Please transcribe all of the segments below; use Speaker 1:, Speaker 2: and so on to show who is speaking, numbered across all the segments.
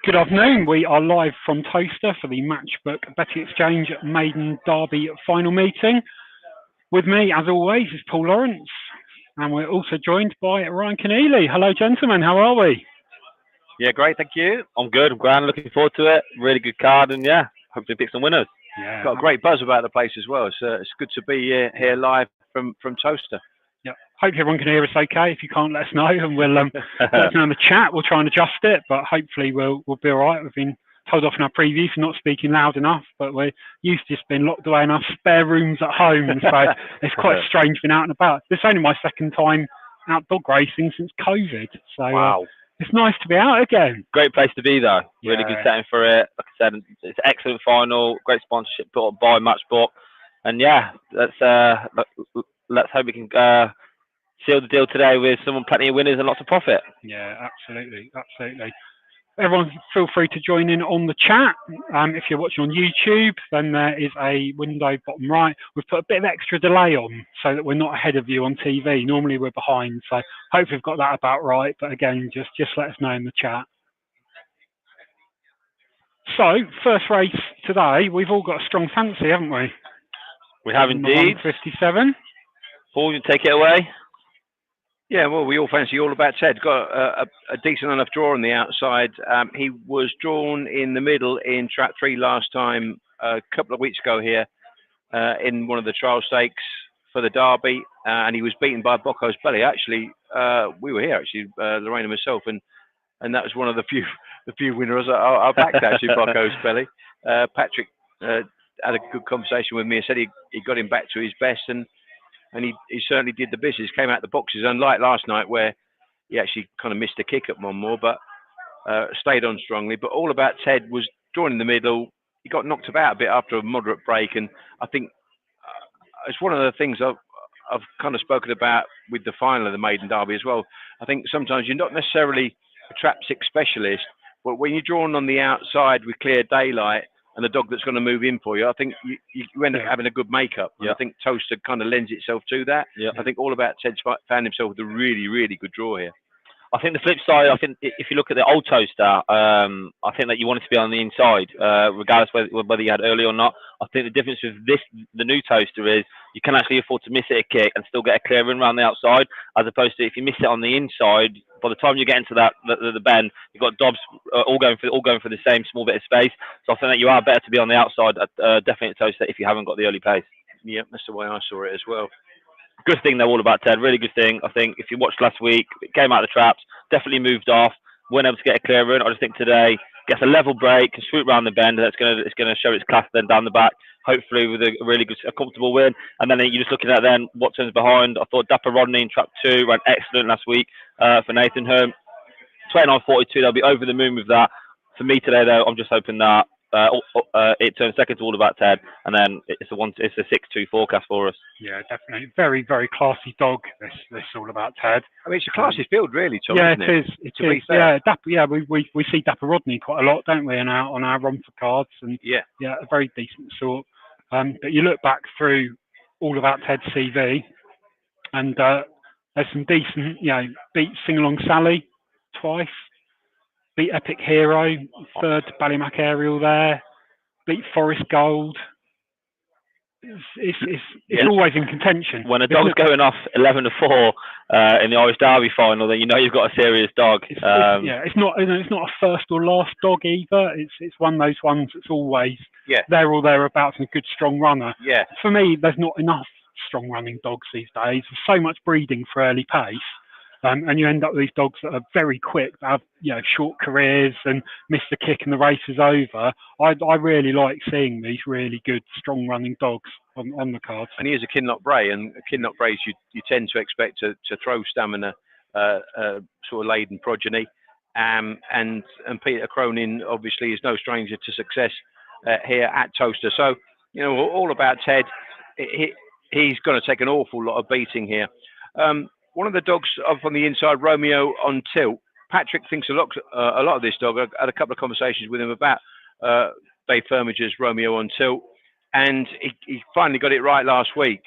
Speaker 1: Good afternoon. We are live from Towcester for the Matchbook Betting Exchange Maiden Derby final meeting. With me, as always, is Paul Lawrence, and we're also joined by Ryan Keneally. Hello, gentlemen. How are we?
Speaker 2: Yeah, great. Thank you. I'm good. I'm grand. Looking forward to it. Really good card, and yeah, hopefully pick some winners.
Speaker 1: Yeah,
Speaker 2: Got a great buzz about the place as well. It's good to be here live from Towcester.
Speaker 1: yeah. Hope everyone can hear us okay. If you can't, let us know, and we'll let us know in the chat. We'll try and adjust it, but hopefully we'll be all right. We've been told off in our preview for not speaking loud enough, but we're used to just being locked away in our spare rooms at home, so it's quite strange being out and about. This is only my second time out dog racing since COVID, so
Speaker 2: Wow.
Speaker 1: it's nice to be out again.
Speaker 2: Great place to be, though. Really
Speaker 1: Yeah.
Speaker 2: good setting for it. Like I said, it's an excellent final. Great sponsorship put up by Matchbook, and yeah, let's hope we can seal the deal today with plenty of winners and lots of profit.
Speaker 1: Yeah, absolutely. Everyone, feel free to join in on the chat. If you're watching on YouTube, then there is a window bottom right. We've put a bit of extra delay on so that we're not ahead of you on TV. Normally we're behind, so hopefully we've got that about right. But again, just let us know in the chat. So, first race today, we've all got a strong fancy, haven't we?
Speaker 2: We have indeed.
Speaker 1: 157.
Speaker 2: Paul, you take it away.
Speaker 3: Yeah, well, we all fancy All About Ted. Got a decent enough draw on the outside. He was drawn in the middle in Track 3 last time, a couple of weeks ago here, in one of the trial stakes for the Derby, and he was beaten by Bocco's Belly. Actually, we were here, actually, Lorraine and myself, and that was one of the few winners I backed, actually, Bocco's Belly. Patrick had a good conversation with me and said he got him back to his best, and he certainly did the business. Came out the boxes, unlike last night where he actually kind of missed a kick at Monmore, but stayed on strongly. But All About Ted was drawn in the middle. He got knocked about a bit after a moderate break, and I think it's one of the things I've kind of spoken about with the final of the Maiden Derby as well. I think sometimes you're not necessarily a trap six specialist, but when you're drawn on the outside with clear daylight and the dog that's going to move in for you, I think you end up having a good makeup. Yeah. I think Towcester kind of lends itself to that. Yeah. I think All About Ted found himself with a really, really good draw here.
Speaker 2: I think the flip side, I think if you look at the old Towcester, I think that you wanted to be on the inside, regardless whether you had early or not. I think the difference with the new Towcester is you can actually afford to miss it a kick and still get a clear run around the outside, as opposed to if you miss it on the inside, by the time you get into the bend, you've got Dobbs all going for the same small bit of space. So I think that you are better to be on the outside, definitely at Towcester, if you haven't got the early pace.
Speaker 3: Yeah, that's the way I saw it as well.
Speaker 2: Good thing they're All About Ted. Really good thing. I think if you watched last week, it came out of the traps, definitely moved off, weren't able to get a clear run. I just think today gets a level break, can swoop around the bend, and it's gonna show its class then down the back. Hopefully with a really good, a comfortable win. And then you're just looking at then what turns behind. I thought Dapper Rodney in Trap 2 ran excellent last week for Nathan Herm. 29.42. They'll be over the moon with that. For me today, though, I'm just hoping that it turns second to All About Ted, and then it's a 6-2 forecast for us.
Speaker 1: Yeah, definitely. Very, very classy dog, this All About Ted.
Speaker 3: I mean, it's a classy field, really, Tom,
Speaker 1: yeah,
Speaker 3: isn't it?
Speaker 1: It is. Yeah, we see Dapper Rodney quite a lot, don't we, on our run for cards, and yeah, a very decent sort. But you look back through All About Ted's CV, and there's some decent, beat Sing Along Sally twice, beat Epic Hero, third Ballymac Aerial there, beat Forest Gold. It's always in contention.
Speaker 2: When a dog's going off 11-4 in the Irish Derby final, then you know you've got a serious dog.
Speaker 1: It's not a first or last dog either. It's one of those ones that's always there or thereabouts and a good strong runner.
Speaker 3: Yeah.
Speaker 1: For me, there's not enough strong running dogs these days. There's so much breeding for early pace. And you end up with these dogs that are very quick, that have short careers and miss the kick and the race is over. I really like seeing these really good, strong running dogs on the cards.
Speaker 3: And he is a Kinloch Bray, and Kinloch Brays you tend to expect to throw stamina, sort of laden progeny. And Peter Cronin obviously is no stranger to success here at Towcester. So, All About Ted, he's going to take an awful lot of beating here. One of the dogs up on the inside, Romeo on Tilt. Patrick thinks a lot of this dog. I had a couple of conversations with him about Dave Firmage's Romeo on Tilt, and he finally got it right last week,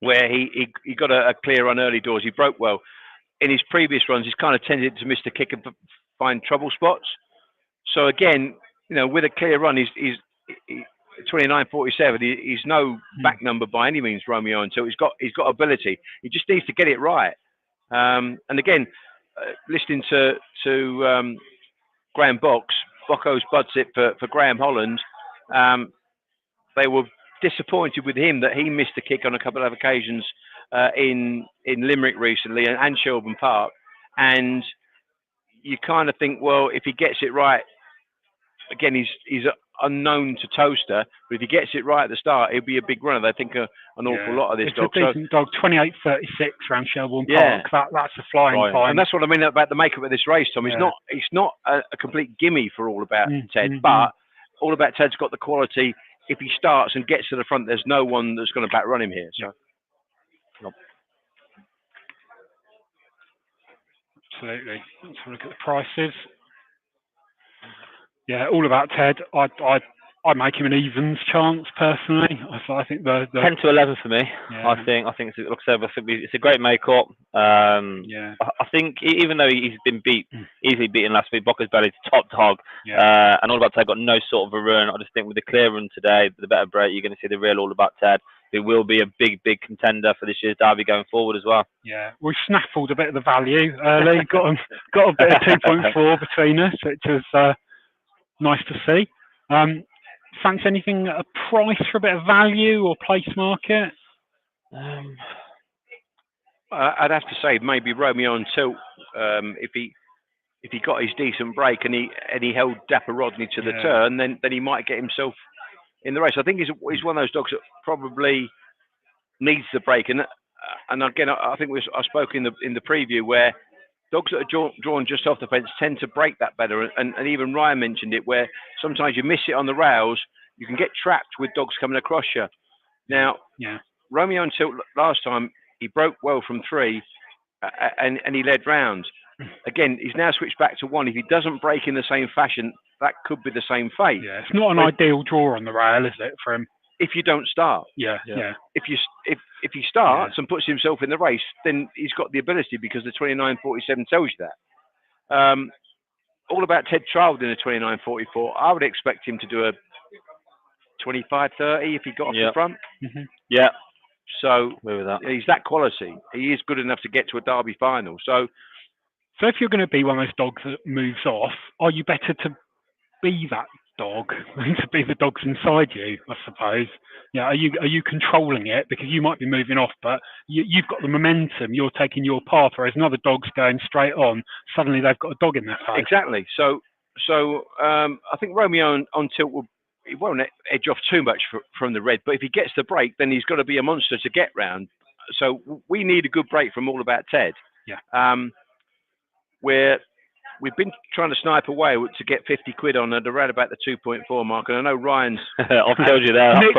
Speaker 3: where he got a clear run early doors. He broke well. In his previous runs, he's kind of tended to miss the kick and find trouble spots. So again, with a clear run, he's 29.47. He's no back number by any means, Romeo Until. He's got ability. He just needs to get it right. And again, listening to Graham Bocco's Budsit for Graham Holland, they were disappointed with him that he missed a kick on a couple of occasions in Limerick recently and Shelburne Park. And you kind of think, well, if he gets it right, again, he's unknown to Towcester, but if he gets it right at the start, he'll be a big runner. They think an awful lot of this dog.
Speaker 1: It's a decent dog, 28.36 around Shelburne Park. That's a flying time.
Speaker 3: And that's what I mean about the makeup of this race, Tom. It's not a complete gimme for All About Ted, but All About Ted's got the quality. If he starts and gets to the front, there's no one that's going to back run him here. So.
Speaker 1: Absolutely. Let's have a look at the prices. Yeah, All About Ted. I make him an evens chance personally. I think the
Speaker 2: 10 to 11 for me. Yeah. I think it's, like I said, it's a great makeup. I think even though he's been easily beaten last week, Bocco's Belly's top dog, and All About Ted got no sort of a run. I just think with the clear run today, with the better break, you're going to see the real All About Ted. It will be a big contender for this year's derby going forward as well.
Speaker 1: Yeah, we snaffled a bit of the value early. got a bit of 2.4 between us, which was nice to see. Fancy anything at a price for a bit of value or place market?
Speaker 3: I'd have to say maybe Romeo Until, if he got his decent break and he held Dapper Rodney to the turn, then he might get himself in the race. I think he's one of those dogs that probably needs the break, and again I think I spoke in the preview where dogs that are drawn just off the fence tend to break that better, and even Ryan mentioned it, where sometimes you miss it on the rails, you can get trapped with dogs coming across you. Now, Romeo Until last time, he broke well from 3, and he led round. Again, he's now switched back to 1. If he doesn't break in the same fashion, that could be the same fate.
Speaker 1: Yeah, it's not an ideal draw on the rail, is it, for him?
Speaker 3: If you don't start.
Speaker 1: Yeah.
Speaker 3: If he starts and puts himself in the race, then he's got the ability, because the 29.47 tells you that. All About Ted trialled in a 29.44. I would expect him to do a 25.30 if he got off the front.
Speaker 2: Mm-hmm. Yeah.
Speaker 3: So
Speaker 2: with that.
Speaker 3: He's that quality. He is good enough to get to a derby final. So
Speaker 1: if you're going to be one of those dogs that moves off, are you better to be that dog than to be the dogs inside you, I suppose? Yeah, are you controlling it, because you might be moving off, but you've got the momentum, you're taking your path, whereas another dog's going straight on, suddenly they've got a dog in their face.
Speaker 3: Exactly. So I think Romeo Until he won't edge off too much from the red, but if he gets the break, then he's got to be a monster to get round. So we need a good break from All About Ted.
Speaker 1: Yeah.
Speaker 3: Where we've been trying to snipe away to get 50 quid on at around about the 2.4 mark, and I know Ryan's.
Speaker 2: I've told you there.
Speaker 3: He's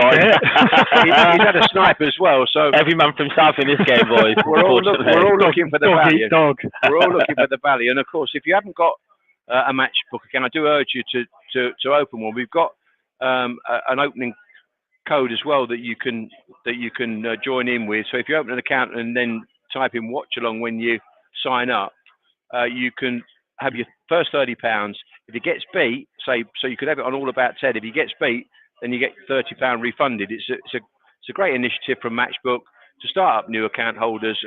Speaker 3: had a snipe as well. So
Speaker 2: every man for himself in this game, boys.
Speaker 3: We're all looking for the value. We're all looking for the value, and of course, if you haven't got a Matchbook, again, I do urge you to open one. We've got an opening code as well that you can join in with. So if you open an account and then type in Watchalong when you sign up, you can have your first £30. If it gets beat, so you could have it on All About Ted. If he gets beat, then you get £30 refunded. It's a great initiative from Matchbook to start up new account holders.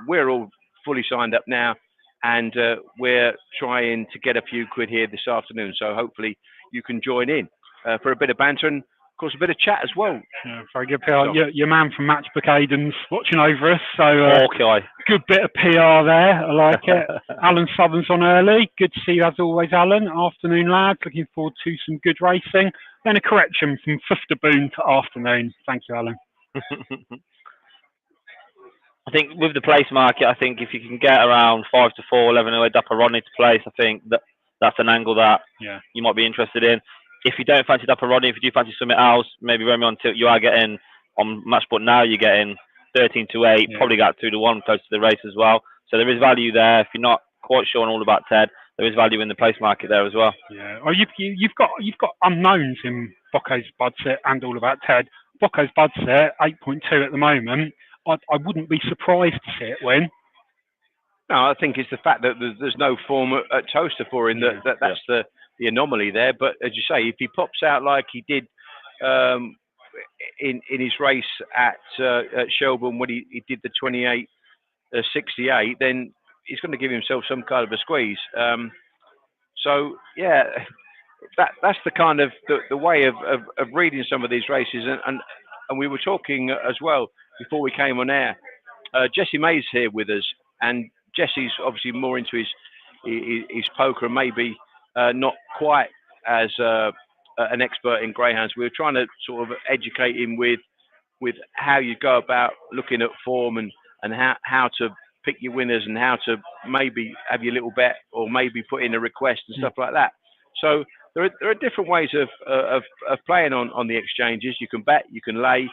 Speaker 3: We're all fully signed up now, and we're trying to get a few quid here this afternoon. So hopefully you can join in for a bit of banter and, of course, a bit of chat as well.
Speaker 1: Yeah, very good PR. Your man from Matchbook, Aiden's watching over us, so good bit of PR there. I like it. Alan Southern's on early. Good to see you as always, Alan. Afternoon, lads. Looking forward to some good racing. Then a correction from Fufterboon to afternoon. Thank you, Alan.
Speaker 2: I think with the place market, I think if you can get around 5 to 4, 11 away, Dapper Rodney to place, I think that's an angle that you might be interested in. If you don't fancy Dapper Rodney, if you do fancy something else, maybe Romeo Until, you are getting on Matchbook now, you're getting 13 to 8, probably got 2 to 1 close to the race as well. So there is value there. If you're not quite sure on All About Ted, there is value in the place market there as well.
Speaker 1: Yeah. Oh, you've got unknowns in Bocco's Budsit and All About Ted. Bocco's Budsit 8.2 at the moment. I wouldn't be surprised to see it win.
Speaker 3: No, I think it's the fact that there's no form at Towcester for him. That's the anomaly there. But as you say, if he pops out like he did in his race at Shelbourne when he did the 28:68, then he's going to give himself some kind of a squeeze. So yeah, that's the kind of the way of reading some of these races. And we were talking as well before we came on air. Jesse May's here with us, and Jesse's obviously more into his poker and maybe not quite as an expert in greyhounds. We were trying to sort of educate him with how you go about looking at form and how to pick your winners and how to maybe have your little bet or maybe put in a request and stuff like that. So there are different ways of playing on the exchanges. You can bet, you can lay.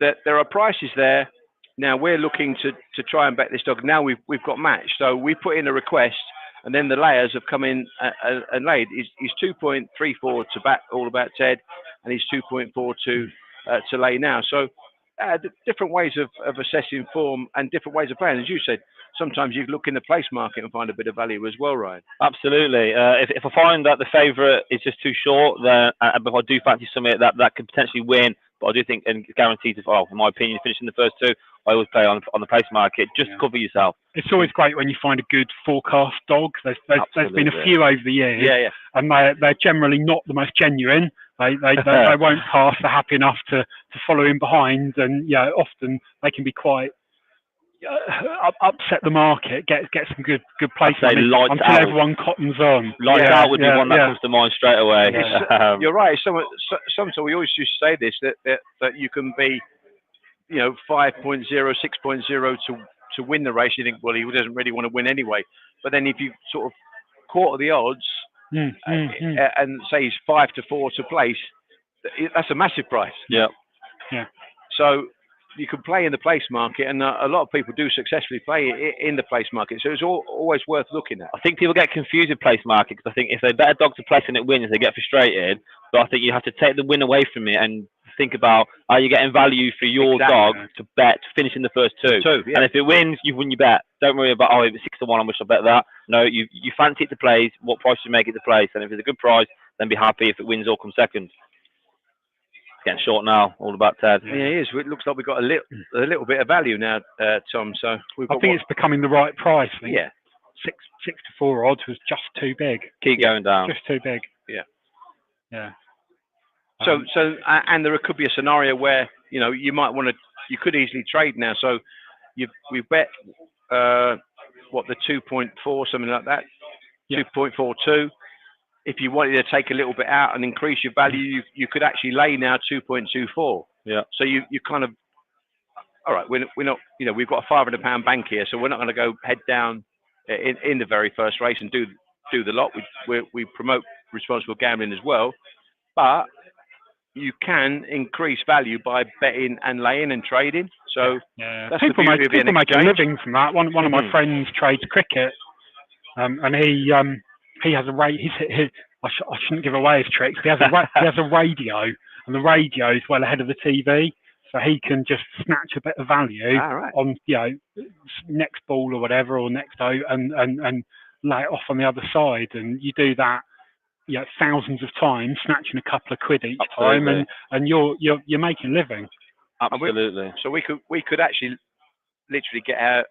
Speaker 3: There are prices there. Now we're looking to try and bet this dog. Now we've got match, so we put in a request, and then the layers have come in and laid. He's 2.34 to bat All About Ted, and he's 2.42 to lay now. So different ways of assessing form and different ways of playing. As you said, sometimes you look in the place market and find a bit of value as well, Ryan.
Speaker 2: Absolutely. If I find that the favourite is just too short, then if I do fancy something that could potentially win, but I do think and guaranteed, in my opinion, finishing the first two, I always play on the place market just to cover yourself.
Speaker 1: It's always great when you find a good forecast dog. There's been a few over the years, and they're generally not the most genuine. They won't pass. They're happy enough to follow in behind, and often they can be quite upset the market. Get some good place until everyone cottons on.
Speaker 2: Lights out would be one that comes to mind straight away.
Speaker 3: You're right. Sometimes we always used to say this that you can be 5.0, 6.0 to win the race. You think, well, he doesn't really want to win anyway. But then if you sort of quarter the odds and say he's 5 to 4 to place, that's a massive price.
Speaker 2: Yeah.
Speaker 3: So you can play in the place market, and a lot of people do successfully play in the place market. So it's always worth looking at.
Speaker 2: I think people get confused with place market because I think if they bet a dog to place and it wins, they get frustrated. But I think you have to take the win away from it and think about are you getting value for your dog to bet to finish in the first two. And if it wins, you've won your bet. Don't worry about it was 6-1. I wish I bet that. No, you fancy it to place. What price you make it to place, and if it's a good price, then be happy if it wins or comes second. Getting short now, All About Ted.
Speaker 3: Yeah, it is. It looks like we've got a little bit of value now, Tom. So
Speaker 1: I think it's becoming the right price. I think.
Speaker 3: Yeah,
Speaker 1: 6 to 4 odds was just too big.
Speaker 2: Keep going down.
Speaker 1: Just too big.
Speaker 3: Yeah. So and there could be a scenario where you might want to. You could easily trade now. So we've bet the 2.4 something like that, 2.42. If you wanted to take a little bit out and increase your value, you could actually lay now 2.24.
Speaker 2: Yeah.
Speaker 3: So you kind of, all right, we're not, we've got a £500 bank here, so we're not going to go head down in the very first race and do the lot. We promote responsible gambling as well, but you can increase value by betting and laying and trading. So that's
Speaker 1: people make a living from that. One of my friends trades cricket, and he has a I shouldn't give away his tricks. He has a radio, and the radio is well ahead of the TV, so he can just snatch a bit of value on next ball or whatever, or next out, and lay it off on the other side. And you do that, thousands of times, snatching a couple of quid each time, and you're making a living.
Speaker 2: Absolutely.
Speaker 3: So we could actually literally get a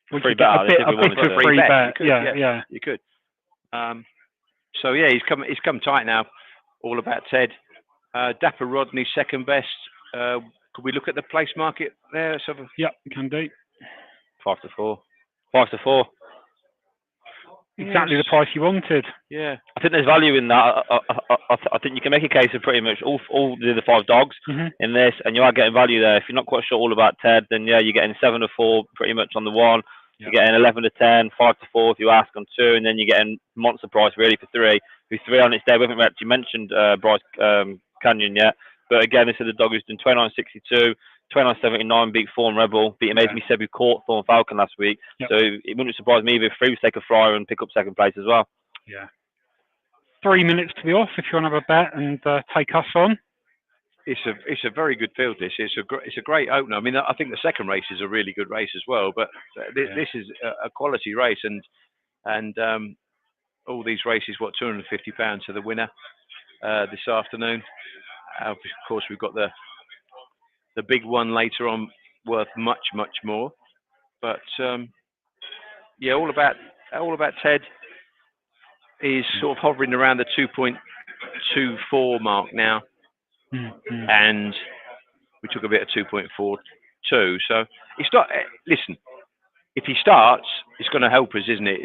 Speaker 2: free bet.
Speaker 1: A bit of free bet.
Speaker 3: You could. So he's come tight now. All About Ted. Dapper Rodney second best. Could we look at the place market there?
Speaker 1: Yeah, we can do.
Speaker 2: 5 to 4. 5 to 4.
Speaker 1: Exactly the price you wanted.
Speaker 3: Yeah.
Speaker 2: I think there's value in that. I think you can make a case of pretty much all the 5 dogs in this, and you are getting value there. If you're not quite sure All About Ted, then you're getting 7 to 4 pretty much on the 1. You're getting 11 to 10, 5 to 4 if you ask on 2, and then you're getting monster price really for 3. With 3 on its day, we haven't actually mentioned Bryce Canyon yet, but again, this is the dog who's done 29.62, 29.79, beat Thorn Rebel, beat Amazing Me Seb, who caught Thorn Falcon last week. So it wouldn't surprise me if 3 was take a flyer and pick up second place as well.
Speaker 1: Yeah. 3 minutes to be off if you want to have a bet and take us on.
Speaker 3: it's a very good field. It's a great opener. I mean, I think the second race is a really good race as well. But this is a quality race, and all these races, what, £250 to the winner this afternoon. Of course, we've got the big one later on, worth much more. But yeah, all about Ted is sort of hovering around the 2.24 mark now, and we took a bit of 2.42. So it's not. Listen, if he starts, it's going to help us, isn't it?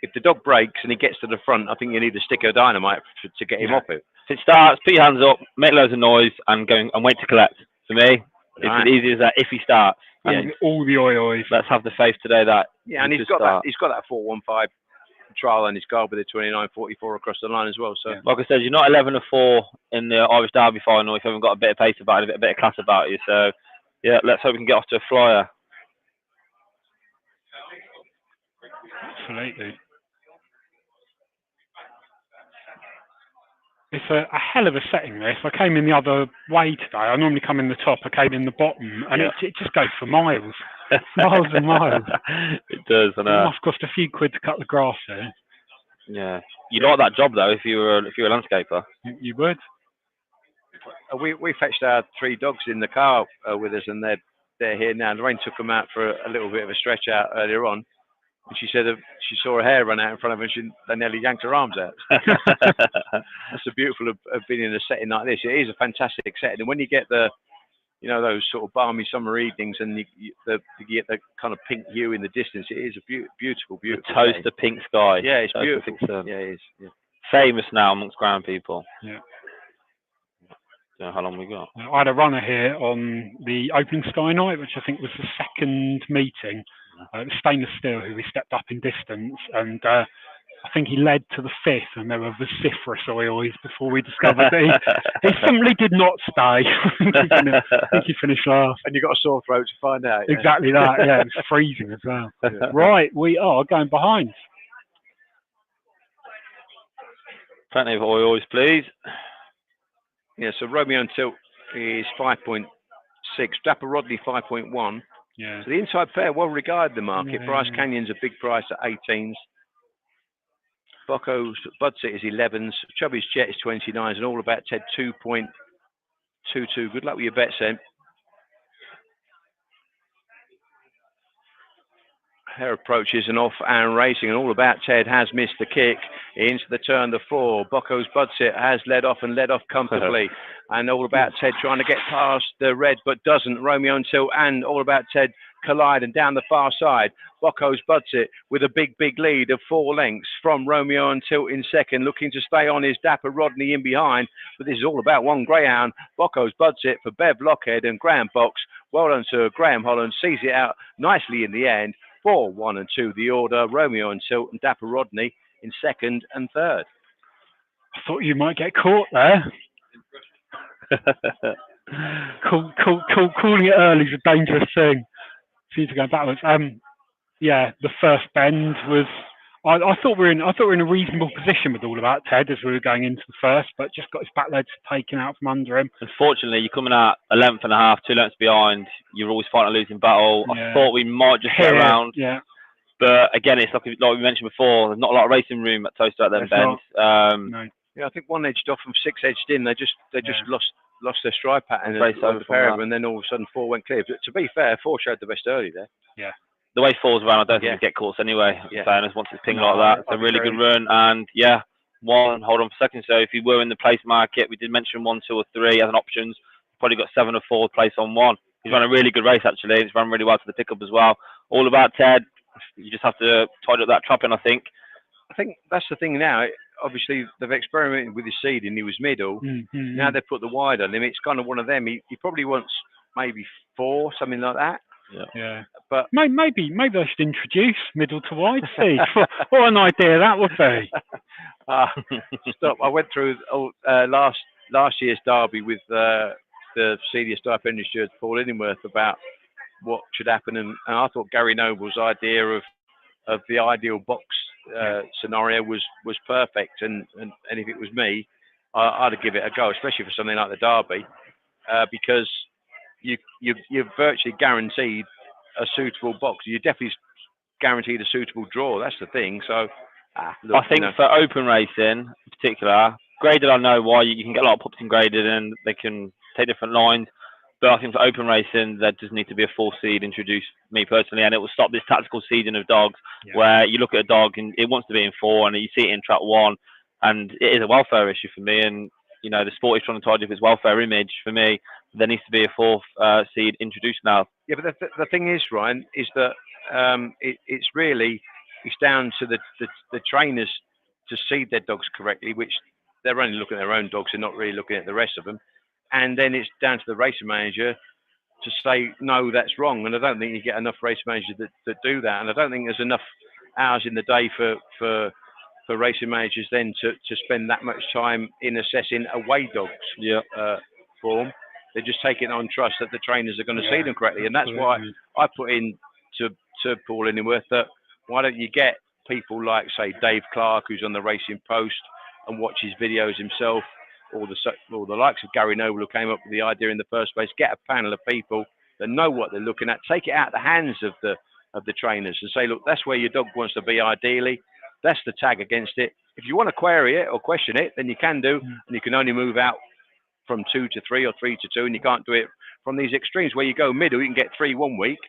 Speaker 3: If the dog breaks and he gets to the front, I think you need a stick of dynamite to get him off it.
Speaker 2: If it starts, put your hands up, make loads of noise, and wait to collect. For me, it's as easy as that. If he starts,
Speaker 1: and all the oi-ois.
Speaker 2: Let's have the faith today that.
Speaker 3: Yeah, and he's got that 415 trial and his guard with a 29.44 across the line as well. So,
Speaker 2: like I said, you're not 11-4 in the Irish Derby final if you haven't got a bit of pace about it, a bit of class about you. So, yeah, let's hope we can get off to a flyer.
Speaker 1: Absolutely. It's a hell of a setting, this. I came in the other way today. I normally come in the top. I came in the bottom, and it just goes for miles. Miles and miles.
Speaker 2: It does. And,
Speaker 1: it must cost a few quid to cut the grass there.
Speaker 2: Yeah. You'd like that job, though, if you were a landscaper.
Speaker 1: You would.
Speaker 3: We fetched our 3 dogs in the car with us, and they're here now. Lorraine took them out for a little bit of a stretch out earlier on. And she said she saw her hair run out in front of her and they nearly yanked her arms out. That's the beautiful of being in a setting like this. It is a fantastic setting. And when you get those sort of balmy summer evenings and you get the kind of pink hue in the distance, it is a beautiful.
Speaker 2: The Towcester pink sky.
Speaker 3: Yeah, it's beautiful. Yeah, it is. Yeah.
Speaker 2: Famous now amongst ground people.
Speaker 1: Yeah.
Speaker 2: Don't know how long we got.
Speaker 1: I had a runner here on the opening Sky Night, which I think was the second meeting. Stainless Steel, who we stepped up in distance, and I think he led to the 5th, and there were vociferous oi-ois before we discovered that he simply did not stay. I think he finished last.
Speaker 3: And you got a sore throat to find out.
Speaker 1: Yeah. Exactly that. Yeah, it was freezing as well. Yeah. Right, we are going behind.
Speaker 2: Plenty of oi-ois, please.
Speaker 3: Yeah, so Romeo and Tilt is 5.6, Dapper Rodney 5.1.
Speaker 1: Yeah.
Speaker 3: So the inside pair, well regarded the market. Yeah. Bryce Canyon's a big price at 18s. Bocco's Budsit is 11s. Chubby's Jet is 29s, and All About Ted 2.22. Good luck with your bets, then. Her approaches and off and racing, and All About Ted has missed the kick into the turn, the 4. Bocco's Budsit has led off comfortably. And All About Ted trying to get past the red, but doesn't. Romeo and Tilt and All About Ted collide, and down the far side, Bocco's Budsit with a big lead of 4 lengths from Romeo and Tilt in second, looking to stay on his Dapper Rodney in behind. But this is All About One Greyhound. Bocco's Budsit for Bev Lockhead and Graham Box. Well done to Graham Holland. Sees it out nicely in the end. 4, 1 and 2 the order. Romeo and Tilt and Dapper Rodney in second and third.
Speaker 1: I thought you might get caught there. Calling it early is a dangerous thing. Seems to go backwards. Yeah, the first bend was. I thought we were in a reasonable position with All About Ted as we were going into the first, but just got his back legs taken out from under him.
Speaker 2: Unfortunately, you're coming out a length and a half, 2 lengths behind. You're always fighting a losing battle. Yeah. I thought we might just get around.
Speaker 1: Yeah.
Speaker 2: But again, it's like we mentioned before. There's not a lot of racing room at Towcester at them bends.
Speaker 1: No.
Speaker 3: Yeah, I think 1 edged off and 6 edged in. They just lost their stride pattern and then all of a sudden 4 went clear. But to be fair, 4 showed the best early there.
Speaker 1: Yeah.
Speaker 2: The way 4's around, I don't think we get caught anyway. In fairness, once it's pinged like that, it's a really good run. And yeah, 1, hold on for a second. So if you were in the place market, we did mention 1, 2, or 3 as an options. Probably got 7 or 4 place on 1. He's run a really good race actually. He's run really well to the pickup as well. All About Ted. You just have to tidy up that trapping, I think.
Speaker 3: I think that's the thing now. Obviously, they've experimented with his seeding. He was middle.
Speaker 1: Mm-hmm.
Speaker 3: Now they've put the wide on him. It's kind of one of them. He probably wants maybe 4, something like that.
Speaker 1: Yeah.
Speaker 3: But
Speaker 1: maybe I should introduce middle to wide seed. What an idea that would be.
Speaker 3: Stop. I went through last year's derby with the senior staff engine steward Paul Inningworth about what should happen, and I thought Gary Noble's idea of the ideal box scenario was perfect, and if it was me, I'd give it a go, especially for something like the derby. because you're virtually guaranteed a suitable box. You're definitely guaranteed a suitable draw. That's the thing. So, look,
Speaker 2: I think for open racing in particular, graded, I know why you can get a lot of pups in graded and they can take different lines. But I think for open racing, there does need to be a 4 seed introduced, me personally, and it will stop this tactical seeding of dogs where you look at a dog and it wants to be in 4 and you see it in trap 1, and it is a welfare issue for me. And you know, the sport is trying to target its welfare image. For me, there needs to be a 4th seed introduced now.
Speaker 3: Yeah, but the thing is, Ryan, is that it's really down to the trainers to seed their dogs correctly, which they're only looking at their own dogs, they're not really looking at the rest of them. And then it's down to the racing manager to say, no, that's wrong. And I don't think you get enough race managers that do that. And I don't think there's enough hours in the day for racing managers then to spend that much time in assessing away dogs form. They're just taking it on trust that the trainers are going to see them correctly. And that's why I put in to Paul Illingworth that why don't you get people like, say, Dave Clark, who's on the Racing Post and watches videos himself, or the likes of Gary Noble, who came up with the idea in the first place. Get a panel of people that know what they're looking at. Take it out of the hands of the trainers and say, look, that's where your dog wants to be ideally. That's the tag against it. If you want to query it or question it, then you can do, and you can only move out from 2 to 3 or 3 to 2, and you can't do it from these extremes where you go middle, you can get 3 one week,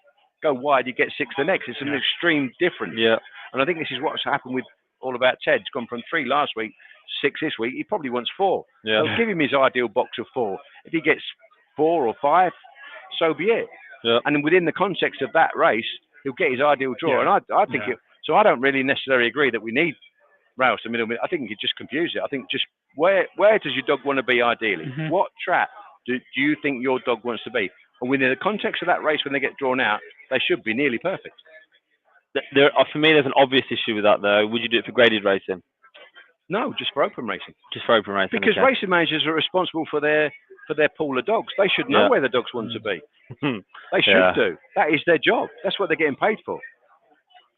Speaker 3: go wide, you get 6 the next. It's an extreme difference.
Speaker 2: Yeah.
Speaker 3: And I think this is what's happened with All About Ted. It's gone from 3 last week, 6 this week. He probably wants 4.
Speaker 2: Yeah.
Speaker 3: So give him his ideal box of 4. If he gets 4 or 5, so be it.
Speaker 2: Yeah.
Speaker 3: And within the context of that race, he'll get his ideal draw.
Speaker 1: Yeah.
Speaker 3: And I think so I don't really necessarily agree that we need rails to middle. I think you could just confuse it. I think just where does your dog want to be ideally?
Speaker 1: Mm-hmm.
Speaker 3: What trap do you think your dog wants to be? And within the context of that race, when they get drawn out, they should be nearly perfect.
Speaker 2: For me, there's an obvious issue with that, though. Would you do it for graded racing?
Speaker 3: No, just for open racing.
Speaker 2: Just for open racing.
Speaker 3: Because racing managers are responsible for their pool of dogs. They should know where the dogs want to be. They should do. That is their job. That's what they're getting paid for.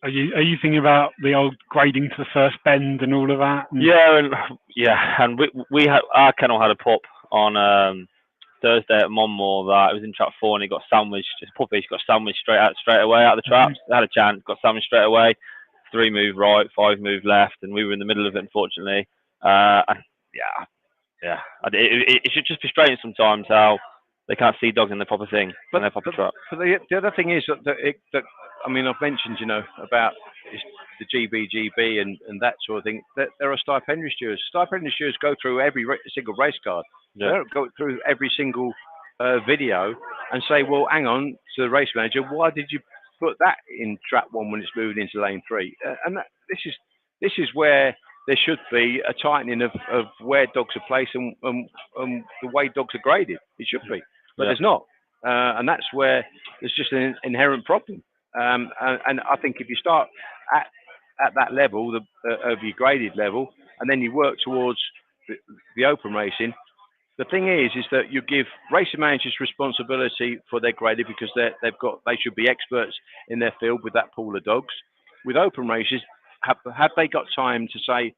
Speaker 1: Are you thinking about the old grading to the first bend and all of that?
Speaker 2: And we had our kennel had a pup on Thursday at Monmore that it was in trap 4 and he got sandwiched. His puppy got sandwiched straight away out of the traps. Had a chance, got sandwiched straight away. 3 moved right, 5 moved left, and we were in the middle of it, unfortunately. It should just be frustrating sometimes how they can't see dogs in the proper thing in their proper trap.
Speaker 3: But the other thing is that I mean, I've mentioned, about the GBGB and that sort of thing. That there are stipendiary stewards. Stipendiary stewards go through every single race card.
Speaker 2: Yeah.
Speaker 3: They don't go through every single video and say, well, hang on, to the race manager, why did you put that in trap 1 when it's moving into lane 3? This is where there should be a tightening of where dogs are placed and the way dogs are graded. It should be, but there's not, and that's where there's just an inherent problem. And I think if you start at that level of your graded level, and then you work towards the open racing, the thing is that you give racing managers responsibility for their grading because they should be experts in their field with that pool of dogs. With open races, have they got time to say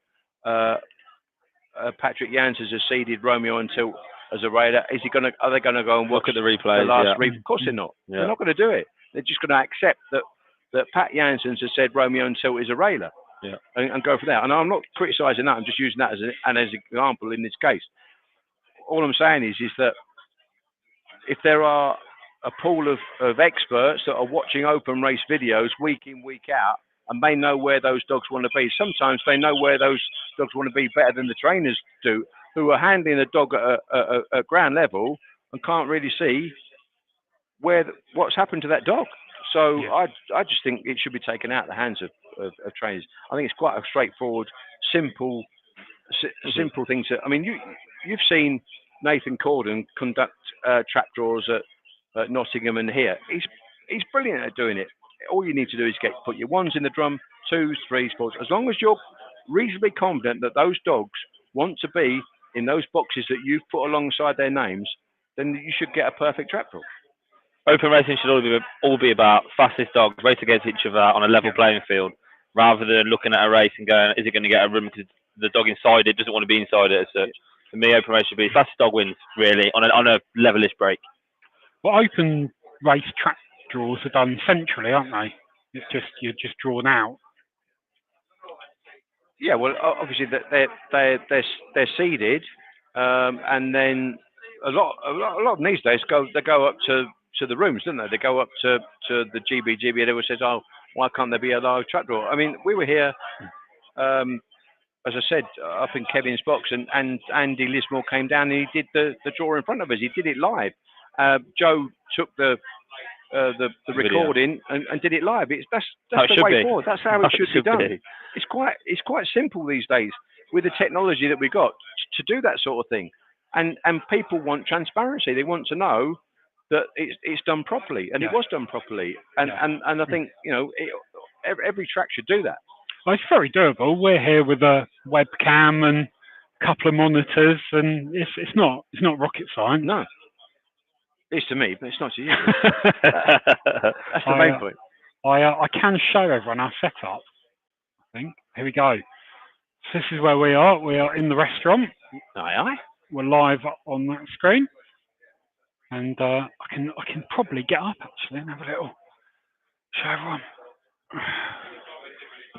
Speaker 3: Patrick Janssens has seeded Romeo and Tilt as a raider? Are they going to go and look
Speaker 2: at the replays?
Speaker 3: Of course they're not. They're not going to do it. They're just going to accept that Pat Janssens has said Romeo and Tilt is a railer and go for that. And I'm not criticising that. I'm just using that as an example in this case. All I'm saying is that if there are a pool of experts that are watching open race videos week in, week out, and they know where those dogs want to be, sometimes they know where those dogs want to be better than the trainers do, who are handling a dog at ground level and can't really see what's happened to that dog. So I just think it should be taken out of the hands of trainers. I think it's quite a straightforward, simple thing to. I mean, you've seen Nathan Corden conduct trap draws at Nottingham and here. He's brilliant at doing it. All you need to do is put your 1s in the drum, 2s, 3s, 4s. As long as you're reasonably confident that those dogs want to be in those boxes that you've put alongside their names, then you should get a perfect trap draw.
Speaker 2: Open racing should all be about fastest dogs race against each other on a level playing field, rather than looking at a race and going, is it going to get a room because the dog inside it doesn't want to be inside it as such. For me, open race should be fastest dog wins, really, on a levelish break.
Speaker 1: Well, open race track draws are done centrally, aren't they? It's just you're just drawn out.
Speaker 3: Yeah, well, obviously they're seeded, and then a lot of them these days go up to the rooms, don't they? They go up to the GB, and everyone says, "Oh, why can't there be a live track draw?" I mean, we were here, as I said, up in Kevin's box, and Andy Lismore came down and he did the draw in front of us. He did it live. Joe took the recording and did it live. That's the way forward. That's how it should be done. It's quite simple these days with the technology that we've got to do that sort of thing. And people want transparency. They want to know that it's done properly, and it was done properly. And I think every track should do that.
Speaker 1: Well, it's very doable. We're here with a webcam and a couple of monitors, and it's not rocket science.
Speaker 3: No. It's to me, but it's not to you. That's the main point.
Speaker 1: I can show everyone our setup, I think. Here we go. So this is where we are. We are in the restaurant.
Speaker 3: Aye.
Speaker 1: We're live on that screen. And I can probably get up, actually, and have a little show everyone.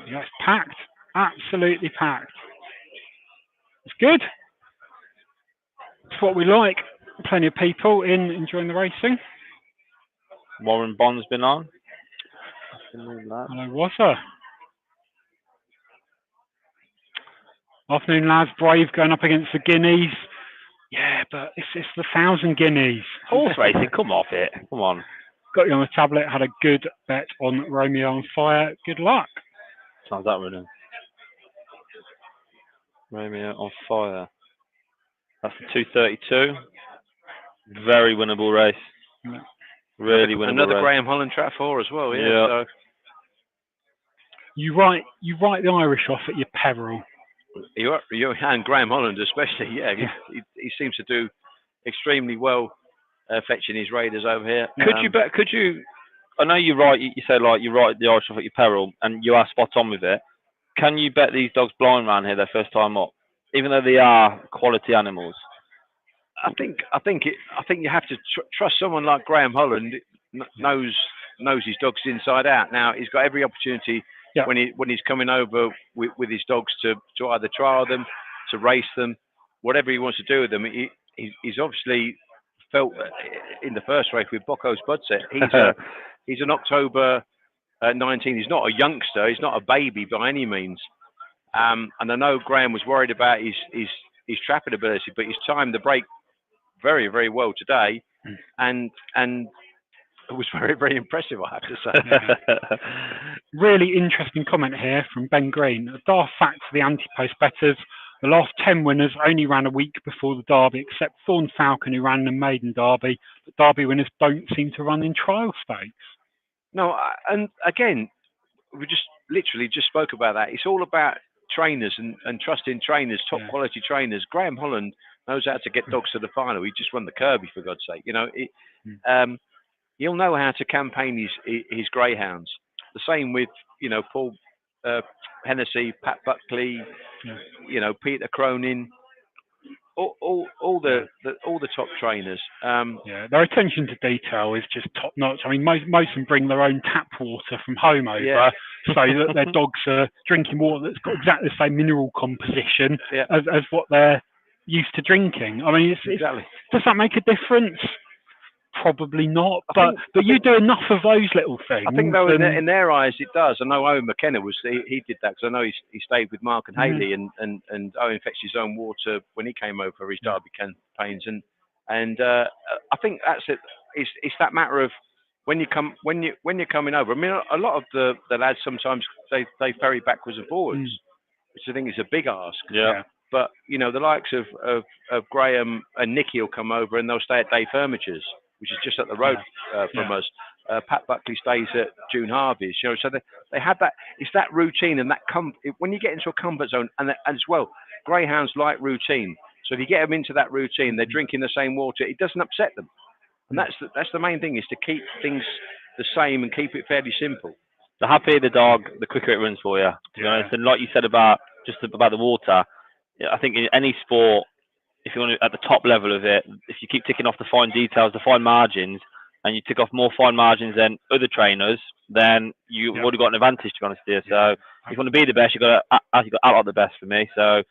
Speaker 1: Yeah, it's packed. Absolutely packed. It's good. It's what we like. Plenty of people enjoying the racing.
Speaker 2: Warren Bond's been on.
Speaker 1: Hello, Wazza. Afternoon, lads. Brave going up against the Guineas. Yeah, but it's the 1,000 Guineas.
Speaker 2: Horse racing, come off it. Come on.
Speaker 1: Got you on the tablet. Had a good bet on Romeo on Fire. Good luck.
Speaker 2: Sounds that running. Romeo on Fire. That's the 232. Very winnable race.
Speaker 1: Yeah.
Speaker 2: Really winnable
Speaker 3: Another
Speaker 2: race.
Speaker 3: Graham Holland Trap 4 as well, yeah. So.
Speaker 1: You write the Irish off at your peril.
Speaker 3: You and Graham Holland especially, yeah. He seems to do extremely well fetching his raiders over here.
Speaker 2: Could you? I know you're right. You say like you write the Irish off at your peril, and you are spot on with it. Can you bet these dogs blind round here their first time up, even though they are quality animals?
Speaker 3: I think you have to trust someone like Graham Holland. Knows his dogs inside out. Now he's got every opportunity when he's coming over with his dogs to either trial them, to race them, whatever he wants to do with them. He's obviously felt in the first race with Bocco's Budset. He's an October 19. He's not a youngster. He's not a baby by any means. And I know Graham was worried about his trapping ability, but he's timed the break very, very well today, and it was very, very impressive, I have to say.
Speaker 1: Really interesting comment here from Ben Green. A daft fact for the anti-post betters: the last 10 winners only ran a week before the Derby, except Thorn Falcon, who ran in the Maiden Derby. But Derby winners don't seem to run in trial stakes.
Speaker 3: No, and again, we literally spoke about that. It's all about trainers and trusting trainers, top quality trainers. Graham Holland knows how to get dogs to the final. He just won the Kirby, for God's sake. He'll know how to campaign his greyhounds. The same with Paul Hennessy, Pat Buckley, Peter Cronin, all the top trainers.
Speaker 1: Their attention to detail is just top notch. I mean, most of them bring their own tap water from home over, so that their dogs are drinking water that's got exactly the same mineral composition as what they're used to drinking. I mean,
Speaker 3: exactly.
Speaker 1: Does that make a difference? Probably not, but you do enough of those little things.
Speaker 3: I think though in their eyes it does. I know Owen McKenna he did that because I know he stayed with Mark and Haley, and Owen fetched his own water when he came over for his Derby campaigns, and I think that's it. It's that matter of when you're coming over. I mean, a lot of the lads sometimes they ferry backwards and forwards, which I think is a big ask.
Speaker 2: Yeah.
Speaker 3: But the likes of Graham and Nicky will come over and they'll stay at Dave Hermitage's, which is just up the road from us. Pat Buckley stays at June Harvey's. So they have that. It's that routine and that when you get into a comfort zone, and as well, greyhounds like routine. So if you get them into that routine, they're drinking the same water. It doesn't upset them, and that's the main thing, is to keep things the same and keep it fairly simple.
Speaker 2: The happier the dog, the quicker it runs for you. To be honest, and like you said about the water. I think in any sport, if you want to, at the top level of it, if you keep ticking off the fine details, the fine margins, and you tick off more fine margins than other trainers, then you've already got an advantage, to be honest here. So if you want to be the best, you've got to act like the best for me. So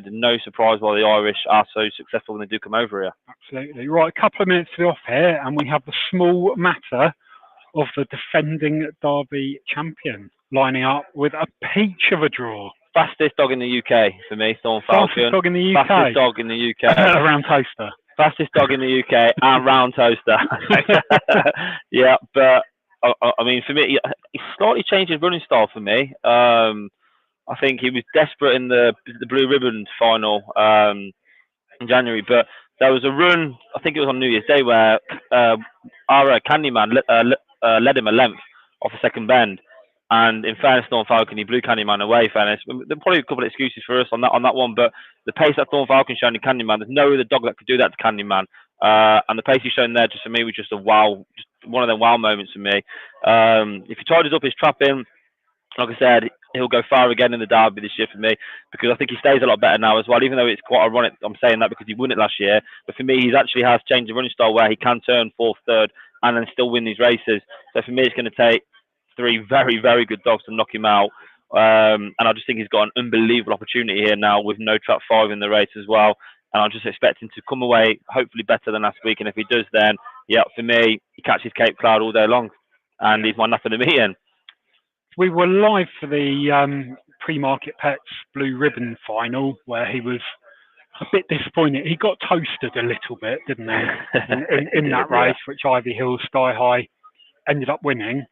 Speaker 2: no surprise why the Irish are so successful when they do come over here.
Speaker 1: Absolutely. Right, a couple of minutes to be off here, and we have the small matter of the defending Derby champion lining up with a peach of a draw.
Speaker 2: Fastest dog in the UK for me, Thorn Falcon.
Speaker 1: Fastest dog in the UK?
Speaker 2: Fastest dog in the UK.
Speaker 1: Around Towcester.
Speaker 2: Fastest dog in the UK and round Towcester. Yeah, but I mean, for me, he slightly changed his running style for me. I think he was desperate in the Blue Ribbon final in January, but there was a run, I think it was on New Year's Day, where our Candyman led him a length off a second bend. And in fairness, Thorn Falcon, he blew Candyman away. Fairness, there's probably a couple of excuses for us on that one, but the pace that Thorn Falcon showed in Candyman, there's no other dog that could do that to Candyman. And the pace he's shown there, just for me, was just a wow, just one of them wow moments for me. If he tidies up his trapping, like I said, he'll go far again in the Derby this year for me, because I think he stays a lot better now as well. Even though it's quite ironic, I'm saying that because he won it last year, but for me, he actually has changed the running style where he can turn fourth, third, and then still win these races. So for me, it's going to take 3 very, very good dogs to knock him out. And I just think he's got an unbelievable opportunity here now with no trap 5 in the race as well. And I'm just expecting to come away hopefully better than last week. And if he does, then for me, he catches Cape Cloud all day long, and he's my nap of the meeting.
Speaker 1: We were live for the pre-market pets Blue Ribbon final, where he was a bit disappointed. He got toasted a little bit, didn't he, in that race, which Ivy Hill Sky High ended up winning.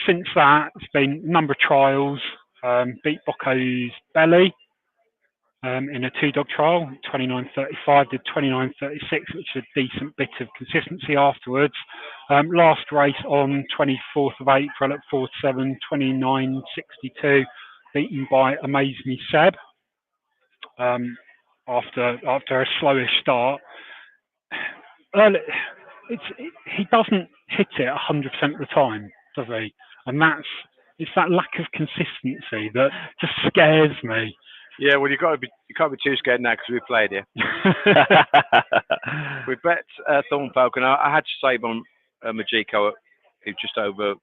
Speaker 1: Since that, it's been a number of trials. Beat Bocco's Belly in a 2-dog trial, 29.35, did 29.36, which is a decent bit of consistency afterwards. Last race on 24th of April at 4-7, 29.62, beaten by Amaze Me Seb after a slowish start. He doesn't hit it 100% of the time, does he? And it's that lack of consistency that just scares me.
Speaker 3: Yeah, well, you can't be too scared now because we played here. We bet Thorn Falcon. I had to save on Majiko, who's just over.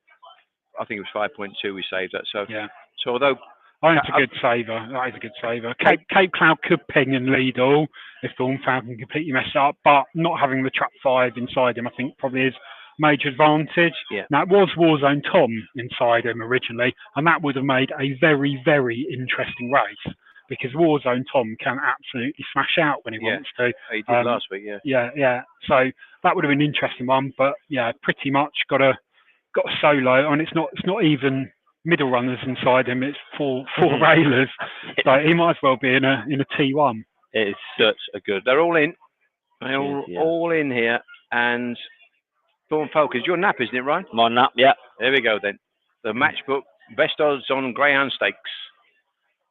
Speaker 3: I think it was 5.2. We saved that. So So although
Speaker 1: I think it's a good saver. That is a good saver. Cape Cloud could ping and lead all if Thorn Falcon completely messed up, but not having the trap 5 inside him, I think, probably is major advantage.
Speaker 3: Yeah.
Speaker 1: Now, it was Warzone Tom inside him originally, and that would have made a very, very interesting race, because Warzone Tom can absolutely smash out when he wants to.
Speaker 3: He did last week,
Speaker 1: Yeah. So that would have been an interesting one, but pretty much got a solo, and it's not even middle runners inside him. It's four railers, so he might as well be in a T1.
Speaker 2: It is such a good.
Speaker 3: They're all in. They're all in here, and Thorn Falcon, your nap, isn't it, Ryan?
Speaker 2: My nap, yeah.
Speaker 3: There we go then. The Matchbook best odds on greyhound stakes.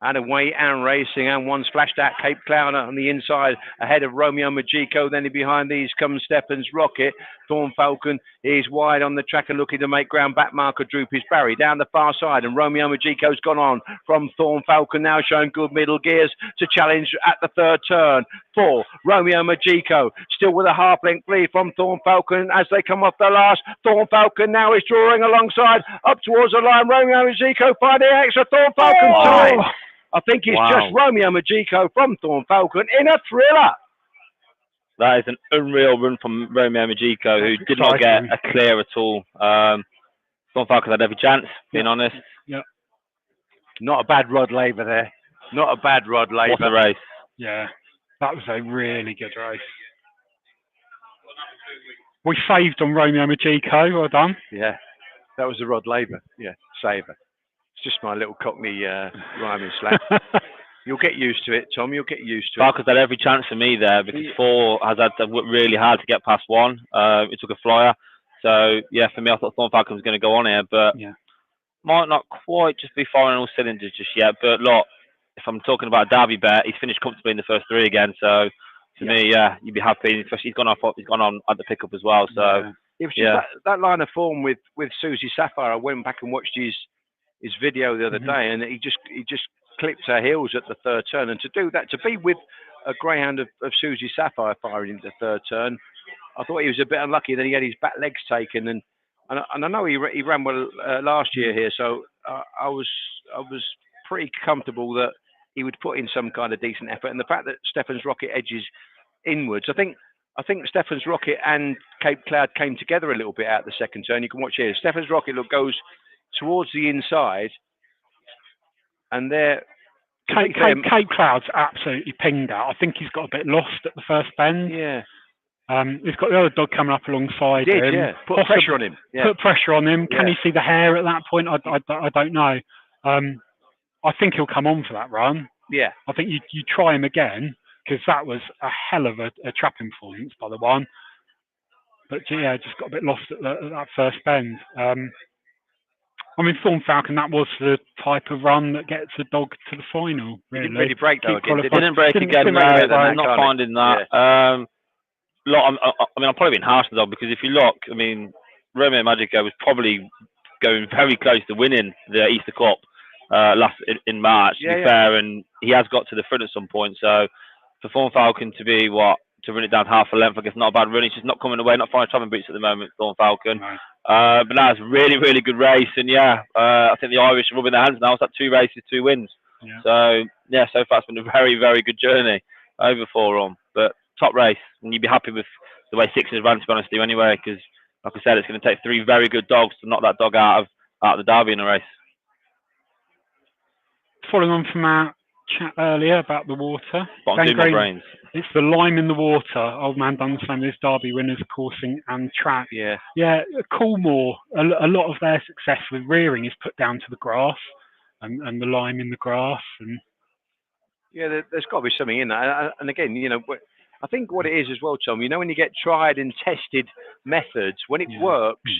Speaker 3: And away and racing, and one splashed out Cape Cloud on the inside ahead of Romeo Majiko. Then behind these comes Steppens Rocket. Thorn Falcon is wide on the track and looking to make ground. Back marker Droop is Barry down the far side, and Romeo Majiko's gone on from Thorn Falcon, now showing good middle gears to challenge at the third turn for Romeo Majiko. Still with a half length lead from Thorn Falcon as they come off the last. Thorn Falcon now is drawing alongside up towards the line. Romeo Majiko finding extra. Thorn Falcon tight. I think it's just Romeo Majiko from Thorn Falcon in a thriller.
Speaker 2: That is an unreal run from Romeo Majiko, who did not get a clear at all. Thorn Falcon had every chance, being honest.
Speaker 1: Yeah.
Speaker 3: Not a bad Rod Laver there. Not a bad Rod Laver.
Speaker 2: What a race.
Speaker 1: Yeah, that was a really good race. We saved on Romeo Majiko, well done.
Speaker 3: Yeah, that was the Rod Laver. Yeah, saver. It's just my little Cockney rhyming slang. You'll get used to it, Tom. You'll get used to it.
Speaker 2: Falcon's had every chance for me there, because 4 has had to work really hard to get past 1. It took a flyer. So, for me, I thought Thorn Falcon was going to go on here, but might not quite just be firing all cylinders just yet. But, look, if I'm talking about a Derby bet, he's finished comfortably in the first 3 again. So, to me, you'd be happy. Especially he's gone on at the pickup as well. So,
Speaker 3: it was just that line of form with Susie Sapphire. I went back and watched his video the other day, and he just clipped her heels at the third turn, and to do that, to be with a greyhound of Susie Sapphire firing into the third turn, I thought he was a bit unlucky. Then he had his back legs taken, and I know he ran well last year here, so I was pretty comfortable that he would put in some kind of decent effort. And the fact that Stefan's Rocket edges inwards, I think Stefan's Rocket and Cape Cloud came together a little bit out the second turn. You can watch here. Stefan's Rocket goes towards the inside, and there.
Speaker 1: Cape Cloud's absolutely pinged out. I think he's got a bit lost at the first bend.
Speaker 3: Yeah.
Speaker 1: He's got the other dog coming up alongside him.
Speaker 3: Yeah. Put pressure on him. Yeah.
Speaker 1: Put pressure on him. Can he see the hair at that point? I don't know. I think he'll come on for that run.
Speaker 3: Yeah.
Speaker 1: I think you try him again, because that was a hell of a trapping performance by the one. But yeah, just got a bit lost at that first bend. I mean, Thorn Falcon, that was the type of run that gets a dog to the final. Really.
Speaker 3: It didn't really break though.
Speaker 2: It didn't break again. No, I'm not finding that.
Speaker 3: Yeah.
Speaker 2: I'm probably being harsh on the dog, because if you look, I mean, Romeo Magico was probably going very close to winning the Easter Cup in March, to be fair, and he has got to the front at some point. So for Thorn Falcon to run it down half a length, I guess not a bad run. He's just not coming away, not finding trapping boots at the moment, Thorn Falcon.
Speaker 1: Right.
Speaker 2: But now it's a really, really good race, and I think the Irish are rubbing their hands now. It's like 2 races, 2 wins.
Speaker 1: Yeah.
Speaker 2: So so far it's been a very, very good journey over for them. But top race, and you'd be happy with the way Sixes ran, to be honest with you, anyway, because like I said, it's going to take 3 very good dogs to knock that dog out of the Derby in a race.
Speaker 1: Following on from our chat earlier about the water,
Speaker 2: Bottom 2 more brains.
Speaker 1: It's the lime in the water. Old man done the same with his Derby winners, coursing and track.
Speaker 3: Yeah.
Speaker 1: Coolmore, a lot of their success with rearing is put down to the grass and the lime in the grass. And
Speaker 3: there's got to be something in that. And again, I think what it is as well, Tom, when you get tried and tested methods, when it works,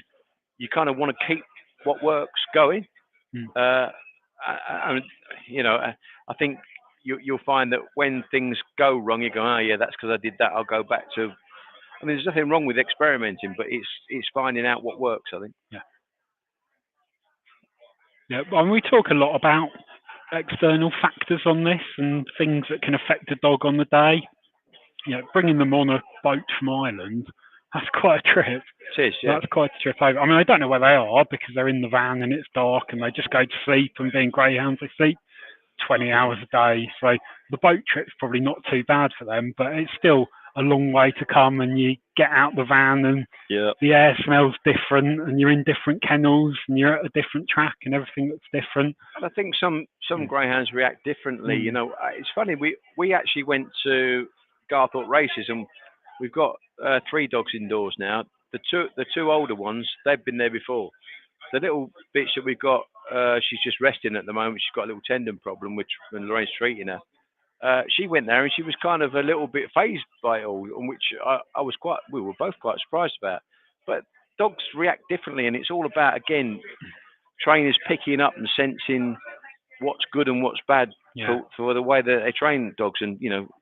Speaker 3: you kind of want to keep what works going. I think you'll find that when things go wrong, you go, that's because I did that. I'll go back to. I mean, there's nothing wrong with experimenting, but it's finding out what works, I think.
Speaker 1: Yeah. And we talk a lot about external factors on this and things that can affect a dog on the day. Bringing them on a boat from Ireland, that's quite a trip.
Speaker 3: It is, yeah.
Speaker 1: That's quite a trip over. I mean, I don't know where they are because they're in the van and it's dark and they just go to sleep, and being greyhounds, they sleep 20 hours a day. So the boat trip's probably not too bad for them, but it's still a long way to come, and you get out the van and the air smells different, and you're in different kennels and you're at a different track and everything looks different.
Speaker 3: And I think some greyhounds react differently. It's funny, we actually went to Garthorpe races, and we've got 3 dogs indoors now. The two older ones, they've been there before. The little bitch that we've got, she's just resting at the moment. She's got a little tendon problem, when Lorraine's treating her. She went there and she was kind of a little bit phased by it all, on which we were both quite surprised about. But dogs react differently, and it's all about, again, trainers picking up and sensing what's good and what's bad for the way that they train dogs. And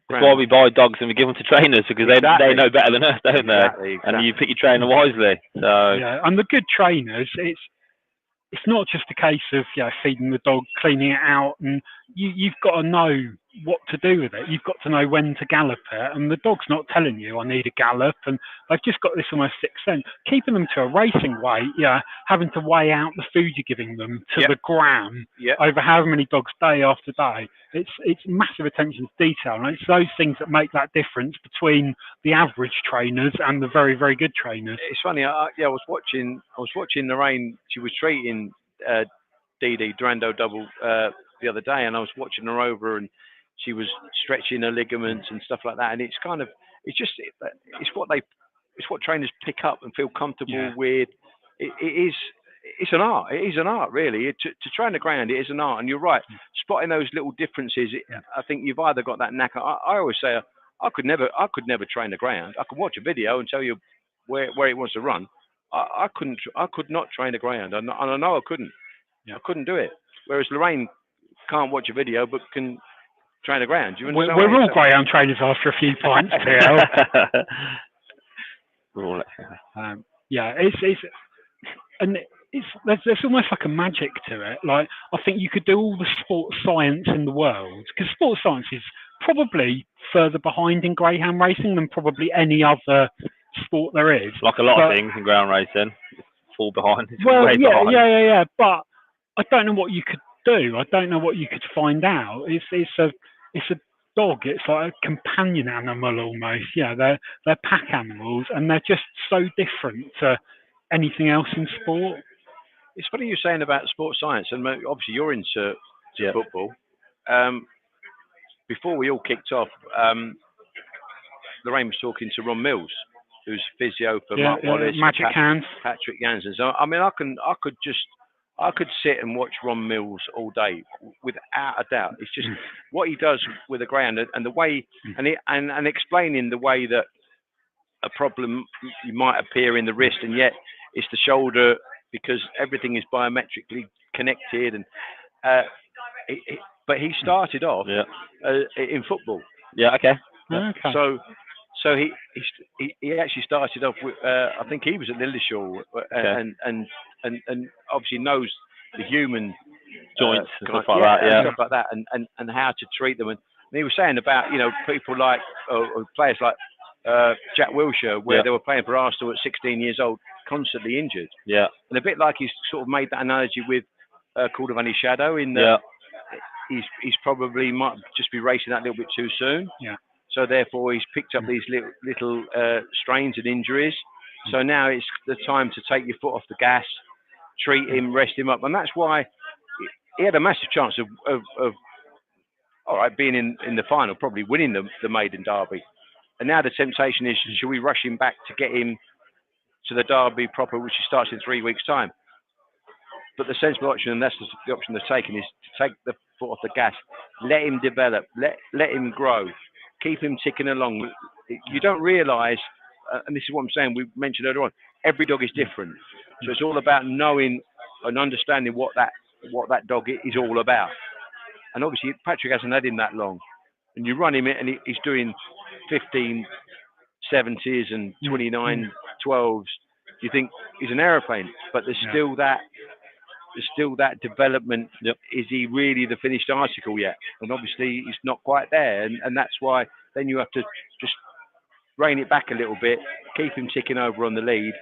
Speaker 2: that's why we buy dogs and we give them to trainers, because they know better than us, don't they?
Speaker 3: Exactly.
Speaker 2: And you pick your trainer wisely. So
Speaker 1: and the good trainers, it's not just a case of feeding the dog, cleaning it out, and you've got to know what to do with it. You've got to know when to gallop it, and the dog's not telling you, I need a gallop, and they've just got this almost sixth sense. Keeping them to a racing weight, having to weigh out the food you're giving them to the gram over how many dogs day after day. It's massive attention to detail, and it's those things that make that difference between the average trainers and the very, very good trainers.
Speaker 3: It's funny. I was watching Lorraine. She was treating Dee Durando double the other day, and I was watching her over, and she was stretching her ligaments and stuff like that. And it's what trainers pick up and feel comfortable with. It's an art. It is an art, really. To train a greyhound, it is an art. And you're right, spotting those little differences. I think you've either got that knack. I always say I could never train a greyhound. I could watch a video and tell you where it wants to run. I could not train a greyhound, and I know I couldn't. I couldn't do it. Whereas Lorraine can't watch a video but can train a greyhound.
Speaker 1: We're all greyhound trainers after a few pints, PL. It's and there's almost like a magic to it. Like, I think you could do all the sports science in the world, because sports science is probably further behind in greyhound racing than probably any other sport there is.
Speaker 2: Like a lot of things in ground racing, fall behind. It's
Speaker 1: Well,
Speaker 2: way
Speaker 1: yeah,
Speaker 2: behind.
Speaker 1: yeah. But I don't know what you could do. I don't know what you could find out. It's a dog. It's like a companion animal almost. Yeah, they're pack animals, and they're just so different to anything else in sport.
Speaker 3: It's funny you're saying about sports science, and obviously you're into football. Before we all kicked off, Lorraine was talking to Ron Mills, who's physio for Mark Wallace,
Speaker 1: Magic Hands,
Speaker 3: Patrick Jansen. So I mean, I could sit and watch Ron Mills all day without a doubt. It's just what he does with the ground and the way and explaining the way that a problem you might appear in the wrist and yet it's the shoulder because everything is biometrically connected and but he started off in football.
Speaker 2: Yeah. Okay.
Speaker 1: Okay.
Speaker 3: So he actually started off with I think he was at Lilleshall and obviously knows the human
Speaker 2: joints and stuff
Speaker 3: like that and how to treat them and he was saying about people like players like Jack Wilshere where they were playing for Arsenal at 16 years old constantly injured and a bit like he's sort of made that analogy with Cordovani Shadow in that he's probably might just be racing that a little bit too soon. So therefore, he's picked up these little strains and injuries. So now it's the time to take your foot off the gas, treat him, rest him up, and that's why he had a massive chance of being in the final, probably winning the Maiden Derby. And now the temptation is, should we rush him back to get him to the Derby proper, which starts in 3 weeks' time? But the sensible option, and that's the option they're taking, is to take the foot off the gas, let him develop, let him grow. Keep him ticking along. You don't realise, and this is what I'm saying, we mentioned earlier on, every dog is different. So it's all about knowing and understanding what that dog is all about. And obviously, Patrick hasn't had him that long. And you run him and he's doing 15 70s and 29 12s. You think he's an aeroplane, but there's still that development. Is he really the finished article yet? And obviously he's not quite there, and that's why then you have to just rein it back a little bit, keep him ticking over on the lead,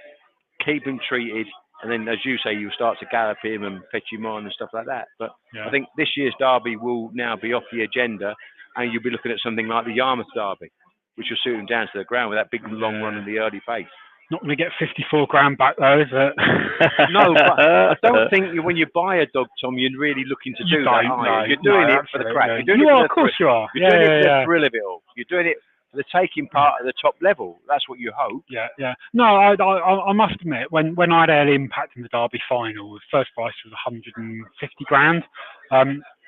Speaker 3: keep him treated, and then as you say, you'll start to gallop him and fetch him on and stuff like that. But I think this year's Derby will now be off the agenda, and you'll be looking at something like the Yarmouth Derby, which will suit him down to the ground with that big long run in the early pace.
Speaker 1: Not going to get 54 grand back though, is it?
Speaker 3: No, but I don't think when you buy a dog, Tom, you're really looking to do that, are you? You're doing it for the crack. You're doing
Speaker 1: of course you are.
Speaker 3: You're doing it for the thrill of it all. You're doing it for the taking part at the top level. That's what you hope.
Speaker 1: Yeah. No, I must admit, when I had early impact in the Derby final, the first price was 150 grand.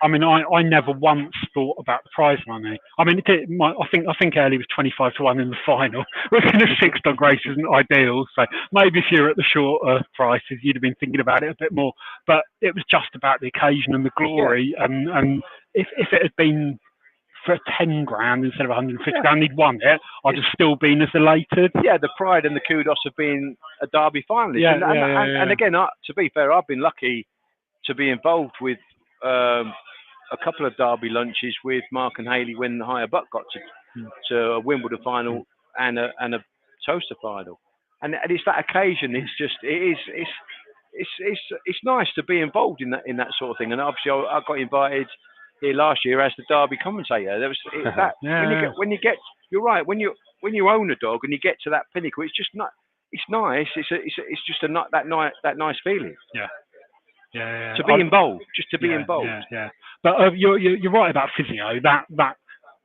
Speaker 1: I mean, I never once thought about the prize money. I mean, I think early was 25 to 1 in the final, which in a 6-dog race isn't ideal. So maybe if you're at the shorter prices, you'd have been thinking about it a bit more. But it was just about the occasion and the glory. And if it had been for 10 grand instead of 150 grand, he'd won it, I'd have still been as elated.
Speaker 3: Yeah, the pride and the kudos of being a Derby finalist. And again, to be fair, I've been lucky to be involved with a couple of Derby lunches with Mark and Haley when the Higher Buck got to a Wimbledon final and a Towcester final, and it's that occasion. It's nice to be involved in that sort of thing. And obviously, I got invited here last year as the Derby commentator. There was when you get you're right when you own a dog and you get to that pinnacle, it's just not. It's nice. It's just that nice feeling.
Speaker 1: Yeah.
Speaker 3: To be involved, just to be involved.
Speaker 1: Yeah. But you're right about physio. That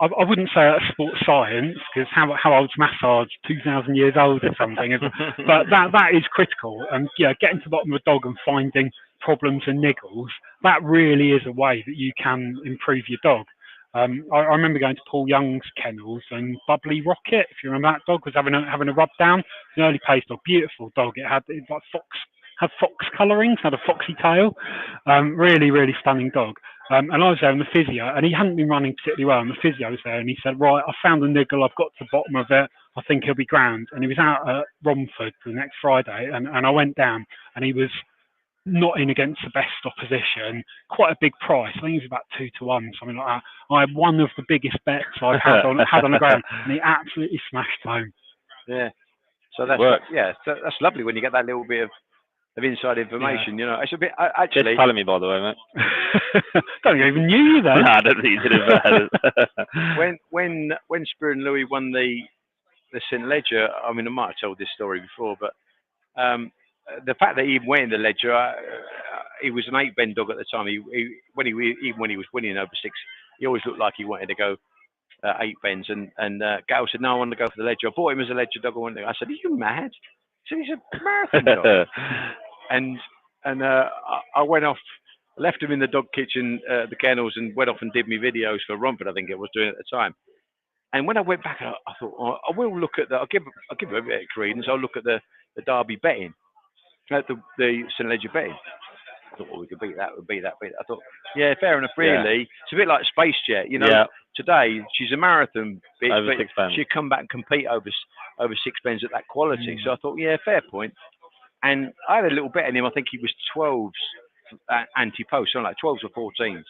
Speaker 1: I wouldn't say that's sports science because how old's massage? 2,000 years old or something. But that is critical. And getting to the bottom of a dog and finding problems and niggles, that really is a way that you can improve your dog. I remember going to Paul Young's kennels and Bubbly Rocket, if you remember that dog, was having a rub down. It's an early pace dog, beautiful dog. It had like fox colourings, had a foxy tail. Really, really stunning dog. And I was there in the physio, and he hadn't been running particularly well. And the physio was there, and he said, "Right, I found a niggle. I've got to the bottom of it. I think he'll be grand." And he was out at Romford the next Friday, and I went down, and he was not in against the best opposition, quite a big price. I think it was about 2-1, something like that. I had one of the biggest bets I've had on the ground, and he absolutely smashed home.
Speaker 3: Yeah. So that's that's lovely when you get that little bit of inside information. You know, it's a bit actually.
Speaker 2: Just telling me, by the way, mate.
Speaker 1: Don't even knew you then.
Speaker 2: No, I don't think you did.
Speaker 3: When Spear and Louis won the St Ledger, I mean, I might have told this story before, but the fact that he went in the Ledger, he was an 8 dog at the time. When he was winning over 6, he always looked like he wanted to go 8 bends. And Gal said, "No, I want to go for the Ledger." I bought him as a Ledger dog. I said, "Are you mad?" He said, "He's a marathon dog." and I went off, left him in the dog kitchen, the kennels, and went off and did me videos for Romford, I think it was doing at the time. And when I went back, I thought, I will look at I'll give it a bit of credence. I'll look at the Derby betting, at the St Ledger betting. I thought, well, we could beat that. I thought, yeah, fair enough, really. Yeah. It's a bit like Space Jet, you know. Today, she's a marathon bitch,
Speaker 2: over
Speaker 3: but she'd come back and compete over 6 bends at that quality. So I thought, yeah, fair point. And I had a little bet in him. I think he was 12s anti-post, something like 12s or 14s.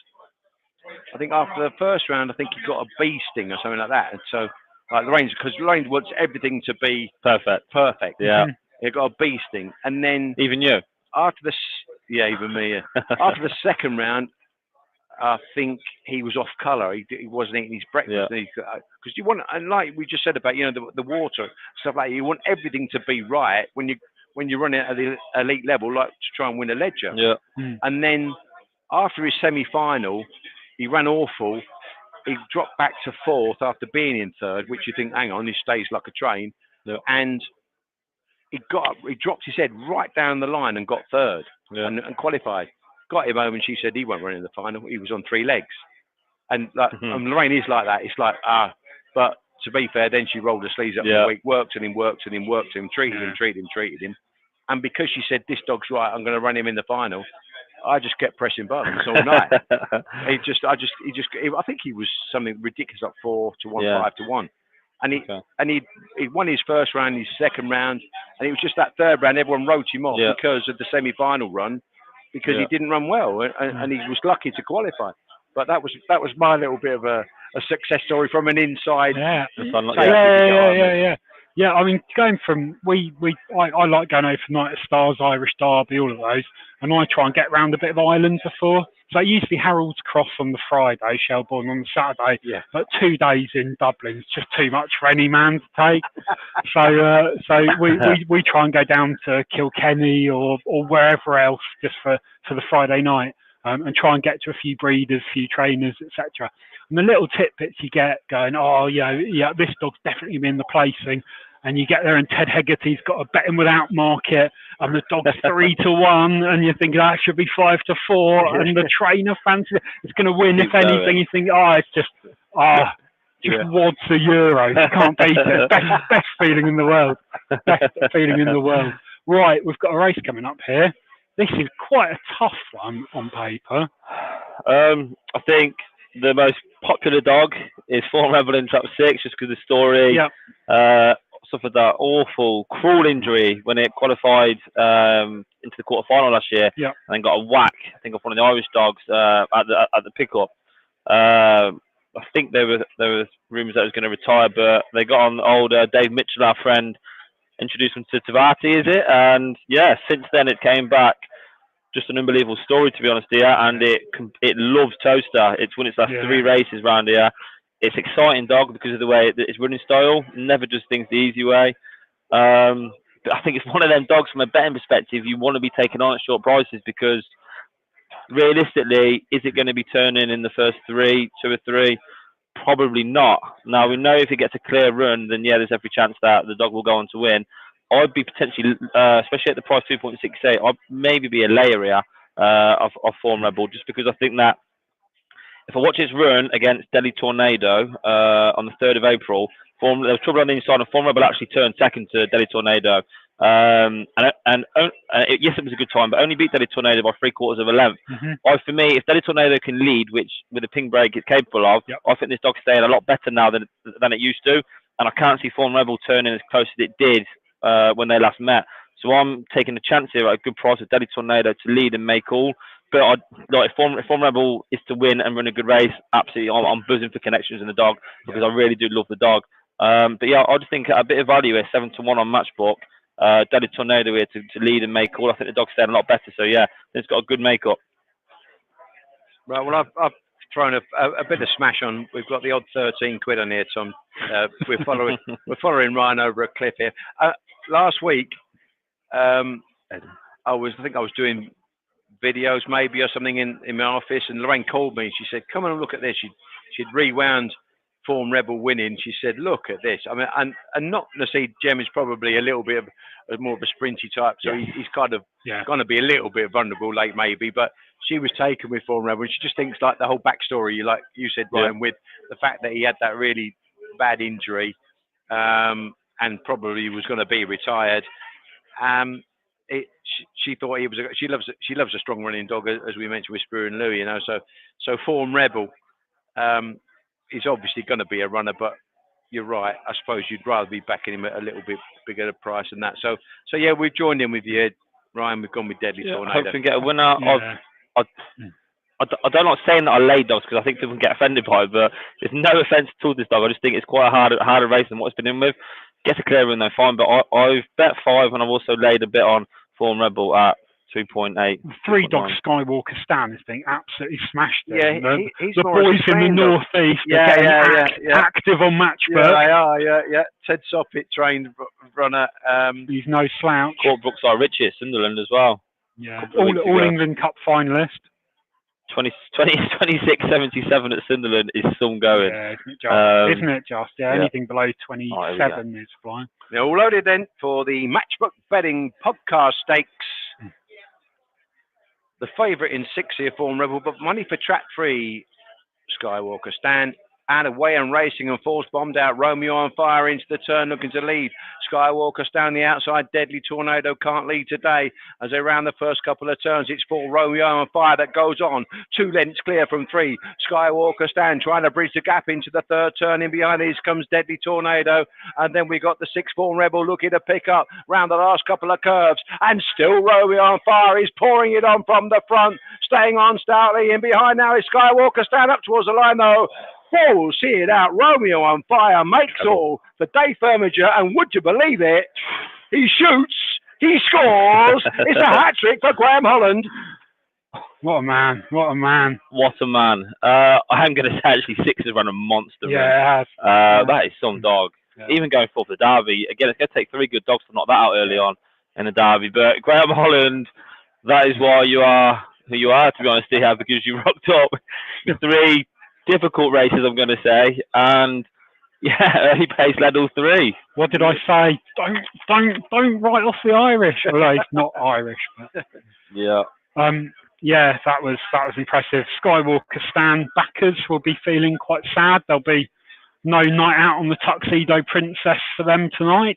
Speaker 3: I think after the first round, I think he got a bee sting or something like that. And so, like Lorraine wants everything to be
Speaker 2: perfect.
Speaker 3: Yeah, he got a bee sting, and then
Speaker 2: even you.
Speaker 3: After even me. Yeah. After the second round, I think he was off colour. He wasn't eating his breakfast because you want, and like we just said about the water stuff like that, you want everything to be right when you're running at the elite level, like to try and win a Ledger.
Speaker 2: Yeah.
Speaker 3: And then after his semi-final, he ran awful. He dropped back to 4th after being in 3rd, which you think, hang on, he stays like a train.
Speaker 2: Yeah.
Speaker 3: And he dropped his head right down the line and got 3rd and qualified. Got him home and she said he won't run in the final. He was on 3 legs. And and Lorraine is like that. It's like, but to be fair, then she rolled her sleeves up for a week, worked him, treated him. And because she said, this dog's right, I'm going to run him in the final, I just kept pressing buttons all night. I think he was something ridiculous, like 4-1, 5-1. And he won his first round, his second round, and it was just that third round everyone wrote him off because of the semi-final run, because he didn't run well, and he was lucky to qualify. But that was my little bit of a success story from an inside.
Speaker 1: Yeah, I mean, going from I like going over for Night of Stars, Irish Derby, all of those, and I try and get round a bit of Ireland before. So usually Harold's Cross on the Friday, Shelbourne on the Saturday, but 2 days in Dublin is just too much for any man to take. So we try and go down to Kilkenny or wherever else just for the Friday night, and try and get to a few breeders, a few trainers, etc. And the little tidbits you get going, this dog's definitely in the placing. And you get there and Ted Hegarty's got a betting without market and the dog's 3-1 and you think that should be 5-4 and the trainer fancies it's going to win. If anything, you think, it's just wads a euro. You can't beat it. Best feeling in the world. Best feeling in the world. Right, we've got a race coming up here. This is quite a tough one on paper.
Speaker 2: I think the most popular dog is Form Rebel in Trap 6 just because of the story. Suffered that awful, cruel injury when it qualified into the quarterfinal last year, and then got a whack, I think, off one of the Irish dogs at the pickup. I think there were rumours that he was going to retire, but they got on old Dave Mitchell, our friend, introduced him to Tavati, is it? And since then it came back. Just an unbelievable story, to be honest here, and it loves Towcester. It's won its last 3 races round here. It's exciting dog because of the way its running style. Never does things the easy way. But I think it's one of them dogs from a betting perspective you want to be taking on at short prices because realistically, is it going to be turning in the first 2 or 3? Probably not. Now, we know if it gets a clear run, then there's every chance that the dog will go on to win. I'd be potentially, especially at the price 2.68, I'd maybe be a layer here of Form Rebel just because I think that if I watch its run against Delhi Tornado on the 3rd of April, there was trouble on the inside, and Form Rebel actually turned second to Delhi Tornado. Yes, it was a good time, but only beat Delhi Tornado by 3/4 of a length. For me, if Delhi Tornado can lead, which with a ping break it's capable of, I think this dog's staying a lot better now than it used to, and I can't see Form Rebel turning as close as it did when they last met. So I'm taking a chance here at a good price with Deadly Tornado to lead and make all. But if Form Rebel is to win and run a good race, absolutely, I'm buzzing for connections in the dog because I really do love the dog. But yeah, I just think a bit of value here, 7-1 on Matchbook. Deadly Tornado here to lead and make all. I think the dog's staying a lot better. So yeah, it's got a good makeup.
Speaker 3: Right. Well, I've thrown a bit of smash on. We've got the odd 13 quid on here, Tom. We're following Ryan over a cliff here. Last week, I think I was doing videos maybe or something in my office, and Lorraine called me. She said, "Come on and look at this." She'd rewound Form Rebel winning. She said, "Look at this." I mean, and not necessarily Jem is probably a little bit of more of a sprinty type, so he's kind of going to be a little bit vulnerable late maybe. But she was taken with Form Rebel, and she just thinks like the whole backstory, like you said, Ryan, with the fact that he had that really bad injury, and probably was going to be retired. She thought he was. She loves a strong running dog, as we mentioned with Spur and Louis. So Form Rebel is obviously going to be a runner, but you're right. I suppose you'd rather be backing him at a little bit bigger price than that. So yeah, we've joined in with you, Ryan. We've gone with Deadly Tornado.
Speaker 2: I hope we can get a winner. I don't like saying that I laid dogs because I think people can get offended by it, but there's no offence to this dog. I just think it's quite a harder race than what it's been in with. Gets a clear run though, fine. But I've bet 5 and I've also laid a bit on Form Rebel at 2.8.
Speaker 1: 3 Dog Skywalker Stan has been absolutely smashed.
Speaker 3: Yeah, he's
Speaker 1: the boys in the northeast are getting active on Matchbook.
Speaker 3: Yeah, they are. Yeah. Ted Soppit, trained runner.
Speaker 1: He's no slouch.
Speaker 2: Caught Brooks R. Richie at Sunderland as well.
Speaker 1: Yeah, all England Cup finalist.
Speaker 2: 26.77 at Sunderland is some going.
Speaker 1: Yeah, isn't it just? Yeah, anything below 27 is flying.
Speaker 3: They're all loaded then for the Matchbook Betting Podcast Stakes. The favourite in 6 here, Form Rebel, but money for track 3, Skywalker Stand. Out of way and racing and force bombed out. Romeo on Fire into the turn looking to lead. Skywalker down the outside. Deadly Tornado can't lead today as they round the first couple of turns. It's for Romeo on Fire that goes on. 2 lengths clear from 3. Skywalker Stand trying to bridge the gap into the third turn. In behind these comes Deadly Tornado. And then we got the 6 Form Rebel looking to pick up round the last couple of curves. And still Romeo on Fire is pouring it on from the front. Staying on stoutly. In behind now is Skywalker Stand up towards the line though. We'll see it out. Romeo on Fire makes all for Dave Firmager, and would you believe it? He shoots, he scores. It's a hat trick for Graham Holland.
Speaker 1: What a man! What a man!
Speaker 2: What a man! I am going to say actually 6 has run a monster.
Speaker 1: Yeah, it has.
Speaker 2: That is some dog. Yeah. Even going for the Derby again, it's going to take 3 good dogs to knock that out early on in the Derby. But Graham Holland, that is why you are who you are. To be honest, here because you rocked up 3 difficult races, I'm going to say, and early pace led all 3.
Speaker 1: What did I say? Don't write off the Irish. Well, it's not Irish, but
Speaker 2: yeah.
Speaker 1: That was impressive. Skywalker Stan backers will be feeling quite sad. There'll be no night out on the Tuxedo Princess for them tonight.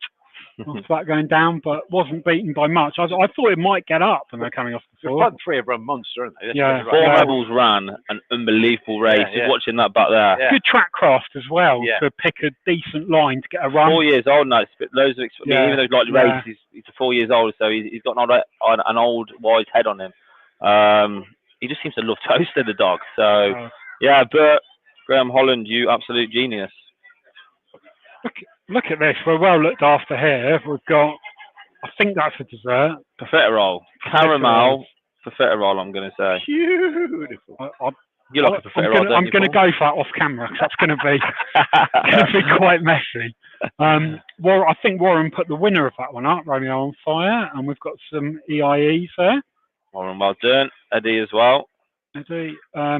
Speaker 1: After that going down, but wasn't beaten by much. I thought it might get up, and they're coming off the floor.
Speaker 3: Front 3 have run monster, aren't they?
Speaker 2: Form Rebels ran an unbelievable race. Just watching that back there.
Speaker 1: Yeah. Good track craft as well to pick a decent line to get a run.
Speaker 2: 4 years old now. Loads of even though he's races, he's 4 years old, so he's got an old wise head on him. He just seems to love Towcester, the dog. So but Graham Holland, you absolute genius.
Speaker 1: Look at this. We're well looked after here. We've got, I think that's a dessert.
Speaker 2: Profiterole. Caramel profiterole, I'm going to say.
Speaker 3: Beautiful.
Speaker 2: You like a profiterole,
Speaker 1: I'm going to go for that off camera because that's going to be quite messy. I think Warren put the winner of that one up, Romeo on Fire, and we've got some EIEs there.
Speaker 2: Warren, well done. Eddie as well.
Speaker 1: Eddie, I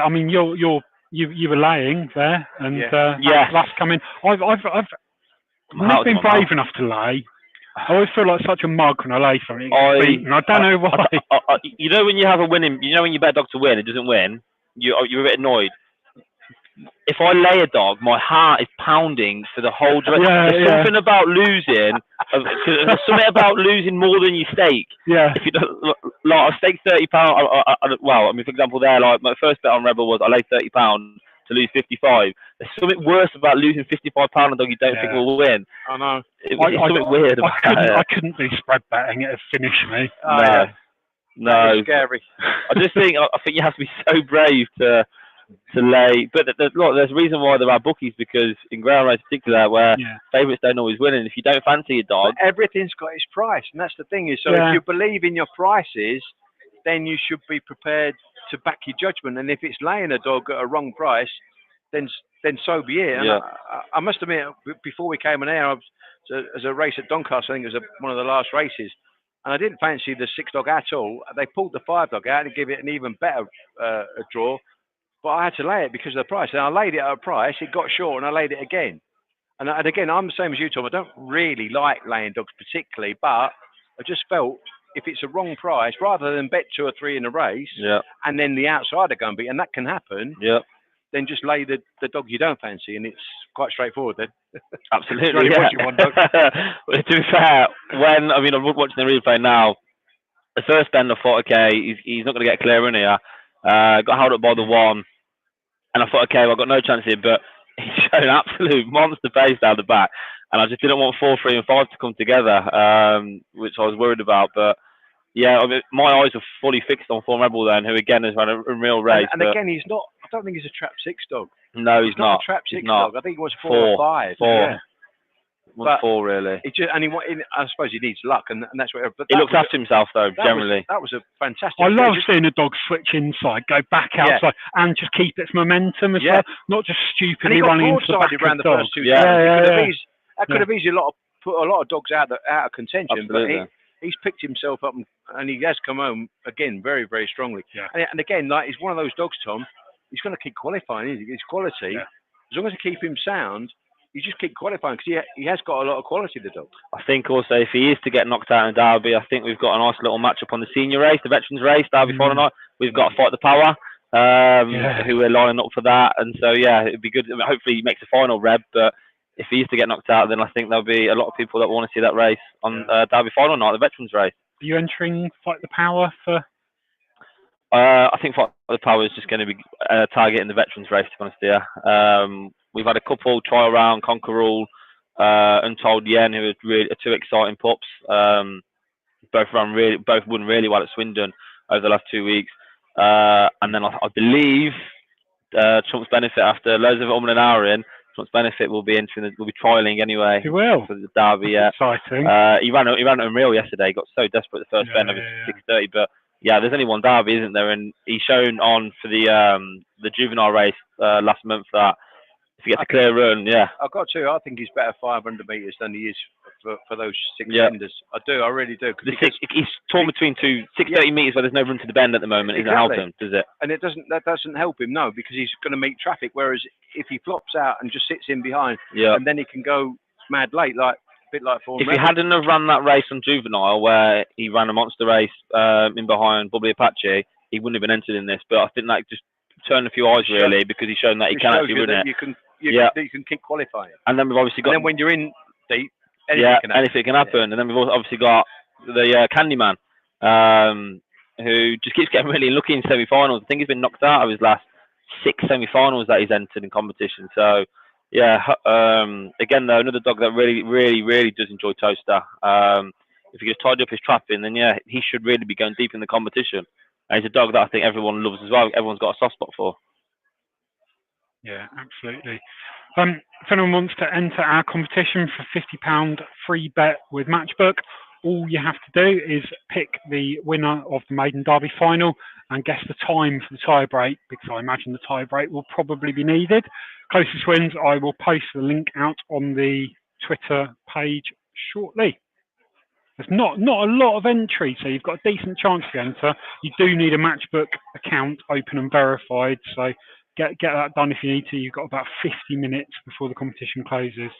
Speaker 1: mean, you were laying there, and that's coming. I've not been brave enough to lay. I always feel like such a mug when I lay something. I don't know why.
Speaker 2: You know when you have a winning, when you bet a dog to win, it doesn't win. You're a bit annoyed. If I lay a dog, my heart is pounding for the whole direction. There's something about losing. There's something about losing more than you stake.
Speaker 1: Yeah.
Speaker 2: If you don't, I staked £30. For example, there, my first bet on Rebel was I laid £30 to lose 55. there's something worse about losing £55 on a dog you don't think will win.
Speaker 3: I know.
Speaker 2: It's something weird about it.
Speaker 1: I couldn't be spread betting; it'd finish me.
Speaker 2: No.
Speaker 3: That is scary.
Speaker 2: I think you have to be so brave to lay. But there's a reason why there are bookies, because in ground race in particular, where favourites don't always win, and if you don't fancy a dog,
Speaker 3: but everything's got its price, and that's the thing is. So if you believe in your prices, then you should be prepared to back your judgment. And if it's laying a dog at a wrong price, then so be it. And I must admit, before we came on air, I was as a race at Doncaster. I think it was one of the last races. And I didn't fancy the 6 dog at all. They pulled the 5 dog out and give it an even better draw. But I had to lay it because of the price. And I laid it at a price. It got short, and I laid it again. And again, I'm the same as you, Tom. I don't really like laying dogs particularly, but I just felt if it's a wrong price, rather than bet 2 or 3 in a race, and then the outsider go and beat, and that can happen. Then just lay the dog you don't fancy, and it's quite straightforward then.
Speaker 2: Absolutely.
Speaker 3: What you want, dog.
Speaker 2: To be fair, I'm watching the replay now. The first bend, I thought, okay, he's not going to get clear in here. Got held up by the 1, and I thought, okay, well, I've got no chance here, but he showed an absolute monster pace down the back, and I just didn't want 4, 3, and 5 to come together, which I was worried about. But yeah, my eyes were fully fixed on Form Rebel then, who again has run a real race.
Speaker 3: And again, he's not. I don't think he's a trap 6 dog.
Speaker 2: No, he's not
Speaker 3: a trap 6 dog. I think he was 4 or 5.
Speaker 2: 4.
Speaker 3: Yeah.
Speaker 2: But 4 really.
Speaker 3: I suppose he needs luck, and that's what. But
Speaker 2: he looks after himself though. Generally,
Speaker 3: that was a fantastic.
Speaker 1: I love seeing a dog switch inside, go back outside, and just keep its momentum as well. Not just stupidly running into the back
Speaker 3: around
Speaker 1: of
Speaker 3: the
Speaker 1: dog.
Speaker 3: first 2 turns. That could have easily put a lot of dogs out of contention.
Speaker 2: Absolutely.
Speaker 3: But he's picked himself up, and he has come home again very, very strongly. And again, like he's one of those dogs, Tom. He's going to keep qualifying. Isn't he? His quality, as long as you keep him sound, you just keep qualifying because he has got a lot of quality, the dog.
Speaker 2: I think also if he is to get knocked out in Derby, I think we've got a nice little matchup on the senior race, the veterans race, Derby Friday night. We've got to Fight the Power, who we're lining up for that. And so, it'd be good. I mean, hopefully he makes a final Reb, but if he is to get knocked out, then I think there'll be a lot of people that want to see that race on Derby Final night, the veterans race.
Speaker 1: Are you entering Fight the Power for?
Speaker 2: I think Fight the Power is just going to be targeting the veterans race, to be honest here. We've had a couple try around, Conquer All, Untold Yen, who are 2 exciting pups. Both won really well at Swindon over the last 2 weeks. And then I believe Trump's Benefit, after loads of and hour in, Trump's Benefit will be trialling anyway.
Speaker 1: He will.
Speaker 2: For the Derby,
Speaker 1: Exciting.
Speaker 2: He ran Unreal yesterday. He got so desperate the first bend over 6:30, but there's only one Derby, isn't there? And he's shown on for the juvenile race last month that if he gets a clear run,
Speaker 3: I've got to. I think he's better 500 metres than he is for those 6 benders. I really do.
Speaker 2: He's torn between 630 metres where there's no room to the bend at the moment. It doesn't help him, does it?
Speaker 3: And that doesn't help him, no, because he's going to meet traffic. Whereas if he flops out and just sits in behind, and then he can go mad late, a bit like Form Rebel.
Speaker 2: If he hadn't have run that race on juvenile where he ran a monster race in behind Bubbly Apache, he wouldn't have been entered in this. But I think that just turned a few eyes really, because he's shown that he can actually run it.
Speaker 3: You can keep qualifying.
Speaker 2: And then we've obviously got.
Speaker 3: And then when you're in deep, anything can happen.
Speaker 2: And then we've obviously got the Candyman, who just keeps getting really lucky in semi-finals. I think he's been knocked out of his last 6 semi-finals that he's entered in competition. So, again though, another dog that really, really, really does enjoy Towcester. If he just tidy up his trapping, then he should really be going deep in the competition. And he's a dog that I think everyone loves as well. Everyone's got a soft spot for.
Speaker 1: Yeah, absolutely. If anyone wants to enter our competition for £50 free bet with Matchbook, all you have to do is pick the winner of the Maiden Derby final and guess the time for the tie break, because I imagine the tie break will probably be needed. Closest wins, I will post the link out on the Twitter page shortly. There's not a lot of entry, so you've got a decent chance to enter. You do need a Matchbook account open and verified, so get that done if you need to. You've got about 50 minutes before the competition closes.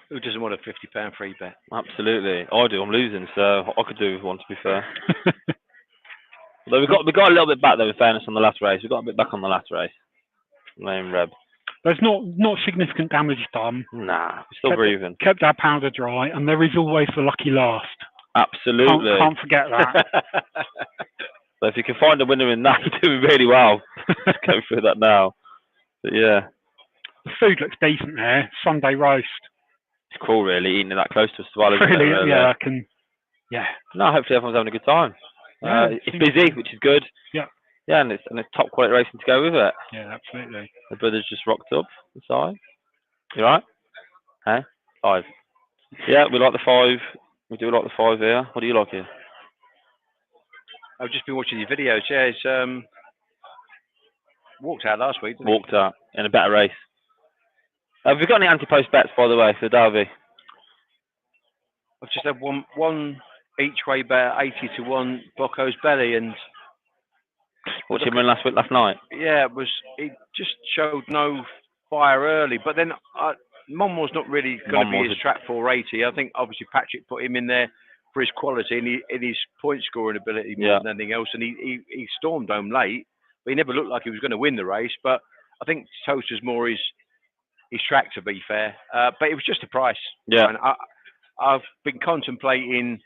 Speaker 3: Who doesn't want a £50 free bet?
Speaker 2: Absolutely, I do. I'm losing, so I could do with one, to be fair. Although we got a little bit back though, in fairness, on the last race. We got a bit back on the last race. Lame Reb.
Speaker 1: There's not significant damage done.
Speaker 2: Nah, we're still breathing.
Speaker 1: Kept our powder dry, and there is always the lucky last.
Speaker 2: Absolutely.
Speaker 1: Can't forget that.
Speaker 2: So if you can find a winner in that, you're doing really well. Just go through that now. But yeah,
Speaker 1: The food looks decent there. Sunday roast.
Speaker 2: it's cool, really, eating it that close to us as well. Isn't
Speaker 1: Really,
Speaker 2: it, really?
Speaker 1: yeah, I can. Yeah.
Speaker 2: No, hopefully everyone's having a good time.
Speaker 1: Yeah,
Speaker 2: It's busy, which is good.
Speaker 1: Yeah.
Speaker 2: Yeah, and it's top quality racing to go with it.
Speaker 1: Yeah, absolutely.
Speaker 2: The brothers just rocked up the side. You right? Hey, 5. Yeah, we like the 5. We do like the 5 here. What do you like here?
Speaker 3: I've just been watching your videos. Yeah, it's walked out last week, didn't
Speaker 2: Walked out in a better race. Have we got any anti-post bets, by the way, for Derby?
Speaker 3: I've just had one each way bet, 80-1, Bocco's Belly, and
Speaker 2: Watched him win last night.
Speaker 3: yeah, it just showed no fire early. But then Monmore's not really going to be his track 480. I think obviously Patrick put him in there for his quality and his point scoring ability more than anything else. And he stormed home late, but he never looked like he was going to win the race. But I think Towcester's more his track, to be fair. But it was just a price.
Speaker 2: Yeah.
Speaker 3: And I've been contemplating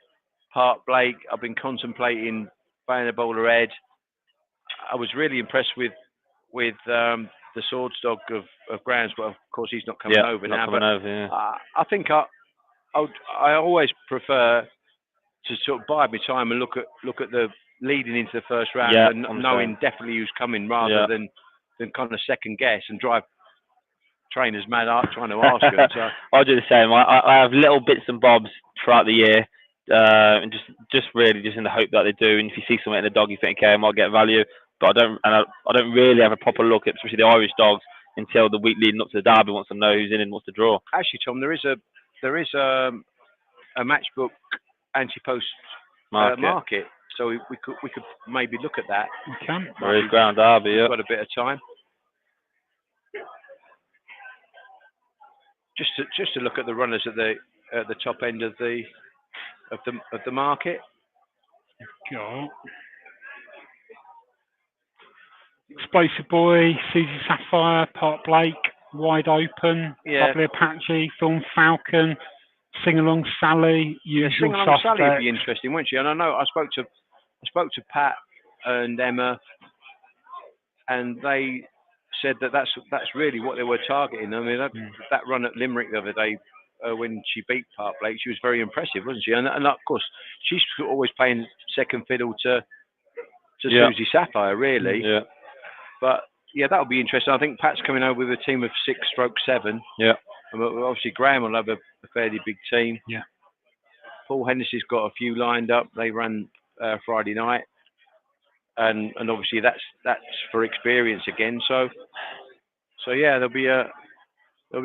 Speaker 3: Park Blake. I've been contemplating Bayna Bowler Head. I was really impressed with the Swords Dog of Groundswell. Of course, he's not coming over now. I think I always prefer to sort of bide my time and look at the leading into the first round and knowing definitely who's coming rather than kind of second guess and drive trainers mad out trying to ask them. So.
Speaker 2: I do the same. I have little bits and bobs throughout the year, and just really in the hope that they do. And if you see something in the dog, you think, okay, I might get value. But I don't really have a proper look at, especially the Irish dogs, until the week leading up to the Derby. Wants to know who's in and what's the draw.
Speaker 3: Actually, Tom, there is a Matchbook anti-post market, so we could maybe look at that.
Speaker 1: We can.
Speaker 2: There is Ground Derby. Yeah.
Speaker 3: We've got a bit of time. Just to look at the runners at the top end of the market.
Speaker 1: Got Explosive Boy, Susie Sapphire, Park Blake, Wide Open, Lovely Apache, Film Falcon, Sing Along Sally, Usual
Speaker 3: Sing Along
Speaker 1: Suspect.
Speaker 3: Sally would be interesting, wouldn't she? And I know I spoke to Pat and Emma, and they said that's really what they were targeting. I mean, that run at Limerick the other day when she beat Park Blake, she was very impressive, wasn't she? And of course, she's always playing second fiddle to Susie Sapphire, really.
Speaker 2: Yeah.
Speaker 3: But yeah, that'll be interesting. I think Pat's coming over with a team of 6/7.
Speaker 2: Yeah.
Speaker 3: And obviously Graham will have a fairly big team.
Speaker 1: Yeah.
Speaker 3: Paul Hennessy's got a few lined up. They ran Friday night, and obviously that's for experience again. So yeah, there'll be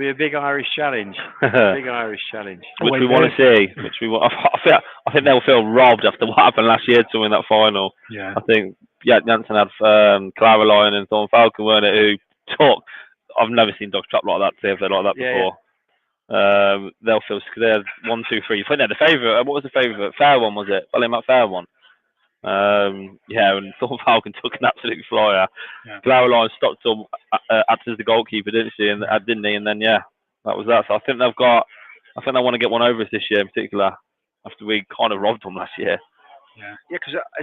Speaker 3: a big Irish challenge. Big Irish challenge.
Speaker 2: Which we want to see. I think they'll feel robbed after what happened last year to win that final.
Speaker 1: Yeah.
Speaker 2: I think Jansen had Caroline and Thorn Falcon, weren't it? Who took. I've never seen dogs trap like that. They've like that before. Yeah. They'll feel they had 1, 2, 3. I think they're the favourite. What was the favourite? Fair one, was it? Ballymat Fair one. And Thorn Falcon took an absolute flyer.
Speaker 1: Yeah.
Speaker 2: Caroline stopped him, acted as the goalkeeper, didn't she? And didn't he? And then that was that. So I think they want to get one over us this year in particular. After we kind of robbed them last year.
Speaker 3: Yeah, because I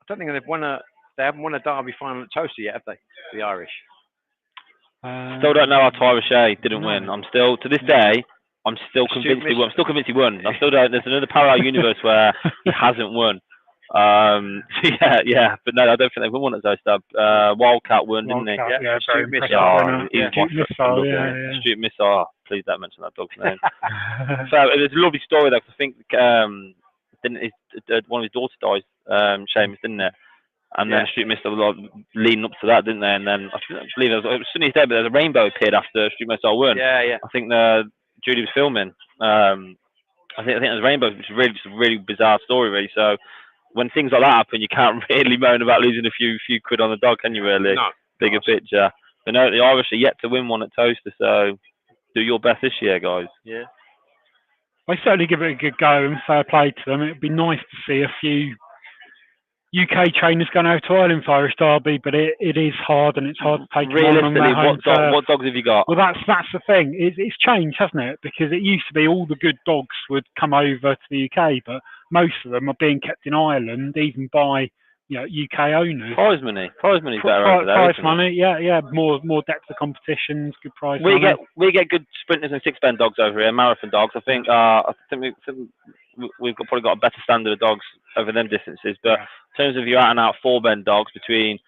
Speaker 3: don't think they haven't won a Derby final at Towcester yet, have they? The Irish.
Speaker 2: Still don't know how Ty Roche didn't win. I'm still to this day. I'm still convinced he won. I'm still convinced he won. I still don't. There's another parallel universe where he hasn't won. Yeah. But no, I don't think they've won at Towcester. Wildcat won, didn't he?
Speaker 3: Yeah,
Speaker 2: Astute Missile. Oh, please don't mention that dog's name. So there's a lovely story though. I think one of his daughters died, Seamus, didn't it? And then Astute Missile was leading up to that, didn't they? And then I believe it was Sunny's Day, but there's a rainbow appeared after Astute Missile won.
Speaker 3: Yeah.
Speaker 2: I think Judy was filming. I think there's a rainbow, which is really just a really bizarre story, really. So when things like that happen, you can't really moan about losing a few quid on the dog, can you? Really?
Speaker 3: No.
Speaker 2: Bigger picture. But no, the Irish are yet to win one at Towcester, so do your best this year, guys.
Speaker 3: Yeah.
Speaker 1: I certainly give it a good go and fair play to them. It'd be nice to see a few UK trainers going over to Ireland for Irish Derby, but it is hard and it's hard to take them on their home turf.
Speaker 2: What dogs have you got?
Speaker 1: Well, that's the thing. It's changed, hasn't it? Because it used to be all the good dogs would come over to the UK, but most of them are being kept in Ireland, even by UK owners.
Speaker 2: Prize money's better over there.
Speaker 1: Prize
Speaker 2: Isn't
Speaker 1: money, yeah. More depth of competitions, good prize
Speaker 2: it?
Speaker 1: money.
Speaker 2: We get good sprinters and six-bend dogs over here, marathon dogs. I think we've probably got a better standard of dogs over them distances. But in terms of your out-and-out four-bend dogs between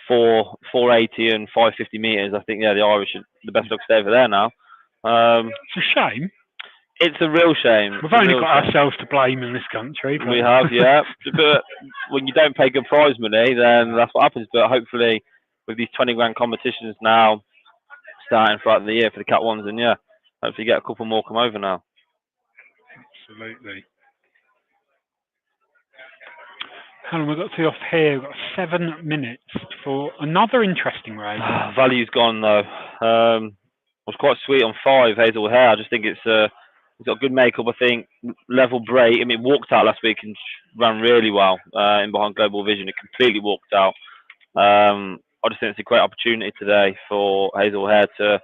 Speaker 2: 480 and 550 meters, I think the Irish are the best dogs stay over there now.
Speaker 1: It's a shame.
Speaker 2: It's a real shame.
Speaker 1: We've only got ourselves to blame in this country.
Speaker 2: We have, yeah. But when you don't pay good prize money, then that's what happens. But hopefully, with these 20 grand competitions now starting throughout the year for the Cat Ones, and hopefully get a couple more come over now.
Speaker 1: Absolutely. How long have we got to off here? We've got 7 minutes for another interesting race.
Speaker 2: Value's gone though. Was quite sweet on 5 Hazel Hare. I just think it's got good makeup. I think level break. I mean, it walked out last week and ran really well in behind Global Vision. It completely walked out. I just think it's a great opportunity today for Hazel Hare to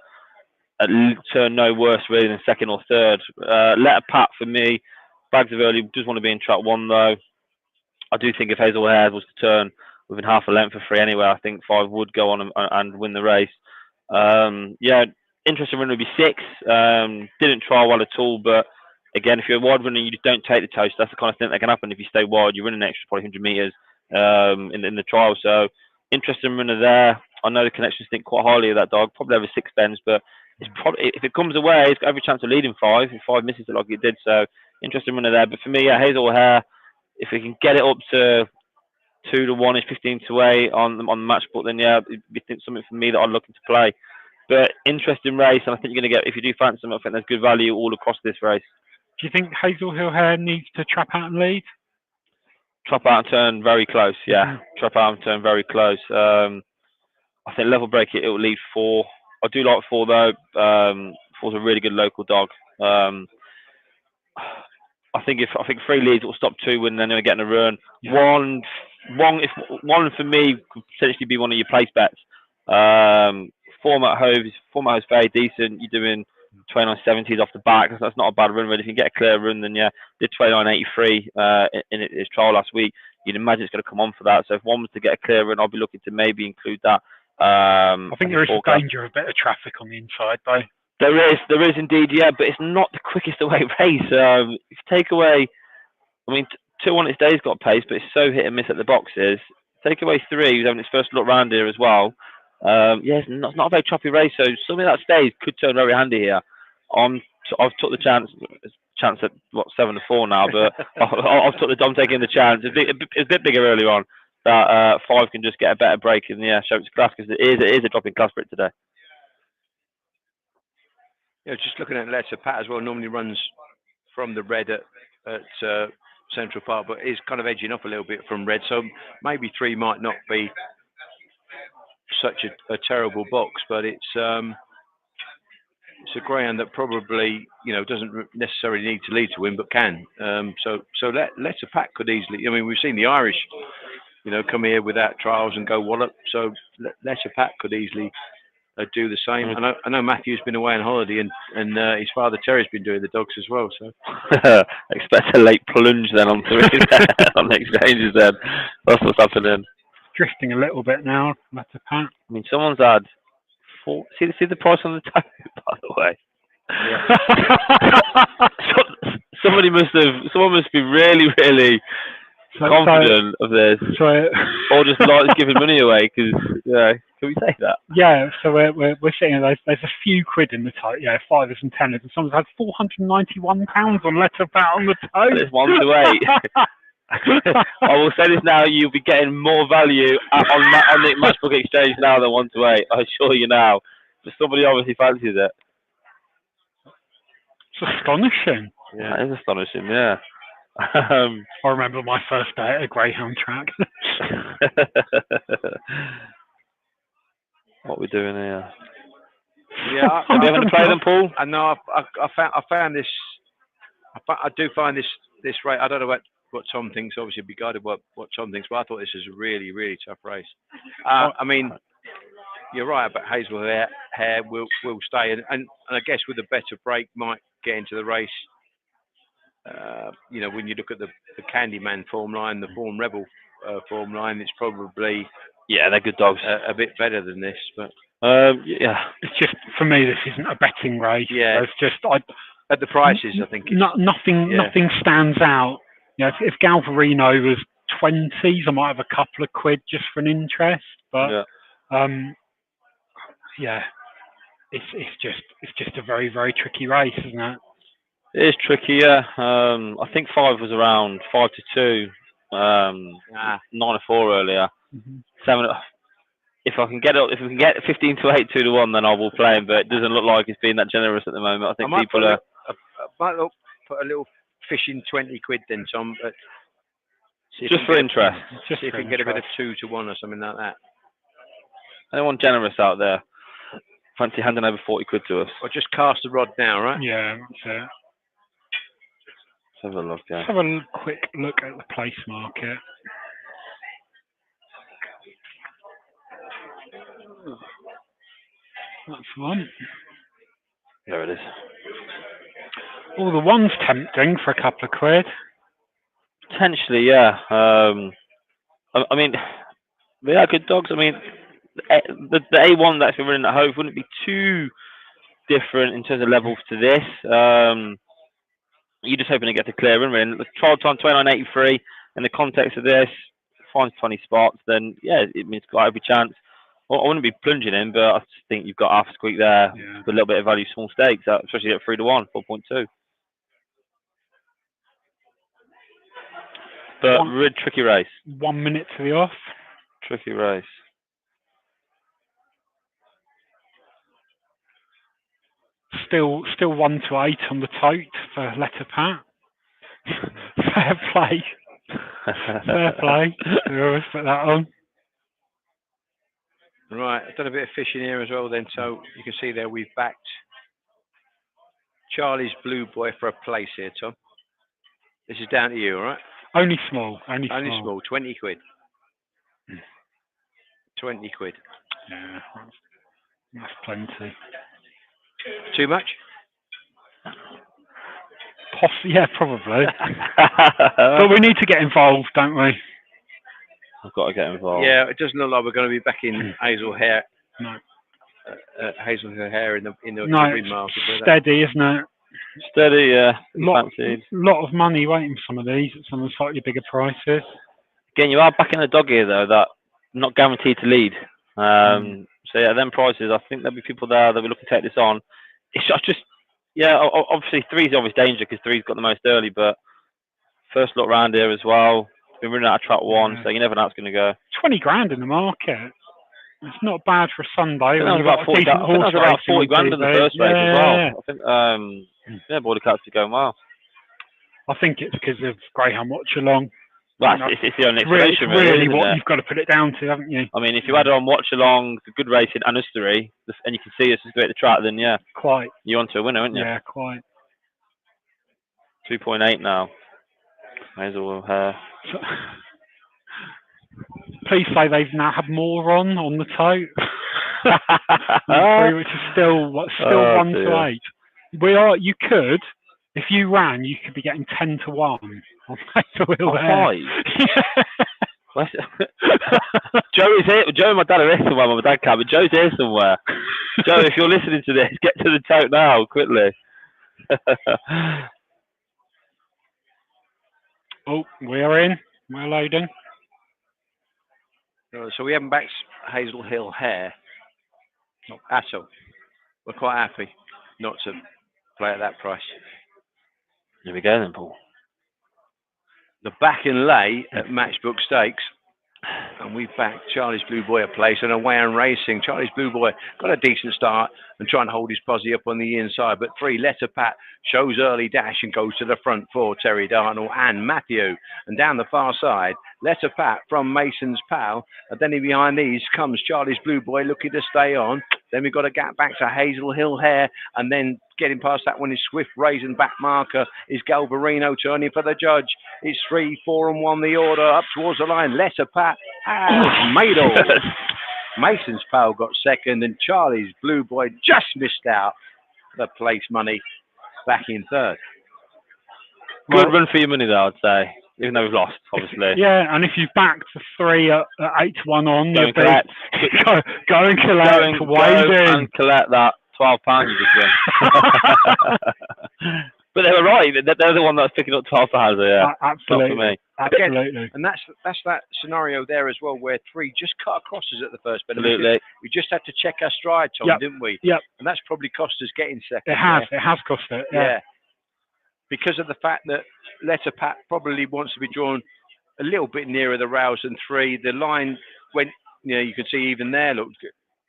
Speaker 2: turn no worse really than second or third. Letter Pat for me. Bags of Early does want to be in track 1 though. I do think if Hazel Hare was to turn within half a length for free anyway, I think 5 would go on and win the race. Interesting runner would be 6. Didn't try well at all, but again, if you're a wide runner, you just don't take the toast. That's the kind of thing that can happen if you stay wide. You run an extra probably 100 meters in the trial. So interesting runner there. I know the connections think quite highly of that dog. Probably over 6 bends, but it's probably if it comes away, it's got every chance of leading 5. If 5 misses it like it did, so interesting runner there. But for me, Hazel Hare, if we can get it up to 2 to 1, is 15 to 8 on the Matchbook, then it'd be something for me that I'm looking to play. But interesting race, and I think you're going to get, if you do fancy them, I think there's good value all across this race.
Speaker 1: Do you think Hazel Hare needs to trap out and lead?
Speaker 2: Trap out and turn very close, yeah. Trap out and turn very close. I think level break it will lead 4. I do like 4 though. 4's a really good local dog. I think 3 leads, it will stop 2 and then they're getting a run. Yeah. One for me could potentially be one of your place bets. Form at home's very decent. You're doing 29.70s off the back. That's not a bad run. Really, if you can get a clear run, then did 29.83 in his trial last week. You'd imagine it's going to come on for that. So if one was to get a clear run, I'll be looking to maybe include that.
Speaker 1: I think there is a danger of a bit of traffic on the inside, though.
Speaker 2: There is indeed, yeah, but it's not the quickest away race. If you take away, 2 on its day's got pace, but it's so hit and miss at the boxes. Take away 3, who's having his first look round here as well. It's not a very choppy race, so something that stays could turn very handy here. I've took the chance at 7 to 4 now, but I'm taking the chance. It's a bit bigger earlier on that 5 can just get a better break and show its class, because it is a drop in class for it today.
Speaker 3: Yeah, just looking at Letter Pat as well, normally runs from the red at Central Park, but is kind of edging up a little bit from red, so maybe 3 might not be such a terrible box, but it's a greyhound that probably doesn't necessarily need to lead to win, but can. So Letter Pat could easily. We've seen the Irish, come here without trials and go wallop. So Letter Pat could easily do the same. I know Matthew's been away on holiday, and his father Terry's been doing the dogs as well. So
Speaker 2: expect a late plunge then on the exchanges. Then that's what's happening.
Speaker 1: Drifting a little bit now, Letter Pat.
Speaker 2: Someone's had 4. See the price on the toe, by the way. Yeah. Someone must be really, really confident of this, or just like giving money away. Because can we say that?
Speaker 1: Yeah. So we're sitting there. There's a few quid in the toe. Yeah, 5s and 10s, and someone's had £491 on Letter Pat on the toe.
Speaker 2: And it's 1 to 8. I will say this now: you'll be getting more value on the Matchbook exchange now than 1 to 8. I assure you now. But somebody obviously fancies it.
Speaker 1: It's astonishing.
Speaker 2: Yeah, it is astonishing. Yeah.
Speaker 1: I remember my first day at a greyhound track.
Speaker 2: What are we doing here?
Speaker 3: Yeah,
Speaker 2: have you ever played them, Paul?
Speaker 3: I know. I found this. I do find this race. I don't know what Tom thinks. Obviously, be guided what Tom thinks, but I thought this was a really, really tough race. You're right about Hazel Hare will stay, and I guess with a better break might get into the race. When you look at the Candyman form line, the Form Rebel form line, it's probably
Speaker 2: they're good dogs.
Speaker 3: a bit better than this. But
Speaker 1: it's just for me, this isn't a betting race.
Speaker 3: Yeah.
Speaker 1: It's just
Speaker 3: at the prices, I think
Speaker 1: nothing stands out. You know, if Galvarino was 20s, I might have a couple of quid just for an interest. But it's just a very, very tricky race, isn't it?
Speaker 2: It is tricky, yeah. I think 5 was around 5 to 2, 9 to 4 earlier. 7. If we can get 15 to 8, 2 to 1, then I will play him. But it doesn't look like it's being that generous at the moment. I think people are.
Speaker 3: I might put a little fishing 20 quid then, Tom. But
Speaker 2: just for interest.
Speaker 3: See if we can get a bit of 2 to 1 or something like that.
Speaker 2: Anyone generous out there? Fancy handing over 40 quid to us?
Speaker 3: Or just cast the rod now, right?
Speaker 1: Yeah, that's it.
Speaker 2: Let's have a look, yeah.
Speaker 1: Let's have a quick look at the place market. That's one.
Speaker 2: There it is.
Speaker 1: Oh, the one's tempting for a couple of quid.
Speaker 2: Potentially, yeah. I mean, they are good dogs. I mean, the A1 that's been running at Hove wouldn't be too different in terms of levels to this. You're just hoping to get to clear and win. The trial time 29.83. In the context of this, finds 20 spots, then yeah, it means got every chance. Well, I wouldn't be plunging in, but I just think you've got half a squeak there with a little bit of value, small stakes, especially at 3 to 1, 4.2. But really tricky race.
Speaker 1: 1 minute to the off.
Speaker 2: Tricky race.
Speaker 1: Still 1 to 8 on the tote for Letter Pat. Fair play. Fair play. We always put that on.
Speaker 3: Right, I've done a bit of fishing here as well then, so you can see there we've backed Charlie's Blue Boy for a place here, Tom. This is down to you, all right?
Speaker 1: Only small.
Speaker 3: 20 quid. 20 quid.
Speaker 1: Yeah, that's plenty.
Speaker 3: Too much?
Speaker 1: Yeah, probably. But we need to get involved, don't we?
Speaker 2: I've got to get involved.
Speaker 3: Yeah, it doesn't look like we're going to be back in Hazel Hare.
Speaker 1: No.
Speaker 3: Hazel Hare in the green market.
Speaker 1: Steady, isn't it?
Speaker 2: Steady, yeah.
Speaker 1: Lot of money waiting for some of these at some of the slightly bigger prices.
Speaker 2: Again, you are backing a dog here though that not guaranteed to lead. So yeah, them prices, I think there'll be people there that will look to take this on. It's just yeah, obviously 3's always danger because 3's got the most early, but first look round here as well. Been running out of track 1, so you never know how it's going to go.
Speaker 1: 20 grand in the market. It's not bad for a Sunday.
Speaker 2: I think about 40 grand in the first race as well. I think Border Cats are going well.
Speaker 1: I think it's because of Greyhound Watchalong.
Speaker 2: Well, it's the only explanation,
Speaker 1: really what you've got to put it down to, haven't you?
Speaker 2: I mean, if you had it on Watchalong, the good racing and Ustery, and you can see us as great at the track, then yeah,
Speaker 1: quite.
Speaker 2: You're onto a winner, aren't you?
Speaker 1: Yeah, quite.
Speaker 2: 2.8 now. Hazel Hare.
Speaker 1: Please say they've now had more on the tote. Which is still 1 to 8. You could, if you ran, you could be getting 10 to 1 on Hazel Hill Hare.
Speaker 2: Joe is here. Joe and my dad are here somewhere. My dad can't, but Joe's here somewhere. Joe, if you're listening to this, get to the tote now, quickly.
Speaker 1: Oh, we're in. We're loading.
Speaker 3: So we haven't backed Hazel Hill Hare at all. We're quite happy not to play at that price.
Speaker 2: Here we go then, Paul.
Speaker 3: The back and lay at Matchbook Stakes. And we've backed Charlie's Blue Boy a place and away and racing. Charlie's Blue Boy got a decent start and trying to hold his posse up on the inside. But 3, Letter Pat, shows early dash and goes to the front for Terry Darnell and Matthew. And down the far side, Letter Pat from Mason's Pal. And then in behind these comes Charlie's Blue Boy looking to stay on. Then we've got a gap back to Hazel Hill Hare. And then getting past that one is Swift Raisin. Back marker is Galvarino turning for the judge. It's 3, 4 and 1 the order up towards the line. Letter Pat has Maiden. Mason's Pal got second and Charlie's Blue Boy just missed out the place money back in third.
Speaker 2: Good run for your money though, I'd say. even though we've lost, obviously.
Speaker 1: Yeah, and if you've backed the 3 at 8-1 on,
Speaker 2: Go
Speaker 1: you'll
Speaker 2: and collect.
Speaker 1: go and collect
Speaker 2: Go
Speaker 1: Maiden.
Speaker 2: and collect that £12 you just won. But they were right. They're the one that's picking up £12. Yeah,
Speaker 1: Absolutely.
Speaker 2: Not for me.
Speaker 1: Absolutely.
Speaker 3: And that's that scenario there as well, where 3 just cut across us at the first bend.
Speaker 2: Absolutely.
Speaker 3: We just had to check our stride, Tom, didn't we?
Speaker 1: Yep.
Speaker 3: And that's probably cost us getting second.
Speaker 1: It has cost it. Yeah.
Speaker 3: Because of the fact that Letter Pat probably wants to be drawn a little bit nearer the rails than 3. The line went, you can see even there, look,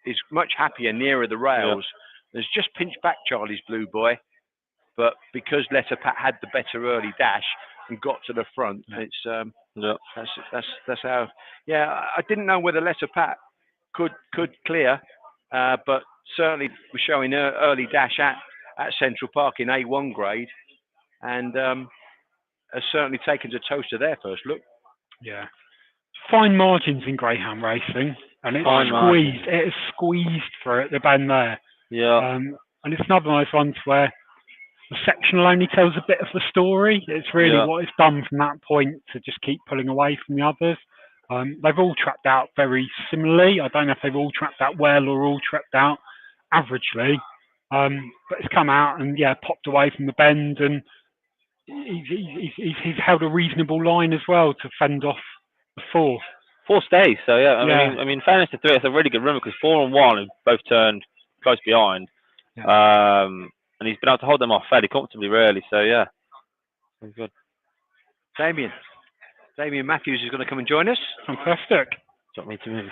Speaker 3: is much happier nearer the rails. There's just pinched back Charlie's Blue Boy. But because Letter Pat had the better early dash and got to the front, it's that's how. Yeah, I didn't know whether Letter Pat could clear, but certainly was showing an early dash at Central Park in A1 grade, and has certainly taken to Towcester there first look.
Speaker 1: Yeah, fine margins in greyhound racing, and it's squeezed. It is squeezed for it, the bend there.
Speaker 2: Yeah,
Speaker 1: and it's another one of those ones where the sectional only tells a bit of the story. It's really what it's done from that point to just keep pulling away from the others. They've all trapped out very similarly. I don't know if they've all trapped out well or all trapped out averagely. But it's come out and popped away from the bend, and he's held a reasonable line as well to fend off the 4th.
Speaker 2: 4 stays. So I mean, fairness to 3, it's a really good run because 4 and 1 have both turned close behind. And he's been able to hold them off fairly comfortably, really. So, very good.
Speaker 3: Damien Matthews is going to come and join us.
Speaker 1: Fantastic.
Speaker 2: Do you want me to move?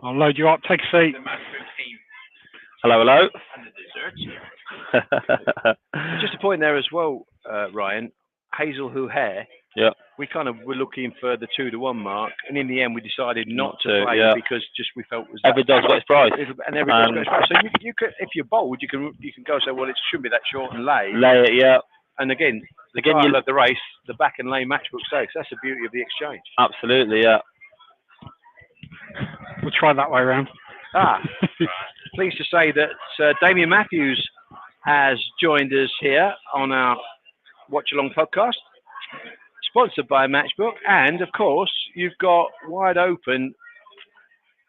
Speaker 1: I'll load you up. Take a seat.
Speaker 2: Hello.
Speaker 3: Just a point there as well, Ryan. Hazel Huhair.
Speaker 2: Yeah.
Speaker 3: We kind of were looking for the 2-1 mark, and in the end we decided not to play because just we felt it was
Speaker 2: every dog's got its price.
Speaker 3: And every dog's got its price. So you could, if you're bold, you can go and say, well, it shouldn't be that short and lay.
Speaker 2: Lay it, yeah.
Speaker 3: And again, you love the race, the back and lay matchbook stakes. That's the beauty of the exchange.
Speaker 2: Absolutely, yeah.
Speaker 1: We'll try that way around.
Speaker 3: Pleased to say that Damien Matthews has joined us here on our Watchalong podcast, sponsored by Matchbook, and of course you've got Wide Open,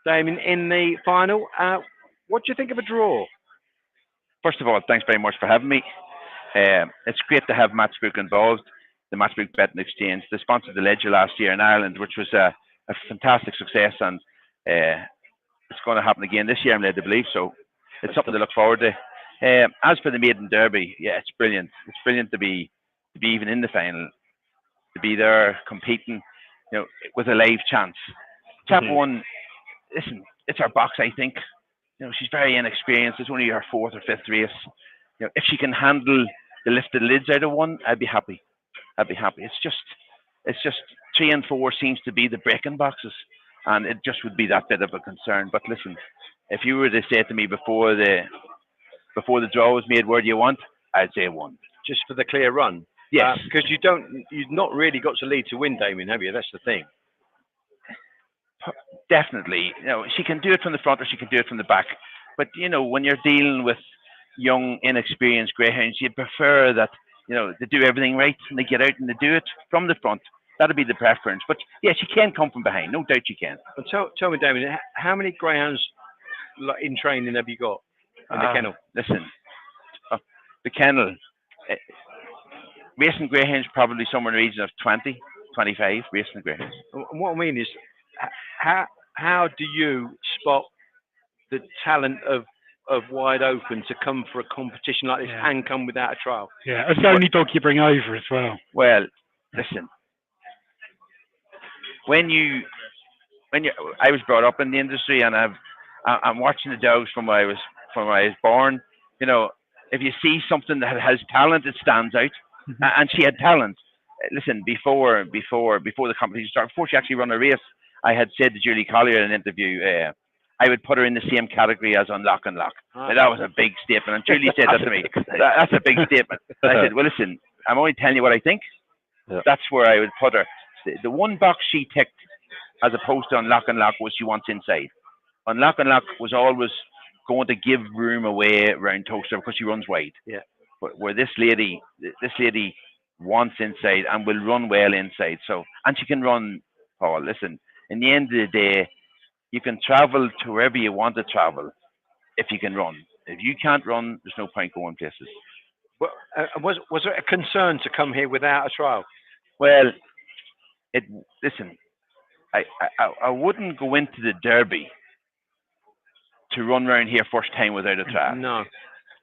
Speaker 3: Damien, in the final. What do you think of a draw?
Speaker 4: First of all, thanks very much for having me. It's great to have Matchbook involved. The Matchbook Betting Exchange, they sponsored the Ledger last year in Ireland, which was a fantastic success, and it's going to happen again this year, I'm led to believe. So it's something to look forward to. As for the Maiden Derby, it's brilliant. It's brilliant to be even in the final, to be there competing, with a live chance. Chap 1, listen, it's our box, I think. She's very inexperienced. It's only her 4th or 5th race. If she can handle the lifted lids out of 1, I'd be happy. It's just 3 and 4 seems to be the breaking boxes, and it just would be that bit of a concern. But listen, if you were to say to me before the draw was made, where do you want? I'd say 1.
Speaker 3: Just for the clear run.
Speaker 4: Yes,
Speaker 3: because you've not really got to lead to win, Damien, have you? That's the thing.
Speaker 4: Definitely. She can do it from the front or she can do it from the back. But when you're dealing with young, inexperienced greyhounds, you'd prefer that they do everything right and they get out and they do it from the front. That'd be the preference. But she can come from behind. No doubt she can.
Speaker 3: But tell me, Damien, how many greyhounds in training have you got in the kennel?
Speaker 4: Listen, the kennel. Racing greyhounds probably somewhere in the region of 20, 25 racing greyhounds.
Speaker 3: And what I mean is, how do you spot the talent of Wide Open to come for a competition like this and come without a trial?
Speaker 1: Yeah, it's the only dog you bring over as well.
Speaker 4: Well, listen, I was brought up in the industry, and I'm watching the dogs from when I was born. If you see something that has talent, it stands out. And she had talent. Listen, before the competition started, before she actually ran a race, I had said to Julie Collier in an interview, I would put her in the same category as on Lock and Lock. Now, that was a big statement, and Julie said that to me. That's a big statement. And I said, well, listen, I'm only telling you what I think. That's where I would put her. The one box she ticked, as opposed to on Lock and Lock, was she wants inside. On Lock and Lock was always going to give room away around Towcester because she runs wide.
Speaker 3: Yeah.
Speaker 4: But where this lady wants inside and will run well inside. So, and she can run, Paul. Listen, in the end of the day, you can travel to wherever you want to travel if you can run. If you can't run, there's no point going places.
Speaker 3: Well, was it a concern to come here without a trial?
Speaker 4: Well, listen, I wouldn't go into the Derby to run around here first time without a trial.
Speaker 3: No.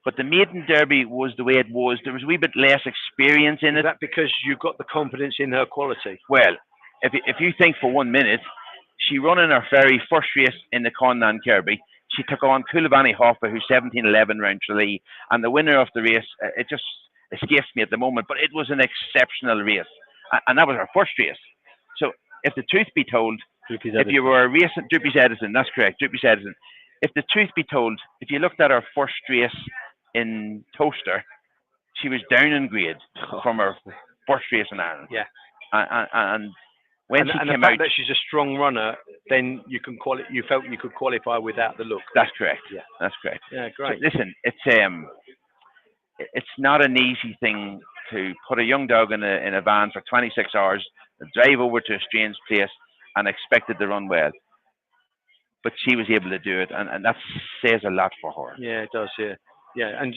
Speaker 4: But the Maiden Derby was the way it was. There was a wee bit less experience in it.
Speaker 3: Is that because you got the confidence in her quality?
Speaker 4: Well, if you think for 1 minute, she ran in her very first race in the Conlan Kirby. She took on Coulibaly Hoffa, who's 17:11 round Tralee, and the winner of the race, it just escapes me at the moment, but it was an exceptional race. And that was her first race. So if the truth be told, if you were racing, Droopy's Edison, that's correct, Droopy's Edison. If the truth be told, if you looked at her first race in Towcester, she was down in grade from her first race in Ireland.
Speaker 3: Yeah.
Speaker 4: And when she
Speaker 3: and
Speaker 4: came
Speaker 3: the fact
Speaker 4: out,
Speaker 3: that she's a strong runner, then you felt you could qualify without the look.
Speaker 4: That's correct.
Speaker 3: Yeah,
Speaker 4: that's correct.
Speaker 3: Yeah, great.
Speaker 4: So, listen, it's not an easy thing to put a young dog in a van for 26 hours, drive over to a strange place, and expect it to run well. But she was able to do it, and that says a lot for her.
Speaker 3: Yeah, it does. Yeah, yeah, and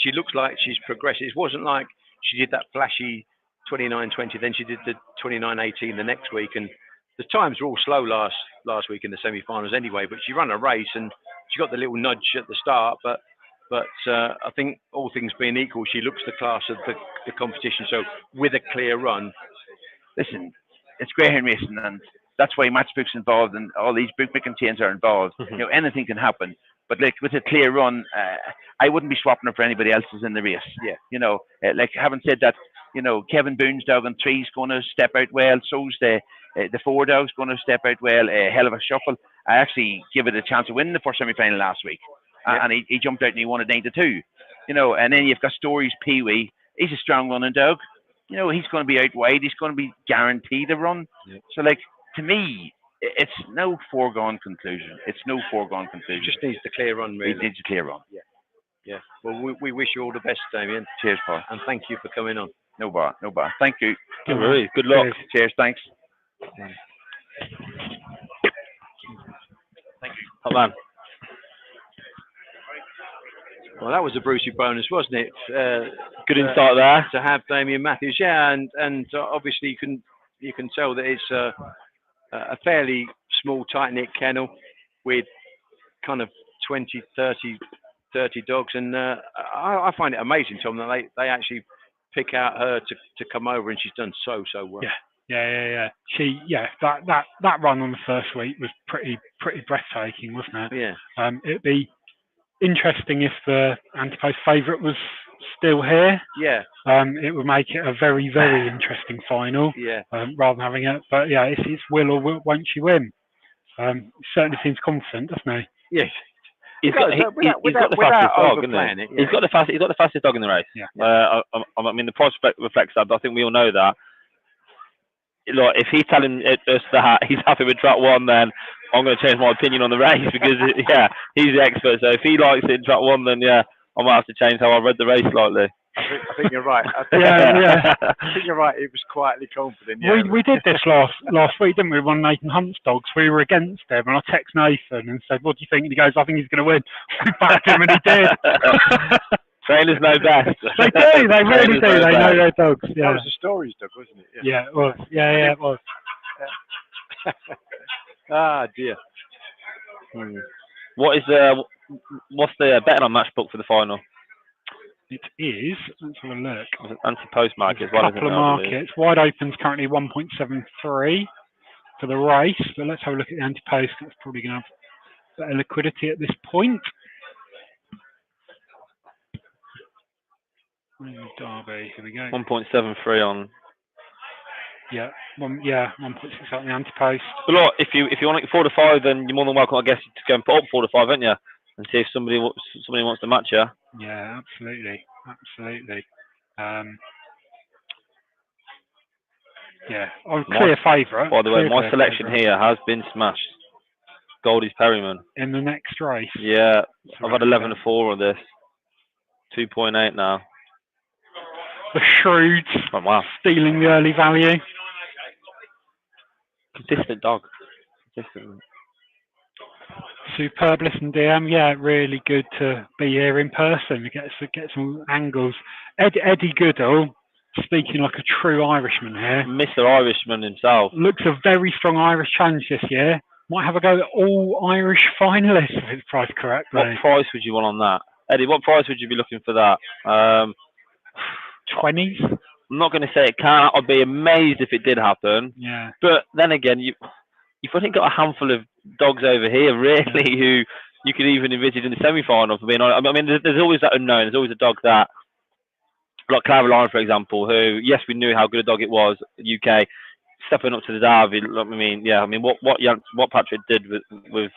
Speaker 3: she looks like she's progressed. It wasn't like she did that flashy 29:20, then she did the 29:18 the next week, and the times were all slow last week in the semi-finals anyway. But she ran a race, and she got the little nudge at the start. But I think all things being equal, she looks the class of the competition. So with a clear run,
Speaker 4: listen, it's greyhound racing, and that's why Matchbook's involved, and all these bookmaking chains are involved. You know, anything can happen. But like with a clear run, I wouldn't be swapping her for anybody else's in the race.
Speaker 3: Yeah.
Speaker 4: You know, like having said that, you know, Kevin Boone's dog on 3's going to step out well. So's the 4 dog's going to step out well. Hell of a shuffle. I actually give it a chance of winning the first semi-final last week, and he jumped out and he won it 9-2. You know, and then you've got Stories Pee Wee. He's a strong running dog. You know, he's going to be out wide. He's going to be guaranteed a run. Yeah. So, like, to me, it's no foregone conclusion. It
Speaker 3: just needs the clear run, really.
Speaker 4: It needs a clear run.
Speaker 3: Yeah. Yeah. Well, we wish you all the best, Damien.
Speaker 4: Cheers, Paul.
Speaker 3: And thank you for coming on.
Speaker 4: No bar. Thank you.
Speaker 2: Good luck.
Speaker 4: Cheers. Thanks.
Speaker 2: Thank you. Top man.
Speaker 3: Well, that was a Brucey bonus, wasn't it?
Speaker 2: Good insight there.
Speaker 3: To have Damien Matthews. Yeah, and obviously you can tell that it's a fairly small, tight-knit kennel with kind of 20, 30 dogs, and I find it amazing, Tom, that they actually pick out her to come over, and she's done so well.
Speaker 1: Yeah. That run on the first week was pretty breathtaking, wasn't it?
Speaker 3: Yeah.
Speaker 1: It'd be interesting if the anti-post favourite was still here.
Speaker 3: Yeah.
Speaker 1: It would make it a very, very interesting final.
Speaker 3: Yeah.
Speaker 1: Rather than having it, but yeah, it's will or won't she win? He certainly seems confident, doesn't he?
Speaker 3: Yes.
Speaker 2: He's got the fastest dog, isn't he? He's got the fastest dog in the race.
Speaker 1: Yeah.
Speaker 2: I mean, the price reflects that, but I think we all know that. Like, if he's telling us that he's happy with track 1, then I'm going to change my opinion on the race because he's the expert. So if he likes it in track 1, then I might have to change how I read the race slightly.
Speaker 3: I think you're right. I think you're right. He was quietly confident. Yeah.
Speaker 1: We did this last week, didn't we? One Nathan Hunt's dogs. We were against him, and I text Nathan and said, "What do you think?" And he goes, "I think he's going to win." We backed him, and he did.
Speaker 2: Trainers know best.
Speaker 1: They do. They really do. They know their dogs. Yeah.
Speaker 3: That was the Stories dog, wasn't it?
Speaker 1: Yeah, it was. Yeah, it was.
Speaker 3: Ah, dear.
Speaker 2: What's the betting on Matchbook for the final?
Speaker 1: It is. Let's have a look.
Speaker 2: Anti-post market as well.
Speaker 1: A couple of markets. Wide open's currently 1.73 for the race, but let's have a look at the anti-post. It's probably going to have better liquidity at this point. Derby, here we go.
Speaker 2: 1.73 on.
Speaker 1: Yeah, 1.6 on the anti-post.
Speaker 2: But look, if you want to get 4 to 5, then you're more than welcome, I guess, to go and put up 4 to 5, aren't you? And see if somebody wants to match you.
Speaker 1: Yeah, absolutely. I'm clear favourite.
Speaker 2: By the way, my selection here has been smashed. Goldie's Perryman.
Speaker 1: In the next race?
Speaker 2: Yeah, I've had 11 to 4 on this. 2.8 now.
Speaker 1: the Shrewds
Speaker 2: Oh wow,
Speaker 1: stealing the early value.
Speaker 2: consistent dog. Consistent.
Speaker 1: Superb, listen, DM. Yeah, really good to be here in person. We get some angles. Eddie Goodall, speaking like a true Irishman here.
Speaker 2: Mr. Irishman himself.
Speaker 1: Looks a very strong Irish challenge this year. Might have a go at all Irish finalists if it's priced correctly.
Speaker 2: What price would you want on that, Eddie? What price would you be looking for that?
Speaker 1: 20s?
Speaker 2: I'm not going to say it can't. I'd be amazed if it did happen.
Speaker 1: Yeah.
Speaker 2: But then again, you've only got a handful of dogs over here, really, who you could even envisage in the semi-final. For being honest, I mean, there's always that unknown. There's always a dog that, like Claverline, for example, who, yes, we knew how good a dog it was, UK, stepping up to the Derby. I mean, what Patrick did with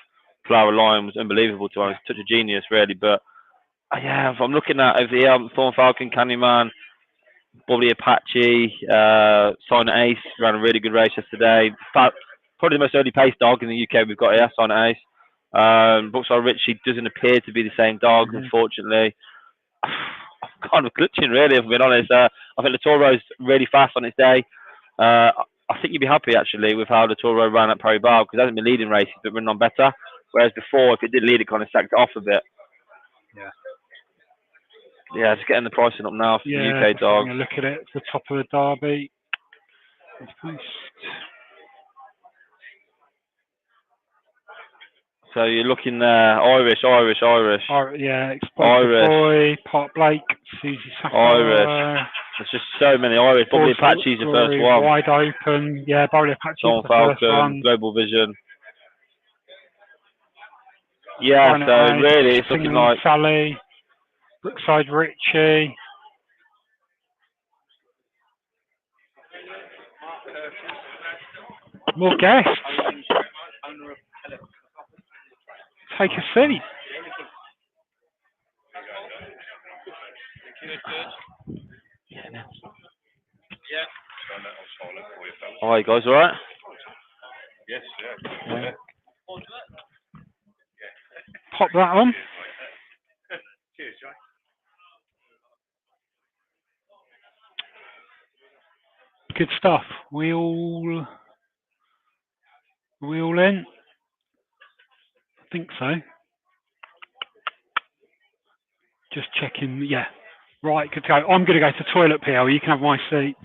Speaker 2: Claverline was unbelievable to us. Such a genius, really. But yeah, if I'm looking at over here, Thorn Falcon, Candyman, Bubbly Apache, Silent Ace ran a really good race yesterday. Probably the most early pace dog in the UK we've got here, Silent Ace. Brookside Richie doesn't appear to be the same dog, unfortunately. I'm kind of glitching, really, if I'm being honest. I think the Toro's really fast on its day. I think you'd be happy, actually, with how the Toro ran at Perry Bar, because it hasn't been leading races, but running on better. Whereas before, if it did lead, it kind of sacked it off a bit.
Speaker 1: Yeah.
Speaker 2: Yeah, just getting the pricing up now for the UK dogs.
Speaker 1: Look at it, the top of the Derby.
Speaker 2: So you're looking there, Irish.
Speaker 1: Yeah, Explosive Boy, Pot Blake, Susie Sapphire.
Speaker 2: Irish. There's just so many Irish. Bubbly Apache's the first one.
Speaker 1: Wide Open. Yeah, Bubbly Apache's
Speaker 2: Thorn
Speaker 1: the first one.
Speaker 2: Falcon, Global Vision. Yeah, so really it's looking like
Speaker 1: Sally, Brookside Richie. More guests. Take a seat.
Speaker 2: Hi guys, alright?
Speaker 4: Yes, yeah.
Speaker 1: Pop that on.
Speaker 4: Cheers, John.
Speaker 1: Good stuff. We all in? I think so. Just checking. Yeah. Right, good to go. I'm going to go to the toilet, PL. You can have my seat.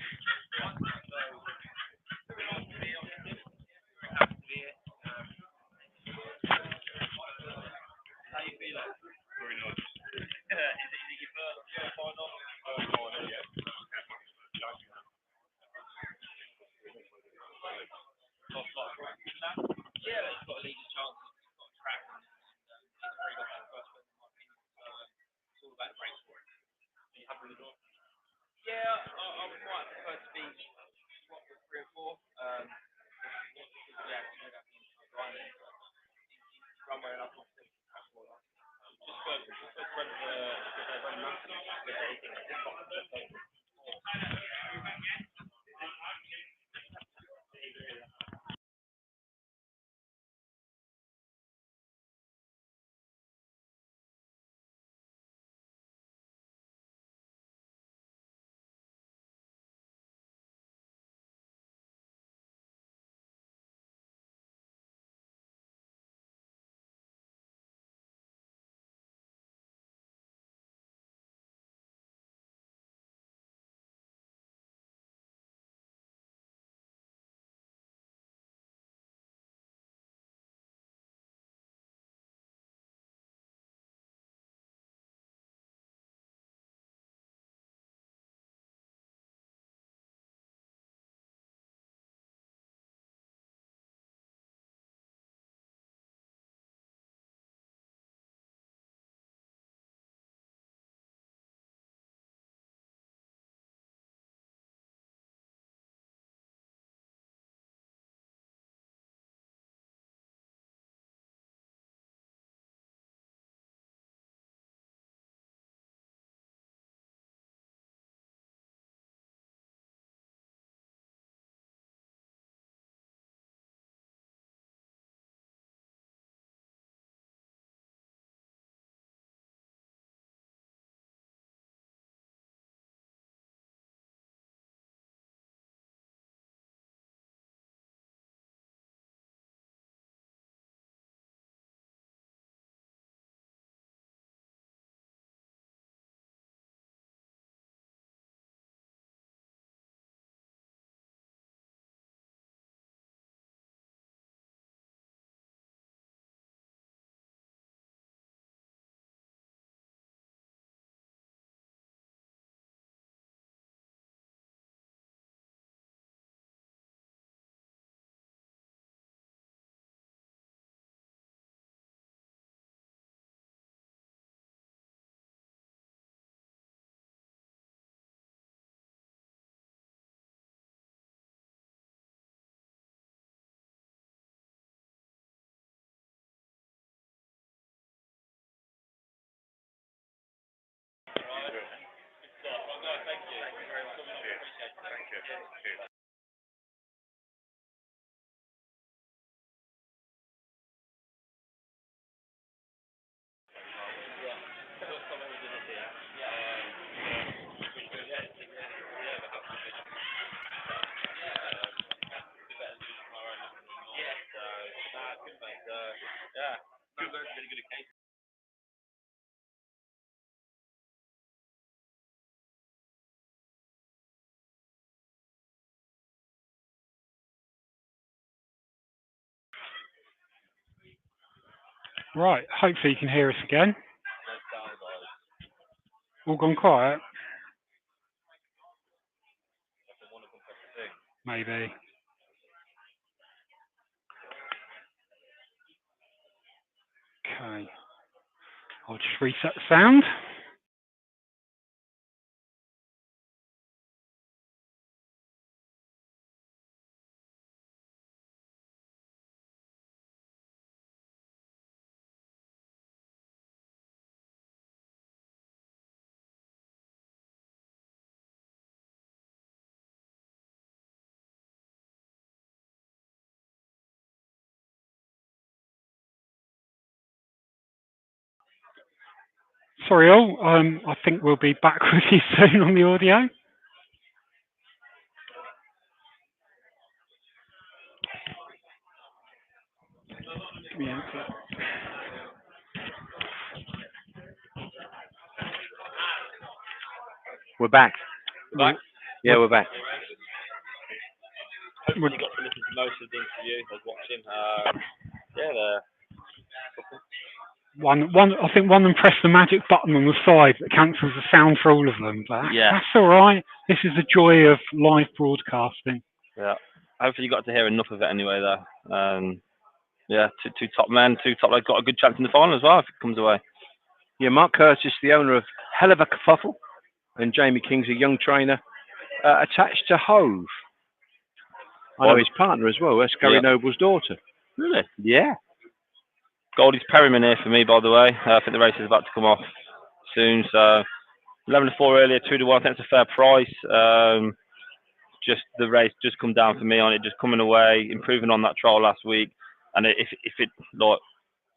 Speaker 1: Right, hopefully you can hear us again. All gone quiet? Maybe. Okay. I'll just reset the sound. Sorry all, I think we'll be back with you soon on the audio. Yeah.
Speaker 3: We're back.
Speaker 2: Back?
Speaker 3: Yeah, we're back.
Speaker 2: Hopefully you got to listen to most of the interview I was watching.
Speaker 1: I think one of them pressed the magic button on the side that cancels the sound for all of them. But that's all right. This is the joy of live broadcasting.
Speaker 2: Yeah. Hopefully you got to hear enough of it anyway, though. Yeah, two top men, they've got a good chance in the final as well if it comes away.
Speaker 3: Yeah, Mark Curtis, the owner of Hell of a Kerfuffle, and Jamie King's a young trainer attached to Hove. I know his partner as well. That's Gary Noble's daughter.
Speaker 2: Really?
Speaker 3: Yeah.
Speaker 2: Goldie's Perryman here for me, by the way. I think the race is about to come off soon, so 11 to 4 earlier, 2 to 1. I think it's a fair price. Just the race just come down for me on it, just coming away, improving on that trial last week, and if it like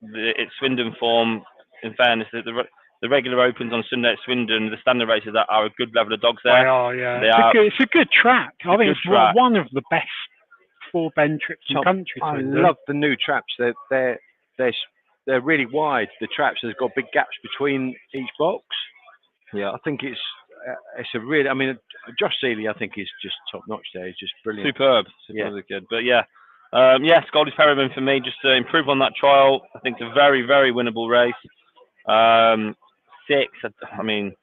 Speaker 2: it's Swindon form. In fairness, the regular opens on Sunday at Swindon, the standard races are a good level of dogs there.
Speaker 1: They are, yeah. It's a good track. I think it's one of the best 4-bend trips in the country.
Speaker 3: I love the new traps. They're really wide. The traps, there's got big gaps between each box.
Speaker 2: Yeah,
Speaker 3: I think it's a really. I mean, Josh Seeley, I think, is just top notch there. He's just brilliant.
Speaker 2: Superb. Good. But yes, Goldie's Perryman for me, just to improve on that trial. I think it's a very, very winnable race. 6, I mean,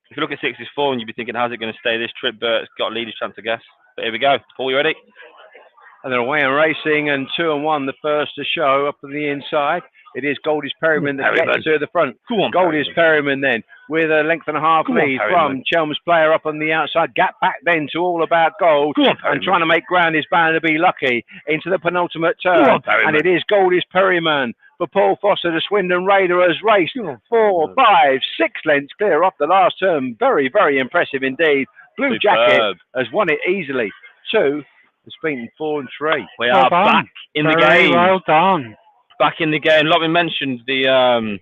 Speaker 2: if you look at 6's form, you'd be thinking, how's it going to stay this trip? But it's got a leader's chance, I guess. But here we go. Paul, you ready?
Speaker 3: And they're away and racing, and 2 and 1, the first to show up on the inside. It is Goldie's Perryman that gets to the front.
Speaker 2: Go on,
Speaker 3: Goldie's Perryman then, with a length and a half lead from Chelm's Player up on the outside. Gap back then to All About Gold. And trying to make ground is bound to be lucky into the penultimate turn. And it is Goldie's Perryman for Paul Foster. The Swindon Raider has raced 4, 5, 6 lengths clear off the last turn. Very, very impressive indeed. Blue Jacket has won it easily. 2 has beaten 4 and 3.
Speaker 2: We are back in the game.
Speaker 1: Well done.
Speaker 2: Back in the game. Like we mentioned, the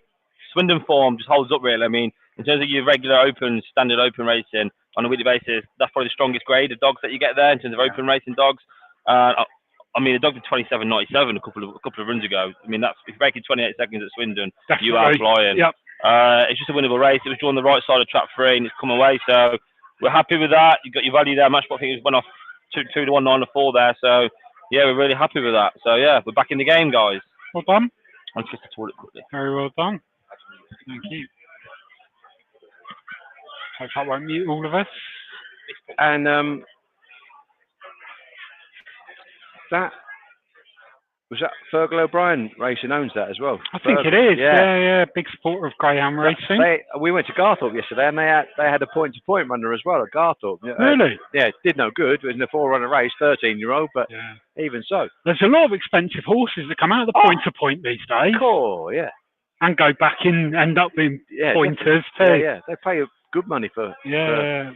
Speaker 2: Swindon form just holds up really. I mean, in terms of your regular open, standard open racing on a weekly basis, that's probably the strongest grade of dogs that you get there in terms of open racing dogs. I mean, the dog did 27.97 a couple of runs ago. I mean, that's if you're breaking 28 seconds at Swindon, you are flying.
Speaker 1: Yep.
Speaker 2: It's just a winnable race. It was drawn the right side of track 3 and it's come away. So we're happy with that. You got your value there. Matchbook, I think it went off 2 to 1, 9 to 4 there. So yeah, we're really happy with that. So yeah, we're back in the game, guys.
Speaker 1: Well done.
Speaker 2: I'll just the toilet quickly.
Speaker 1: Very well done. Thank you. Hope that won't mute all of us.
Speaker 3: And that was that Fergal O'Brien Racing owns that as well.
Speaker 1: I think it is. Yeah. Big supporter of greyhound racing.
Speaker 3: We went to Garthorpe yesterday, and they had a point-to-point runner as well at Garthorpe.
Speaker 1: Really?
Speaker 3: Did no good. It was in a 4-runner race, 13-year-old, but even so,
Speaker 1: there's a lot of expensive horses that come out of the point-to-point these days.
Speaker 3: Cool, yeah.
Speaker 1: And go back in, end up being pointers too.
Speaker 3: Yeah. They pay good money for.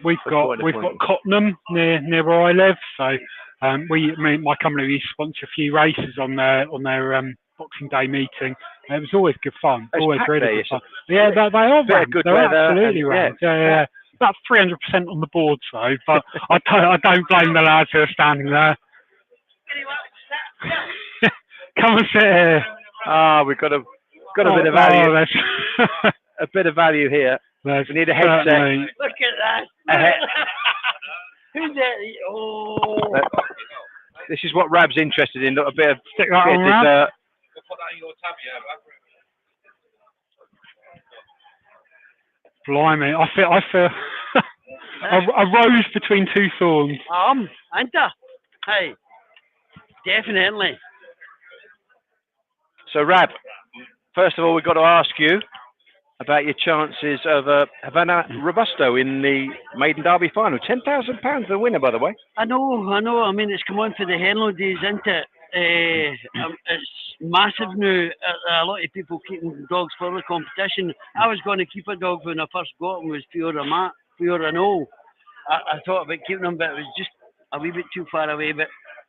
Speaker 1: We've got Cottenham near where I live, so my company used to sponsor a few races on their Boxing Day meeting. It was always good fun. Always really good fun. Yeah, they are ranked. They're absolutely ranked. Yeah. About 300% on the board, so but I don't blame the lads who are standing there. Come and sit here.
Speaker 3: We've got a bit of value. A bit of value here. We need a headset.
Speaker 5: Look at that. Who's that? Oh.
Speaker 3: This is what Rab's interested in. A bit of
Speaker 1: stick that on, Rab. Blimey, I feel a rose between two thorns.
Speaker 5: Anta. Hey, definitely.
Speaker 3: So, Rab, first of all, we've got to ask you about your chances of Havana Robusto in the Maiden Derby final. £10,000 the winner, by the way.
Speaker 5: I know. I mean, it's come on for the Henlow days, isn't it? It's massive now. A lot of people keeping dogs for the competition. I was going to keep a dog when I first got him, was Fiora and all. I thought about keeping him, but it was just a wee bit too far away. But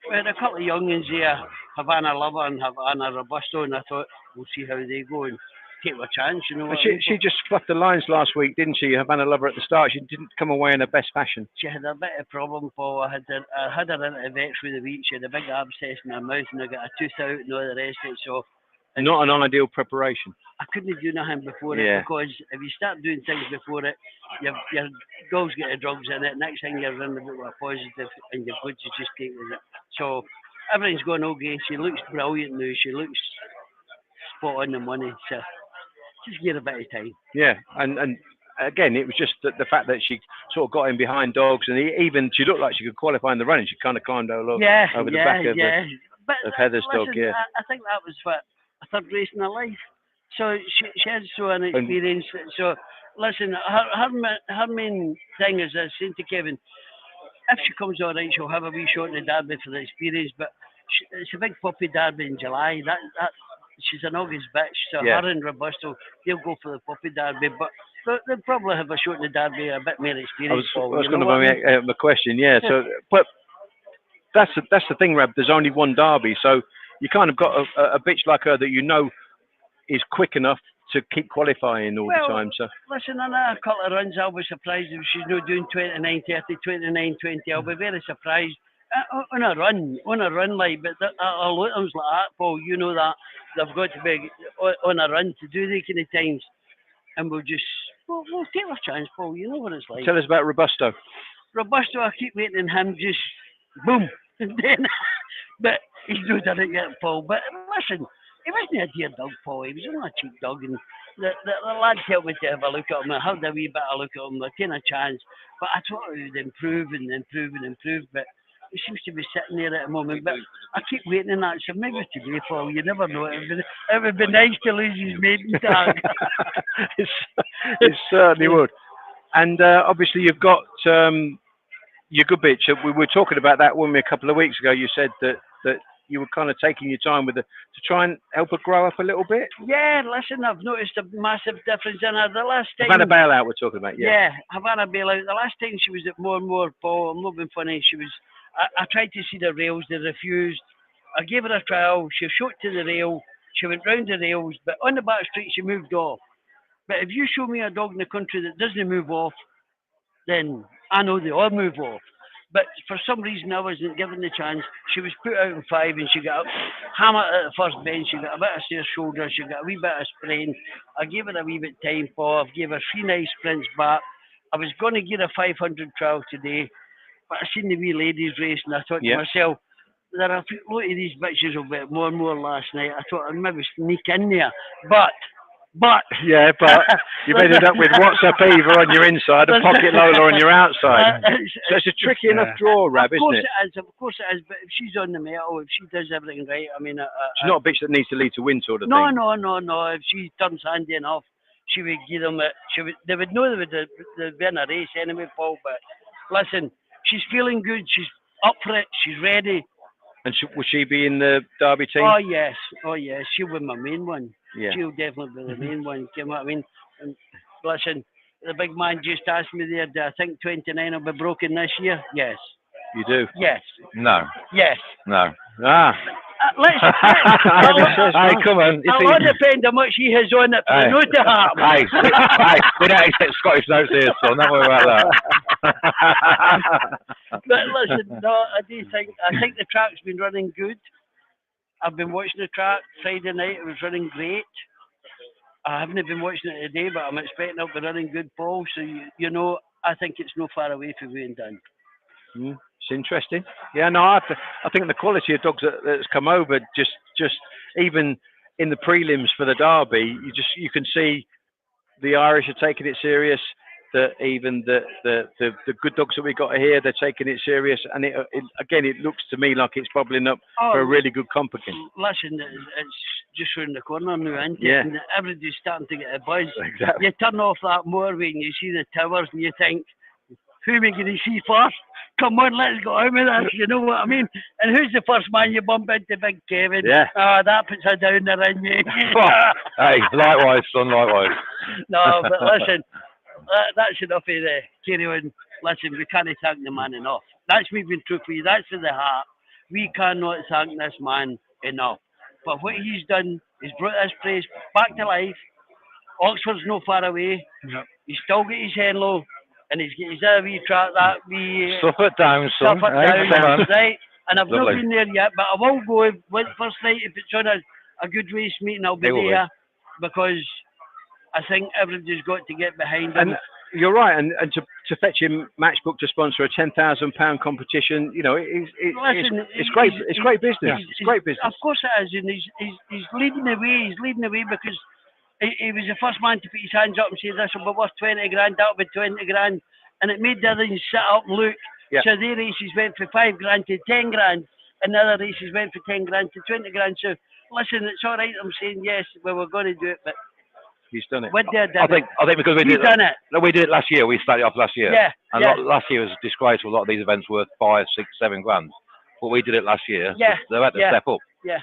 Speaker 5: we had a couple of young'uns here, Havana Lover and Havana Robusto, and I thought we'll see how they go and take a chance, you know.
Speaker 3: She just fluffed the lines last week, didn't she? Havana Lover at the start. She didn't come away in her best fashion.
Speaker 5: She had a bit of problem, Paul. I had her into the vet through the week. She had a big abscess in her mouth, and I got a tooth out and all the rest of it. So,
Speaker 3: not an ideal preparation.
Speaker 5: I couldn't do nothing before it, because if you start doing things before it, your dog's get the drugs in it. Next thing you're running about with a positive, and you've got to just take with it. So everything's going okay. She looks brilliant now. She looks spot on the money. So just give her a bit of time.
Speaker 3: Yeah, and again, it was just the fact that she sort of got in behind dogs, and even she looked like she could qualify in the running. She kind of climbed over the back of Heather's dog. Yeah,
Speaker 5: I think that was for a third race in her life. So she had so an experience. So listen, her main thing is, I said to Kevin, if she comes all right, she'll have a wee shot in the derby for the experience. But it's a big puppy derby in July. That she's an August bitch, so her and Robusto, they'll go for the puppy derby. But they'll probably have a shot in the derby, a bit more experience.
Speaker 3: I was going to make my question, So, but that's the thing, Rab. There's only one derby, so you kind of got a bitch like her that you know is quick enough to keep qualifying all the time. So
Speaker 5: listen, in a couple of runs, I'll be surprised if she's not doing 29:30, 29:20. I'll be very surprised on a run like. But a lot of them's like that, Paul. You know that they've got to be on a run to do the kind of times, and we'll take our chance, Paul. You know what it's like.
Speaker 3: Tell us about Robusto.
Speaker 5: Robusto, I keep waiting him just boom, and then, but he's not done it yet, Paul. But listen. He wasn't a dear dog, Paul. He was only a cheap dog, and the lads helped me to have a look at him. I had a wee bit of look at him. I taken a chance, but I thought he would improve. But he seems to be sitting there at the moment. But I keep waiting on that. So maybe today, Paul. You never know. It would be nice to lose his maiden tag.
Speaker 3: It certainly would. And obviously, you've got your good bitch. We were talking about that when a couple of weeks ago. You said that you were kind of taking your time with her to try and help her grow up a little bit.
Speaker 5: Yeah, listen, I've noticed a massive difference in her. The last time
Speaker 3: Havana Bailout we're talking about,
Speaker 5: yeah, Havana Bailout. The last time she was at more and more, Paul, I'm not being funny, she was, I tried to see the rails, they refused. I gave her a trial, she shot to the rail, she went round the rails, but on the back street she moved off. But if you show me a dog in the country that doesn't move off, then I know they all move off. But for some reason, I wasn't given the chance. She was put out in 5 and she got hammered at the first bench. She got a bit of sore shoulder. She got a wee bit of sprain. I gave her a wee bit of time for. I gave her 3 nice sprints back. I was going to get a 500 trial today, but I seen the wee ladies race and I thought to myself, there are a lot of these bitches will bet more and more last night. I thought I'd maybe sneak in there. But
Speaker 3: you ended up with WhatsApp Eva on your inside and Pocket Lola on your outside. So it's a tricky enough draw, Rab, isn't it?
Speaker 5: Of course it is. But if she's on the metal, if she does everything right, I mean,
Speaker 3: she's not a bitch that needs to lead to win, sort of thing.
Speaker 5: No. If she turns handy enough, she would give them it. They would know they would be in a race anyway, Paul. But listen, she's feeling good. She's up for it. She's ready.
Speaker 3: And will she be in the Derby team?
Speaker 5: Oh yes. She'll be my main one.
Speaker 3: Yeah.
Speaker 5: She'll definitely be the main one. You know what I mean? And listen, the big man just asked me there, do I think 29 will be broken this year? Yes.
Speaker 3: You do?
Speaker 5: Yes.
Speaker 6: No.
Speaker 5: Yes.
Speaker 6: No.
Speaker 3: Ah.
Speaker 6: Hey, come on.
Speaker 5: It'll all depend how much he has on it for the note to happen.
Speaker 6: Hey, we don't accept Scottish notes here, son. Don't worry about that.
Speaker 5: But listen, no, I think the track's been running good. I've been watching the track Friday night. It was running great. I haven't been watching it today, but I'm expecting it'll be running good, Paul. So you know, I think it's no far away from being done.
Speaker 3: It's interesting. Yeah, no, I think the quality of dogs that's come over, just even in the prelims for the Derby, you can see the Irish are taking it serious. That even the good dogs that we got here, they're taking it serious, and it looks to me like it's bubbling up for a really good comp again.
Speaker 5: Listen, it's just around the corner now, isn't it?
Speaker 3: Yeah.
Speaker 5: And everybody's starting to get a buzz.
Speaker 3: Exactly.
Speaker 5: You turn off that motorway and you see the towers, and you think, who are we going to see first? Come on, let's go out with this. You know what I mean? And who's the first man you bump into? Big Kevin.
Speaker 3: Yeah.
Speaker 5: That puts a downer in you.
Speaker 6: Hey, likewise, son, likewise.
Speaker 5: No, but listen, that's enough of the carry on. Listen, we can't thank the man enough. That's me being true for you. That's in the heart. We cannot thank this man enough. But what he's done, he's brought this place back to life. Oxford's no far away.
Speaker 1: Yep.
Speaker 5: He's still got his Henlow. And he's got his other wee track, that wee...
Speaker 6: Suffolk Down, son.
Speaker 5: Suffolk Down, right? And I've
Speaker 6: Lovely.
Speaker 5: not been there yet, but I will go with first night if it's on a good race meeting. I'll be there because I think everybody's got to get behind him.
Speaker 3: And you're right, and to fetch him Matchbook to sponsor a £10,000 competition, you know, it's great. It's great business. It's great business.
Speaker 5: Of course it is, and he's leading the way. He's leading the way because he was the first man to put his hands up and say, this will be worth 20 grand, that'll be 20 grand. And it made the others sit up and look.
Speaker 3: Yeah.
Speaker 5: So their races went from 5 grand to 10 grand, and the other races went from 10 grand to 20 grand. So listen, it's all right, I'm saying yes, well, we're going to do it, but
Speaker 3: he's done it.
Speaker 5: I
Speaker 6: think because we did
Speaker 5: done it.
Speaker 6: No, we did it last year. We started off last year.
Speaker 5: Yeah.
Speaker 6: And last year was disgraceful. A lot of these events worth 5, 6, 7 grand. But we did it last year.
Speaker 5: Yeah.
Speaker 6: So they had to step up.
Speaker 5: Yeah.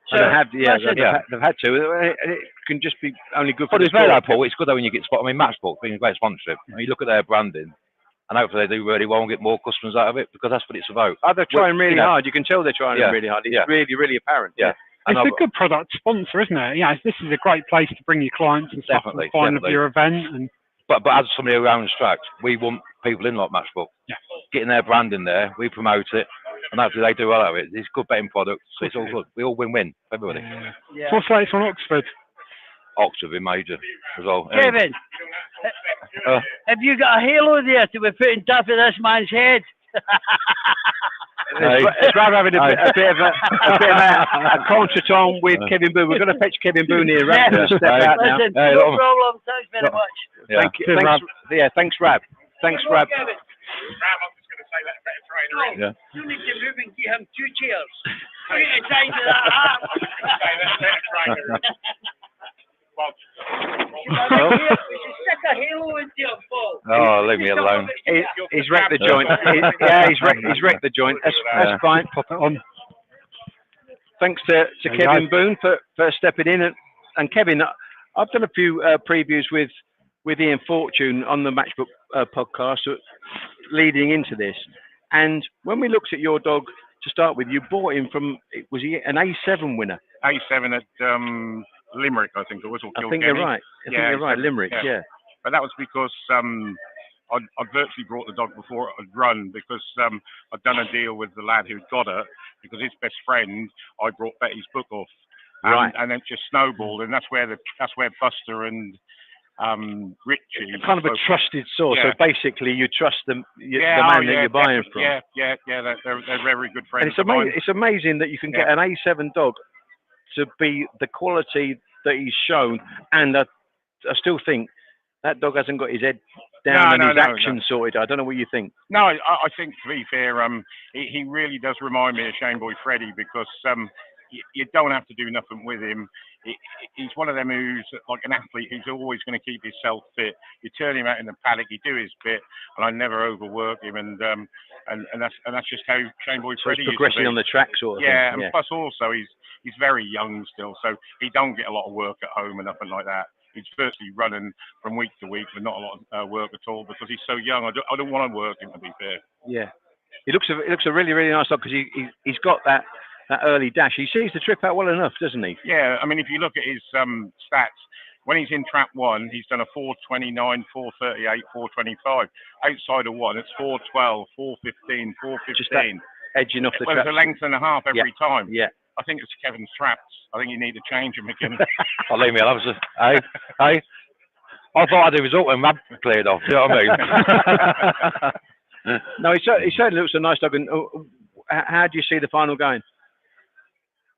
Speaker 3: So they've had to. It can just be only good for
Speaker 6: But
Speaker 3: the
Speaker 6: it's very
Speaker 3: sport.
Speaker 6: Paul. It's good though when you get spot. I mean, Matchbook being a great sponsorship. I mean, you look at their branding, and hopefully they do really well and get more customers out of it because that's what it's about.
Speaker 3: Oh, they're trying really hard. You can tell they're trying really hard. It's really, really apparent.
Speaker 6: Yeah.
Speaker 1: It's a good product sponsor, isn't it? Yeah, this is a great place to bring your clients and stuff and find of your event. And
Speaker 6: But as somebody who owns tracks, we want people in like Matchbook.
Speaker 1: Yeah.
Speaker 6: Getting their brand in there, we promote it, and hopefully they do well out of it. It's good betting product, so it's all good. We all win-win, everybody.
Speaker 5: Yeah.
Speaker 1: What's that? It's on Oxford.
Speaker 6: Oxford be major as well.
Speaker 5: Kevin, have you got a halo there to be put on top of this man's head?
Speaker 3: It's rather having a bit of a contretemps with Kevin Boone. We're going to fetch Kevin Boone here. Rab's going to step out now.
Speaker 5: Listen, no problem. Thanks very much.
Speaker 3: Yeah. Thanks, Rab. Thanks, Rab.
Speaker 7: Rab, I'm just going to say that better trainer.
Speaker 5: You need to move and give him 2 chairs. Put it inside of that arm. Stick a halo into him, Paul.
Speaker 6: Oh, leave me alone.
Speaker 3: He's wrecked the joint. He's wrecked the joint. That's fine.
Speaker 1: Pop it on.
Speaker 3: Thanks to Kevin Boone for stepping in. And Kevin, I've done a few previews with Ian Fortune on the Matchbook podcast leading into this. And when we looked at your dog to start with, you bought him from, was he an A7 winner?
Speaker 7: A7 at Limerick, I think it was.
Speaker 3: I think you're right. I think you're right, Limerick, yeah.
Speaker 7: But that was because I'd virtually brought the dog before it had run because I'd done a deal with the lad who'd got her because his best friend, I brought Betty's book off.
Speaker 3: Right.
Speaker 7: And then it just snowballed, and that's where Buster and Richie.
Speaker 3: Kind of a trusted source. So basically, you trust the man that you're buying from.
Speaker 7: Yeah. They're very good friends.
Speaker 3: And it's amazing that you can get an A7 dog to be the quality that he's shown, and I still think that dog hasn't got his head down and his action sorted. I don't know what you think.
Speaker 7: No, I think to be fair, he really does remind me of Shane Boy Freddy because you don't have to do nothing with him. He's one of them who's like an athlete who's always going to keep himself fit. You turn him out in the paddock, you do his bit, and I never overwork him. And that's just how Shane Boy Freddy is.
Speaker 3: Progressing on the track, sort of thing.
Speaker 7: And plus also he's very young still, so he don't get a lot of work at home and nothing like that. who's virtually running from week to week with not a lot of work at all because he's so young. I don't want to work him, to be fair.
Speaker 3: Yeah, he looks a really, really nice dog because he's got that early dash. He sees the trip out well enough, doesn't he?
Speaker 7: Yeah, I mean, if you look at his stats, when he's in trap 1, he's done a 4:29, 4:38, 4:25. Outside of 1, it's 4:12, 4:15, 4:15.
Speaker 3: Just that edging off the
Speaker 7: trap.
Speaker 3: trap.
Speaker 7: It's a length and a half every time.
Speaker 3: Yeah.
Speaker 7: I think it's Kevin's traps. I think you need to change them again.
Speaker 6: I'll leave me alone. Hey. I thought I'd do result when Rab cleared off. You know what I mean?
Speaker 3: No, he certainly looks a nice dog. And how do you see the final going?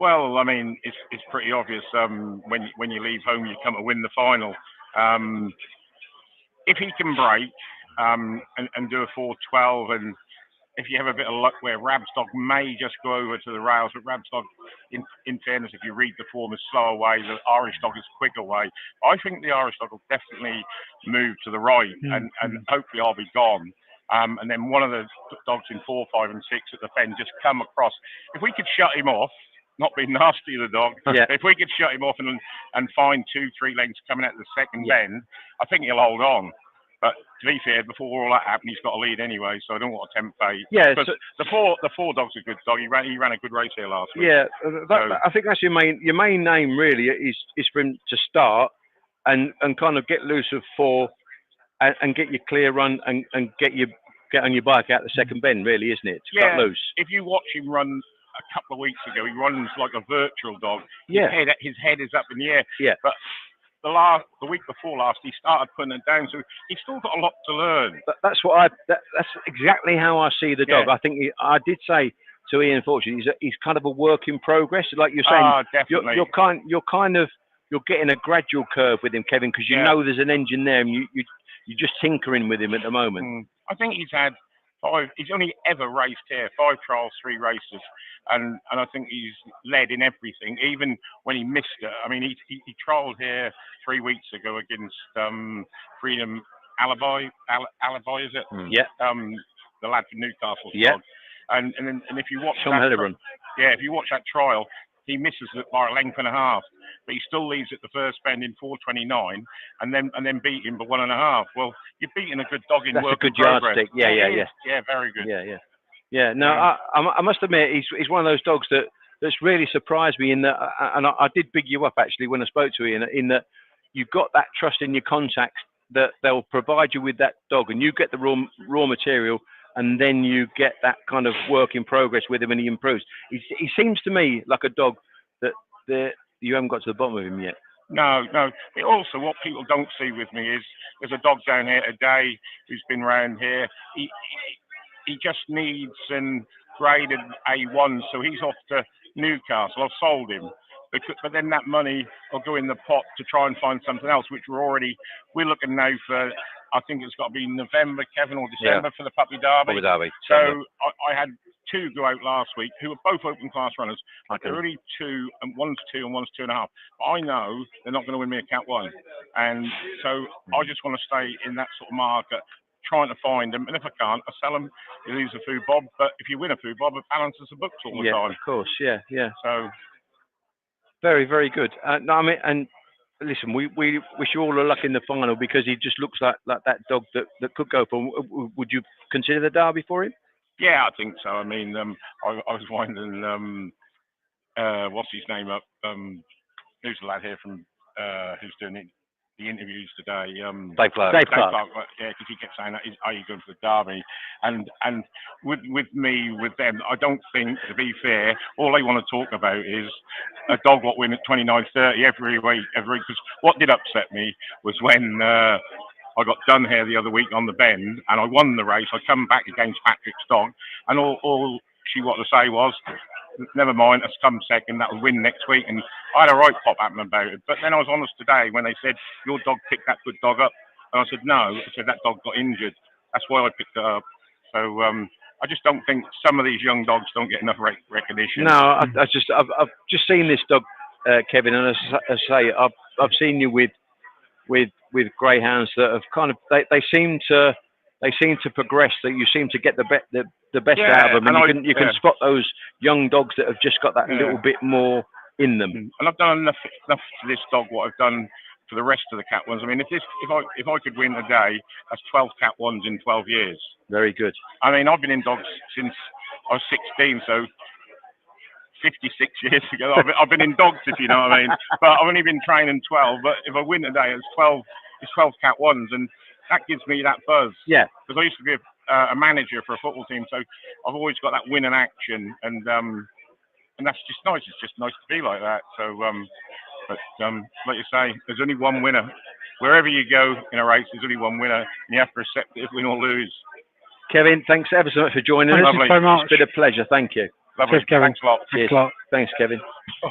Speaker 7: Well, I mean, it's pretty obvious. When you leave home, you come to win the final. If he can break and do a 4:12, and if you have a bit of luck where Rab's dog may just go over to the rails, but Rab's dog, in fairness, if you read the form, is slow away. The Irish dog is quick away. I think the Irish dog will definitely move to the right, and hopefully I'll be gone. And then one of the dogs in 4, 5, and 6 at the pen just come across. If we could shut him off, not being nasty to the dog, if we could shut him off and find 2, 3 lengths coming out of the second bend, I think he'll hold on. But to be fair, before all that happened, he's got a lead anyway, so I don't want to tempt fate. Yeah, so the four dog's a good dog. He ran a good race here last week.
Speaker 3: Yeah, I think that's your main name really is for him to start and kind of get loose of 4 and get your clear run and get on your bike out the second bend, really, isn't it? To cut loose.
Speaker 7: If you watch him run a couple of weeks ago, he runs like a virtual dog.
Speaker 3: Yeah.
Speaker 7: His head is up in the air.
Speaker 3: Yeah.
Speaker 7: But the week before last, he started putting it down, so he's still got a lot to learn.
Speaker 3: That's exactly how I see the dog. Yeah. I think I did say to Ian Fortune, he's kind of a work in progress, like you're saying.
Speaker 7: Definitely.
Speaker 3: You're getting a gradual curve with him, Kevin, because you know there's an engine there, and you're just tinkering with him at the moment.
Speaker 7: I think he's had 5. He's only ever raced here 5 trials, 3 races, and I think he's led in everything, even when he missed it. I mean, he trialled here 3 weeks ago against Freedom Alibi, is it?
Speaker 3: Yeah.
Speaker 7: The lad from Newcastle.
Speaker 3: Yeah.
Speaker 7: And if you watch if you watch that trial, he misses it by a length and a half, but he still leaves at the first bend in 4:29, and then beat him by 1.5. Well, you're beating a good dog in work in progress.
Speaker 3: That's a good yardstick.
Speaker 7: Yeah, very good.
Speaker 3: Yeah. No, I must admit, he's one of those dogs that's really surprised me in that, and I did big you up actually when I spoke to Ian, in that you've got that trust in your contacts that they'll provide you with that dog, and you get the raw material, and then you get that kind of work in progress with him, and he improves. He seems to me like a dog that you haven't got to the bottom of him yet.
Speaker 7: No. Also, what people don't see with me is there's a dog down here today who's been round here. He just needs an graded A1, so he's off to Newcastle. I've sold him. But then that money will go in the pot to try and find something else, which we're looking now for. I think it's got to be November, Kevin, or December for the Puppy Derby. So I had 2 go out last week who were both open class runners. They're only 2, and one's 2 and one's 2.5. But I know they're not going to win me a Cat 1. And so I just want to stay in that sort of market, trying to find them. And if I can't, I sell them. You lose a food bob. But if you win a food bob, it balances the books all the time.
Speaker 3: Yeah, of course. Yeah.
Speaker 7: So
Speaker 3: very, very good. No, I mean, and listen, we wish you all the luck in the final, because he just looks like that dog that could go for. Would you consider the Derby for him?
Speaker 7: Yeah, I think so. I mean, I was winding what's his name up? Who's the lad here from who's doing the interviews today?
Speaker 6: Dave Clark.
Speaker 7: Yeah, because he kept saying, "Are you going for the Derby?" And with them, I don't think, to be fair, all they want to talk about is a dog what win at 29:30 every week. Because what did upset me was when I got done here the other week on the bend, and I won the race. I come back against Patrick's dog, and all she wanted to say was, "Never mind, let's come second. That will win next week." And I had a right pop at them about it. But then I was honest today when they said, "Your dog picked that good dog up," and I said, "No." I said, "That dog got injured. That's why I picked it up." So I just don't think some of these young dogs don't get enough recognition.
Speaker 3: No, I've just seen this dog, Kevin, and as I say, I've seen you with greyhounds that have kind of they seem to progress. That you seem to get the best out of them, and you can spot those young dogs that have just got that little bit more in them.
Speaker 7: And I've done enough to this dog what I've done for the rest of the Cat 1s. I mean, if I could win a day, that's 12 Cat 1s in 12 years.
Speaker 3: Very good.
Speaker 7: I mean, I've been in dogs since I was 16, so 56 years ago. I've been in dogs, if you know what I mean. But I've only been training 12. But if I win a day, it's 12 Cat 1s, and that gives me that buzz.
Speaker 3: Yeah.
Speaker 7: Because I used to be a manager for a football team, so I've always got that win and action, and that's just nice. It's just nice to be like that. So, but like you say, there's only one winner. Wherever you go in a race, there's only one winner, and you have to accept it if win or lose.
Speaker 3: Kevin, thanks ever so much for joining us.
Speaker 1: Thank you so much.
Speaker 3: It's been a pleasure. Thank you.
Speaker 7: Lovely.
Speaker 1: Cheers, Kevin.
Speaker 7: Thanks a lot.
Speaker 1: Thanks a lot.
Speaker 3: Thanks, Kevin.
Speaker 7: Oh.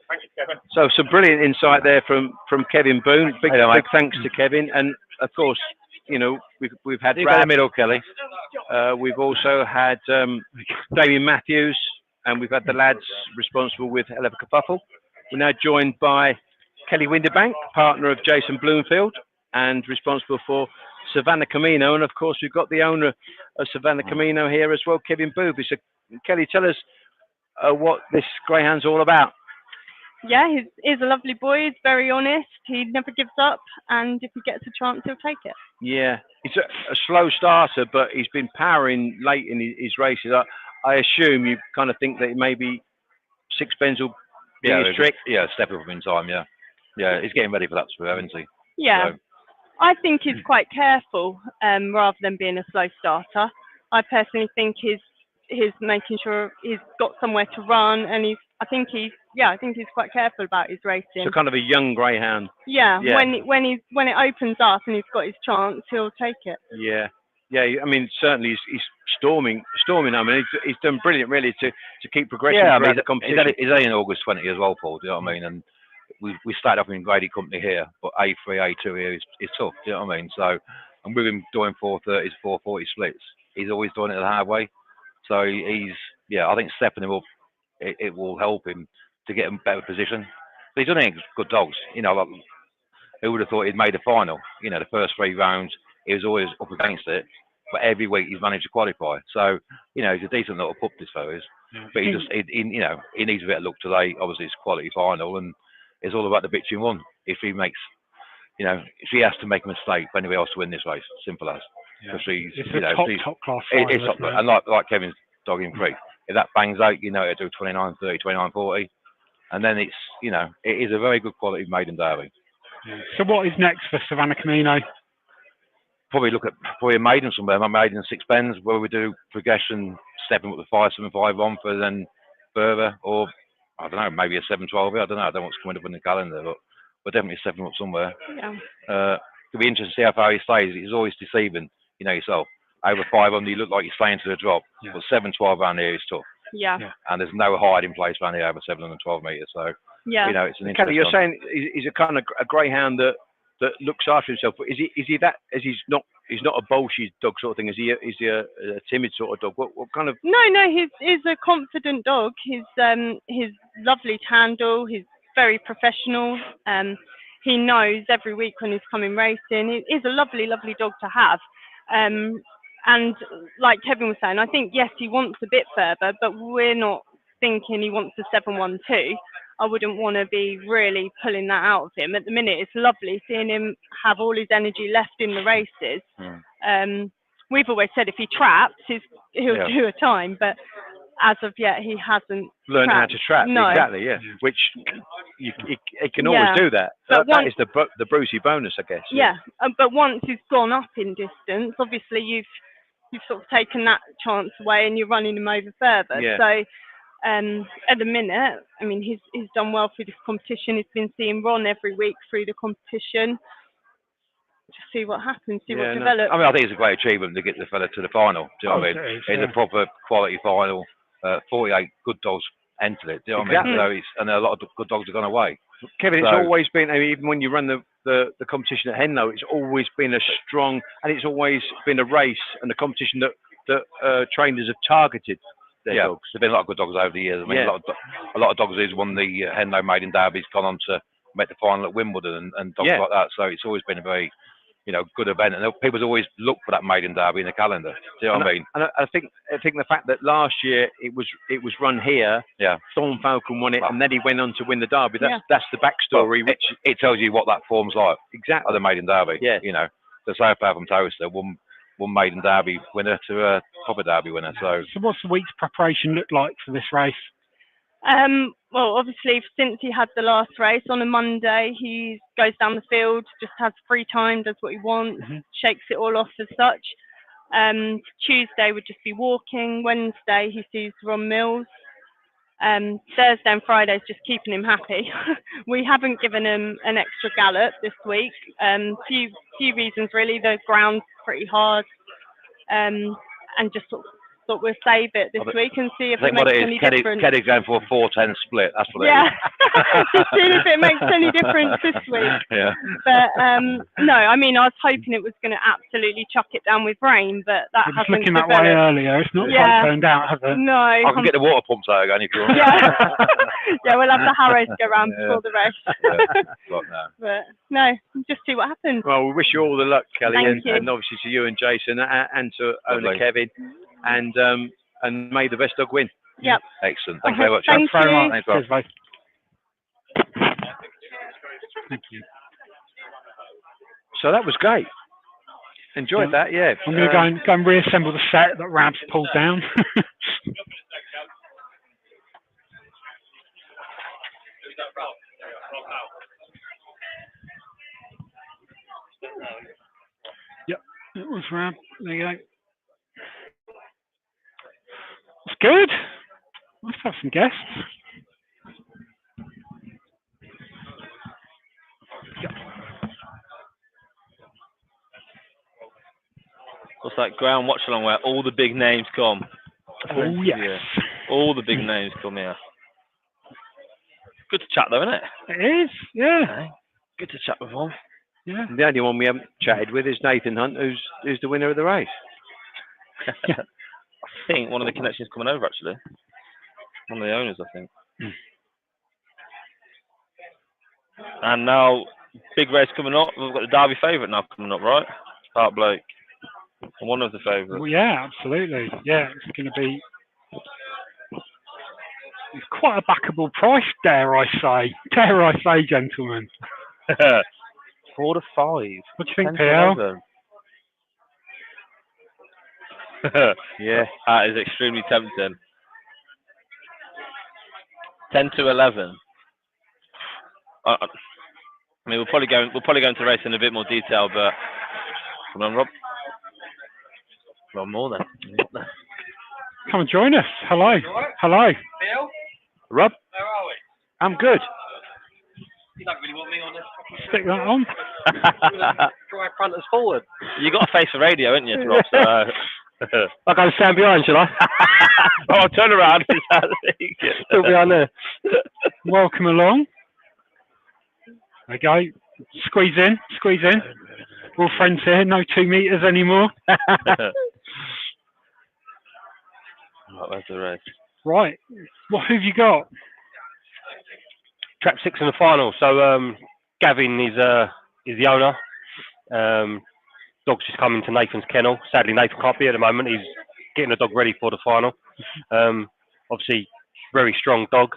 Speaker 7: Thank you, Kevin.
Speaker 3: So some brilliant insight there from Kevin Boone. Big thanks to Kevin, and of course, you know, we've had
Speaker 6: You got the middle, Kelly.
Speaker 3: we've also had Damien Matthews, and we've had the lads responsible with Hell of a Kerfuffle. We're now joined by Kelly Winterbank, partner of Jason Bloomfield, and responsible for Savannah Camino. And of course, we've got the owner of Savannah Camino here as well, Kevin Booby. So, Kelly, tell us what this greyhound's all about.
Speaker 8: Yeah, he's a lovely boy. He's very honest. He never gives up, and if he gets a chance, he'll take it.
Speaker 3: Yeah, he's a slow starter, but he's been powering late in his races. I assume you kind of think that maybe Six Bends will be his trick.
Speaker 6: Yeah, step up in time. Yeah, yeah, he's getting ready for that spur, isn't he?
Speaker 8: Yeah,
Speaker 6: So,
Speaker 8: I think he's quite careful rather than being a slow starter. I personally think he's making sure he's got somewhere to run, and I think he's quite careful about his racing.
Speaker 3: So kind of a young greyhound.
Speaker 8: Yeah. When it opens up and he's got his chance, he'll take it.
Speaker 3: Yeah, yeah. I mean, certainly he's storming. I mean, he's done brilliant, really, to keep progressing throughout the competition.
Speaker 6: He's only in August 20 as well, Paul. Do you know what I mean? And we started up in Grady Company here, but A3, A2 here is tough. Do you know what I mean? So, and with him doing 430s, 440 splits, he's always doing it the hard way. So I think stepping him up, it will help him to get in a better position. But he's done it good dogs. You know, like, who would have thought he'd made a final? You know, the first 3 rounds, he was always up against it. But every week he's managed to qualify. So, you know, he's a decent little pup, this fellow is. Yeah. But he needs a bit of luck today. Obviously, it's a quality final, and it's all about the bitching one. If he has to make a mistake for anybody else to win this race, simple as.
Speaker 1: Yeah.
Speaker 6: It's
Speaker 1: top class.
Speaker 6: It's top, and like Kevin's dog in Creek, if that bangs out, you know, it'll do 29.30, 29.40, and then it is a very good quality maiden derby.
Speaker 1: Yeah. So what is next for Savannah Camino?
Speaker 6: Probably look at a maiden somewhere. My maiden 6 Bends, where we do progression, stepping up the 5.75 on for then further, or I don't know, maybe a 7.12. I don't know. I don't know what's coming up in the calendar, but we're definitely stepping up somewhere.
Speaker 8: Yeah.
Speaker 6: It'll be interesting to see how far he stays. He's always deceiving, you know yourself. Over 500, you look like you're staying to the drop, but 7.12 around here is tough.
Speaker 8: Yeah.
Speaker 6: And there's no hiding place around here over 712 metres. So, you know, it's an interesting.
Speaker 3: Kelly, you're saying he's a kind of a greyhound that looks after himself. But is he that? Is he's not a bolshy dog sort of thing? Is he a timid sort of dog? What kind of?
Speaker 8: No, he's a confident dog. He's lovely to handle. He's very professional. He knows every week when he's coming racing. He's a lovely, lovely dog to have. And like Kevin was saying, I think, yes, he wants a bit further, but we're not thinking he wants a 7.12. I wouldn't want to be really pulling that out of him. At the minute, it's lovely seeing him have all his energy left in the races. We've always said if he traps, he'll do a time, but as of yet, he hasn't
Speaker 3: learned how to trap.
Speaker 8: No.
Speaker 3: Exactly, yeah. Which he can always do that. That is the Brucey bonus, I guess.
Speaker 8: Yeah, but once he's gone up in distance, obviously you've sort of taken that chance away and you're running him over further.
Speaker 3: Yeah.
Speaker 8: So at the minute, I mean, he's done well through this competition. He's been seeing Ron every week through the competition. Just see what happens, what develops.
Speaker 6: I mean, I think it's a great achievement to get the fella to the final. Do you know what I mean? It's a proper quality final. 48 good dogs entered it. Do you know what I mean? So and a lot of good dogs have gone away.
Speaker 3: Kevin, it's always been, I mean, even when you run the competition at Henlow, it's always been a strong, and it's always been a race and a competition that trainers have targeted their dogs.
Speaker 6: There's been a lot of good dogs over the years. I mean, a lot of dogs who's won the Henlow Maiden Derby's gone on to make the final at Wimbledon and dogs like that. So it's always been a very good event, and people's always look for that Maiden Derby in the calendar. Do you know what I mean?
Speaker 3: And I think the fact that last year it was run here, Storm Falcon won it, and then he went on to win the Derby. That's the backstory,
Speaker 6: which it tells you what that form's like.
Speaker 3: Exactly.
Speaker 6: Of the Maiden Derby.
Speaker 3: Yeah.
Speaker 6: The South from Towcester won Maiden Derby winner to a proper Derby winner. So
Speaker 1: what's the week's preparation look like for this race?
Speaker 8: Well, obviously, since he had the last race on a Monday, he goes down the field, just has free time, does what he wants, shakes it all off as such. Tuesday would just be walking. Wednesday, he sees Ron Mills. Thursday and Friday is just keeping him happy. We haven't given him an extra gallop this week. Few reasons really. The ground's pretty hard, and just sort of thought we'll save it this week and see if it makes any difference.
Speaker 6: Keddy's going for a 4-10 split. That's what it is.
Speaker 8: Just seeing if it makes any difference this week.
Speaker 6: Yeah.
Speaker 8: But no, I mean, I was hoping it was going to absolutely chuck it down with rain, but that hasn't.
Speaker 1: It was looking that way earlier. It's not quite turned out, has it?
Speaker 8: No.
Speaker 6: I can get the water pumps out again if you want.
Speaker 8: Yeah, we'll have the Harrows go round before the race. But no, just see what happens.
Speaker 3: Well, we wish you all the luck, Kelly,
Speaker 8: and
Speaker 3: obviously to you and Jason and to owner Kevin, and may the best dog win.
Speaker 8: Yep.
Speaker 6: Excellent. Thank you very much.
Speaker 8: Thanks very much.
Speaker 6: Thanks, Rob.
Speaker 1: Cheers, thank you.
Speaker 3: So that was great. Enjoyed that, yeah.
Speaker 1: I'm going to go and reassemble the set that Rab's pulled down. Yep, it was Rab. There you go. It's good. Let's have some guests. Yep.
Speaker 2: What's that ground watchalong where all the big names come?
Speaker 1: Oh, yes.
Speaker 2: Yeah. All the big names come here. Good to chat though, isn't it?
Speaker 1: It is, yeah.
Speaker 2: Good to chat with one.
Speaker 1: Yeah.
Speaker 3: The only one we haven't chatted with is Nathan Hunt, who's the winner of the race.
Speaker 2: I think one of the connections coming over actually. One of the owners, I think. And now, big race coming up. We've got the Derby favourite now coming up, right? Park Blake. One of the favourites.
Speaker 1: Well, yeah, absolutely. Yeah, it's going to be. It's quite a backable price, dare I say. Dare I say, gentlemen.
Speaker 2: 4 to 5.
Speaker 1: What do you think, PL?
Speaker 2: Yeah, that is extremely tempting. 10 to 11. I mean, we'll probably go into the race in a bit more detail, but come on, Rob. Well, more then.
Speaker 1: Come and join us. Hello. Hello.
Speaker 9: Bill?
Speaker 3: Rob?
Speaker 9: Where are we?
Speaker 3: I'm good.
Speaker 9: You don't really want me on this.
Speaker 1: Stick that on.
Speaker 9: Drive front us forward.
Speaker 2: You got a face for radio, haven't you, Rob? So,
Speaker 3: I'll go stand behind, shall I?
Speaker 2: I'll turn around.
Speaker 3: Still behind there.
Speaker 1: Welcome along. There you go. Squeeze in. Squeeze in. We're all friends here. No 2 meters anymore.
Speaker 2: Right, where's the race?
Speaker 1: Right. What have you got?
Speaker 10: Trap 6 in the final. So Gavin is the owner. Dog's just coming to Nathan's kennel. Sadly, Nathan can't be at the moment. He's getting the dog ready for the final. Obviously, very strong dog.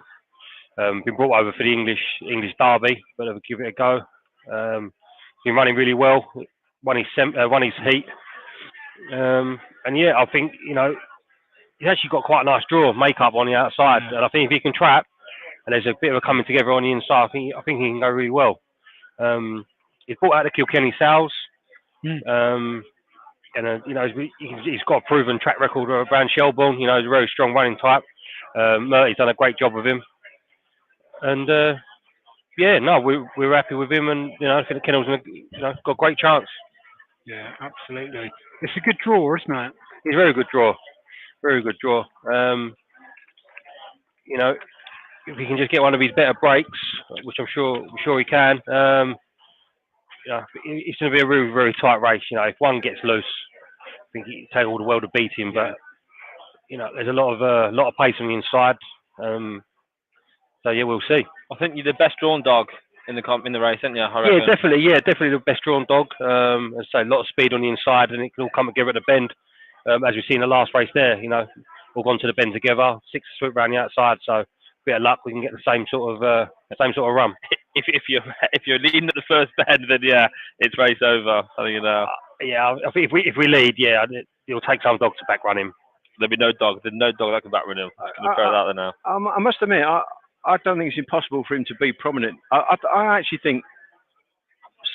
Speaker 10: Been brought over for the English Derby, but they'll give it a go. Been running really well. Won his heat. And yeah, I think he's actually got quite a nice draw of makeup on the outside, and I think if he can trap, and there's a bit of a coming together on the inside, I think he can go really well. He's brought out the Kilkenny Sales, and he's got a proven track record around Shelbourne. He's a very strong running type. Murty's done a great job with him, and we're happy with him, and I think the kennel's got a great chance.
Speaker 1: Yeah, absolutely. It's a good draw, isn't it?
Speaker 10: It's a very good draw. Very good draw. If he can just get one of his better breaks, which I'm sure he can, it's going to be a really, very tight race. If one gets loose, I think it'd take all the world to beat him. But there's a lot of pace on the inside. So yeah, we'll see.
Speaker 2: I think you're the best drawn dog in the race, haven't you? I
Speaker 10: Yeah,
Speaker 2: reckon.
Speaker 10: definitely. Yeah, definitely the best drawn dog. As I say, a lot of speed on the inside, and it can all come together at the bend. As we've seen in the last race there, all gone to the bend together. 6 swoop round the outside, so bit of luck, we can get the same sort of run.
Speaker 2: If you're leading at the first bend, then yeah, it's race over. I think
Speaker 10: Yeah, I think if we lead, yeah, it'll take some dog to back run him.
Speaker 2: There'll be no dog. There's no dog that can back run him. I'm going to throw that out there now.
Speaker 3: I must admit, I don't think it's impossible for him to be prominent. I actually think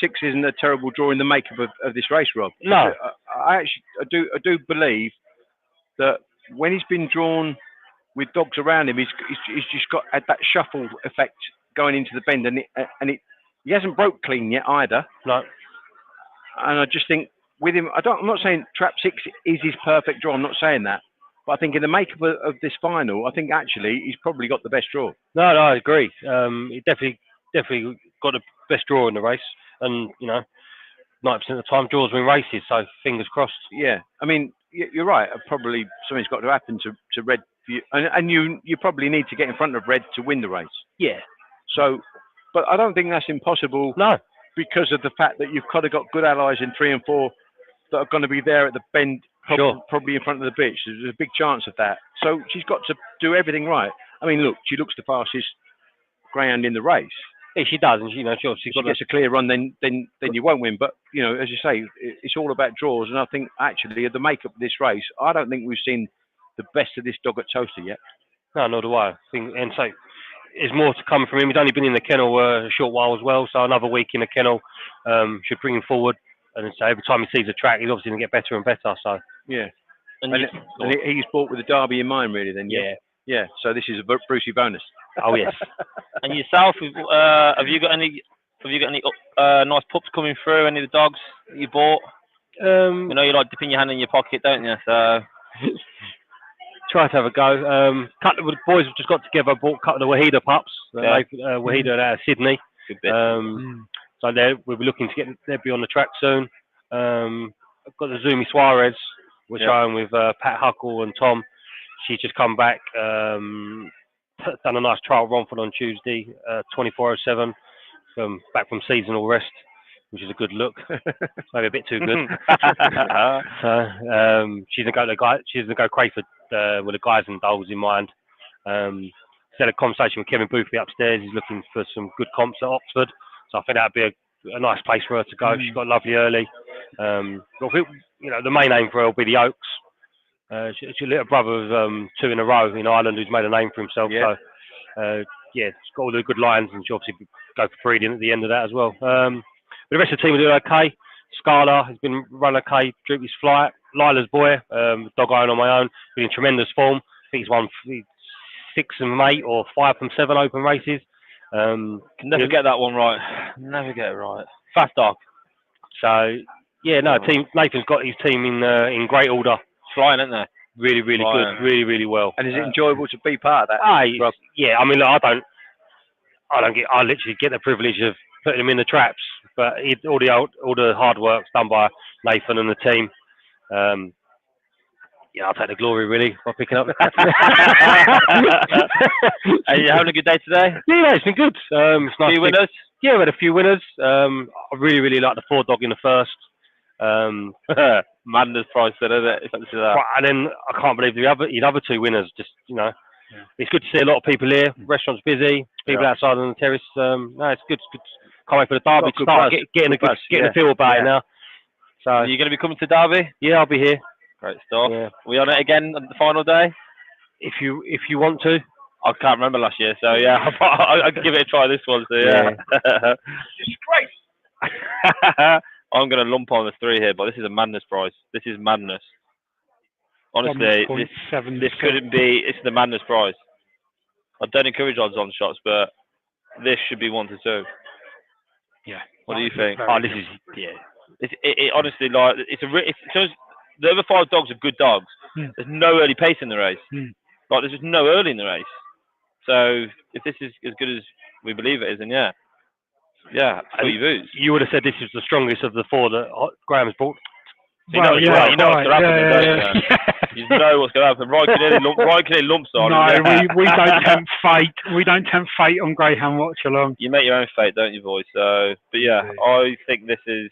Speaker 3: 6 isn't a terrible draw in the makeup of this race, Rob.
Speaker 10: No,
Speaker 3: I do believe that when he's been drawn with dogs around him, he's just got that shuffle effect going into the bend, and he hasn't broke clean yet either.
Speaker 10: No.
Speaker 3: And I just think with him, I'm not saying trap 6 is his perfect draw. I'm not saying that, but I think in the makeup of this final, I think actually he's probably got the best draw.
Speaker 10: No, I agree. He definitely got the best draw in the race, and 90% of the time draws win races. So fingers crossed.
Speaker 3: Yeah, I mean you're right. Probably something's got to happen to Red, for you, and you probably need to get in front of Red to win the race.
Speaker 10: Yeah.
Speaker 3: So, but I don't think that's impossible.
Speaker 10: No.
Speaker 3: Because of the fact that you've kind of got good allies in 3 and 4 that are going to be there at the bend, probably in front of the bitch. There's a big chance of that. So she's got to do everything right. I mean, look, she looks the fastest greyhound in the race.
Speaker 10: Yeah, she does, and she
Speaker 3: gets a clear run, then you won't win. But as you say, it's all about draws. And I think actually, the makeup of this race, I don't think we've seen the best of this dog at Towcester yet.
Speaker 10: No, nor do I. And so there's more to come from him. He's only been in the kennel a short while as well, so another week in the kennel should bring him forward. And so every time he sees a track, he's obviously going to get better and better. So
Speaker 3: yeah, and he's bought with the derby in mind, really. Then yeah. So this is a Brucey bonus.
Speaker 10: Oh yes.
Speaker 2: And yourself, have you got any nice pups coming through? Any of the dogs that you bought? You like dipping your hand in your pocket, don't you? So.
Speaker 10: Try to have a go. Couple of the boys have just got together, bought a couple of Wahida pups. Wahida out of Sydney.
Speaker 2: Good bit.
Speaker 10: So we'll be looking to they'll be on the track soon. I've got the Zumi Suarez, which I own with Pat Huckle and Tom. She's just come back, done a nice trial Romford on Tuesday, 24:07, back from seasonal rest, which is a good look. Maybe a bit too good. So she's gonna go Crayford with the guys and dolls in mind. Had a conversation with Kevin Boothby upstairs. He's looking for some good comps at Oxford, so I think that'd be a nice place for her to go. She's got lovely early. The main aim for her will be the Oaks. She's a little brother of 2 in a row in Ireland who's made a name for himself. Yeah. So she's got all the good lines, and she'll obviously go for breeding at the end of that as well. But the rest of the team are doing okay. Scala has been run okay. Droopy's Flight. Lila's Boy, dog I own on my own, been in tremendous form. I think he's won 6 from 8 or 5 from 7 open races.
Speaker 2: Can never get that one right. Never get it right.
Speaker 10: Fast dog. So Nathan's got his team in great order.
Speaker 2: Flying, isn't they?
Speaker 10: Really good. Really well.
Speaker 3: And is it enjoyable to be part of that?
Speaker 10: Yeah. I mean, look, I literally get the privilege of putting him in the traps, but all the hard work's done by Nathan and the team. I'll take the glory really by picking up.
Speaker 2: Are you having a good day today?
Speaker 10: Yeah, it's been good. It's nice.
Speaker 2: Few winners?
Speaker 10: Yeah, we had a few winners. I really like the 4 dog in the first.
Speaker 2: Madness prize, isn't it?
Speaker 10: And then I can't believe the other 2 winners. Just it's good to see a lot of people here. Restaurant's busy. People outside on the terrace. It's good. Can't wait for the derby to start. Getting the feel about it now. So
Speaker 2: are you going to be coming to Derby?
Speaker 10: Yeah, I'll be here.
Speaker 2: Great stuff.
Speaker 10: Yeah.
Speaker 2: Are we on it again on the final day?
Speaker 10: If you want to.
Speaker 2: I can't remember last year, so yeah, I'll give it a try this one. So yeah. Disgrace. I'm going to lump on the 3 here, but this is a madness prize. This is madness. Honestly, this couldn't be. It's the madness prize. I don't encourage odds on shots, but this should be 1 to 2.
Speaker 1: Yeah.
Speaker 2: What do you think?
Speaker 10: This is
Speaker 2: It honestly, like the other 5 dogs are good dogs. There's no early pace in the race. Like there's just no early in the race. So if this is as good as we believe it is, then yeah,
Speaker 10: you would have said this is the strongest of the 4 that Graham's brought
Speaker 2: You know, you know what's going to happen, don't you? You know what's going to happen. Right, can lumps on.
Speaker 1: No, we don't tempt fate. We don't tempt fate on Greyhound Watchalong.
Speaker 2: You make your own fate, don't you, boys? So, but yeah, I think this is.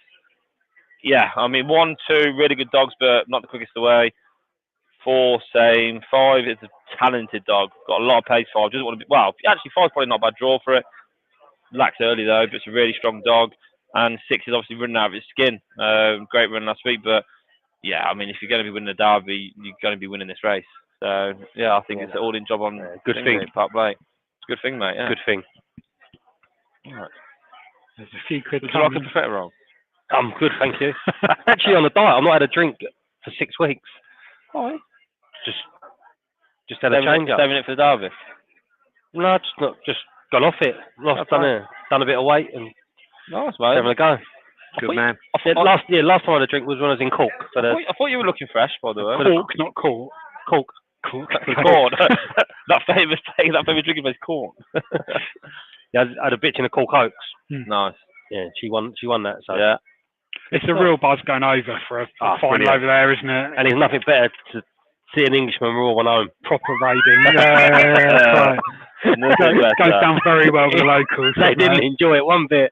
Speaker 2: Yeah, I mean, 1, 2 really good dogs, but not the quickest away. 4, same. 5 is a talented dog. Got a lot of pace. 5 doesn't want to be. Well, actually, 5's probably not a bad draw for it. Lacks early though, but it's a really strong dog. And 6 is obviously running out of its skin. Great run last week, but yeah, I mean, if you're going to be winning the derby, you're going to be winning this race. So yeah, I think it's an all-in job on
Speaker 10: good thing.
Speaker 2: Park Blake. It's a good thing, mate. Yeah.
Speaker 10: Good thing.
Speaker 2: All right.
Speaker 1: There's a few quid.
Speaker 2: Would you like a buffet roll?
Speaker 10: I'm good, thank you. Actually, on a diet. I've not had a drink for 6 weeks.
Speaker 2: All right.
Speaker 10: Just had a change up.
Speaker 2: Saving it for the derby.
Speaker 10: No, just gone off it. Done a bit of weight and
Speaker 2: nice, mate.
Speaker 10: Having a go.
Speaker 3: Good man.
Speaker 10: Last time I had a drink was when I was in Cork. So
Speaker 2: I thought you were looking fresh, by the way.
Speaker 1: Cork, not Cork.
Speaker 10: Cork.
Speaker 2: Cork. that famous drinking place, Cork.
Speaker 10: Yeah, I had a bitch in a Cork Oaks.
Speaker 2: Nice.
Speaker 10: Yeah, she won that. So
Speaker 2: yeah,
Speaker 1: it's a real buzz going over for a final over there, isn't it?
Speaker 10: And there's nothing better to see an Englishman rule on home.
Speaker 1: Proper raiding. Yeah, right. Goes down very well with the locals.
Speaker 10: They didn't enjoy it one bit.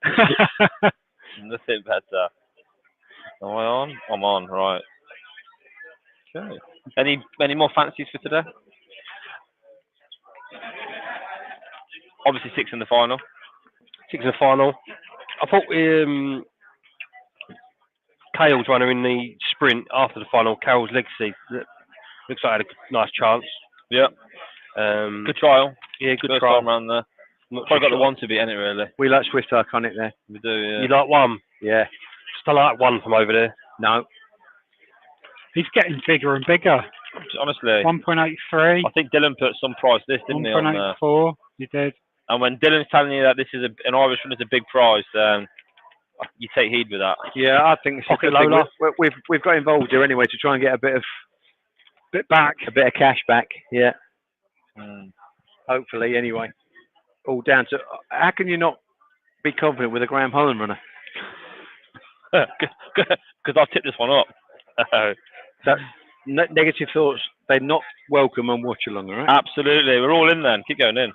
Speaker 2: Nothing better. Am I on? I'm on, right. Okay. Any more fancies for today? Obviously 6 in the final.
Speaker 10: 6 in the final. I thought Cale's runner in the sprint after the final, Carol's Legacy. Looks like I had a nice chance.
Speaker 2: Yeah. Good trial.
Speaker 10: Yeah, good
Speaker 2: First
Speaker 10: trial.
Speaker 2: time around there. Probably got the one to beat, ain't it, really?
Speaker 3: We like Swift Iconic there.
Speaker 2: We do, yeah.
Speaker 10: You like one?
Speaker 3: Yeah.
Speaker 10: Still like one from over there?
Speaker 3: No.
Speaker 1: He's getting bigger and bigger.
Speaker 2: Honestly.
Speaker 1: 1.83.
Speaker 2: I think Dylan put some price this, didn't he?
Speaker 1: 1.84. He did.
Speaker 2: And when Dylan's telling you that this is an Irish run is a big prize, you take heed with that.
Speaker 3: Yeah, I think it's a good thing. We've got involved here anyway to try and get a bit of cash back. Yeah. Hopefully, anyway. All down to how can you not be confident with a Graham Holland runner?
Speaker 2: Because I've tipped this one up.
Speaker 3: That's negative thoughts. They're not welcome on Watchalong, all right?
Speaker 2: Absolutely, we're all in then. Keep going in.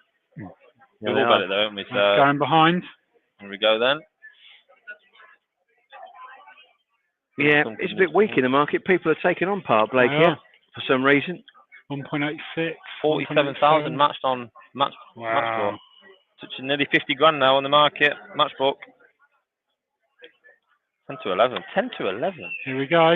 Speaker 2: We've all got it though, haven't we? So
Speaker 1: going behind.
Speaker 2: Here we go then.
Speaker 3: Yeah, it's a bit weak in the market. People are taking on Park Blake here for some reason.
Speaker 1: 1.86.
Speaker 2: 47,000 matched on Matchbook. Touching nearly 50 grand now on the market. Matchbook. 10 to 11. 10 to 11.
Speaker 1: Here we go.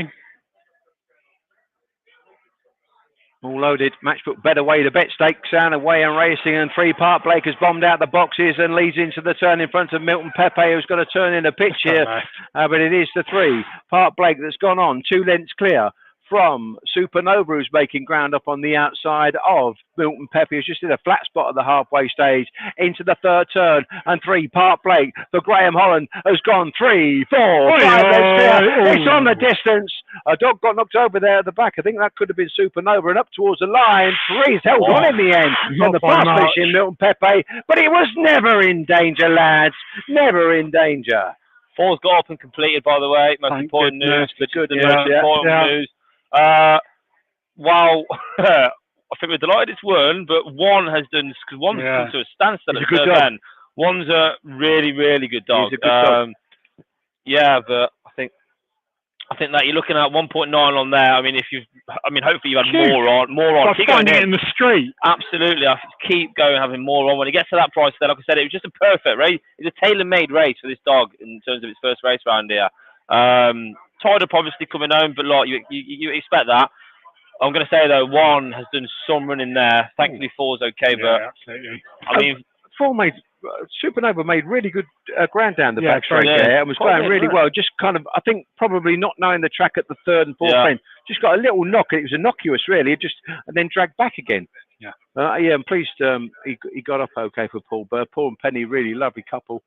Speaker 3: All loaded. Matchbook better way to bet stakes down away and racing, and 3 Park Blake has bombed out the boxes and leads into the turn in front of Milton Pepe, who's got to turn in a pitch here. But it is the 3 Park Blake that's gone on 2 lengths clear from Supernova, who's making ground up on the outside of Milton Pepe, who's just in a flat spot at the halfway stage into the 3rd turn, and 3 Park Blake for Graham Holland has gone 3, 4, 5 lengths clear. It's on the distance. A dog got knocked over there at the back. I think that could have been Supernova, and up towards the line. 3's held on in the end from the fast fishing Milton Pepe, but he was never in danger, lads. Never in danger.
Speaker 2: 4's got up and completed, by the way. Most important news. The most important news. Well, I think we're delighted it's won, but 1 has done, because 1's come to a standstill at the third end. 1's a really, really good dog.
Speaker 3: He's a good dog.
Speaker 2: Yeah, but I think that you're looking at 1.9 on there. I mean, hopefully you've had more on.
Speaker 1: Keep going in the street.
Speaker 2: Absolutely, I keep going, having more on. When it gets to that price, there, like I said, it was just a perfect race. It's a tailor-made race for this dog in terms of its first race round here. Tied up, obviously coming home, but like you expect that. I'm going to say though, 1 has done some running there. Thankfully, 4's okay, but
Speaker 1: absolutely.
Speaker 2: I mean,
Speaker 3: 4 made Supernova made really good ground down the back straight there, and was going really well. Just kind of, I think, probably not knowing the track at the 3rd and 4th bend, just got a little knock. It was innocuous, really. It just and then dragged back again.
Speaker 1: Yeah,
Speaker 3: I'm pleased he got up okay for Paul. But Paul and Penny, really lovely couple.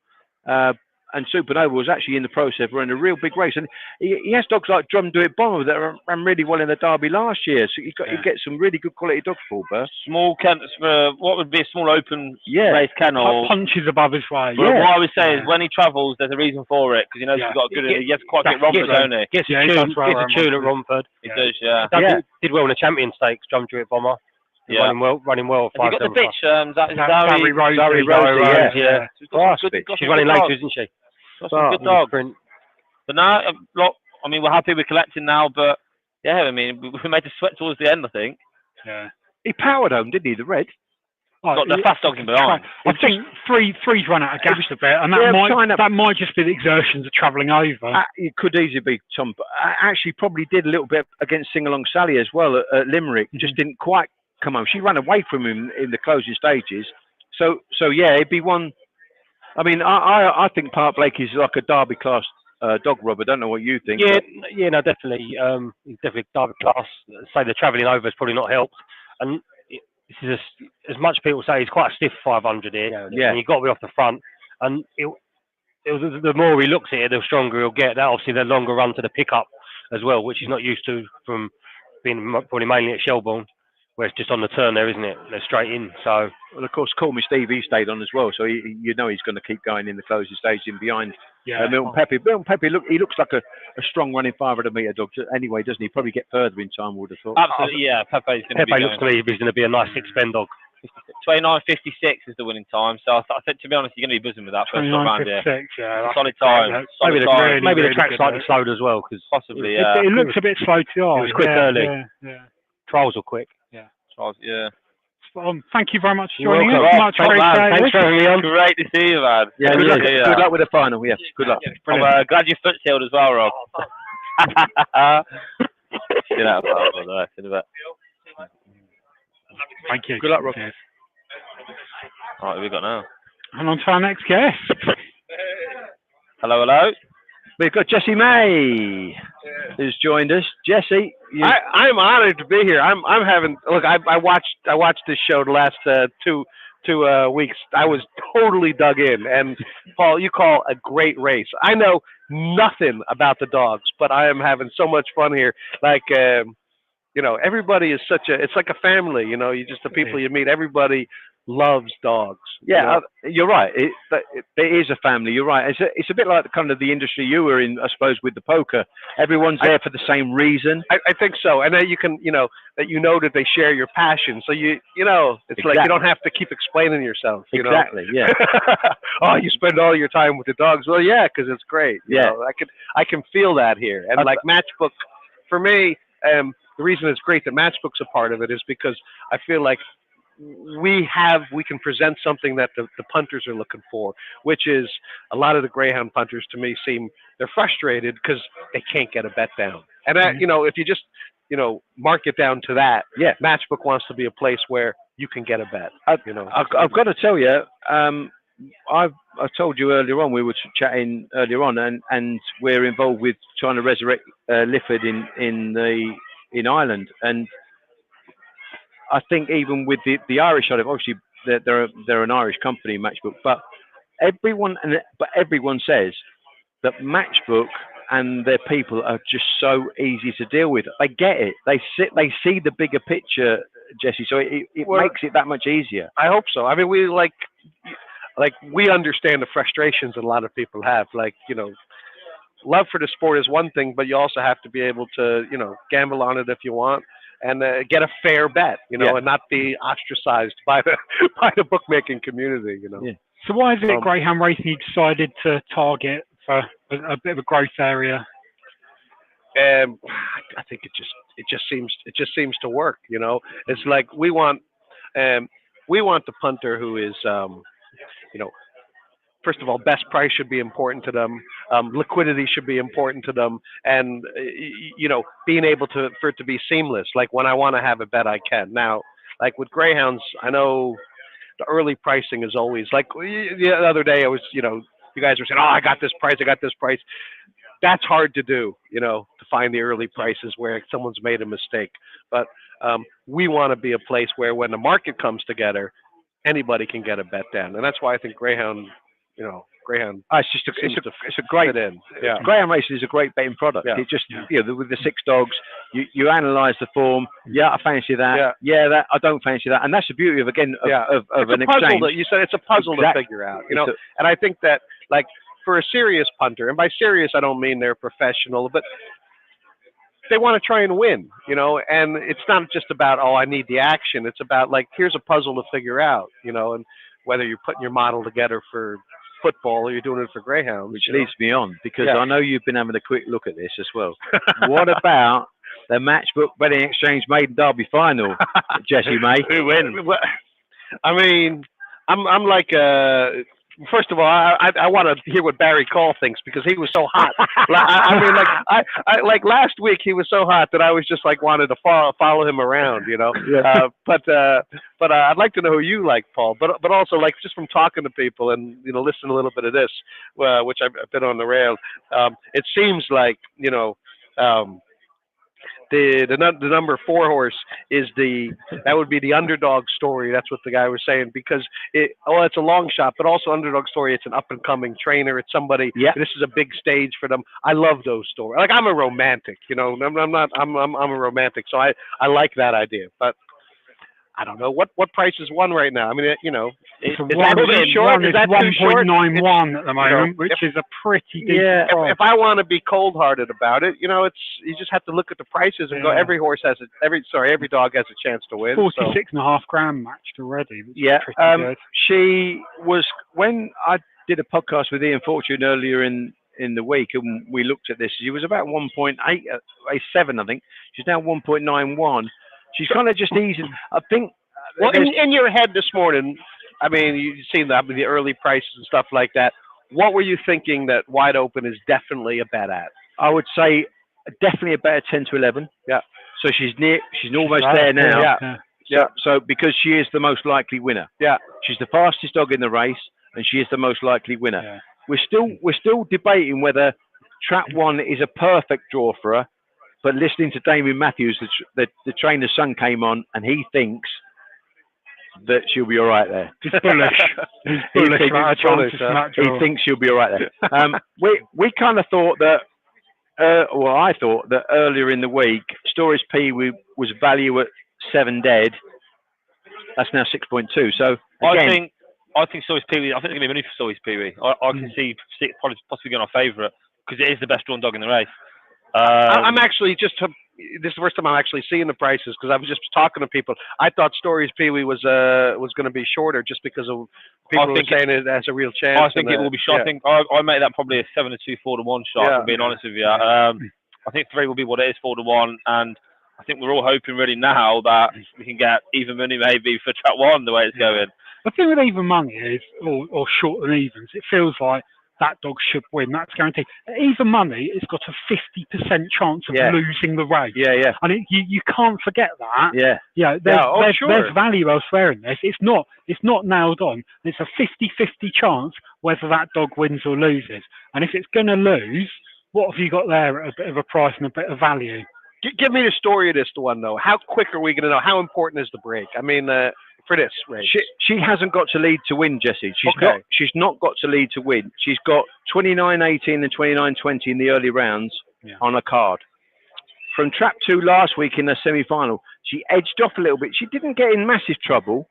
Speaker 3: Supernova was actually in the process of running a real big race, and he has dogs like Drum Do It Bomber that ran really well in the Derby last year. So you get some really good quality dogs, Paul Burr.
Speaker 2: Small kennels for what would be a small open race kennel.
Speaker 1: Punches above his weight.
Speaker 2: Well, what I would say is when he travels, there's a reason for it because he knows he's got a good. He gets quite a bit Romford, don't he?
Speaker 10: Gets a tune at Romford.
Speaker 2: He does, yeah.
Speaker 10: Did well in the Champion Stakes, Drum Do It Bomber.
Speaker 2: Yeah.
Speaker 10: Running well.
Speaker 2: Have you got the bitch?
Speaker 1: Zoe
Speaker 2: Rosie, yeah.
Speaker 10: She's running later, isn't she?
Speaker 2: Got some good dogs. But now, look, I mean, we're happy we're collecting now, but yeah, I mean, we made the sweat towards the end, I think.
Speaker 1: Yeah.
Speaker 3: He powered home, didn't he, the red?
Speaker 2: Got the fast dog in behind.
Speaker 1: I think three's run out of gas a bit, and that might just be the exertions of travelling over.
Speaker 3: It could easily be, Tom. But I actually probably did a little bit against Sing Along Sally as well at Limerick. Just didn't quite come home. She ran away from him in the closing stages. So yeah, it'd be one. I mean, I think Park Blake is like a Derby class dog, Rob. I don't know what you think.
Speaker 10: Yeah, no, definitely. He's definitely Derby class. Say the travelling over has probably not helped, and this is as much people say he's quite a stiff 500 here.
Speaker 3: Yeah.
Speaker 10: And you've got to be off the front, and the more he looks at it, the stronger he'll get. That obviously the longer run to the pickup as well, which he's not used to from being probably mainly at Shelbourne, where it's just on the turn there, isn't it? They're straight in. So,
Speaker 3: well, of course, Call Me Steve, he stayed on as well, so you know he's going to keep going in the closing stage in behind Milton Pepe. Milton Pepe, he looks like a strong running 500-metre dog anyway, doesn't he? Probably get further in time, would have thought.
Speaker 2: Absolutely, yeah. Pepe
Speaker 10: looks to me he's going to be a nice six-pen dog.
Speaker 2: 29.56 is the winning time, so I think, to be honest, you're going to be buzzing with that first round here.
Speaker 1: Yeah,
Speaker 2: solid time.
Speaker 10: Maybe the track's slightly slowed as well, because
Speaker 2: possibly,
Speaker 1: it looks a bit slow to you.
Speaker 10: It was quick early.
Speaker 1: Yeah.
Speaker 10: Trials were quick.
Speaker 2: Yeah.
Speaker 1: Thank you very much for joining us.
Speaker 2: Much appreciated. Thanks for having me on. Great to see you, man.
Speaker 3: Yeah, good luck with the final. Yeah, good luck.
Speaker 2: I'm glad your foot's healed as well, Rob.
Speaker 1: Thank you.
Speaker 3: Good luck, Rob.
Speaker 2: All right, who we got now?
Speaker 1: And on to our next guest.
Speaker 2: Hello.
Speaker 3: We've got Jesse May who's joined us. Jesse,
Speaker 11: I'm honored to be here. I'm having look. I watched this show the last two weeks. I was totally dug in. And Paul, you call a great race. I know nothing about the dogs, but I am having so much fun here. Like everybody is it's like a family. You just the people you meet. Everybody loves dogs.
Speaker 3: Yeah, you're right. It is a family. You're right. It's a bit like kind of the industry you were in, I suppose, with the poker. Everyone's there for the same reason.
Speaker 11: I think so, and then you can, that they share your passion. So it's exactly. Like you don't have to keep explaining yourself.
Speaker 3: Exactly. Yeah.
Speaker 11: Oh, you spend all your time with the dogs. Well, yeah, because it's great. I can feel that here, and like Matchbook, for me, the reason it's great that Matchbook's a part of it is because I feel like we can present something that the punters are looking for, which is a lot of the greyhound punters to me they're frustrated because they can't get a bet down. And if you just mark it down to that, Matchbook wants to be a place where you can get a bet.
Speaker 3: I've got to tell you, I told you earlier on, we were chatting earlier on, and we're involved with trying to resurrect Lifford in Ireland, and I think even with the Irish side of it, obviously they're an Irish company, Matchbook, but everyone says that Matchbook and their people are just so easy to deal with. They get it. They see the bigger picture, Jesse. So it makes it that much easier.
Speaker 11: I hope so. I mean, we we understand the frustrations that a lot of people have. Love for the sport is one thing, but you also have to be able to gamble on it if you want. And get a fair bet, and not be ostracized by the bookmaking community,
Speaker 1: Yeah. So why is it greyhound racing you decided to target for a bit of a growth area?
Speaker 11: I think it just seems to work. It's like we want the punter who is first of all, best price should be important to them. Liquidity should be important to them, and being able for it to be seamless. Like when I want to have a bet, I can. Now, like with greyhounds, I know the early pricing is always like the other day. I was, you guys were saying, "Oh, I got this price." That's hard to do, to find the early prices where someone's made a mistake. But we want to be a place where when the market comes together, anybody can get a bet down, and that's why I think greyhound. greyhound.
Speaker 3: It's just it's a great.
Speaker 11: Yeah.
Speaker 3: Greyhound racing is a great betting product.
Speaker 11: Yeah.
Speaker 3: It just with the 6 dogs, you analyse the form. Yeah, I fancy that.
Speaker 11: Yeah.
Speaker 3: That I don't fancy that, and that's the beauty of of
Speaker 11: it's
Speaker 3: an
Speaker 11: a puzzle
Speaker 3: exchange.
Speaker 11: that you said it's a puzzle to figure out. And I think that like for a serious punter, and by serious I don't mean they're professional, but they want to try and win, and it's not just about, I need the action. It's about like, here's a puzzle to figure out, and whether you're putting your model together for football or you're doing it for greyhounds.
Speaker 3: Which leads me on, because I know you've been having a quick look at this as well. What about the Matchbook Betting Exchange Maiden Derby final, Jesse May?
Speaker 11: Who wins? I mean, I'm like first of all, I want to hear what Barry Call thinks, because he was so hot. I mean, like last week he was so hot that I was just like wanted to follow him around, But I'd like to know who you like, Paul. But also like just from talking to people and listen a little bit of this, which I've been on the rail. It seems like the number 4 horse is that would be the underdog story. That's what the guy was saying, because it's a long shot, but also underdog story. It's an up and coming trainer. It's somebody. Yeah. This is a big stage for them. I love those stories. Like, I'm a romantic, I'm a romantic. So I like that idea, but I don't know what price is one right now. I mean,
Speaker 1: it's
Speaker 11: is that too short? Is that too short?
Speaker 1: 1.91 at the moment, which is a pretty decent price.
Speaker 11: If I want to be cold-hearted about it, you just have to look at the prices and go. Every dog has a chance to win.
Speaker 1: 46.5 grand matched already.
Speaker 3: Yeah,
Speaker 1: good.
Speaker 3: She was, when I did a podcast with Ian Fortune earlier in the week, and we looked at this. She was about 1.87, I think. She's now 1.91. She's kind of just easing. I think.
Speaker 11: Well, in your head this morning, I mean, you've seen that with the early prices and stuff like that. What were you thinking that Wide Open is definitely a bet at?
Speaker 3: I would say definitely a bet at 10 to 11.
Speaker 11: Yeah.
Speaker 3: So she's almost there now.
Speaker 11: Yeah.
Speaker 3: So because she is the most likely winner.
Speaker 11: Yeah.
Speaker 3: She's the fastest dog in the race, and she is the most likely winner.
Speaker 1: Yeah.
Speaker 3: We're still debating whether Trap 1 is a perfect draw for her. But listening to Damien Matthews, the trainer's son came on, and he thinks that she'll be all right there.
Speaker 1: He's bullish.
Speaker 3: He thinks she'll be all right there. We kind of thought that, I thought that earlier in the week, Stories P was value at 7 dead. That's now 6.2. So again,
Speaker 2: I think Stories P. I think it's going to be money for Stories P. I can see possibly going our favourite, because it is the best drawn dog in the race.
Speaker 11: I'm actually this is the first time I'm actually seeing the prices, because I was just talking to people. I thought Stories Pee Wee was going to be shorter, just because of people were saying it has a real chance.
Speaker 2: I think it will be short. I think I make that probably a 7 to 2, 4 to 1 shot. I'm being honest with you. I think 3 will be what it is, 4 to 1, and I think we're all hoping really now that we can get even money maybe for Track 1 the way it's going.
Speaker 1: The thing with even money is, or short and evens, it feels like that dog should win. That's guaranteed. Even money, it's got a 50% chance of losing the race.
Speaker 3: Yeah.
Speaker 1: And you can't forget that.
Speaker 3: Yeah.
Speaker 1: There's value elsewhere in this. It's not nailed on. It's a 50-50 chance whether that dog wins or loses. And if it's going to lose, what have you got there at a bit of a price and a bit of value?
Speaker 11: Give me the story of this one, though. How quick are we going to know? How important is the break? I mean, for this race,
Speaker 3: she hasn't got to lead to win, Jesse. She's not got to lead to win. She's got 29.18 and 29.20 in the early rounds on a card. From Trap 2 last week in the semi-final, she edged off a little bit. She didn't get in massive trouble,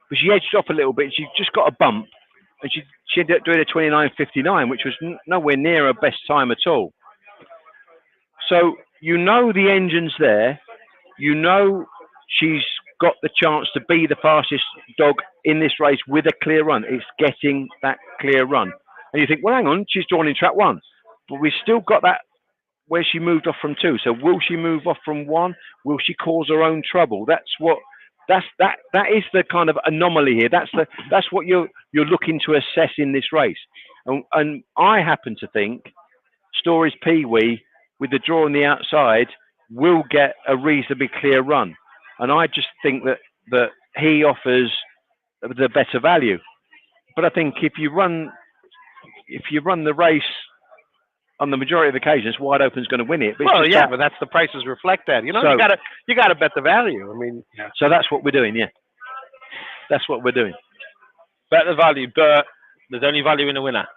Speaker 3: but she edged off a little bit. She just got a bump, and she ended up doing a 29.59, which was nowhere near her best time at all. So the engine's there. She's got the chance to be the fastest dog in this race with a clear run. It's getting that clear run. And you think, well, hang on, she's drawn in Track 1. But we've still got that where she moved off from 2. So will she move off from 1? Will she cause her own trouble? That is the kind of anomaly here. That's what you're looking to assess in this race. And I happen to think Stories Pee Wee, with the draw on the outside, will get a reasonably clear run. And I just think that he offers the better value. But I think if you run the race on the majority of occasions, Wide Open's going to win it. But
Speaker 11: but that's the prices reflect that. You got to bet the value. I mean,
Speaker 3: so that's what we're doing. Yeah, that's what we're doing.
Speaker 2: Bet the value, but there's only value in a winner.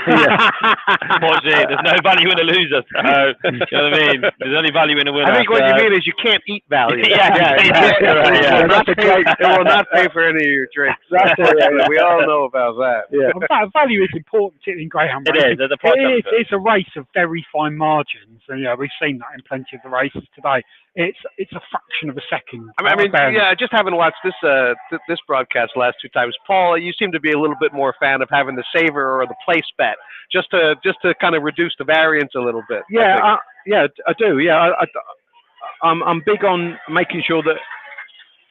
Speaker 2: Unfortunately, there's no value in a loser. So, you know what I mean? There's only value in a winner.
Speaker 11: I think what you mean is you can't eat value. It will not pay for any of your drinks. We all know about that.
Speaker 1: Well, value is important, particularly in greyhound racing. It's a race of very fine margins, and yeah, we've seen that in plenty of the races today. It's a fraction of a second.
Speaker 11: I mean, just having watched this broadcast the last two times, Paul, you seem to be a little bit more fan of having the saver or the place bet, just to kind of reduce the variance a little bit.
Speaker 3: Yeah, I do. Yeah, I'm big on making sure that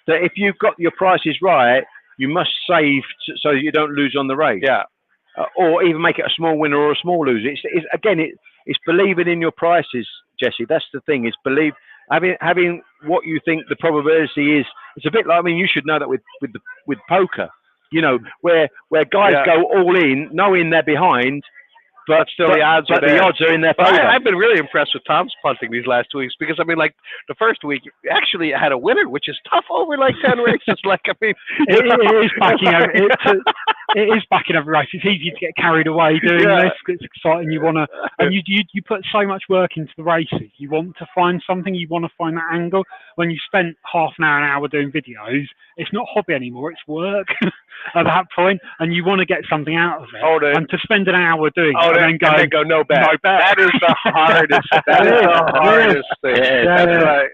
Speaker 3: if you've got your prices right, you must save so you don't lose on the race.
Speaker 11: Yeah.
Speaker 3: Or even make it a small winner or a small loser. It's believing in your prices, Jesse. That's the thing. Is having what you think the probability is. It's a bit like, I mean, you should know that with poker, you know, where guys go all in, knowing they're behind, but the odds are in their favor.
Speaker 11: I've been really impressed with Tom's punting these last 2 weeks, because I mean, like the first week actually had a winner, which is tough over like 10 races. Like, I mean,
Speaker 1: it is backing over. It is backing every race. It's easy to get carried away doing this. It's exciting. You want to, and you put so much work into the races. You want to find something. You want to find that angle. When you spent half an hour doing videos, it's not hobby anymore. It's work at that point, and you want to get something out of it. And to spend an hour doing it and then go
Speaker 11: no bet. That is the hardest. That is the hardest thing.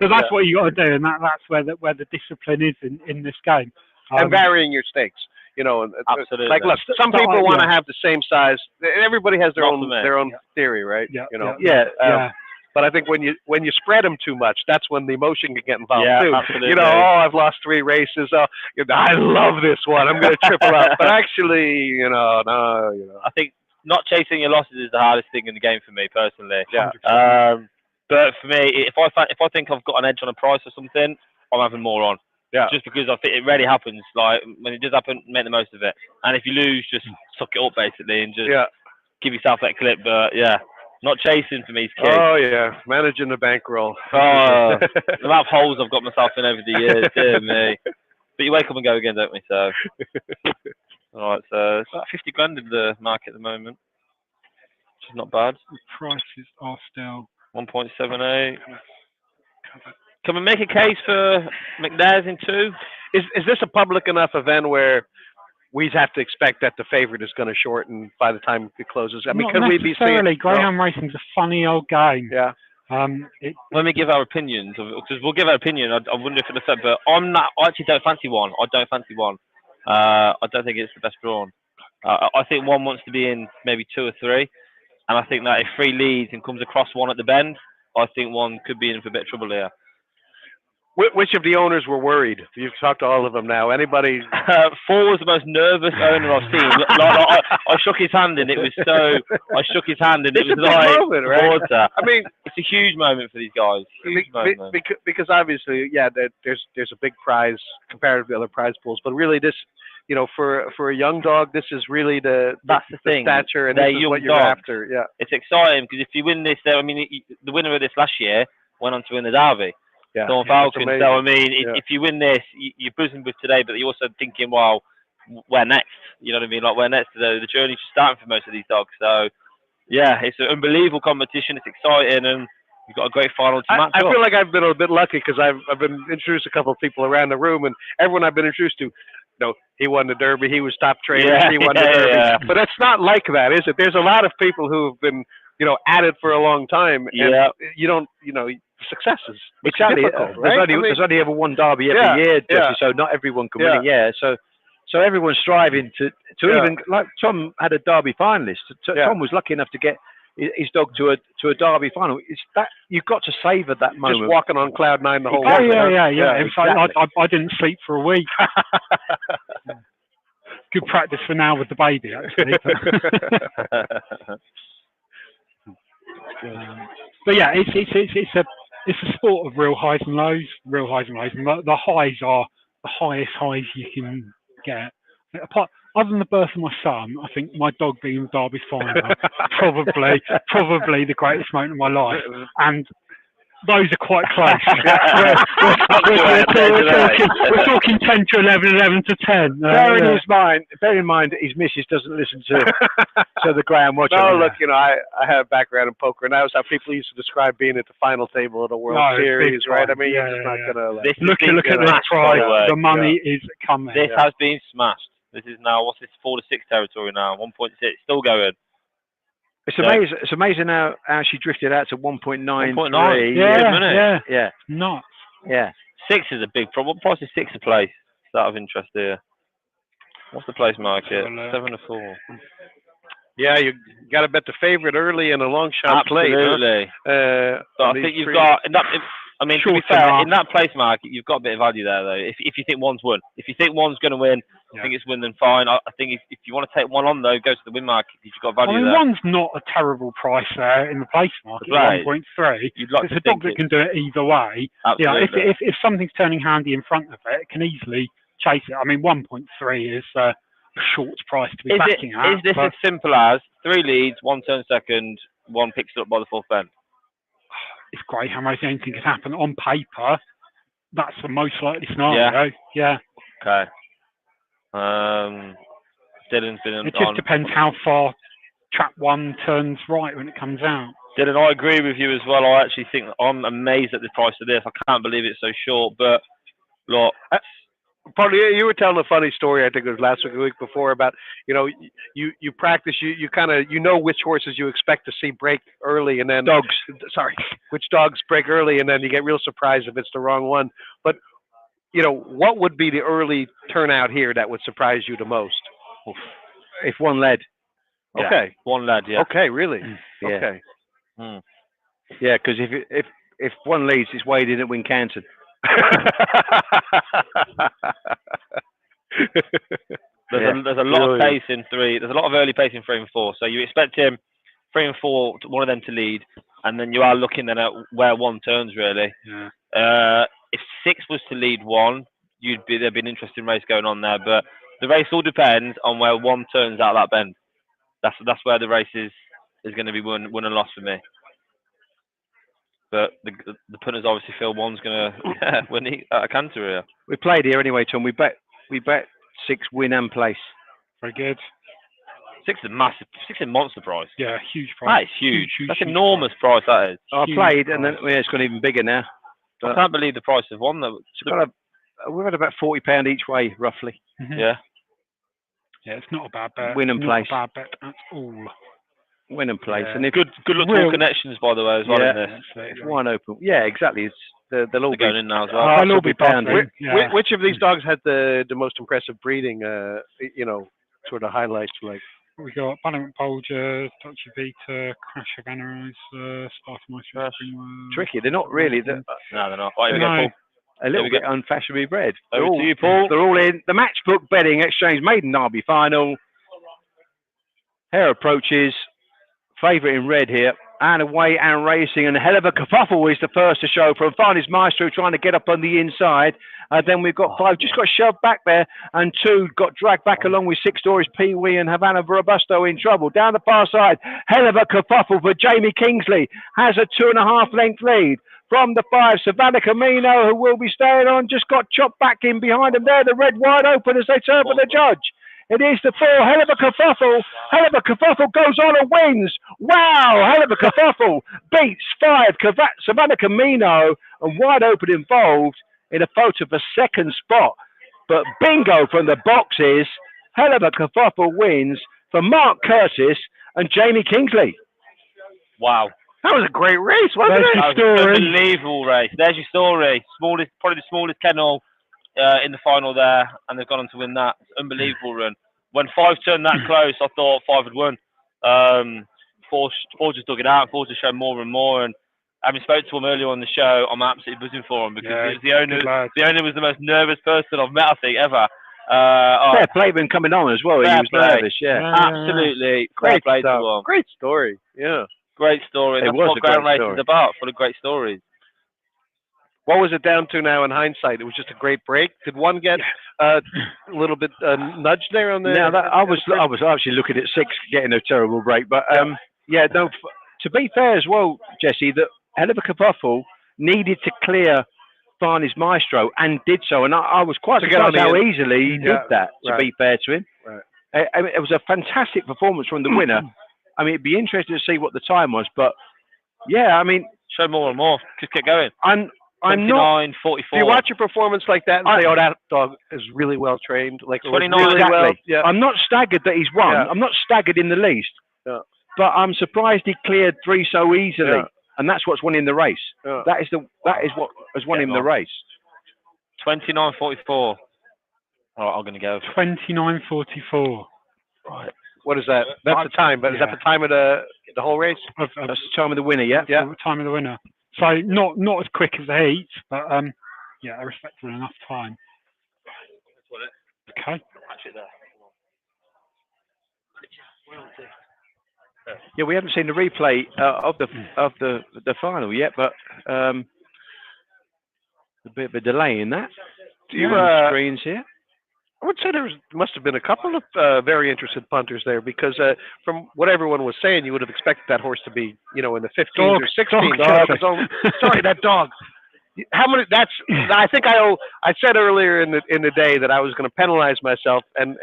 Speaker 1: So that's what you got to do, and that's where the discipline is in this game.
Speaker 11: And varying your stakes. You know,
Speaker 2: absolutely.
Speaker 11: Like, look, some people want to have the same size. Everybody has their own theory, right? You know. But I think when you spread them too much, that's when the emotion can get involved too.
Speaker 2: Absolutely.
Speaker 11: You know, I've lost 3 races. I love this one. I'm going to triple up. But actually, no.
Speaker 2: I think not chasing your losses is the hardest thing in the game for me personally.
Speaker 11: Yeah.
Speaker 2: But for me, if I think I've got an edge on a price or something, I'm having more on.
Speaker 11: Yeah.
Speaker 2: Just because I think it rarely happens. Like, when it does happen, make the most of it. And if you lose, just suck it up basically and just give yourself that clip. But yeah, not chasing for me is key.
Speaker 11: Oh yeah, managing the bankroll.
Speaker 2: Oh, the amount of holes I've got myself in over the years, dear me. But you wake up and go again, don't we? So, all right. So it's about 50 grand in the market at the moment, which is not bad.
Speaker 1: The prices are still
Speaker 2: 1.78. Can we make a case for McNair's in 2?
Speaker 11: Is this a public enough event where we have to expect that the favorite is going to shorten by the time it closes? I mean, can we be seeing?
Speaker 1: Greyhound racing's a funny old game.
Speaker 11: Yeah.
Speaker 2: When we give our opinions, because we'll give our opinion, I wonder if it'll affect. But I actually don't fancy one. I don't fancy one. I don't think it's the best drawn. I think one wants to be in maybe 2 or 3, and I think that if 3 leads and comes across one at the bend, I think one could be in for a bit of trouble here.
Speaker 11: Which of the owners were worried? You've talked to all of them now. Anybody?
Speaker 2: 4 was the most nervous owner I've seen. I shook his hand, and it was so. I shook his hand, and it was like
Speaker 11: moment, right?
Speaker 2: water.
Speaker 11: I mean,
Speaker 2: it's a huge moment for these guys.
Speaker 11: Because obviously, there's a big prize comparative to other prize pools, but really this, you know, for a young dog, this is really that's the thing. Stature, and this is what you're after. Yeah,
Speaker 2: it's exciting because if you win this, I mean, the winner of this last year went on to win the Derby. Dawn Falcon. So I mean, if you win this, you're buzzing with today, but you're also thinking, well, where next? You know what I mean? Like, where next? The journey's just starting for most of these dogs. So yeah, it's an unbelievable competition. It's exciting, and you've got a great final to match.
Speaker 11: I feel like I've been a bit lucky because I've been introduced a couple of people around the room, and everyone I've been introduced to, you know, he won the Derby, he was top trainer, he won the Derby.
Speaker 2: Yeah.
Speaker 11: But it's not like that, is it? There's a lot of people who have been, you know, at it for a long time, and you don't, you know, successes.
Speaker 3: Exactly.
Speaker 11: Right?
Speaker 3: There's only ever one Derby every year, Jesse, so not everyone can win it. Yeah. So everyone's striving to even, like Tom had a Derby finalist. Tom was lucky enough to get his dog to a Derby final. It's that you've got to savour that moment.
Speaker 11: Just walking on cloud 9 the whole way.
Speaker 1: Exactly. I didn't sleep for a week. Good practice for now with the baby, actually. But yeah, it's a sport of real highs and lows. And the highs are the highest highs you can get. Other than the birth of my son, I think my dog being the Derby final probably the greatest moment of my life. And those are quite close. We're talking 10 to 11, 11 to 10.
Speaker 11: Bear in mind, his missus doesn't listen to the Graham Watchalong. No, look, I have a background in poker, and that was how people used to describe being at the final table of the World Series, right? I mean, you're just not going to...
Speaker 1: Look at the prize. The money is coming.
Speaker 2: This has been smashed. This is now, what's this, 4 to 6 territory now, 1.6, still going.
Speaker 3: It's amazing how she drifted out to 1.93.
Speaker 2: 1.9.
Speaker 3: Yeah.
Speaker 1: Nuts.
Speaker 3: Yeah.
Speaker 2: 6 is a big problem. What price is 6 a place? It's out of interest here. What's the place market? 7 to 4.
Speaker 11: Yeah, you got to bet the favorite early and a long shot late.
Speaker 2: Absolutely.
Speaker 11: Huh?
Speaker 2: I think you've got... I mean, to be fair, in that place market, you've got a bit of value there, though. If you think one's won. If you think one's going to win, I think it's win, then fine. I think if you want to take one on, though, go to the win market because you've got value there.
Speaker 1: One's not a terrible price there in the place market,
Speaker 2: right.
Speaker 1: 1.3. It's a dog that can do it either way.
Speaker 2: Absolutely.
Speaker 1: Yeah, if something's turning handy in front of it, it can easily chase it. I mean, 1.3 is a short price to be backing at.
Speaker 2: Is this as simple as 3 leads, 1 turn second, 1 picks it up by the 4th bend?
Speaker 1: It's great how much anything can happen on paper. That's the most likely scenario. Yeah.
Speaker 2: Okay. Dylan's been
Speaker 1: it just depends how far trap 1 turns right when it comes out.
Speaker 2: Dylan, I agree with you as well. I actually think I'm amazed at the price of this. I can't believe it's so short. But look,
Speaker 11: Probably you were telling a funny story. I think it was last week, or the week before, about you practice, you kind of which horses you expect to see break early, and then which dogs break early, and then you get real surprised if it's the wrong one. But what would be the early turnout here that would surprise you the most?
Speaker 3: If one led.
Speaker 11: Okay.
Speaker 2: One led. Yeah.
Speaker 11: Okay. Really.
Speaker 3: Yeah.
Speaker 11: Okay.
Speaker 3: Yeah, because if one leads, it's weighed in at Wincanton.
Speaker 2: There's a lot of pace in 3. There's a lot of early pace in 3 and 4. So you expect him 3 and 4, one of them to lead, and then you are looking then at where 1 turns really.
Speaker 1: Yeah.
Speaker 2: If 6 was to lead 1, there'd be an interesting race going on there. But the race all depends on where 1 turns out of that bend. That's where the race is going to be won and lost for me. But the punters obviously feel 1's going to win a canter here.
Speaker 3: We played here anyway, Tom. We bet 6 win and place.
Speaker 1: Very good.
Speaker 2: 6 is massive. 6 is a monster price.
Speaker 1: Yeah, huge price.
Speaker 2: That is huge. That's an enormous price. That is.
Speaker 3: I played, and then it's gone even bigger now.
Speaker 2: I can't believe the price of 1 though.
Speaker 3: We've had about £40 each way, roughly.
Speaker 1: Mm-hmm.
Speaker 2: Yeah.
Speaker 1: Yeah, it's not a bad bet.
Speaker 3: Win and place.
Speaker 1: Not a bad bet at all.
Speaker 3: Win and place.
Speaker 1: Yeah.
Speaker 3: And
Speaker 2: good luck to all connections, by the way, as well. In this.
Speaker 3: It's wide open. Yeah, exactly. They'll all be
Speaker 2: going in now as well.
Speaker 3: They'll all be pounding.
Speaker 11: Which of these dogs had the most impressive breeding? Sort of highlights like.
Speaker 1: We got Ballant Polger, Dr. Vita, Crash of Analyze, Sparta Maestro.
Speaker 3: Tricky. They're not really.
Speaker 2: No, they're not.
Speaker 3: A little bit unfashionably bred.
Speaker 2: Over to you, Paul.
Speaker 3: They're all in the Matchbook betting exchange maiden derby final. Hare approaches. Favourite in red here. And away and racing, and a hell of a kerfuffle is the first to show from Farney's Maestro trying to get up on the inside. Then we've got 5 just got shoved back there, and 2 got dragged back along with 6 Stories Pee Wee and Havana Robusto in trouble. Down the far side, hell of a kerfuffle for Jamie Kingsley, has a 2.5 length lead. From the 5, Savannah Camino, who will be staying on, just got chopped back in behind him there. The red wide open as they turn for the judge. It is the 4, hell of a kerfuffle. Hell of a kerfuffle goes on and wins. Wow, hell of a kerfuffle. Beats 5, Savannah Camino, and wide open involved in a photo for 2nd spot. But bingo from the boxes. Hell of a kerfuffle wins for Mark Curtis and Jamie Kingsley.
Speaker 2: Wow.
Speaker 3: That was a great race, wasn't it?
Speaker 2: That was an unbelievable race. There's your story. Probably the smallest kennel in the final there, and they've gone on to win that. Unbelievable run. When 5 turned that close, I thought 5 had won. 4 just dug it out. 4 just showed more and more. And having spoke to him earlier on the show, I'm absolutely buzzing for him because the owner was the most nervous person I've met, I think, ever.
Speaker 3: Fair play been coming on as well. He was nervous,
Speaker 2: absolutely.
Speaker 3: Great
Speaker 2: play
Speaker 3: stuff.
Speaker 2: to him.
Speaker 11: Great story. Yeah.
Speaker 2: Great story. That's what ground racing is about, full of great stories.
Speaker 11: What was it down to now in hindsight? It was just a great break. Did one get a little bit nudged there on the?
Speaker 3: No, I was actually looking at 6 getting a terrible break, but to be fair as well, Jesse, that hell of a kerfuffle needed to clear Barney's Maestro and did so. And I was quite surprised how easily he did that, to be fair to him. Right. It was a fantastic performance from the winner. I mean, it'd be interesting to see what the time was, but yeah, I mean,
Speaker 2: show more and more. Just get going.
Speaker 3: I'm not.
Speaker 2: 44.
Speaker 11: Do you watch a performance like that and say, "Oh, that dog is really well trained"? Like
Speaker 2: 29.
Speaker 3: Exactly.
Speaker 11: Well, yeah.
Speaker 3: I'm not staggered that he's won.
Speaker 11: Yeah.
Speaker 3: I'm not staggered in the least.
Speaker 11: Yeah.
Speaker 3: But I'm surprised he cleared 3 so easily,
Speaker 11: Yeah.
Speaker 3: and that's what's won him the race.
Speaker 11: Yeah.
Speaker 3: That is what has won him the race.
Speaker 2: 29:44. All right, I'm going to go
Speaker 1: 29:44.
Speaker 11: Right. What is that? That's the time, but is that the time of the whole race?
Speaker 3: That's the time of the winner, yeah.
Speaker 1: Yeah, the time of the winner. So not as quick as the heat, but yeah, a respectable enough time. Okay.
Speaker 3: Yeah, we haven't seen the replay of the final yet, but a bit of a delay in that.
Speaker 11: Do you
Speaker 3: screens here?
Speaker 11: I would say there must have been a couple of very interested punters there, because from what everyone was saying, you would have expected that horse to be, in the 15s or 16s. Sorry, that dog. How many? I think I said earlier in the day that I was going to penalize myself and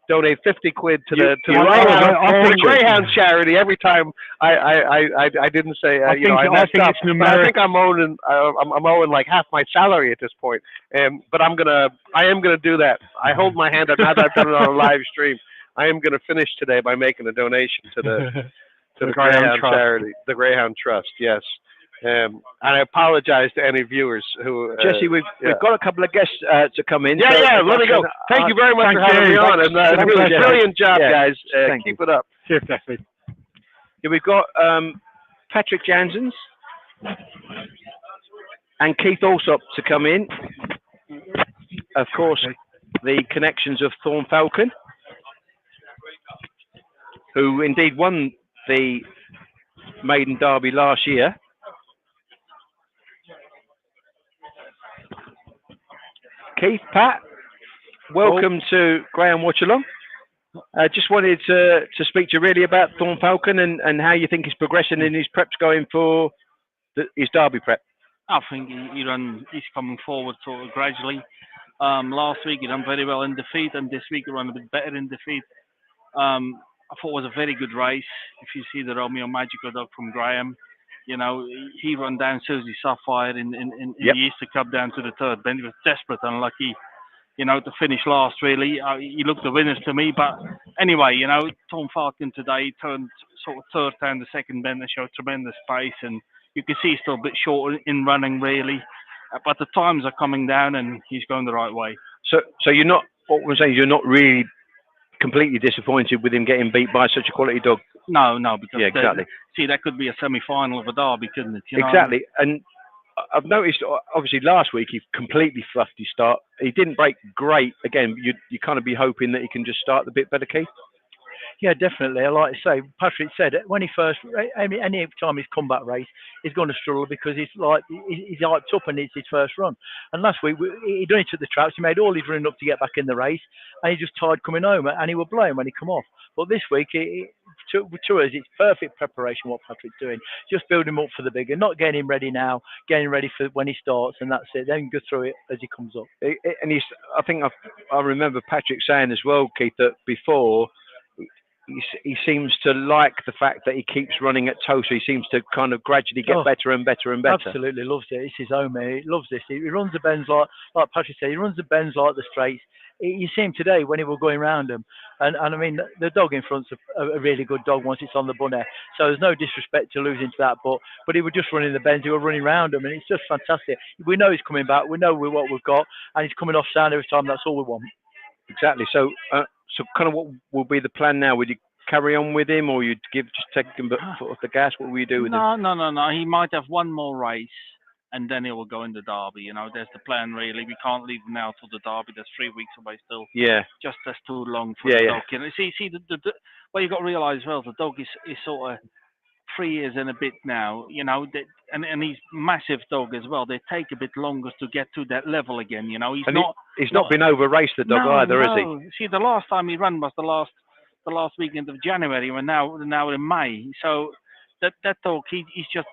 Speaker 11: donate 50 quid to the Greyhound charity every time I didn't say I messed up. I think I'm owing like half my salary at this point. But I am gonna do that. I hold my hand up now that I've done it on a live stream. I am gonna finish today by making a donation to the Greyhound charity, the Greyhound Trust. Yes. And I apologize to any viewers who.
Speaker 3: Jesse, we've got a couple of guests to come in.
Speaker 11: Yeah, let me go. Thank you very much for having me on, and brilliant job, guys. Keep it up.
Speaker 1: Cheers, Jesse.
Speaker 3: Yeah, we've got Patrick Janssens and Keith Alsop to come in. Of course, the connections of Thorn Falcon, who indeed won the Maiden Derby last year. Keith, Pat, welcome to Graham Watchalong. Just wanted to speak to you really about Thorn Falcon and how you think he's progressing in his preps going for his Derby prep.
Speaker 12: I think he's coming forward sort of gradually. Last week he ran very well in defeat, and this week he ran a bit better in defeat. I thought it was a very good race. If you see the Romeo Magical dog from Graham, he ran down Susie Sapphire in the Easter Cup down to the third bend. He was desperate, unlucky, to finish last, really. He looked the winners to me. But anyway, Thorn Falcon today turned sort of third down the second bend and showed tremendous pace. And you can see he's still a bit short in running, really. But the times are coming down and he's going the right way.
Speaker 3: So you're not, what we're saying, you're not really completely disappointed with him getting beat by such a quality dog?
Speaker 12: No, because
Speaker 3: exactly.
Speaker 12: That could be a semi-final of a derby, couldn't it?
Speaker 3: Exactly, and I've noticed obviously last week he completely fluffed his start. He didn't break great. Again, you kind of be hoping that he can just start a bit better, Keith.
Speaker 13: Yeah, definitely. I like to say, Patrick said it when he first, any time he's comeback race, he's going to struggle because he's hyped up and it's his first run. And last week he done it at the traps. He made all his running up to get back in the race, and he just tired coming home, and he will blow him when he come off. But this week, to us, it's perfect preparation what Patrick's doing. Just building him up for the bigger, not getting him ready now, getting ready for when he starts, and that's it. Then go through it as he comes up.
Speaker 3: And I think I remember Patrick saying as well, Keith, that before. He seems to like the fact that he keeps running at Towcester. He seems to kind of gradually get better and better and better.
Speaker 13: Absolutely loves it. It's his home, mate. He loves this. He runs the bends like Patrick said. He runs the bends like the straights. You see him today when he was going round them, and I mean the dog in front's a really good dog once it's on the bunny. So there's no disrespect to losing to that, but he was just running the bends. He was running round them, and it's just fantastic. We know he's coming back. We know what we've got, and he's coming off sound every time. That's all we want.
Speaker 3: Exactly. So kind of what will be the plan now? Would you carry on with him, or you'd just take him off the gas? What will you do with him?
Speaker 12: No. He might have one more race, and then he will go in the Derby. There's the plan, really. We can't leave him now till the Derby. There's 3 weeks away still.
Speaker 3: Yeah.
Speaker 12: That's too long for the dog. See, well, you've got to realise, well, the dog is sort of 3 years and a bit now, and he's massive dog as well. They take a bit longer to get to that level again, He's
Speaker 3: not been over-raced, the dog, either, is he?
Speaker 12: See, the last time he ran was the last weekend of January, and now in May. So that dog, he's just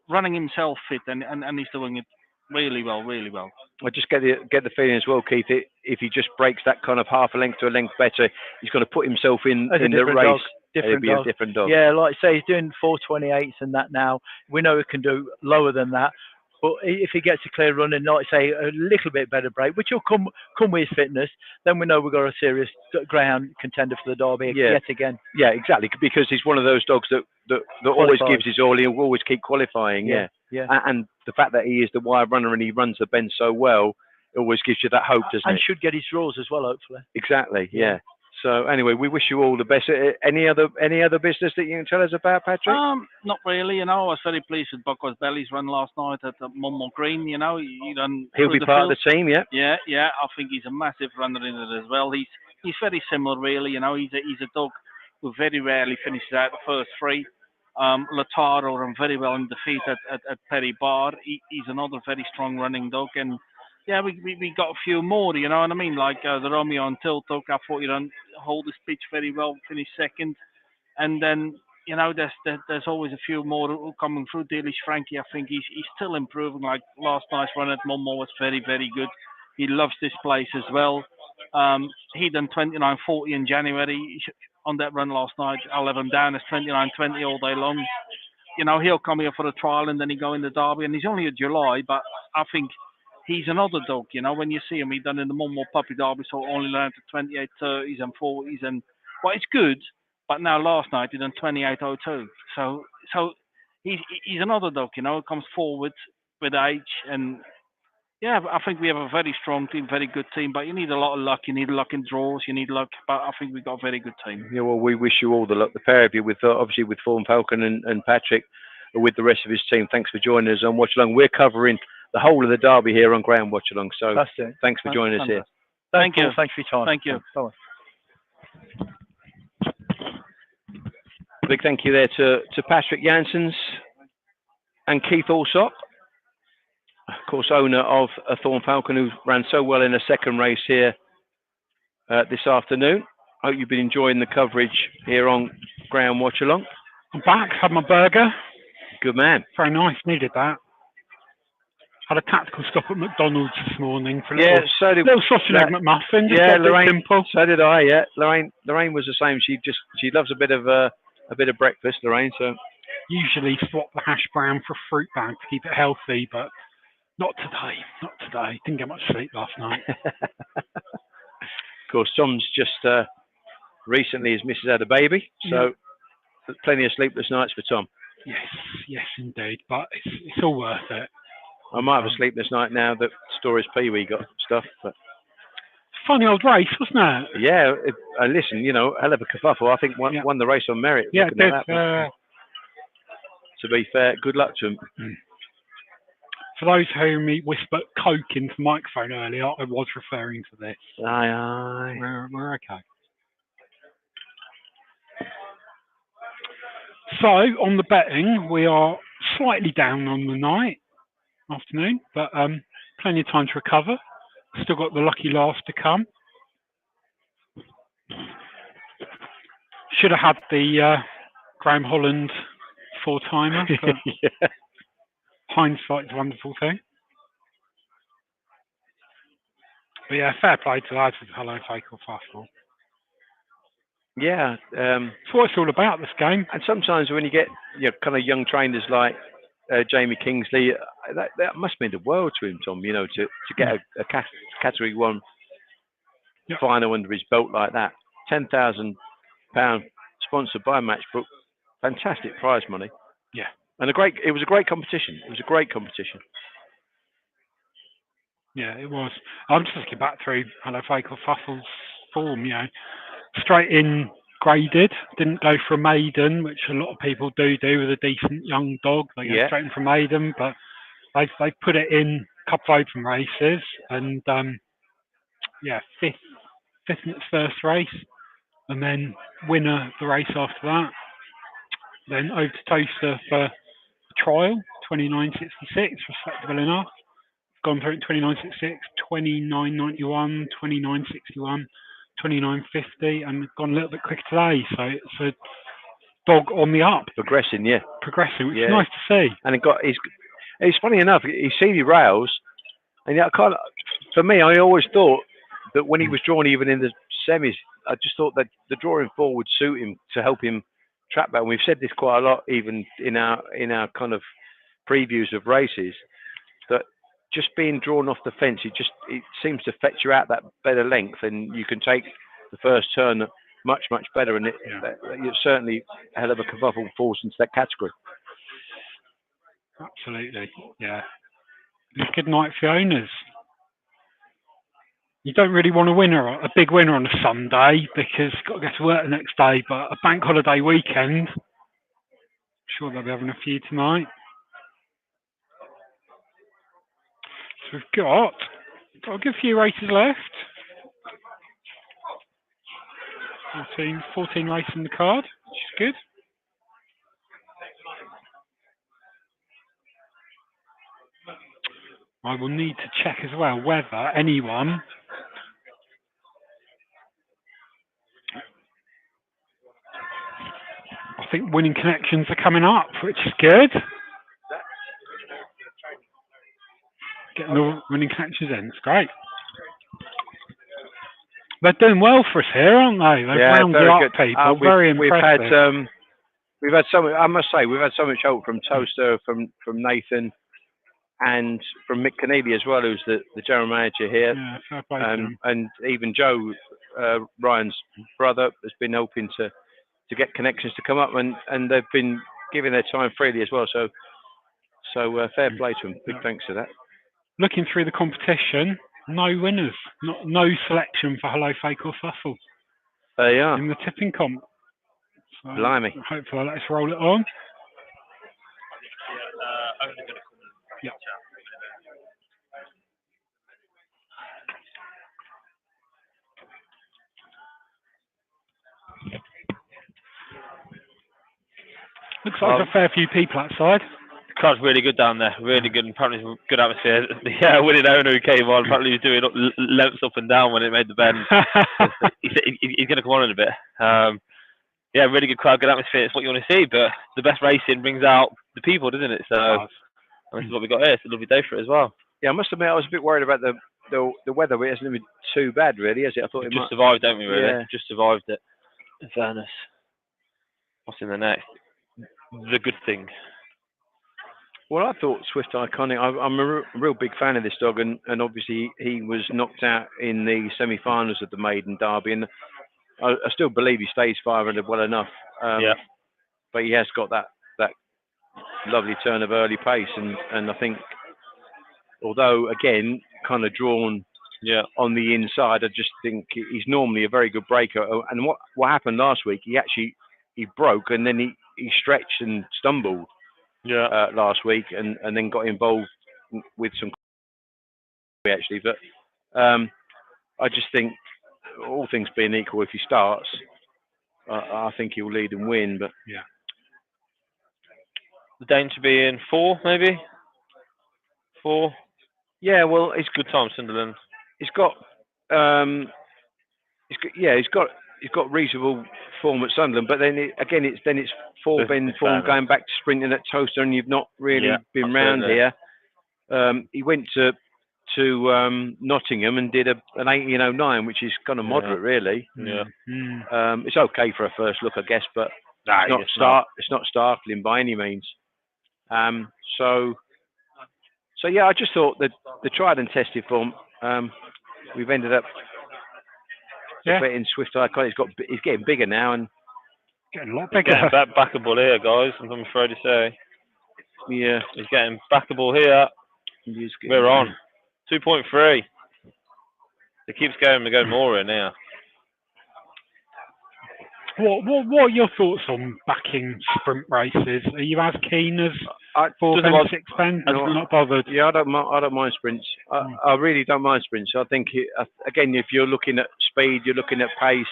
Speaker 12: running himself fit, and he's doing it really well, really well.
Speaker 3: I just get the feeling as well, Keith. If he just breaks that kind of half a length to a length better, he's going to put himself in the race. It'll be a different dog.
Speaker 13: Yeah, like I say, he's doing 4:28s and that now. We know he can do lower than that. But if he gets a clear run and, like I say, a little bit better break, which will come with his fitness, then we know we've got a serious greyhound contender for the Derby yet again.
Speaker 3: Yeah, exactly. Because he's one of those dogs that always gives his all. He'll always keep qualifying. Yeah. And the fact that he is the wire runner and he runs the bend so well, it always gives you that hope, doesn't it?
Speaker 13: And should get his draws as well, hopefully.
Speaker 3: Exactly. Yeah. So anyway, we wish you all the best. Any other business that you can tell us about, Patrick?
Speaker 12: Not really. I was very pleased with Bucko's Belly's run last night at Monmouth Green. He done.
Speaker 3: He'll be part of the team, yeah.
Speaker 12: Yeah. I think he's a massive runner in it as well. He's very similar, really. He's a dog who very rarely finishes out the first three. Lataro ran very well in defeat at Perry Bar. He's another very strong running dog, and yeah, we got a few more, you know what I mean? Like the Romeo and Tiltok, I thought he hold his pitch very well, finished second. And then, there's always a few more coming through. Delish Frankie, I think he's still improving. Like last night's run at Momo was very, very good. He loves this place as well. He done 29.40 in January. On that run last night, I'll have him down as 29.20 all day long. He'll come here for a trial and then he go in the Derby. And he's only a July, but I think he's another dog, when you see him, he done in the Monmouth Puppy Derby, so only learned to 28.30s and 40s, well, it's good, but now last night he done 28.02. So he's another dog, comes forward with age, and yeah, I think we have a very strong team, very good team, but you need a lot of luck. You need luck in draws. You need luck, but I think we've got a very good team.
Speaker 3: Yeah, well, we wish you all the luck, the pair of you, with obviously with Thorn Falcon and Patrick, with the rest of his team. Thanks for joining us on Watchalong. We're covering the whole of the Derby here on Graham Watchalong. So thanks for joining us here.
Speaker 13: Thank you. Thanks for your time.
Speaker 12: Thank you.
Speaker 3: Big thank you there to Patrick Janssens and Keith Allsop, of course, owner of a Thorn Falcon, who ran so well in a second race here this afternoon. Hope you've been enjoying the coverage here on Graham Watchalong.
Speaker 1: I'm back, had my burger.
Speaker 3: Good man.
Speaker 1: Very nice, needed that. Had a tactical stop at McDonald's this morning for a little sausage and egg McMuffin.
Speaker 3: Yeah, Lorraine.
Speaker 1: Simple.
Speaker 3: So did I. Yeah, Lorraine was the same. She loves a bit of breakfast, Lorraine. So
Speaker 1: usually swap the hash brown for a fruit bag to keep it healthy, but not today. Not today. Didn't get much sleep last night.
Speaker 3: Of course, Tom's just recently his missus had a baby, so plenty of sleepless nights for Tom.
Speaker 1: Yes, indeed. But it's all worth it.
Speaker 3: I might have a sleepless night now that Stories Pee Wee got stuff. But
Speaker 1: funny old race, wasn't it?
Speaker 3: Yeah. Listen, hell of a kerfuffle. I think won the race on merit.
Speaker 1: Yeah, it did.
Speaker 3: To be fair, good luck to him.
Speaker 1: For those who heard me whisper Coke into the microphone earlier, I was referring to this.
Speaker 3: Aye.
Speaker 1: We're okay. So, on the betting, we are slightly down on the afternoon, but plenty of time to recover. Still got the lucky last to come. Should have had the Graham Holland 4-timer.
Speaker 3: Yeah.
Speaker 1: Hindsight's a wonderful thing. But yeah, fair play to lads with Hello Fake or Fuffle.
Speaker 3: Yeah.
Speaker 1: It's what it's all about, this game.
Speaker 3: And sometimes when you get kind of young trainers like Jamie Kingsley, that must mean the world to him, Tom, to get a Category 1 final under his belt like that. £10,000 sponsored by Matchbook. Fantastic prize money.
Speaker 1: Yeah.
Speaker 3: And it was a great competition.
Speaker 1: Yeah, it was. I'm just looking back through Hello Fake or Fuffle's form, straight in graded, didn't go for a maiden, which a lot of people do with a decent young dog. They go straight in for a maiden, but they've put it in a couple of open races, and fifth in its first race, and then winner the race after that. Then over to Towcester for a trial, 29.66, respectable enough. Gone through it 29.66, 29.91, 29.61. 29.50, and gone a little bit quicker today. So it's a dog on the up,
Speaker 3: progressing, yeah,
Speaker 1: progressing, which is nice to see.
Speaker 3: And it's funny enough, he see the rails, and for me, I always thought that when he was drawn even in the semis, I just thought that the drawing four would suit him to help him trap that. And we've said this quite a lot, even in our kind of previews of races, that just being drawn off the fence, it seems to fetch you out that better length, and you can take the first turn much better. And it's certainly a hell of a kerfuffle falls into that category.
Speaker 1: Absolutely, yeah. It's a good night for owners. You don't really want a big winner on a Sunday because you've got to go to work the next day, but a bank holiday weekend, I'm sure they'll be having a few tonight. So we've got a good few races left. 14 races in the card, which is good. I will need to check as well whether anyone I think winning connections are coming up, which is good. Getting the winning connections in, it's great. They're doing well for us here, aren't they? They've rounded up people. Very impressive.
Speaker 3: We've had so much. I must say, we've had so much help from Towcester, from Nathan, and from Mick Keneally as well, who's the general manager here.
Speaker 1: Yeah, fair play to him.
Speaker 3: And even Joe, Ryan's brother, has been helping to get connections to come up, and they've been giving their time freely as well. So fair play to them. Big thanks for that.
Speaker 1: Looking through the competition, no winners, no selection for Hello Fake or Fuffle.
Speaker 3: There you are.
Speaker 1: In the tipping comp. So
Speaker 3: Blimey.
Speaker 1: Hopefully let's roll it on. Yeah. Looks like there's a fair few people outside.
Speaker 2: The crowd's really good down there, really good. And apparently, it's a good atmosphere. The winning owner who came on, apparently, he was doing lengths up and down when it made the bend. He's going to come on in a bit. Yeah, really good crowd, good atmosphere. It's what you want to see. But the best racing brings out the people, doesn't it? So this is what we got here. It's a lovely day for it as well.
Speaker 3: Yeah, I must admit, I was a bit worried about the weather, but it hasn't been too bad, really, has it? I thought it
Speaker 2: just survived, don't we? Really,
Speaker 3: yeah.
Speaker 2: Just survived it. In fairness, what's in the next? The good thing.
Speaker 3: Well, I thought Swift Iconic. I'm a real big fan of this dog, and obviously he was knocked out in the semi-finals of the Maiden Derby, and I still believe he stays 500 well enough. But he has got that lovely turn of early pace, and I think, although again kind of drawn on the inside, I just think he's normally a very good breaker. And what happened last week? He broke, and then he stretched and stumbled. Last week, and then got involved with some actually. But I just think, all things being equal, if he starts, I think he'll lead and win. But
Speaker 2: the danger being 4, maybe 4.
Speaker 3: Yeah, well, it's
Speaker 2: good time, Sunderland.
Speaker 3: He's got he's got reasonable form at Sunderland, but then it's 4 bend form going back to sprinting at Towcester, and you've not really been round here. He went to Nottingham and did an 18:09, which is kind of moderate, really. It's okay for a first look, I guess, but it's not startling by any means. So yeah, I just thought that the tried and tested form. We've ended up betting Swift Icon. He's getting bigger now and
Speaker 1: getting a lot bigger.
Speaker 2: Getting backable here, guys. I'm afraid to say.
Speaker 3: Yeah,
Speaker 2: he's getting backable here. We're on 2.3. It keeps going. We're going more in here.
Speaker 1: What are your thoughts on backing sprint races? Are you as keen as 4 pen, 6 pen? I'm not bothered.
Speaker 3: Yeah, I don't mind sprints. I really don't mind sprints. I think again, if you're looking at speed, you're looking at pace,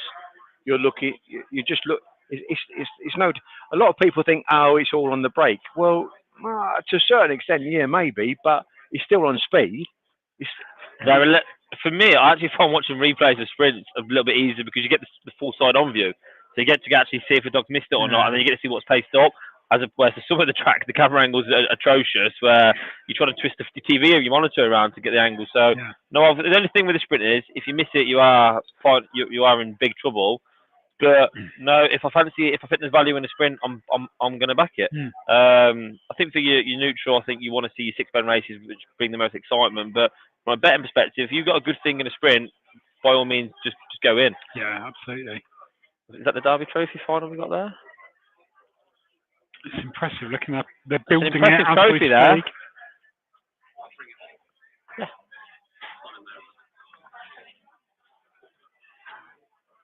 Speaker 3: you just look. It's no. A lot of people think, oh, it's all on the brake. Well, to a certain extent, yeah, maybe, but it's still on speed.
Speaker 2: For me, I actually find watching replays of sprints a little bit easier because you get the full side on view. So you get to actually see if a dog's missed it or not, and then you get to see what's paced up. As opposed to some of the track, the camera angles are atrocious, where you try to twist the TV or your monitor around to get the angle. So no, the only thing with the sprint is if you miss it, you are in big trouble. But no, if I think there's value in a sprint, I'm going to back it. I think for your neutral, I think you want to see your 6-bend races, which bring the most excitement. But from a betting perspective, if you've got a good thing in a sprint, by all means, just go in.
Speaker 1: Yeah, absolutely.
Speaker 2: Is that the Derby Trophy final we got there?
Speaker 1: It's impressive looking at they're building it
Speaker 2: impressive
Speaker 1: as
Speaker 2: trophy
Speaker 1: we
Speaker 2: there.
Speaker 1: speak.
Speaker 2: Yeah.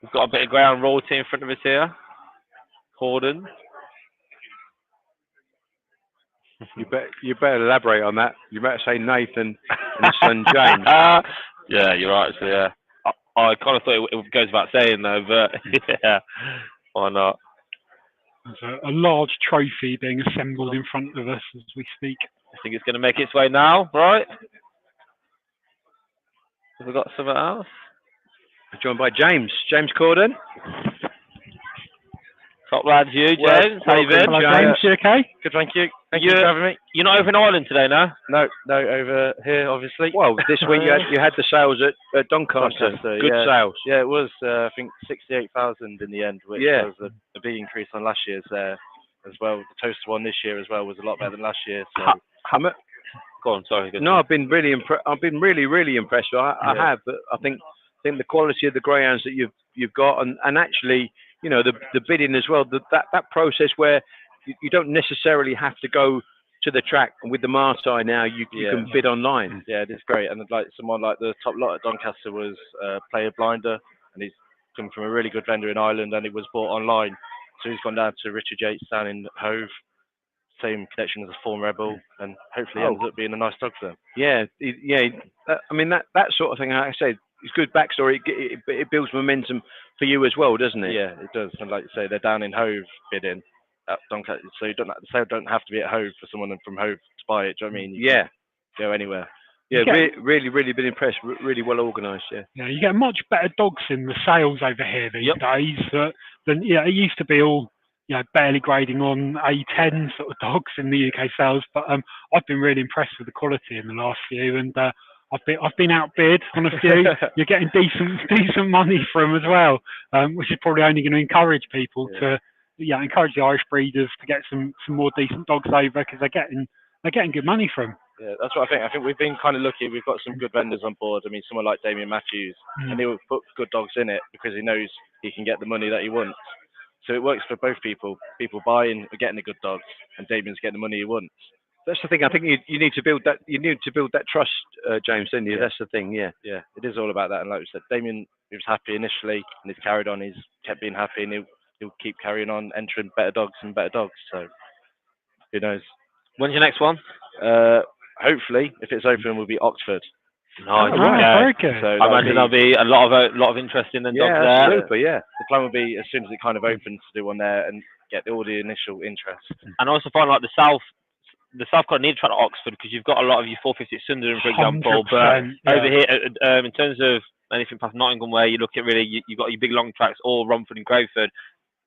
Speaker 2: We've got a bit of ground royalty in front of us here. Corden.
Speaker 3: You better elaborate on that. You better say Nathan and his son James.
Speaker 2: Yeah, you're right. So yeah, I kind of thought it goes without saying though, but yeah, why not?
Speaker 1: There's a large trophy being assembled in front of us as we speak.
Speaker 2: I think it's going to make its way now, right? Have we got something else?
Speaker 3: We're joined by James Corden.
Speaker 2: Top lads, you, James. How you been?
Speaker 1: Hello, James. You okay?
Speaker 14: Good, thank you. Thank you for having me.
Speaker 2: You're not over in Ireland today, no?
Speaker 14: No, over here, obviously.
Speaker 3: Well, this week you had the sales at Doncaster. Good sales.
Speaker 14: Yeah, it was, I think, 68,000 in the end, which was a big increase on last year's as well. The Towcester one this year as well was a lot better than last year. So.
Speaker 2: Go on, sorry.
Speaker 3: No, I've been really really impressed. I have, but I think the quality of the greyhounds that you've got, and actually, you know, the bidding as well. That process where you don't necessarily have to go to the track, and with the Marti now you can bid online.
Speaker 14: Yeah, it's great. And like someone like the top lot at Doncaster was Player Blinder, and he's come from a really good vendor in Ireland, and it was bought online. So he's gone down to Richard Yates down in Hove. Same connection as a Form Rebel, and hopefully ends up being a nice dog for them.
Speaker 3: Yeah. I mean that sort of thing. Like I said, it's good backstory. It builds momentum for you as well, doesn't it?
Speaker 14: Yeah, it does. And like you say, they're down in Hove bidding at Doncaster, so the sale don't have to be at Hove for someone from Hove to buy it. Do you know what I mean? You can go anywhere.
Speaker 3: Yeah, really been impressed. Really well organised.
Speaker 1: Yeah, you get much better dogs in the sales over here these days than it used to be all. Barely grading on A10 sort of dogs in the UK sales, but I've been really impressed with the quality in the last few, and I've been outbid on a few. You're getting decent money for them as well, which is probably only going to encourage people to encourage the Irish breeders to get some more decent dogs over, because they're getting good money for them.
Speaker 14: Yeah, that's what I think. I think we've been kind of lucky. We've got some good vendors on board. I mean, someone like Damien Matthews, and he will put good dogs in it because he knows he can get the money that he wants. So it works for both people. People buying are getting the good dogs, and Damien's getting the money he wants.
Speaker 3: That's the thing. I think you need to build that. You need to build that trust, James. Don't you?
Speaker 14: Yeah.
Speaker 3: That's the thing. Yeah.
Speaker 14: Yeah. It is all about that. And like we said, Damien, he was happy initially, and he's carried on. He's kept being happy, and he'll keep carrying on, entering better dogs and better dogs. So who knows?
Speaker 2: When's your next one?
Speaker 14: Hopefully, if it's open, will be Oxford.
Speaker 2: Nice.
Speaker 1: Very good.
Speaker 14: So
Speaker 2: I imagine there'll be a lot of interest in the dogs there.
Speaker 14: Absolutely, yeah. The plan will be as soon as it kind of opens to do one there and get all the initial interest.
Speaker 2: And I also find like the South kind of need to try to Oxford, because you've got a lot of your 450 Sunderland, for example. But over here, in terms of anything past Nottingham, where you look at really, you've got your big long tracks, or Romford and Crowford.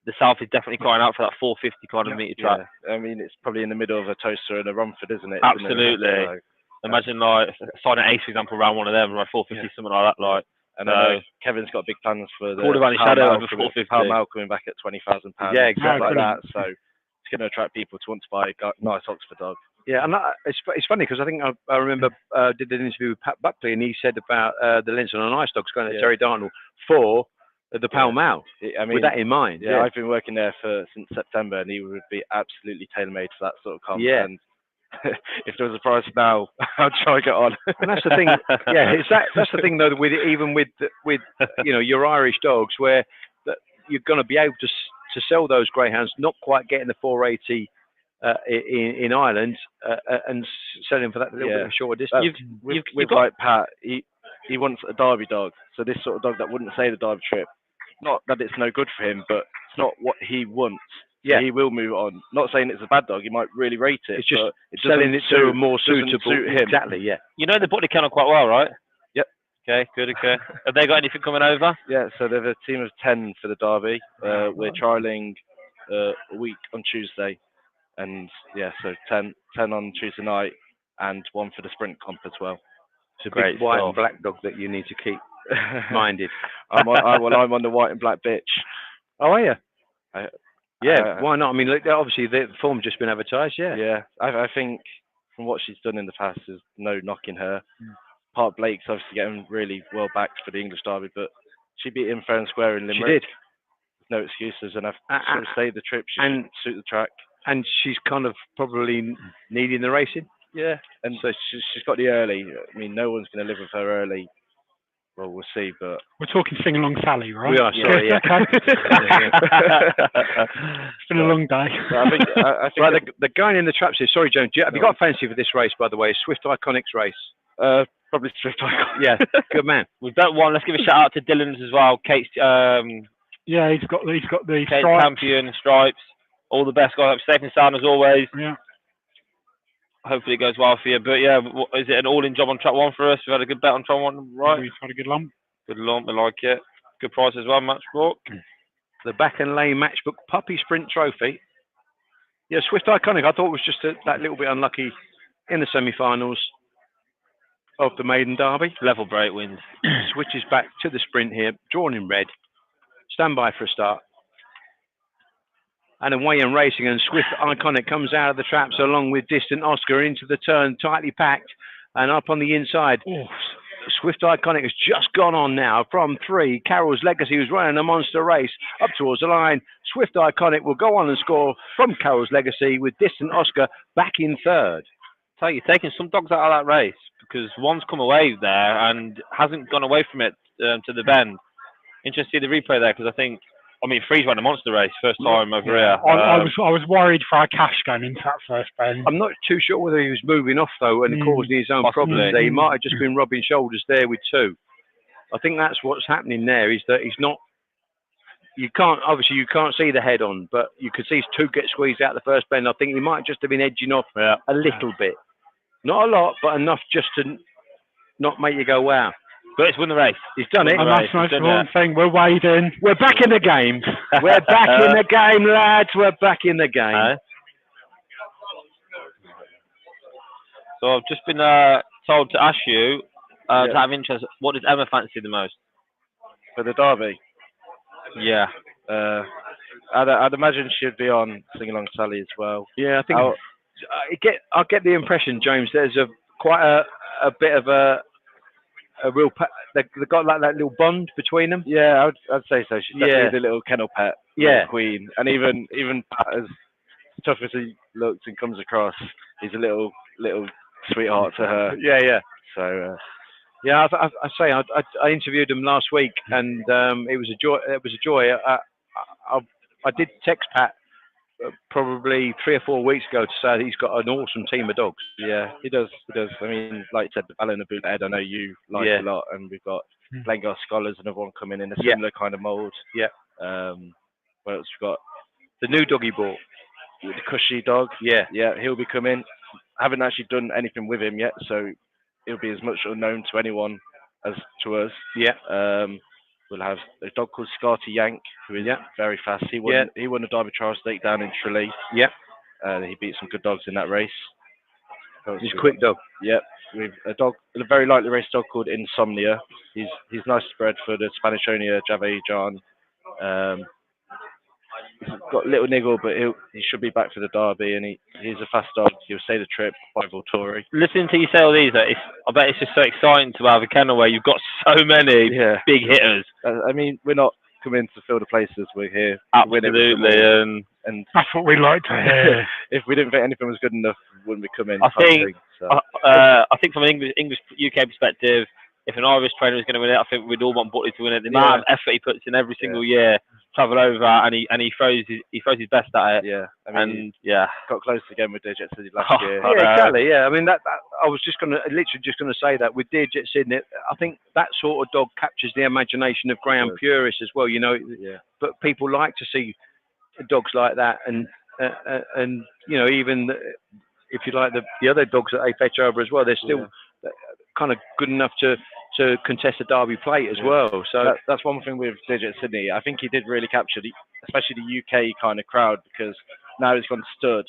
Speaker 2: The South is definitely crying out for that 450 kind of metre track.
Speaker 14: I mean, it's probably in the middle of a Towcester and a Romford, isn't it?
Speaker 2: Absolutely.
Speaker 14: So,
Speaker 2: imagine like signing Ace, for example, around one of them, like 450, something like that. Like,
Speaker 14: and I know Kevin's got big plans for the Pall Mall coming back at £20,000.
Speaker 3: Yeah, exactly
Speaker 14: like that. So it's going to attract people to want to buy a nice Oxford dog.
Speaker 3: Yeah, and it's funny because I think I remember did an interview with Pat Buckley, and he said about the Linton on Ice dogs going to Terry Darnell for the Pall Mall. I mean, with that in mind.
Speaker 14: Yeah, I've been working there since September, and he would be absolutely tailor-made for that sort of comp.
Speaker 3: Yeah.
Speaker 14: And if there was a price now, I'd try to get on.
Speaker 3: And that's the thing. Yeah, that's the thing though. With your Irish dogs, where you're going to be able to sell those greyhounds, not quite getting the 480 in Ireland, and selling for that little bit of a shorter distance.
Speaker 14: With like Pat, he wants a Derby dog. So this sort of dog that wouldn't say the Derby trip. Not that it's no good for him, but it's not what he wants. So he will move on. Not saying it's a bad dog. He might really rate it.
Speaker 3: It's just selling it to a more suitable.
Speaker 14: Suit him.
Speaker 3: Exactly. Yeah.
Speaker 2: You know the Butley kennel quite well, right?
Speaker 14: Yep.
Speaker 2: Okay, good. Okay. Have they got anything coming over?
Speaker 14: Yeah, so they're a team of 10 for the derby. We're trialling a week on Tuesday, and yeah, so 10 on Tuesday night, and one for the sprint comp as well.
Speaker 3: It's a big white and black dog that you need to keep minded.
Speaker 14: I'm on the white and black bitch.
Speaker 3: Oh, are you? Yeah, why not? I mean, look, obviously the form's just been advertised. Yeah.
Speaker 14: Yeah, I think from what she's done in the past, there's no knocking her. Part Blake's obviously getting really well backed for the English derby, but she beat him fair and square in Limerick.
Speaker 3: She did.
Speaker 14: No excuses, and I've sort of saved the trip. She should suit the track.
Speaker 3: And she's kind of probably needing the racing.
Speaker 14: Yeah, and so she's got the early. I mean, no one's going to live with her early. Well, we'll see, but
Speaker 1: we're talking Sing Along Sally, right?
Speaker 3: We are. Sorry, yeah.
Speaker 1: It's been a long day.
Speaker 14: I think
Speaker 3: right, the going in the traps here. Sorry, Joan. Have you got a fancy for this race, by the way? Swift Iconics race.
Speaker 14: Probably Swift Iconics.
Speaker 3: Yeah, good man.
Speaker 2: We've done one. Let's give a shout out to Dylan's as well. Kate's.
Speaker 1: Yeah, he's got the
Speaker 2: Kate
Speaker 1: stripes.
Speaker 2: Champion stripes. All the best, guys. Safe and sound as always.
Speaker 1: Yeah.
Speaker 2: Hopefully it goes well for you. But yeah, is it an all-in job on track one for us? We've had a good bet on track one, right?
Speaker 1: We've had a good lump.
Speaker 2: Good lump, I like it. Good price as well, Matchbook.
Speaker 3: The Back and Lane Matchbook Puppy Sprint Trophy. Yeah, Swift Iconic. I thought it was just that little bit unlucky in the semi-finals of the Maiden Derby.
Speaker 2: Level break wins.
Speaker 3: Switches back to the sprint here, drawn in red. Stand by for a start. And away in racing, and Swift Iconic comes out of the traps along with Distant Oscar into the turn, tightly packed, and up on the inside.
Speaker 1: Oh.
Speaker 3: Swift Iconic has just gone on now from 3. Carol's Legacy was running a monster race up towards the line. Swift Iconic will go on and score from Carol's Legacy with Distant Oscar back in 3rd.
Speaker 2: So you're taking some dogs out of that race because one's come away there and hasn't gone away from it to the bend. Interested to see the replay there because I mean, Freeze ran a monster race first time over here.
Speaker 1: I was worried for our cash going into that first bend.
Speaker 3: I'm not too sure whether he was moving off though and causing his own problems there. He might have just been rubbing shoulders there with 2. I think that's what's happening there is that he's not. You can't see the head on, but you could see 2 get squeezed out the first bend. I think he might just have been edging off a little bit, not a lot, but enough just to not make you go wow.
Speaker 2: But it's won the race.
Speaker 3: He's done it.
Speaker 1: And that's the most important thing. We're wading.
Speaker 3: We're back in the game. We're back in the game, lads. We're back in the game.
Speaker 2: So I've just been told to ask you to have interest. What does Emma fancy the most
Speaker 14: for the derby?
Speaker 2: Yeah.
Speaker 14: I'd imagine she'd be on Sing Along Sally as well.
Speaker 3: Yeah, I think I get the impression, James. There's quite a bit of a real they've got like that little bond between them.
Speaker 14: Yeah, I'd say so. She's definitely the little kennel pet, queen, and even Pat, as tough as he looks and comes across, he's a little sweetheart to her.
Speaker 3: Yeah.
Speaker 14: So
Speaker 3: I interviewed him last week, and it was a joy. It was a joy. I did text Pat probably 3 or 4 weeks ago to say that he's got an awesome team of dogs.
Speaker 14: Yeah, he does. I mean, like you said, the Ballon of Boothead, I know you like a lot, and we've got Glengar Scholars, another one coming in a similar kind of mould.
Speaker 3: Yeah.
Speaker 14: What else we got?
Speaker 3: The new dog he bought.
Speaker 14: The Cushy dog.
Speaker 3: Yeah,
Speaker 14: he'll be coming. Haven't actually done anything with him yet, so he'll be as much unknown to anyone as to us.
Speaker 3: Yeah.
Speaker 14: We'll have a dog called Scarty Yank, who is very fast. He won a Derby Trial Stake down in Tralee.
Speaker 3: Yeah.
Speaker 14: He beat some good dogs in that race.
Speaker 3: He's a quick dog.
Speaker 14: Yeah. We've a very lightly raced dog called Insomnia. He's nicely bred for the Spanishonia Javejan. He's got a little niggle, but he should be back for the Derby, and he's a fast dog. He'll stay the trip by Volturi.
Speaker 2: Listening to you say all these, I bet it's just so exciting to have a kennel where you've got so many big hitters.
Speaker 14: I mean, we're not coming to fill the places. We're here
Speaker 2: to win it, and
Speaker 1: that's what we like to hear.
Speaker 14: If we didn't think anything was good enough, we wouldn't be coming.
Speaker 2: I think from an English UK perspective, if an Irish trainer is going to win it, I think we'd all want Butley to win it. The amount of effort he puts in every single year, travel over, and he throws his best at it.
Speaker 14: Yeah, I mean, got close again with Dear Jet City last year.
Speaker 3: Yeah, exactly. Yeah, I mean that I was literally just going to say that with Dear Jet City, I think that sort of dog captures the imagination of Graham purists as well. You know, but people like to see dogs like that, and you know, even if you like the other dogs that they fetch over as well, they're still kind of good enough to to contest the Derby plate as well. So
Speaker 14: that's one thing with Digit Sydney. I think he did really capture, especially the UK kind of crowd, because now he's gone stud.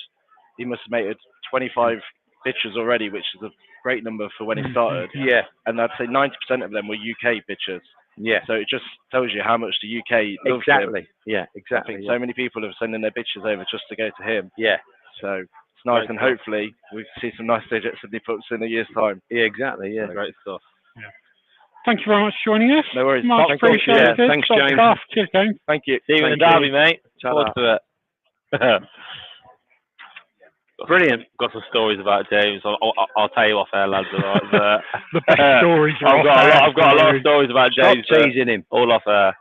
Speaker 14: He must have made 25 pitches already, which is a great number for when he started.
Speaker 3: Yeah.
Speaker 14: And I'd say 90% of them were UK pitches.
Speaker 3: Yeah.
Speaker 14: So it just tells you how much the UK loves
Speaker 3: exactly.
Speaker 14: him.
Speaker 3: Yeah, exactly.
Speaker 14: I think so many people have sending their pitches over just to go to him.
Speaker 3: Yeah.
Speaker 14: So it's nice,
Speaker 3: Great
Speaker 14: and
Speaker 3: stuff.
Speaker 14: hopefully we see some nice Digit Sydney pups in a year's time.
Speaker 3: Yeah, exactly. Yeah.
Speaker 14: Great stuff.
Speaker 1: Yeah. Thank you very much for joining us.
Speaker 14: No worries.
Speaker 1: Much appreciated.
Speaker 3: Yeah, thanks,
Speaker 1: Top
Speaker 3: James.
Speaker 1: stuff. Cheers, James.
Speaker 3: Thank you.
Speaker 2: See you in the Derby, mate. Forward to it.
Speaker 3: Brilliant.
Speaker 2: Got some stories about James. I'll tell you off air, lads. Right,
Speaker 1: the best stories.
Speaker 2: I've got a lot of stories about James.
Speaker 3: Stop teasing him.
Speaker 2: All off air.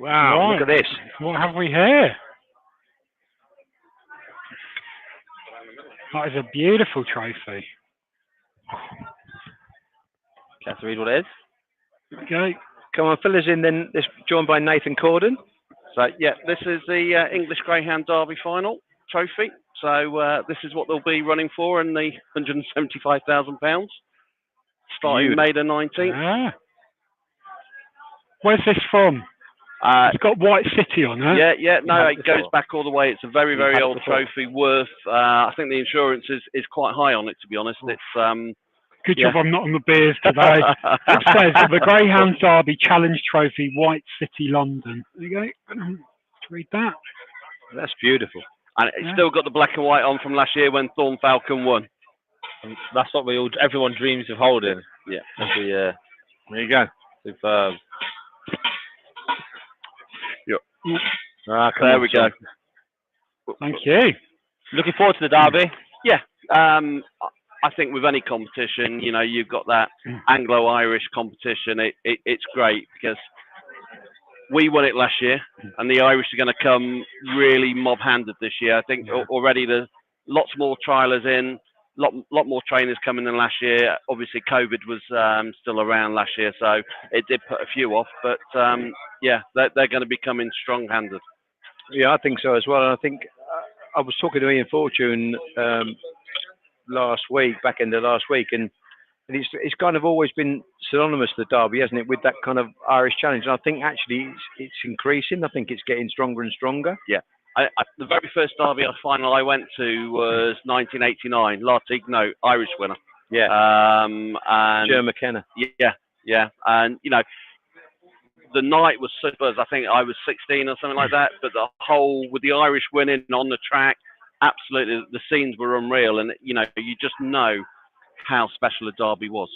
Speaker 3: Wow,
Speaker 1: Right.
Speaker 3: look at this.
Speaker 1: What have we here? That is a beautiful trophy.
Speaker 2: Can I read what it is?
Speaker 1: Okay.
Speaker 3: Come on, fill us in then. This joined by Nathan Corden.
Speaker 15: So, yeah, this is the English Greyhound Derby final trophy. So, this is what they'll be running for in the £175,000, starting May the 19th.
Speaker 1: Ah. Where's this from? It's got White City on it.
Speaker 15: Yeah, no, it goes back all the way. It's a very, very old trophy worth, I think the insurance is quite high on it, to be honest. It's
Speaker 1: Good job I'm not on the beers today. It says the Greyhound Derby Challenge Trophy, White City, London. There you go. Let's read that.
Speaker 3: That's beautiful.
Speaker 15: And it's still got the black and white on from last year when Thorn Falcon won.
Speaker 2: And that's what everyone dreams of holding.
Speaker 15: Yeah.
Speaker 2: Every year.
Speaker 3: There you go.
Speaker 2: Superb.
Speaker 15: There we go.
Speaker 1: Thank you.
Speaker 2: Looking forward to the Derby.
Speaker 15: Yeah. I think with any competition, you know, you've got that Anglo-Irish competition. It's great because we won it last year, and the Irish are going to come really mob-handed this year. I think already there's lots more trialers in, lot more trainers coming than last year. Obviously, COVID was still around last year, so it did put a few off. But yeah, they're going to be coming strong-handed.
Speaker 3: Yeah, I think so as well. And I think I was talking to Ian Fortune last week, back end of last week, and it's kind of always been synonymous to the Derby, hasn't it, with that kind of Irish challenge. And I think actually it's increasing. I think it's getting stronger and stronger.
Speaker 15: Yeah. The very first Derby final I went to was 1989. Lartigno, Irish winner.
Speaker 3: Yeah.
Speaker 15: And
Speaker 3: Joe McKenna.
Speaker 15: Yeah. And, you know, the night was super. I think I was 16 or something like that. But the whole, with the Irish winning on the track, absolutely, the scenes were unreal. And, you know, you just know how special a Derby was.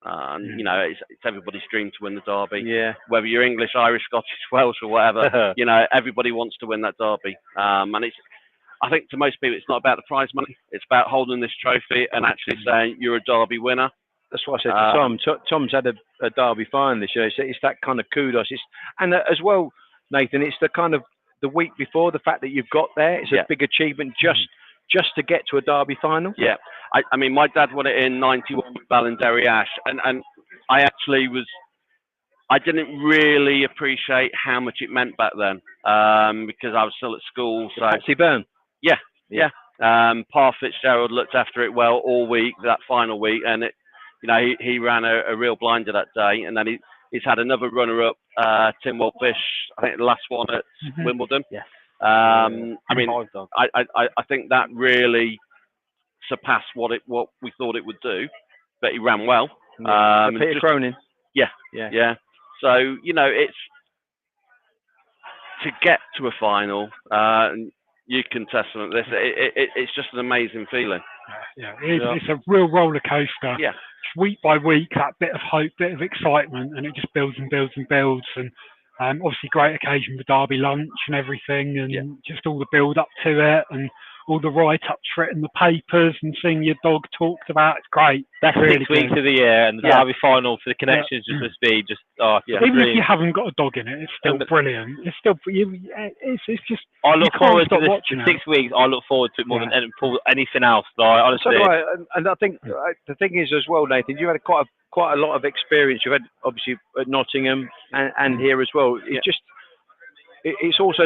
Speaker 15: You know, it's everybody's dream to win the Derby.
Speaker 3: Yeah.
Speaker 15: Whether you're English, Irish, Scottish, Welsh, or whatever, you know, everybody wants to win that Derby. And I think to most people, it's not about the prize money. It's about holding this trophy and actually saying you're a Derby winner.
Speaker 3: That's what I said to Tom. Tom's had a Derby final this year. It's that kind of kudos. And as well, Nathan, it's the kind of the week before, the fact that you've got there. It's a big achievement just to get to a Derby final.
Speaker 15: Yeah. I mean, my dad won it in 91 with Ballinderry Ash. And I actually I didn't really appreciate how much it meant back then because I was still at school. So
Speaker 3: Patsy Byrne.
Speaker 15: Yeah. Pa Fitzgerald looked after it well all week, that final week. And you know, he ran a real blinder that day, and then he's had another runner-up, Tim Wellfish, I think the last one at Wimbledon.
Speaker 2: Yes.
Speaker 15: I mean, I think that really surpassed what we thought it would do, but he ran well.
Speaker 3: Peter Cronin.
Speaker 15: Yeah. So, you know, it's to get to a final. You can testament this. It's just an amazing feeling.
Speaker 1: Yeah, it's a real roller coaster.
Speaker 15: Yeah.
Speaker 1: Week by week, that bit of hope, bit of excitement, and it just builds and builds and builds. And obviously, great occasion for Derby lunch and everything, and just all the build up to it, and all the write-ups for it in the papers, and seeing your dog talked about. It's great.
Speaker 2: That's
Speaker 1: really
Speaker 2: 6 weeks of the year, and the Derby final for the connections just must be just
Speaker 1: Even if you haven't got a dog in it, it's still brilliant. It's still it's just.
Speaker 2: I look forward to
Speaker 1: watching
Speaker 2: this 6 weeks. I look forward to it more than anything else. Like, honestly.
Speaker 3: So do I, and I think the thing is as well, Nathan, you had quite a lot of experience. You've had obviously at Nottingham and here as well. It's just it's also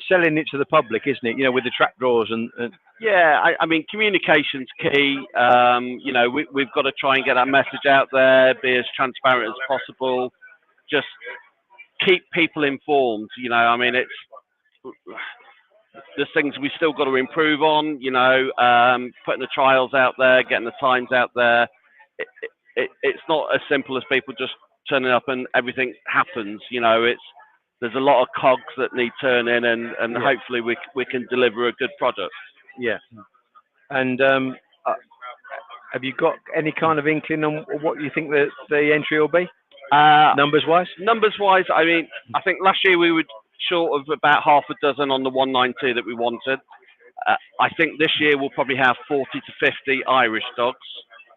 Speaker 3: selling it to the public, isn't it? You know, with the trap draws and
Speaker 15: Yeah, I mean, communication's key. You know, we've got to try and get our message out there, be as transparent as possible. Just keep people informed. You know, I mean, there's things we still got to improve on. You know, putting the trials out there, getting the times out there. It's not as simple as people just turning up and everything happens. You know, there's a lot of cogs that need turning, and hopefully we can deliver a good product.
Speaker 3: Yeah. And have you got any kind of inkling on what you think the entry will be? Numbers wise?
Speaker 15: Numbers wise, I mean, I think last year we were short of about half a dozen on the 192 that we wanted. I think this year we'll probably have 40 to 50 Irish dogs.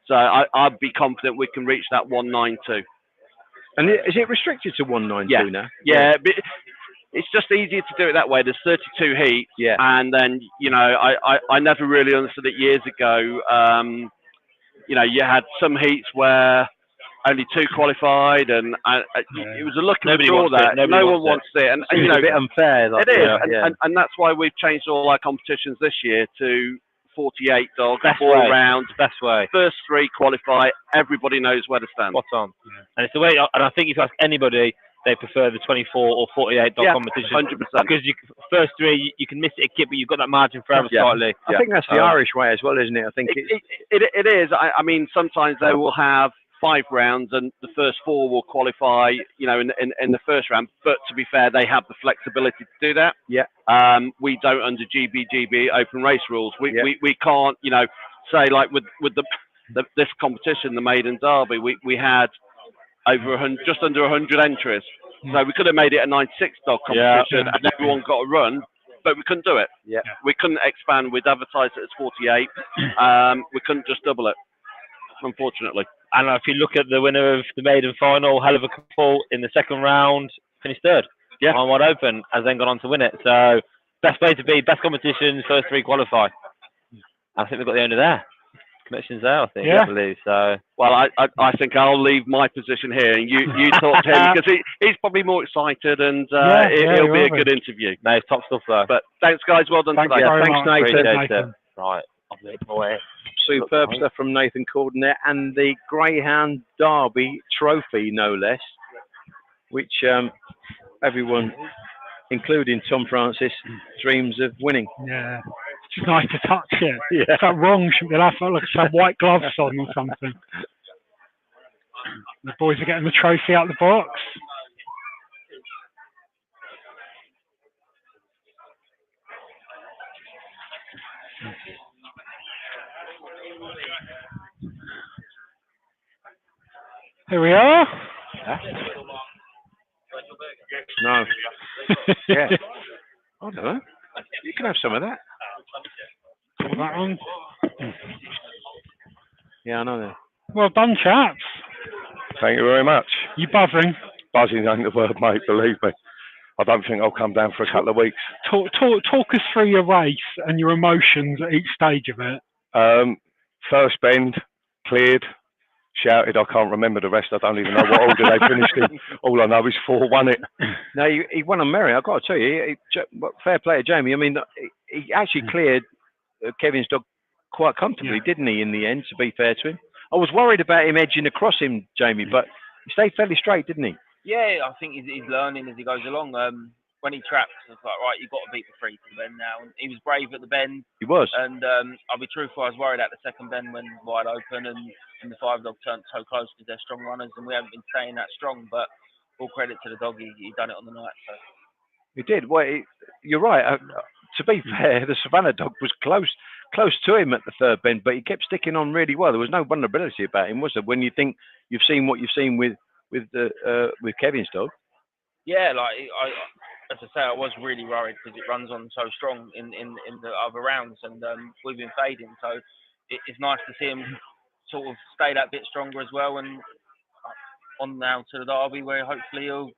Speaker 15: So I'd be confident we can reach that 192.
Speaker 3: And is it restricted to 192 now?
Speaker 15: Yeah, but it's just easier to do it that way. There's 32 heats, and then, you know, I never really understood it years ago. You know, you had some heats where only 2 qualified, and it was a luck of the draw that no one wants it. And you know,
Speaker 3: it's a bit unfair.
Speaker 15: It is, and that's why we've changed all our competitions this year to 48 dogs, 4 rounds.
Speaker 16: Best way.
Speaker 15: First 3 qualify. Everybody knows where to stand.
Speaker 16: Spot on. And it's the way. And I think if you ask anybody, they prefer the 24 or 48 dog competition.
Speaker 15: 100%.
Speaker 16: Because first 3 you can miss it a kid, but you've got that margin for error slightly.
Speaker 3: I think that's the Irish way as well, isn't it? I think
Speaker 15: it is. I mean, sometimes they will have 5 rounds, and the first 4 will qualify, you know, in the first round. But to be fair, they have the flexibility to do that.
Speaker 3: Yeah.
Speaker 15: We don't under GB open race rules. We can't, you know, say like with this competition, the Maiden Derby, we had over 100, just under 100 entries. So we could have made it a 96 dog competition, and everyone got a run, but we couldn't do it.
Speaker 3: Yeah.
Speaker 15: We couldn't expand. We'd advertised it as 48. We couldn't just double it, unfortunately.
Speaker 16: And if you look at the winner of the maiden final, hell of a couple in the second round, finished 3rd.
Speaker 15: Yeah.
Speaker 16: On wide open, has then gone on to win it. So best way to be, best competition, first 3 qualify. I think we've got the owner there. Connections there, I think. I believe so.
Speaker 15: Well, I think I'll leave my position here, and you talk to him, because he's probably more excited, and it'll be a good interview.
Speaker 16: No, top stuff though.
Speaker 15: But thanks, guys. Well done today.
Speaker 3: Thanks, Nathan.
Speaker 16: Right, I'll leave it away.
Speaker 3: Superb stuff from Nathan Corden there, and the Greyhound Derby trophy, no less, which everyone, including Tom Francis, dreams of winning.
Speaker 1: Yeah, it's just nice to touch it. It's that wrong, shouldn't be. I felt like I had white gloves on or something. The boys are getting the trophy out of the box. Here we are.
Speaker 3: No. Yeah. I don't know. You can have some of that.
Speaker 1: That one.
Speaker 3: Yeah, I know that.
Speaker 1: Well done, chaps.
Speaker 17: Thank you very much.
Speaker 1: You buzzing?
Speaker 17: Buzzing ain't the word, mate, believe me. I don't think I'll come down for a couple of weeks.
Speaker 1: Talk us through your race and your emotions at each stage of it.
Speaker 17: First bend, cleared, shouted. I can't remember the rest. I don't even know what order they finished in. All I know is 4 won it.
Speaker 3: No, he won on merit. I've got to tell you, fair play to Jamie. I mean, he actually cleared Kevin's dog quite comfortably, didn't he, in the end, to be fair to him? I was worried about him edging across him, Jamie, but he stayed fairly straight, didn't he?
Speaker 18: Yeah, I think he's learning as he goes along. When he traps, it's like, right, you've got to beat the 3 to the bend now. And he was brave at the bend.
Speaker 3: He was.
Speaker 18: And I'll be truthful, I was worried at the second bend when wide open, and the 5 dog turned so close because they're strong runners, and we haven't been staying that strong. But all credit to the dog, he done it on the night. So.
Speaker 3: He did. Well, you're right. To be fair, the Savannah dog was close to him at the 3rd bend, but he kept sticking on really well. There was no vulnerability about him, was there? When you think you've seen what you've seen with Kevin's dog.
Speaker 18: Yeah, like as I say, I was really worried because it runs on so strong in the other rounds, and we've been fading. So it's nice to see him sort of stay that bit stronger as well, and on now to the Derby where hopefully he'll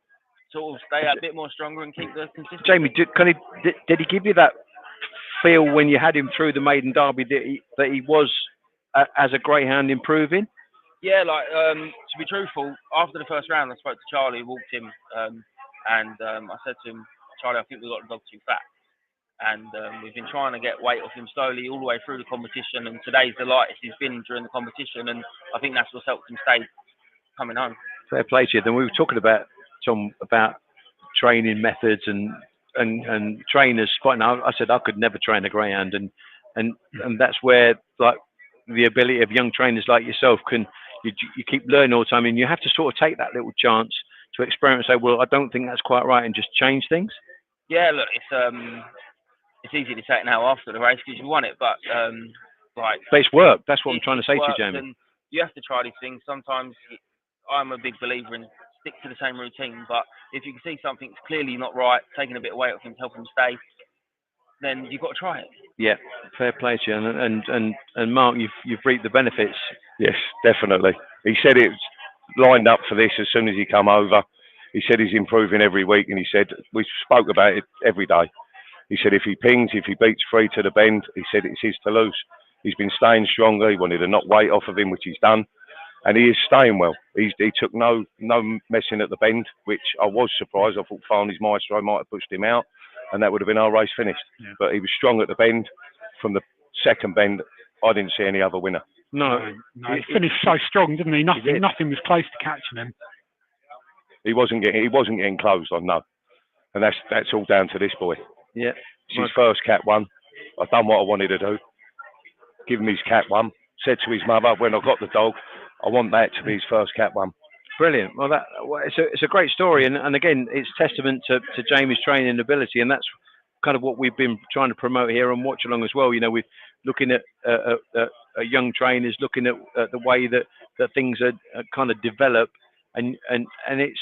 Speaker 18: sort of stay that bit more stronger and keep the consistency.
Speaker 3: Jamie, did he give you that feel when you had him through the Maiden Derby that he was as a greyhound improving?
Speaker 18: Yeah, like to be truthful, after the first round, I spoke to Charlie, walked him, and I said to him, Charlie, I think we got the dog too fat. And we've been trying to get weight off him slowly all the way through the competition. And today's the lightest he's been during the competition. And I think that's what's helped him stay coming home.
Speaker 3: Fair play to you. Then we were talking about, Tom, about training methods and trainers. I said I could never train a greyhound, and that's where like the ability of young trainers like yourself you keep learning all the time, and you have to sort of take that little chance to experiment and say, well, I don't think that's quite right, and just change things.
Speaker 18: Yeah, look, it's easy to say it now after the race because you won it, but
Speaker 3: But it's work. That's what I'm trying to say to you, Jamie.
Speaker 18: And you have to try these things. Sometimes I'm a big believer in stick to the same routine, but if you can see something's clearly not right, taking a bit of weight off him to help him stay, then you've got to try it.
Speaker 3: Yeah, fair play to you. And Mark, you've reaped the benefits.
Speaker 17: Yes, definitely. He said it's lined up for this as soon as he come over. He said he's improving every week, and he said we spoke about it every day. He said if he pings, if he beats 3 to the bend, he said it's his to lose. He's been staying stronger. He wanted to knock weight off of him, which he's done, and he is staying well. He took no messing at the bend, which I was surprised. I thought Farney's Maestro might have pushed him out, and that would have been our race finished. Yeah. But he was strong at the bend. From the second bend, I didn't see any other winner.
Speaker 1: No, he finished so strong, didn't he? Nothing was close to catching him.
Speaker 17: He wasn't getting closed on, no, and that's all down to this boy.
Speaker 3: Yeah,
Speaker 17: it's his first Cat 1. I've done what I wanted to do. Give him his Cat 1. Said to his mother when I got the dog, I want that to be his first Cat 1.
Speaker 3: Brilliant. Well, it's a great story, and again, it's testament to Jamie's training ability, and that's kind of what we've been trying to promote here on Watchalong as well. You know, we're looking at young trainers, looking at the way that things are kind of develop, and it's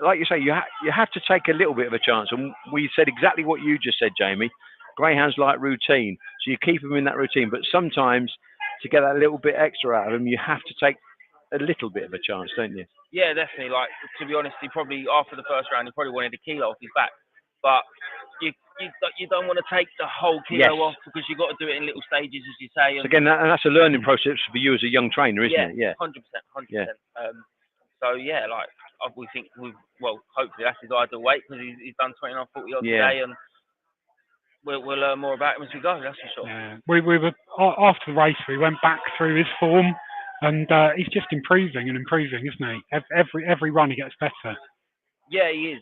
Speaker 3: like you say, you have to take a little bit of a chance, and we said exactly what you just said, Jamie. Greyhounds like routine, so you keep them in that routine, but sometimes to get that little bit extra out of them, you have to take a little bit of a chance, don't you?
Speaker 18: Yeah, definitely. Like, to be honest, he probably, after the first round, he probably wanted a kilo off his back. But you don't want to take the whole kilo off because you've got to do it in little stages, as you say. And
Speaker 3: so again, that's a learning process for you as a young trainer, isn't it?
Speaker 18: Yeah, 100%.
Speaker 3: Yeah.
Speaker 18: So, yeah, like, we think, hopefully that's his ideal weight because he's done 29, 40 odd today, and we'll learn more about him as we go, that's for sure.
Speaker 1: Yeah. We were, after the race, we went back through his form, and he's just improving and improving, isn't he? Every run he gets better.
Speaker 18: Yeah, he is.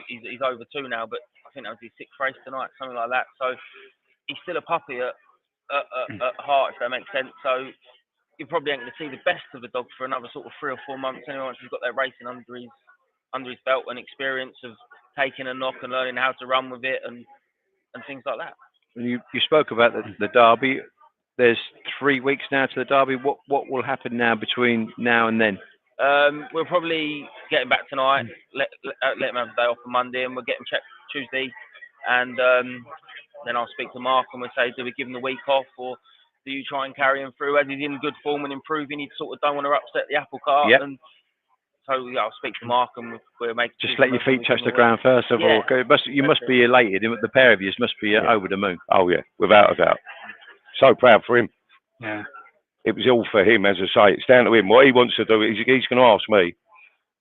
Speaker 18: He's over 2 now, but I think that was his 6th race tonight, something like that. So he's still a puppy at heart, if that makes sense. So you're probably ain't going to see the best of the dog for another sort of 3 or 4 months anyway, once he's got that racing under his belt and experience of taking a knock and learning how to run with it and things like that.
Speaker 3: You spoke about the Derby. There's 3 weeks now to the Derby. What will happen now between now and then?
Speaker 18: We'll probably get him back tonight, let him have a day off on Monday, and we'll get him checked Tuesday. And then I'll speak to Mark and we'll say, do we give him the week off or do you try and carry him through? As he's in good form and improving, you sort of don't want to upset the apple cart.
Speaker 3: Yep.
Speaker 18: And so I'll speak to Mark and we'll make.
Speaker 3: Just let your feet touch the ground first of all. You must be elated. The pair of you must be over the moon.
Speaker 17: Oh yeah, without a doubt. So proud for him.
Speaker 1: Yeah.
Speaker 17: It was all for him, as I say. It's down to him. What he wants to do, he's going to ask me.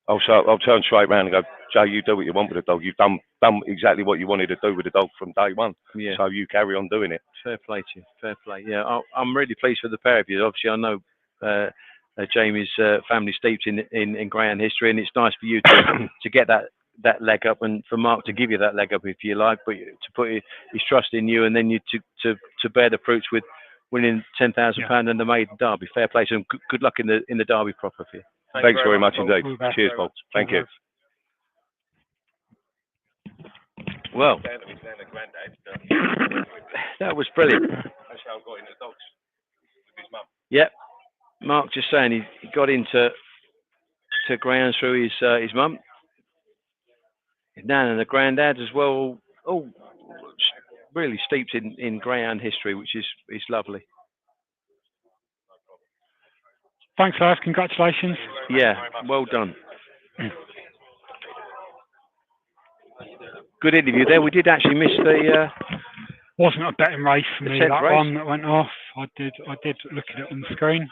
Speaker 17: I'll turn straight round and go, Joe, you do what you want with the dog. You've done exactly what you wanted to do with the dog from day one.
Speaker 3: Yeah.
Speaker 17: So you carry on doing it.
Speaker 3: Fair play to you. Fair play. Yeah, I'm really pleased for the pair of you. Obviously, I know Jamie's family steeped in greyhound history, and it's nice for you to get that leg up, and for Mark to give you that leg up, if you like, but to put his trust in you, and then you to bear the fruits with winning £10,000 in the Maiden Derby. Fair play to him. Good luck in the Derby proper for you.
Speaker 17: Thanks very much indeed. Cheers, Bob. Thank you.
Speaker 3: Well, that was brilliant. Yep. Mark just saying he got into greyhounds through his mum. His nan and the granddad as well. Oh, really steeped in greyhound history, which is lovely.
Speaker 1: Thanks, guys. Congratulations.
Speaker 3: Yeah, well done. Good interview there. We did actually miss the.
Speaker 1: Wasn't a betting race for me. That
Speaker 3: race.
Speaker 1: One that went off. I did look at it on the screen.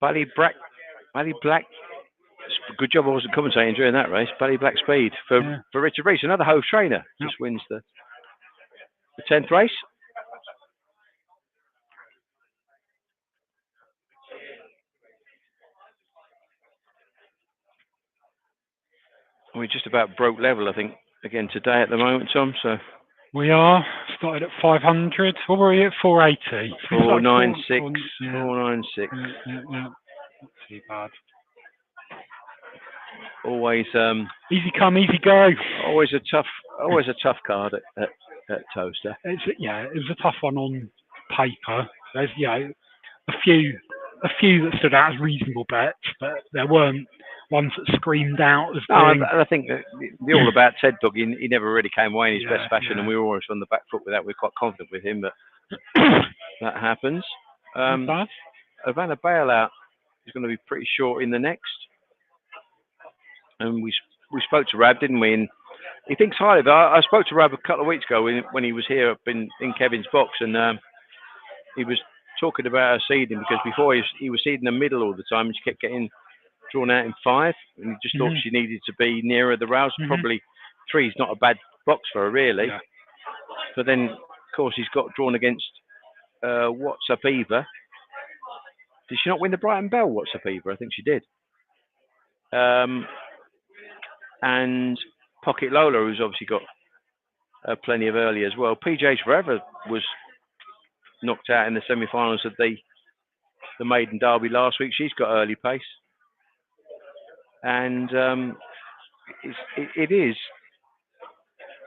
Speaker 3: Valley Black Good job I wasn't commentating during that race. Buddy Black Speed for Richard Reese, another Hove trainer. Just wins the 10th race. We just about broke level, I think, again today at the moment, Tom. So
Speaker 1: we are started at 500. What were we at? 480.
Speaker 3: 496. 496.
Speaker 1: Yeah. Not too bad.
Speaker 3: Always
Speaker 1: easy come, easy go.
Speaker 3: Always a tough card at Towcester.
Speaker 1: It was a tough one on paper. There's a few that stood out as reasonable bets, but there weren't ones that screamed out as being...
Speaker 3: I think that the All About Ted dog, he never really came away in his best fashion, and we were always on the back foot with that. We're quite confident with him, but that happens. Havana Bailout is going to be pretty short in the next. And we spoke to Rab, didn't we? And he thinks highly of it. I spoke to Rab a couple of weeks ago when he was here up in Kevin's box, and he was talking about her seeding, because before he was seeding the middle all the time, and she kept getting drawn out in 5, and he just thought she needed to be nearer the rails. Probably 3 is not a bad box for her, really. Yeah. But then, of course, he's got drawn against What's Up Eva. Did she not win the Brighton Bell, What's Up Eva? I think she did. And Pocket Lola, who's obviously got plenty of early as well. PJ's Forever was knocked out in the semi-finals of the Maiden Derby last week. She's got early pace. And it is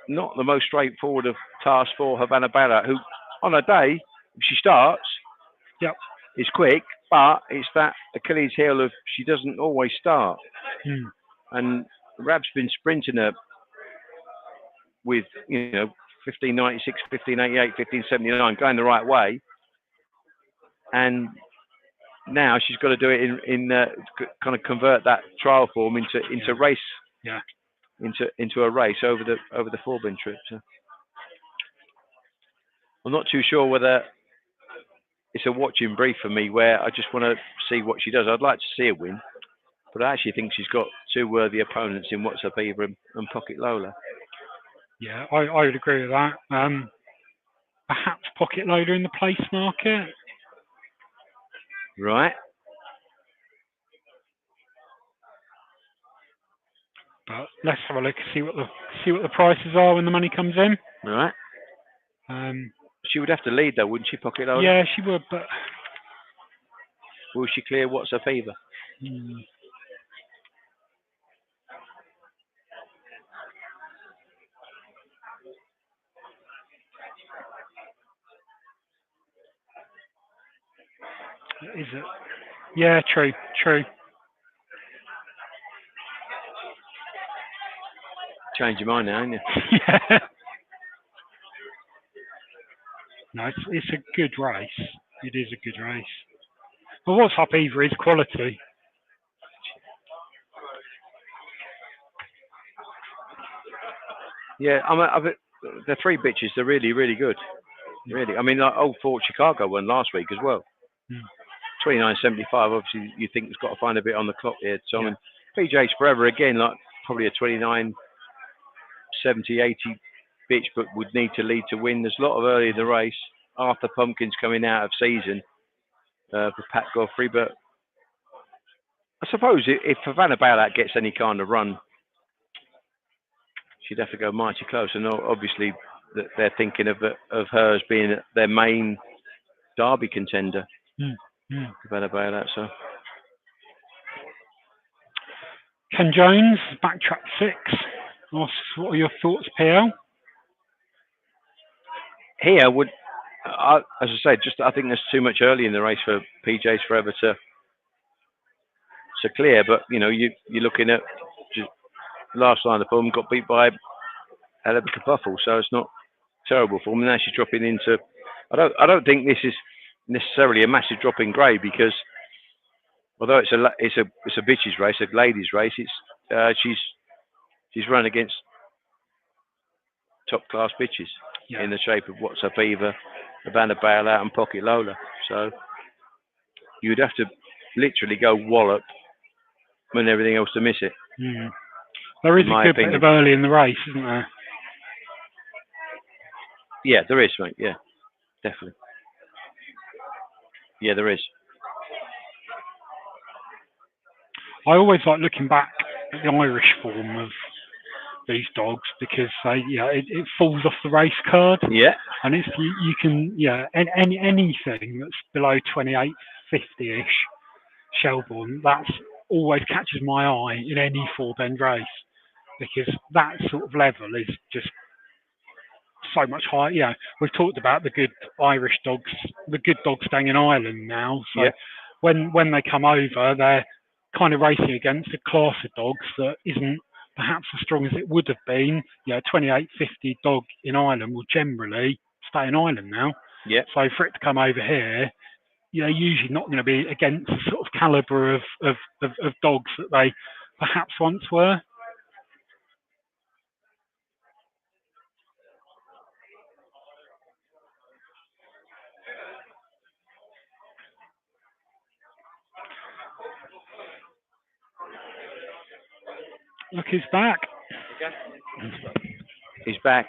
Speaker 3: not the most straightforward of tasks for Havana Bailout, who, on a day, if she starts, is quick, but it's that Achilles heel of she doesn't always start. And Rab's been sprinting her with, 1596, 1588, 1579, going the right way. And now she's got to do it in kind of convert that trial form into race, into a race over the Forbin trip. So I'm not too sure whether it's a watching brief for me, where I just want to see what she does. I'd like to see her win, but I actually think she's got 2 worthy opponents in What's Up Eva and Pocket Lola.
Speaker 1: Yeah, I would agree with that. Perhaps Pocket Lola in the place market.
Speaker 3: Right.
Speaker 1: But let's have a look, see what the prices are when the money comes in.
Speaker 3: Right. She would have to lead though, wouldn't she, Pocket Lola?
Speaker 1: Yeah, she would, but
Speaker 3: will she clear What's Up Eva?
Speaker 1: Is it? Yeah, true.
Speaker 3: Change your mind now, haven't you?
Speaker 1: Yeah. No, it's a good race. It is a good race. But What's Up Eva is quality.
Speaker 3: Yeah, the 3 bitches, they're really, really good. Really. I mean, like Old Fort Chicago won last week as well. 29.75, obviously you think it's got to find a bit on the clock here, Tom. And PJ's Forever, again, like probably a 29.70, 80 bitch, but would need to lead to win. There's a lot of early in the race. Arthur Pumpkin's coming out of season for Pat Godfrey, but I suppose if Havana Bailout gets any kind of run, she'd have to go mighty close. And obviously they're thinking of her as being their main Derby contender. Havana Bailout, so.
Speaker 1: Ken Jones, backtrack 6. What are your thoughts, PL?
Speaker 3: Here would, as I say, I think there's too much early in the race for PJ's Forever to clear. But you're looking at just last line of form, got beat by Elebica Buffle, so it's not terrible form. And now she's dropping into. I don't think this is necessarily a massive drop in grade, because although it's a bitches race, a ladies race, she's run against top class bitches in the shape of What's Up Eva, Havana Bailout and Pocket Lola. So you'd have to literally go wallop and everything else to miss it.
Speaker 1: Mm. There is
Speaker 3: In
Speaker 1: a
Speaker 3: my
Speaker 1: good
Speaker 3: opinion.
Speaker 1: bit of early in the race, isn't there?
Speaker 3: Yeah, there is, mate. Yeah, definitely. Yeah, there is.
Speaker 1: I always like looking back at the Irish form of these dogs because it falls off the race card.
Speaker 3: Yeah.
Speaker 1: And it's you can anything that's below 28.50ish Shelbourne, that's always catches my eye in any four bend race because that sort of level is just so much higher. Yeah, we've talked about the good Irish dogs, the good dogs staying in Ireland now. So
Speaker 3: Yeah.
Speaker 1: when they come over, they're kind of racing against a class of dogs that isn't perhaps as strong as it would have been. 28.50 dog in Ireland will generally stay in Ireland now.
Speaker 3: Yeah.
Speaker 1: So for it to come over here, usually not going to be against the sort of calibre of dogs that they perhaps once were. Look, he's back.
Speaker 3: He's back.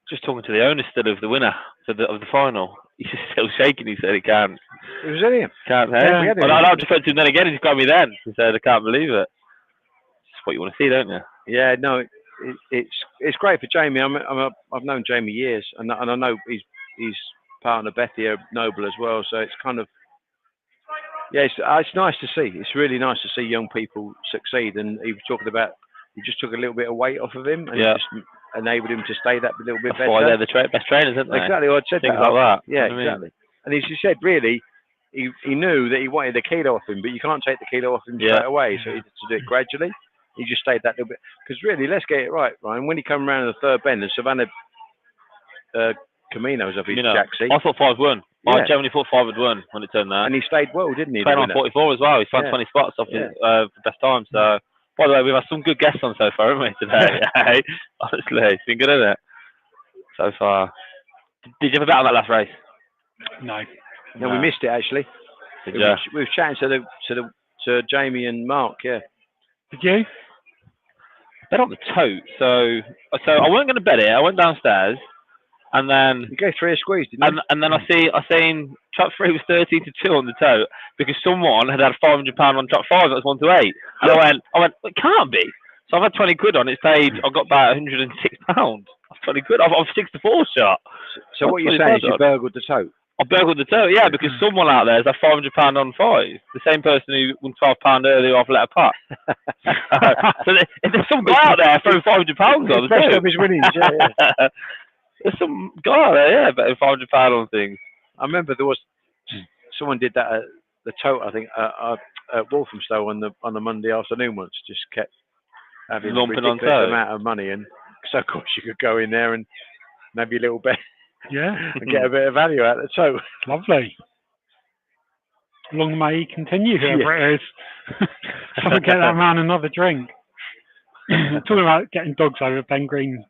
Speaker 2: Just talking to the owner still of the winner of the final. He's still shaking. He said he can't.
Speaker 3: It was in him.
Speaker 2: Can't.
Speaker 3: Yeah,
Speaker 2: Well, I just went to him then again. He's got me then. He said, "I can't believe it." It's what you want to see, don't you?
Speaker 3: Yeah, no, it's great for Jamie. I've known Jamie years, and I know he's partner Bethia Noble as well. So it's kind of it's nice to see. It's really nice to see young people succeed. And he was talking about he just took a little bit of weight off of him and just enabled him to stay that little bit better.
Speaker 2: That's why they're the best trainers, aren't they?
Speaker 3: Exactly. I'd said
Speaker 2: Things
Speaker 3: that.
Speaker 2: like that.
Speaker 3: Yeah,
Speaker 2: You know what I mean?
Speaker 3: exactly. And as you said, really, he knew that he wanted the kilo off him, but you can't take the kilo off him straight away. So he had to do it gradually. He just stayed that little bit. Because really, let's get it right, Ryan. When he come around the third bend, and Savannah Camino's up his Jacksy.
Speaker 2: I thought 5 won.
Speaker 3: Yeah.
Speaker 2: I genuinely thought 5 would won when it turned there.
Speaker 3: And he stayed well, didn't he?
Speaker 2: Playing on 44 as well. He's found 20 spots off his best time. So, by the way, we've had some good guests on so far, haven't we, today? Honestly, it's been good, isn't it? So far. Did you have a bet on that last race?
Speaker 1: No.
Speaker 3: No, we missed it actually.
Speaker 2: Did
Speaker 3: we
Speaker 2: you?
Speaker 3: were chatting to Jamie and Mark. Yeah.
Speaker 1: Did you?
Speaker 2: Bet on the tote. So I wasn't going to bet it. I went downstairs, and then
Speaker 3: you gave 3 a squeeze, didn't you?
Speaker 2: And then I seen trap 3 was 13-2 on the tote because someone had £500 on trap 5 that was 1-8. And I went, well, it can't be. So I've had 20 quid on it. It's paid. I got about £106. That's 20 quid. I've 6-4 shot.
Speaker 3: So what you're saying is you burgled the tote?
Speaker 2: I burgled the tote, yeah, because someone out there has had £500 on 5. The same person who won £12 earlier off letter pot. So there's some guy out there throwing £500 on the tote.
Speaker 3: Of his winnings, yeah.
Speaker 2: There's some guy out there, betting £500 on things.
Speaker 3: I remember there was someone did that at the tote. I think at Walthamstow on the Monday afternoon once. Just kept having
Speaker 2: Lumping on
Speaker 3: ridiculous
Speaker 2: tote.
Speaker 3: amount of money, and so of course you could go in there and maybe a little bit.
Speaker 1: Yeah.
Speaker 3: And get a bit of value out of the tote.
Speaker 1: Lovely. Long may he continue, whoever it is. Trying to get that man another drink. Talking about getting dogs over, Ben Green.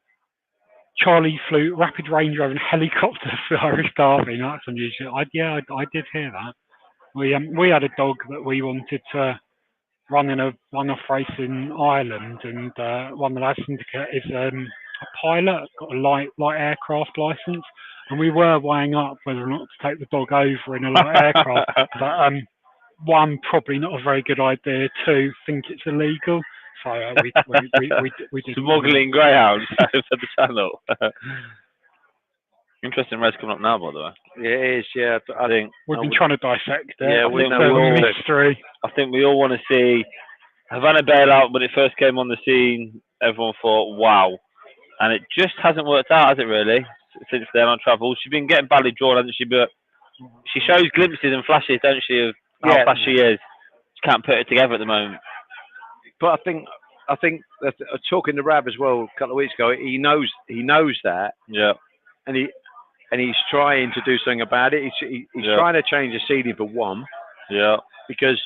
Speaker 1: Charlie flew Rapid Range Rover and helicopter for Irish Derby. No, that's unusual. I did hear that. We had a dog that we wanted to run in a one-off race in Ireland, and one of the lads syndicate is a pilot, got a light aircraft license, and we were weighing up whether or not to take the dog over in a light aircraft. But one, probably not a very good idea. Two, think it's illegal. So we did
Speaker 2: smuggling greyhounds over the channel. Interesting race coming up now, by the way.
Speaker 3: Yeah, it is. Yeah, I think
Speaker 1: we've been trying to dissect it.
Speaker 2: Yeah, we know
Speaker 1: mystery.
Speaker 2: I think we all want to see Havana bailout when it first came on the scene. Everyone thought, wow, and it just hasn't worked out, has it? Really, since then on travel, she's been getting badly drawn, hasn't she? But she shows glimpses and flashes, don't she, of how fast she is. She can't put it together at the moment.
Speaker 3: But I think that, talking to Rab as well a couple of weeks ago, he knows that.
Speaker 2: Yeah.
Speaker 3: And he's trying to do something about it. He's trying to change the seeding for 1.
Speaker 2: Yeah.
Speaker 3: Because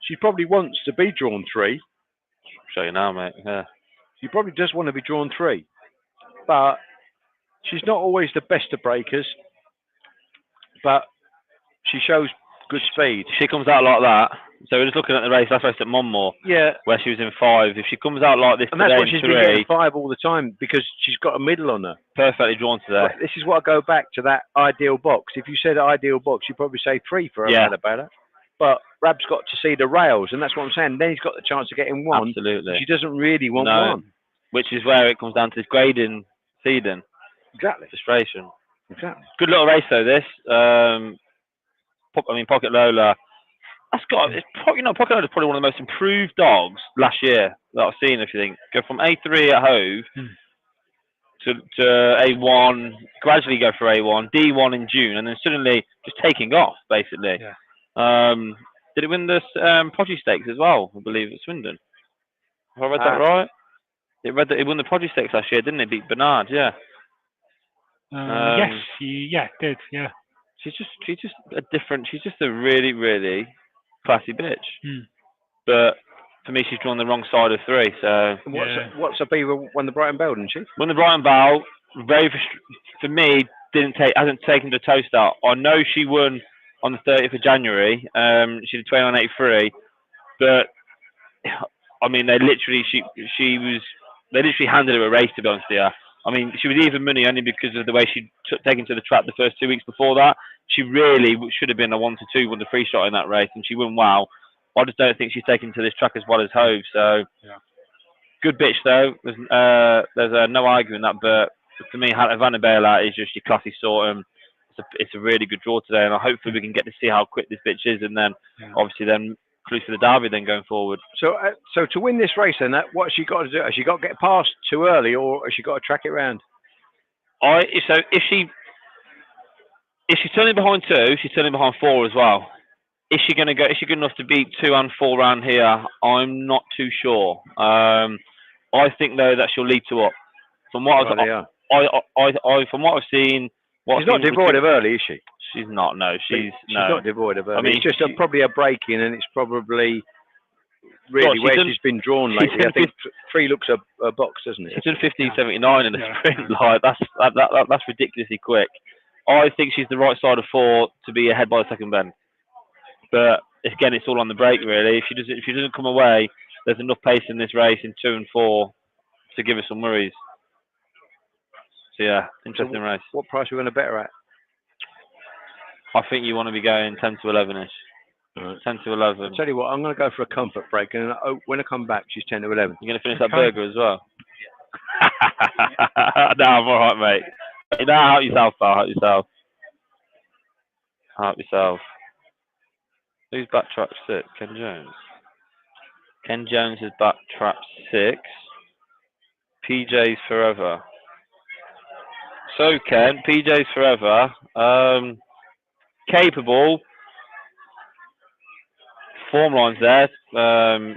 Speaker 3: she probably wants to be drawn 3.
Speaker 2: I'll show you now, mate. Yeah.
Speaker 3: She probably does want to be drawn 3. But she's not always the best of breakers. but she shows good speed.
Speaker 2: She comes out like that. So we're just looking at the race, last race at Monmore, where she was in 5. If she comes out like this,
Speaker 3: and that's
Speaker 2: today
Speaker 3: what she's
Speaker 2: in
Speaker 3: been
Speaker 2: 3,
Speaker 3: getting 5 all the time because she's got a middle on her.
Speaker 2: Perfectly drawn to there.
Speaker 3: But this is what I go back to that ideal box. If you said ideal box, you'd probably say 3 for her roundabout. But Rab's got to see the rails, and that's what I'm saying. Then he's got the chance of getting 1.
Speaker 2: Absolutely.
Speaker 3: She doesn't really want 1.
Speaker 2: Which is where it comes down to this grading, seeding.
Speaker 3: Exactly.
Speaker 2: Frustration.
Speaker 3: Exactly.
Speaker 2: Good little race though. This. Pocket Lola. That's got. Pocket Lola is probably one of the most improved dogs last year that I've seen. If you think, go from A3 at Hove to A1, gradually go for A1, D1 in June, and then suddenly just taking off basically. Yeah. Did it win the Produce Stakes as well? I believe at Swindon. Have I read that right? It won the Produce Stakes last year, didn't it? Beat Bernard, yeah.
Speaker 1: Yes, it did, yeah.
Speaker 2: She's just a different. She's just a really, really classy bitch. But for me, she's drawn the wrong side of 3. So
Speaker 3: what's a beaver won the Brighton Bell, didn't she?
Speaker 2: Won the Brighton Bell. For me, hasn't taken to Towcester. I know she won on the 30th of January. She did 29.83, but I mean, they literally handed her a race, to be honest with you. I mean, she was even money only because of the way she'd taken to the track the first 2 weeks before that. She really should have been a 1 to 2, 1 to 3 shot in that race, and she won well. I just don't think she's taken to this track as well as Hove. So, good bitch though. There's no arguing that. But for me, Havana Bailout is just your classy sort. It's a really good draw today, and hopefully we can get to see how quick this bitch is, and then obviously then clues for the Derby then going forward.
Speaker 3: So to win this race, then what has she got to do? Has she got to get past too early, or has she got to track it round?
Speaker 2: So if she's turning behind 2, she's turning behind 4 as well. Is she going to go? Is she good enough to beat 2 and 4 round here? I'm not too sure. I think though that she'll lead 2 up. From what from what I've seen,
Speaker 3: she's not devoid of early, is she?
Speaker 2: She's not. No, she's
Speaker 3: not devoid of early.
Speaker 2: I mean,
Speaker 3: it's just probably a break in, and it's probably really where she's been drawn lately. I think 3 looks a box, doesn't it?
Speaker 2: She's done 15.79 in the sprint. Like that's ridiculously quick. I think she's the right side of 4 to be ahead by the second bend. But again, it's all on the break really. If she doesn't come away, there's enough pace in this race in 2 and 4 to give us some worries. So yeah, interesting race.
Speaker 3: What price are we going to bet her at?
Speaker 2: I think you want to be going 10 to 11ish. Right. 10 to 11.
Speaker 3: I'll tell you what, I'm going to go for a comfort break, and when I come back, she's 10 to 11.
Speaker 2: You're going to finish that burger as well? No, I'm all right, mate. No, help yourself, pal. Help yourself. Help yourself. Who's backtracked 6? Ken Jones. Ken Jones is backtracked 6. PJ's forever. So Ken, PJ's forever. Capable. Form lines there.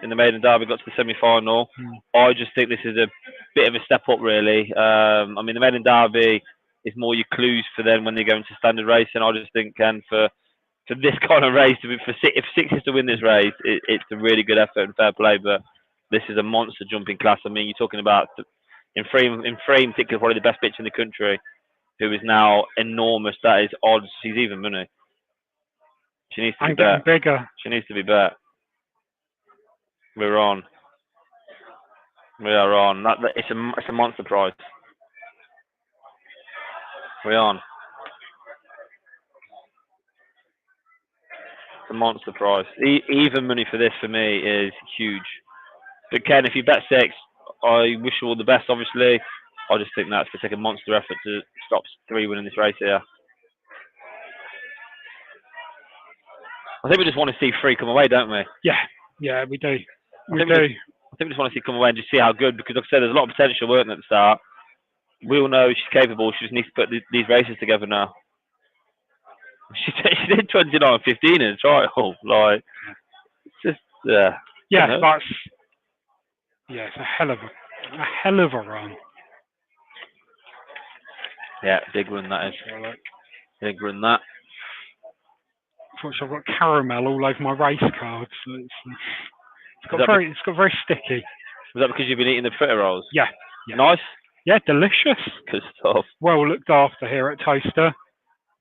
Speaker 2: In the Maiden Derby, got to the semi-final. I just think this is a bit of a step up, really. I mean, the Maiden Derby is more your clues for them when they go into standard racing. I just think, Ken, for this kind of race, if 6 is to win this race, it's a really good effort and fair play. But this is a monster jumping class. I mean, you're talking about in frame, particularly probably the best bitch in the country, who is now enormous. That is odds. She's even money. She needs to be bet.
Speaker 1: Bigger.
Speaker 2: She needs to be bet. We're on. We are on. It's a monster price. We're on. It's a monster price. Even money for this for me is huge. But Ken, if you bet 6, I wish you all the best. Obviously, I just think that's going to take a monster effort to stop 3 winning this race here. I think we just want to see 3 come away, don't we?
Speaker 1: Yeah, we do.
Speaker 2: I think we just want to see come away and just see how good, because like I said, there's a lot of potential working at the start. We all know she's capable. She just needs to put these races together now. She did 29.15 in a trial. Like, it's just
Speaker 1: it's a hell of a run.
Speaker 2: Yeah, big run that is. Big run that.
Speaker 1: Unfortunately, I've got caramel all over my race cards. So it's got very sticky.
Speaker 2: Was that because you've been eating the fritter rolls?
Speaker 1: Yeah.
Speaker 2: Nice?
Speaker 1: Yeah, delicious.
Speaker 2: Good stuff.
Speaker 1: Well looked after here at Towcester.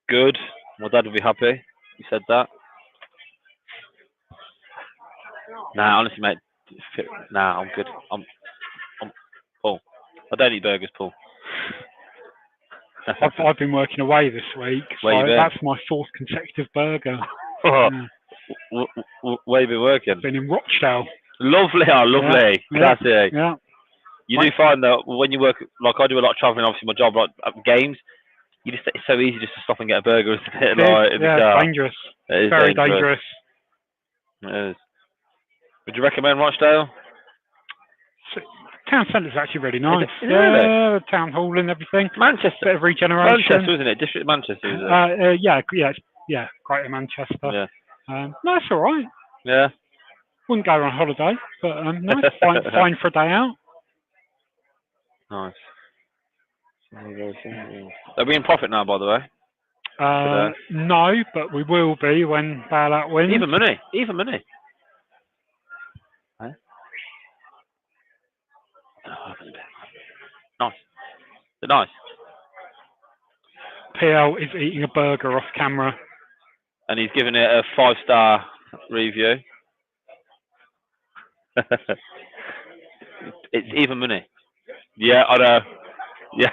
Speaker 2: Good. My dad would be happy. You said that. Nah, honestly, mate. Nah, I'm good. I'm Paul. I don't eat burgers, Paul.
Speaker 1: I've been working away this week, so
Speaker 2: Where you been?
Speaker 1: that's my 4th consecutive burger.
Speaker 2: Where you been working?
Speaker 1: Been in Rochdale.
Speaker 2: Lovely, lovely.
Speaker 1: Yeah,
Speaker 2: Classic.
Speaker 1: yeah.
Speaker 2: You do find that when you work, like I do a lot of travelling, obviously my job, like at games, it's so easy just to stop and get a burger, isn't it? Like, in the car.
Speaker 1: Dangerous.
Speaker 2: It is
Speaker 1: Very dangerous.
Speaker 2: It is. Would you recommend Rochdale?
Speaker 1: Town centre's actually really nice.
Speaker 2: Is it really?
Speaker 1: The town hall and everything.
Speaker 2: Manchester.
Speaker 1: Bit of regeneration.
Speaker 2: Manchester, isn't it? District Manchester, is it?
Speaker 1: Yeah, Greater Manchester.
Speaker 2: Yeah.
Speaker 1: No, it's all right.
Speaker 2: Yeah.
Speaker 1: Wouldn't go on holiday, but no, fine for a day out.
Speaker 2: Nice. Are we in profit now, by the way?
Speaker 1: No, but we will be when bailout wins.
Speaker 2: Even money. Even money. Huh? Nice. Nice.
Speaker 1: PL is eating a burger off camera.
Speaker 2: And he's given it a 5-star review. It's even money. Yeah, I know. Yeah.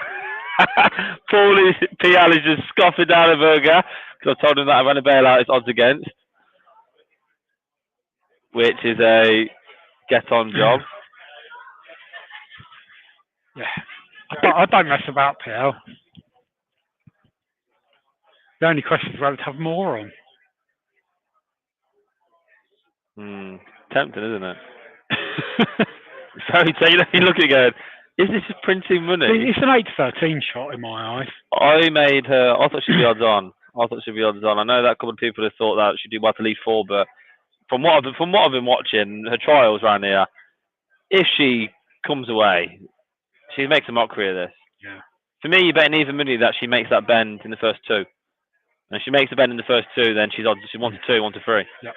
Speaker 2: PL is just scoffing down a burger because I told him that I ran a bailout it's odds against, which is a get-on job.
Speaker 1: Yeah. I don't mess about, PL. The only question is whether to have more on.
Speaker 2: Tempting, isn't it? Sorry, you look at it going, is this just printing money?
Speaker 1: It's an 8-13 shot in my eyes.
Speaker 2: I thought she'd be odds on. I know that a couple of people have thought that she'd do well to lead 4, but from what I've been watching, her trials around here, if she comes away, she makes a mockery of this.
Speaker 1: Yeah.
Speaker 2: For me, you bet an even money that she makes that bend in the first 2. And if she makes the bend in the first 2, then she's odds. She 1 to 2, 1 to 3.
Speaker 1: Yep.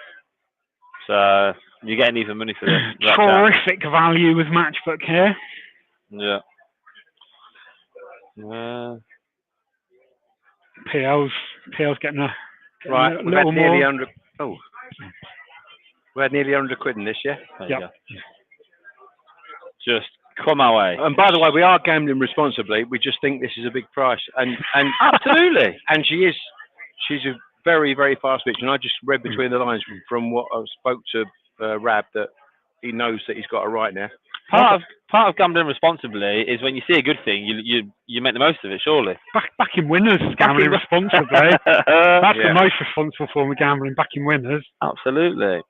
Speaker 2: So you're getting even money for this.
Speaker 1: Terrific value with Matchbook here.
Speaker 2: Yeah.
Speaker 1: PL's getting a
Speaker 3: right. We've had
Speaker 1: little
Speaker 3: nearly
Speaker 1: more.
Speaker 3: 100. Oh, we had nearly 100 quid in this, yeah.
Speaker 1: Yeah.
Speaker 2: Just come our way.
Speaker 3: And by the way, we are gambling responsibly. We just think this is a big price, and
Speaker 2: absolutely.
Speaker 3: And she's a very, very fast pitch. And I just read between the lines from what I spoke to Rab that he knows that he's got a right now.
Speaker 2: Part of gambling responsibly is when you see a good thing, you make the most of it. Surely.
Speaker 1: Back in winners, gambling responsibly. That's the most responsible form of gambling. Back in winners.
Speaker 2: Absolutely.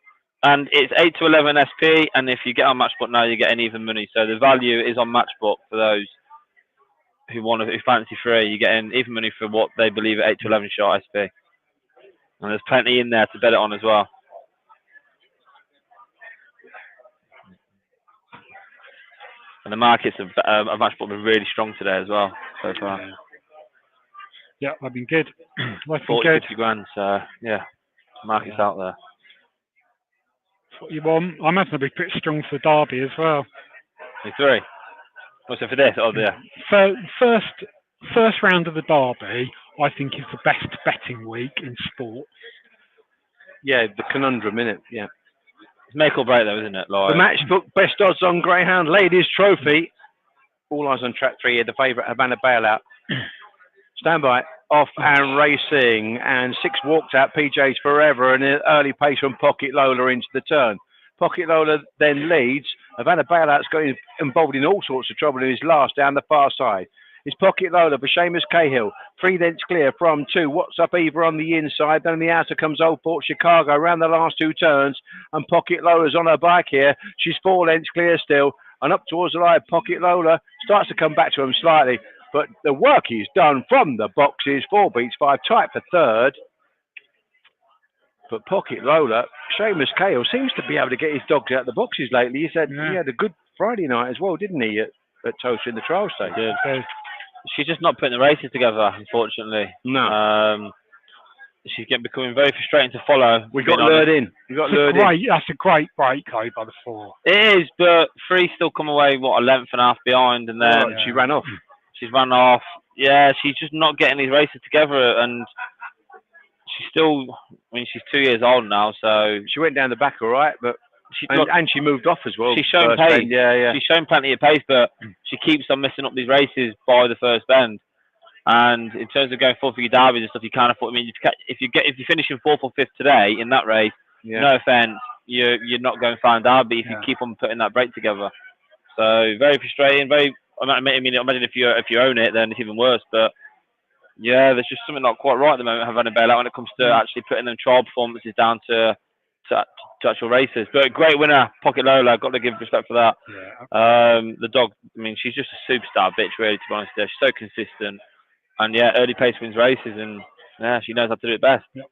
Speaker 2: And it's 8 to 11 SP, and if you get on Matchbook now, you get an even money. So the value is on Matchbook for those who fancy free. You get an even money for what they believe at 8 to 11 shot SP. And there's plenty in there to bet it on as well. And the markets of Matchbook have been really strong today as well, so far.
Speaker 1: Yeah, they've been good.
Speaker 2: 40, 50 grand, so yeah, market's out there.
Speaker 1: That's what you want. I imagine they'll be pretty strong for the derby as well.
Speaker 2: 3. What's it for this? Oh, yeah.
Speaker 1: So first round of the derby, I think, is the best betting week in sport.
Speaker 3: Yeah, the conundrum, innit? Yeah.
Speaker 2: It's make or break, though, isn't it? Like,
Speaker 3: the Matchbook best odds on Greyhound Ladies Trophy. All eyes on track 3 here. The favourite Havana Bailout. Stand by. Off and racing. And 6 walked out. PJ's Forever. And an early pace from Pocket Lola into the turn. Pocket Lola then leads. Havana Bailout's got involved in all sorts of trouble in his last down the far side. It's Pocket Lola for Seamus Cahill. 3 lengths clear from 2. What's Up Eva on the inside. Then on the outer comes Old Port Chicago around the last 2 turns. And Pocket Lola's on her bike here. She's 4 lengths clear still. And up towards the line, Pocket Lola starts to come back to him slightly. But the work is done from the boxes. 4 beats 5, tight for 3rd. But Pocket Lola, Seamus Cahill seems to be able to get his dogs out of the boxes lately. He said he had a good Friday night as well, didn't he, at Towcester in the trial stage?
Speaker 2: Yeah. She's just not putting the races together, unfortunately.
Speaker 3: No.
Speaker 2: She's becoming very frustrating to follow.
Speaker 3: We got lured in.
Speaker 1: That's a great break, though, by the 4.
Speaker 2: It is, but 3 still come away, a length and a half behind, and then
Speaker 3: she ran off.
Speaker 2: She's run off. Yeah, she's just not getting these races together, and
Speaker 16: she's still. I mean, she's 2 years old now, so
Speaker 3: she went down the back all right, but
Speaker 16: she
Speaker 3: she moved off as well.
Speaker 16: She's shown
Speaker 3: first
Speaker 16: pace.
Speaker 3: bend. Yeah.
Speaker 16: She's shown plenty of pace, but she keeps on messing up these races by the first bend. And in terms of going forward for your derbies and stuff, you can't afford. I mean, if you're finishing fourth or fifth today in that race, no offense, you're not going far in derby if you keep on putting that break together. So very frustrating. I mean, imagine if you own it, then it's even worse. But yeah, there's just something not quite right at the moment, having a bailout when it comes to actually putting them trial performances down to actual races. But a great winner, Pocket Lola. Got to give respect for that.
Speaker 1: Yeah.
Speaker 16: The dog. I mean, she's just a superstar bitch, really. To be honest, she's so consistent. And yeah, early pace wins races, and yeah, she knows how to do it best.
Speaker 1: Yep.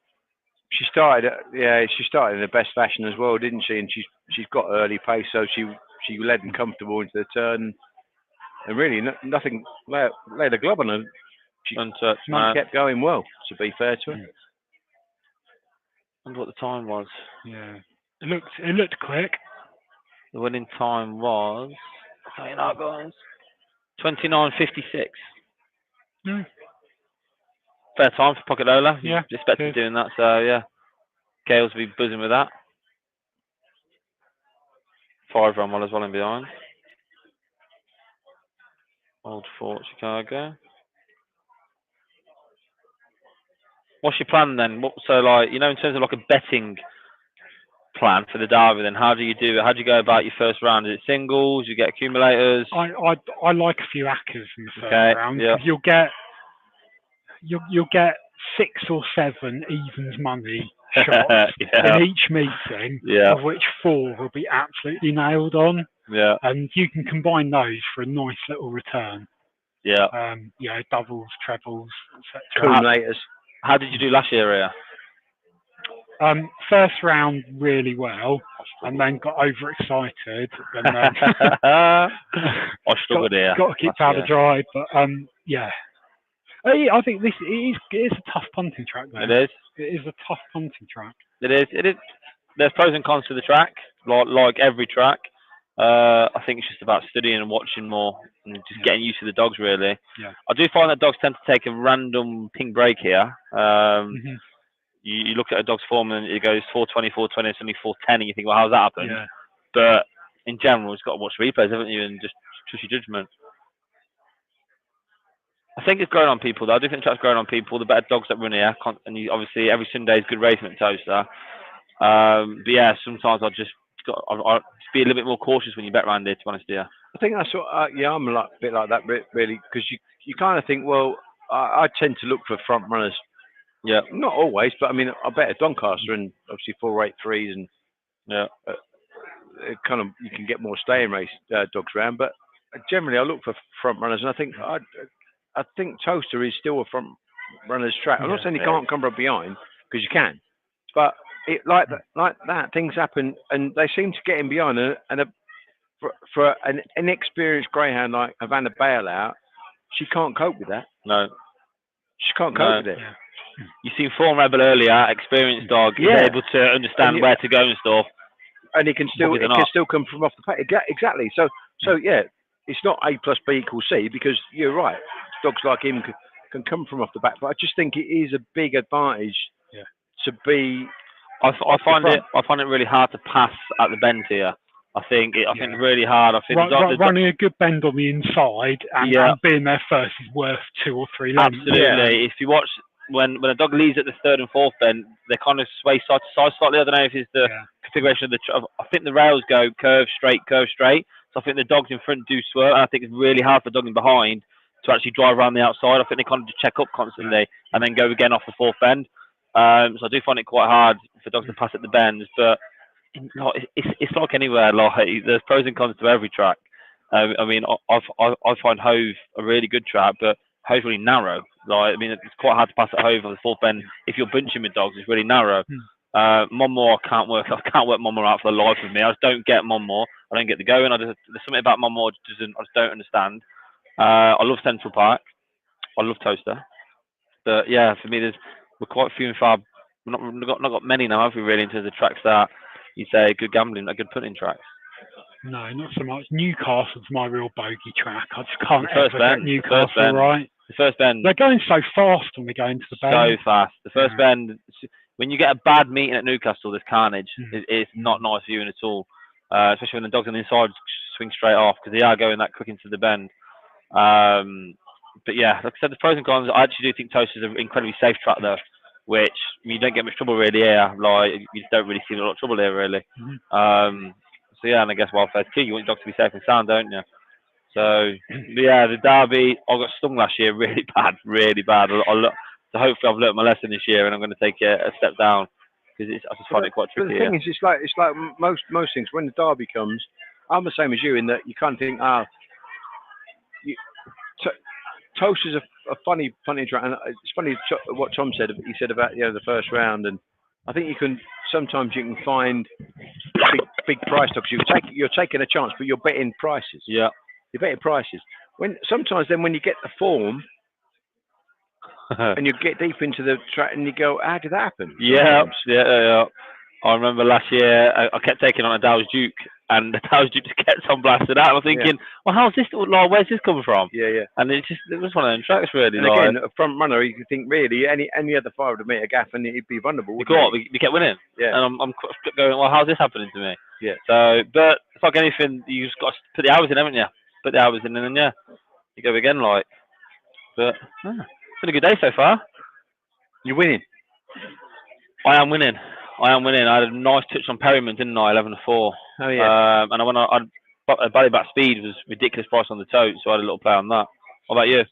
Speaker 3: She started in the best fashion as well, didn't she? And she's got early pace, so she led them comfortable into the turn, and really nothing laid a glove on her. She kept going well. To be fair to her.
Speaker 16: I wonder what the time was.
Speaker 1: Yeah, it looked quick.
Speaker 16: The winning time was. I'll tell you now, guys. 29:56.
Speaker 1: Mm.
Speaker 16: Fair time for Pocket Lola.
Speaker 1: Yeah,
Speaker 16: expected doing that, so yeah. Gales will be buzzing with that. 5 run well as well in behind. Old Fort Chicago. What's your plan then? So like, in terms of like a betting plan for the derby, then how do you do it? How do you go about your first round? Is it singles? You get accumulators?
Speaker 1: I like a few hackers in the first round.
Speaker 16: Yeah.
Speaker 1: You'll get 6 or 7 evens money shots in each meeting, of which 4 will be absolutely nailed on.
Speaker 16: Yeah.
Speaker 1: And you can combine those for a nice little return.
Speaker 16: Yeah.
Speaker 1: Doubles, trebles, etc.
Speaker 3: Accumulators.
Speaker 16: How did you do last year, Ria?
Speaker 1: First round really well, and then got overexcited. And
Speaker 16: I struggled here.
Speaker 1: Got to keep powder dry, but yeah. I think this is a tough punting track, though.
Speaker 16: It is.
Speaker 1: It is a tough punting track.
Speaker 16: It is. There's pros and cons to the track, like every track. I think it's just about studying and watching more and just getting used to the dogs, really.
Speaker 1: Yeah.
Speaker 16: I do find that dogs tend to take a random ping break here. You look at a dog's form and it goes 420, 420, it's only 410, and you think, well, how's that happen?
Speaker 1: Yeah.
Speaker 16: But in general, you've got to watch replays, haven't you, and just trust your judgment. I think it's growing on people, though. I do think the track's growing on people. The better dogs that run here, and obviously every Sunday is good racing at Towcester. But yeah, sometimes I'll just be a little bit more cautious when you bet around here, to be honest with you.
Speaker 3: I think that's what, I'm a bit like that, really, because you kind of think, well, I tend to look for front runners.
Speaker 16: Yeah.
Speaker 3: Not always, but I mean, I bet at Doncaster and obviously 483s and kind of you can get more staying race dogs around. But generally, I look for front runners, and I think Towcester is still a front runners track. I'm not saying you can't come from behind, because you can, but like that things happen, and they seem to get in behind, for an inexperienced greyhound like Havana Bailout, she can't cope with that.
Speaker 16: No,
Speaker 3: she can't cope with it.
Speaker 16: Yeah. You've seen Form Rebel earlier, experienced dog, is able to understand where to go and stuff.
Speaker 3: And it can still come from off the pack. Exactly. So yeah, it's not A plus B equals C, because you're right. Dogs like him can come from off the back, but I just think it is a big advantage to be.
Speaker 16: I find it really hard to pass at the bend here. I think it's really hard. I think
Speaker 1: running a good bend on the inside and being there first is worth 2 or 3 lengths.
Speaker 16: Absolutely. If you watch when a dog leads at the 3rd and 4th bend, they kind of sway side to side slightly. I don't know if it's the configuration of I think the rails go curve straight. So I think the dogs in front do swerve, and I think it's really hard for the dog in behind to actually drive around the outside. I think they kind of just check up constantly and then go again off the 4th bend. So I do find it quite hard for dogs to pass at the bends, but it's like anywhere. Like there's pros and cons to every track. I mean, I find Hove a really good track, but Hove's really narrow. Like, I mean, it's quite hard to pass at Hove on the 4th bend. If you're bunching with dogs, it's really narrow. Monmore, I can't work Monmore out for the life of me. I just don't get Monmore. I don't get the going. There's something about Monmore I just don't understand. I love Central Park. I love Towcester. But yeah, for me, we're quite few and far. We've not got many now, have we, really, in terms of tracks that you say good gambling, good punting tracks?
Speaker 1: No, not so much. Newcastle's my real bogey track. I just can't
Speaker 16: ever
Speaker 1: get Newcastle right.
Speaker 2: The first bend.
Speaker 1: They're going so fast when we go into the bend.
Speaker 2: So fast. The first bend, when you get a bad meeting at Newcastle, there's carnage. It's not nice viewing at all. Especially when the dogs on the inside swing straight off, because they are going that quick into the bend. But yeah, like I said, the pros and cons, I actually do think Towcester is an incredibly safe track though, which you don't get much trouble really here. Like, you don't really see a lot of trouble here really. So yeah, and I guess Wildfair's key. You want your dog to be safe and sound, don't you? So yeah, the Derby, I got stung last year really bad, really bad. So hopefully I've learnt my lesson this year, and I'm going to take a step down, because I just find it quite tricky.
Speaker 3: But the thing is, it's like most things. When the Derby comes, I'm the same as you in that you can't think, Towcester's a funny track, and it's funny what Tom said. He said about the first round, and I think sometimes you can find big price dogs. You're taking a chance, but you're betting prices.
Speaker 2: Yeah.
Speaker 3: You're betting prices. Sometimes when you get the form and you get deep into the track and you go, how did that happen?
Speaker 2: Yeah. I remember last year I kept taking on a Dow's Duke, and the Dow's Duke just kept on blasting out. I'm thinking, well, how's this? Like, where's this coming from?
Speaker 3: Yeah.
Speaker 2: And it was one of them tracks really.
Speaker 3: And again, a front runner, you could think really any other 500-meter gaff and he'd be vulnerable.
Speaker 2: We kept winning.
Speaker 3: Yeah.
Speaker 2: And I'm going, well, how's this happening to me?
Speaker 3: Yeah.
Speaker 2: So, but it's like anything, you just got to put the hours in, haven't you? Put the hours in, and then you go again. Like, but it's been a good day so far.
Speaker 3: You're winning.
Speaker 2: I am winning. I had a nice touch on Perryman, didn't I? 11-4.
Speaker 3: Oh yeah.
Speaker 2: And I belly back speed was ridiculous price on the tote, so I had a little play on that. What about you?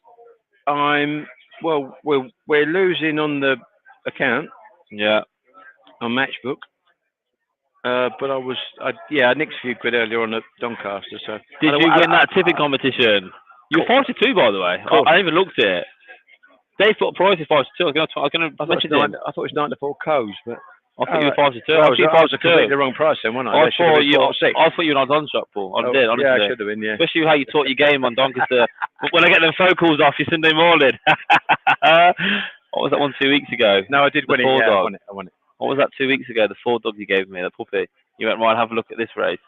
Speaker 3: We're losing on the account.
Speaker 2: Yeah.
Speaker 3: On Matchbook. But I nicked a few quid earlier on at Doncaster. So
Speaker 2: did you win that tipping competition? You were 5-2, by the way. I even looked at it. They put a price of 5-2. I thought
Speaker 3: it was 9-4 Coes, but
Speaker 2: I thought you were 5-2.
Speaker 3: I was completely the wrong price then, wasn't I?
Speaker 2: I thought you were on Donshop, Paul. I did, honestly.
Speaker 3: Yeah, I should have been. Yeah.
Speaker 2: Especially how you taught your game on Doncaster. When I get them phone calls off you Sunday morning. What was that one 2 weeks ago?
Speaker 3: No, I did win it. Yeah, I won it.
Speaker 2: What was that 2 weeks ago? The 4 dog you gave me, the puppy. You went, right, have a look at this race.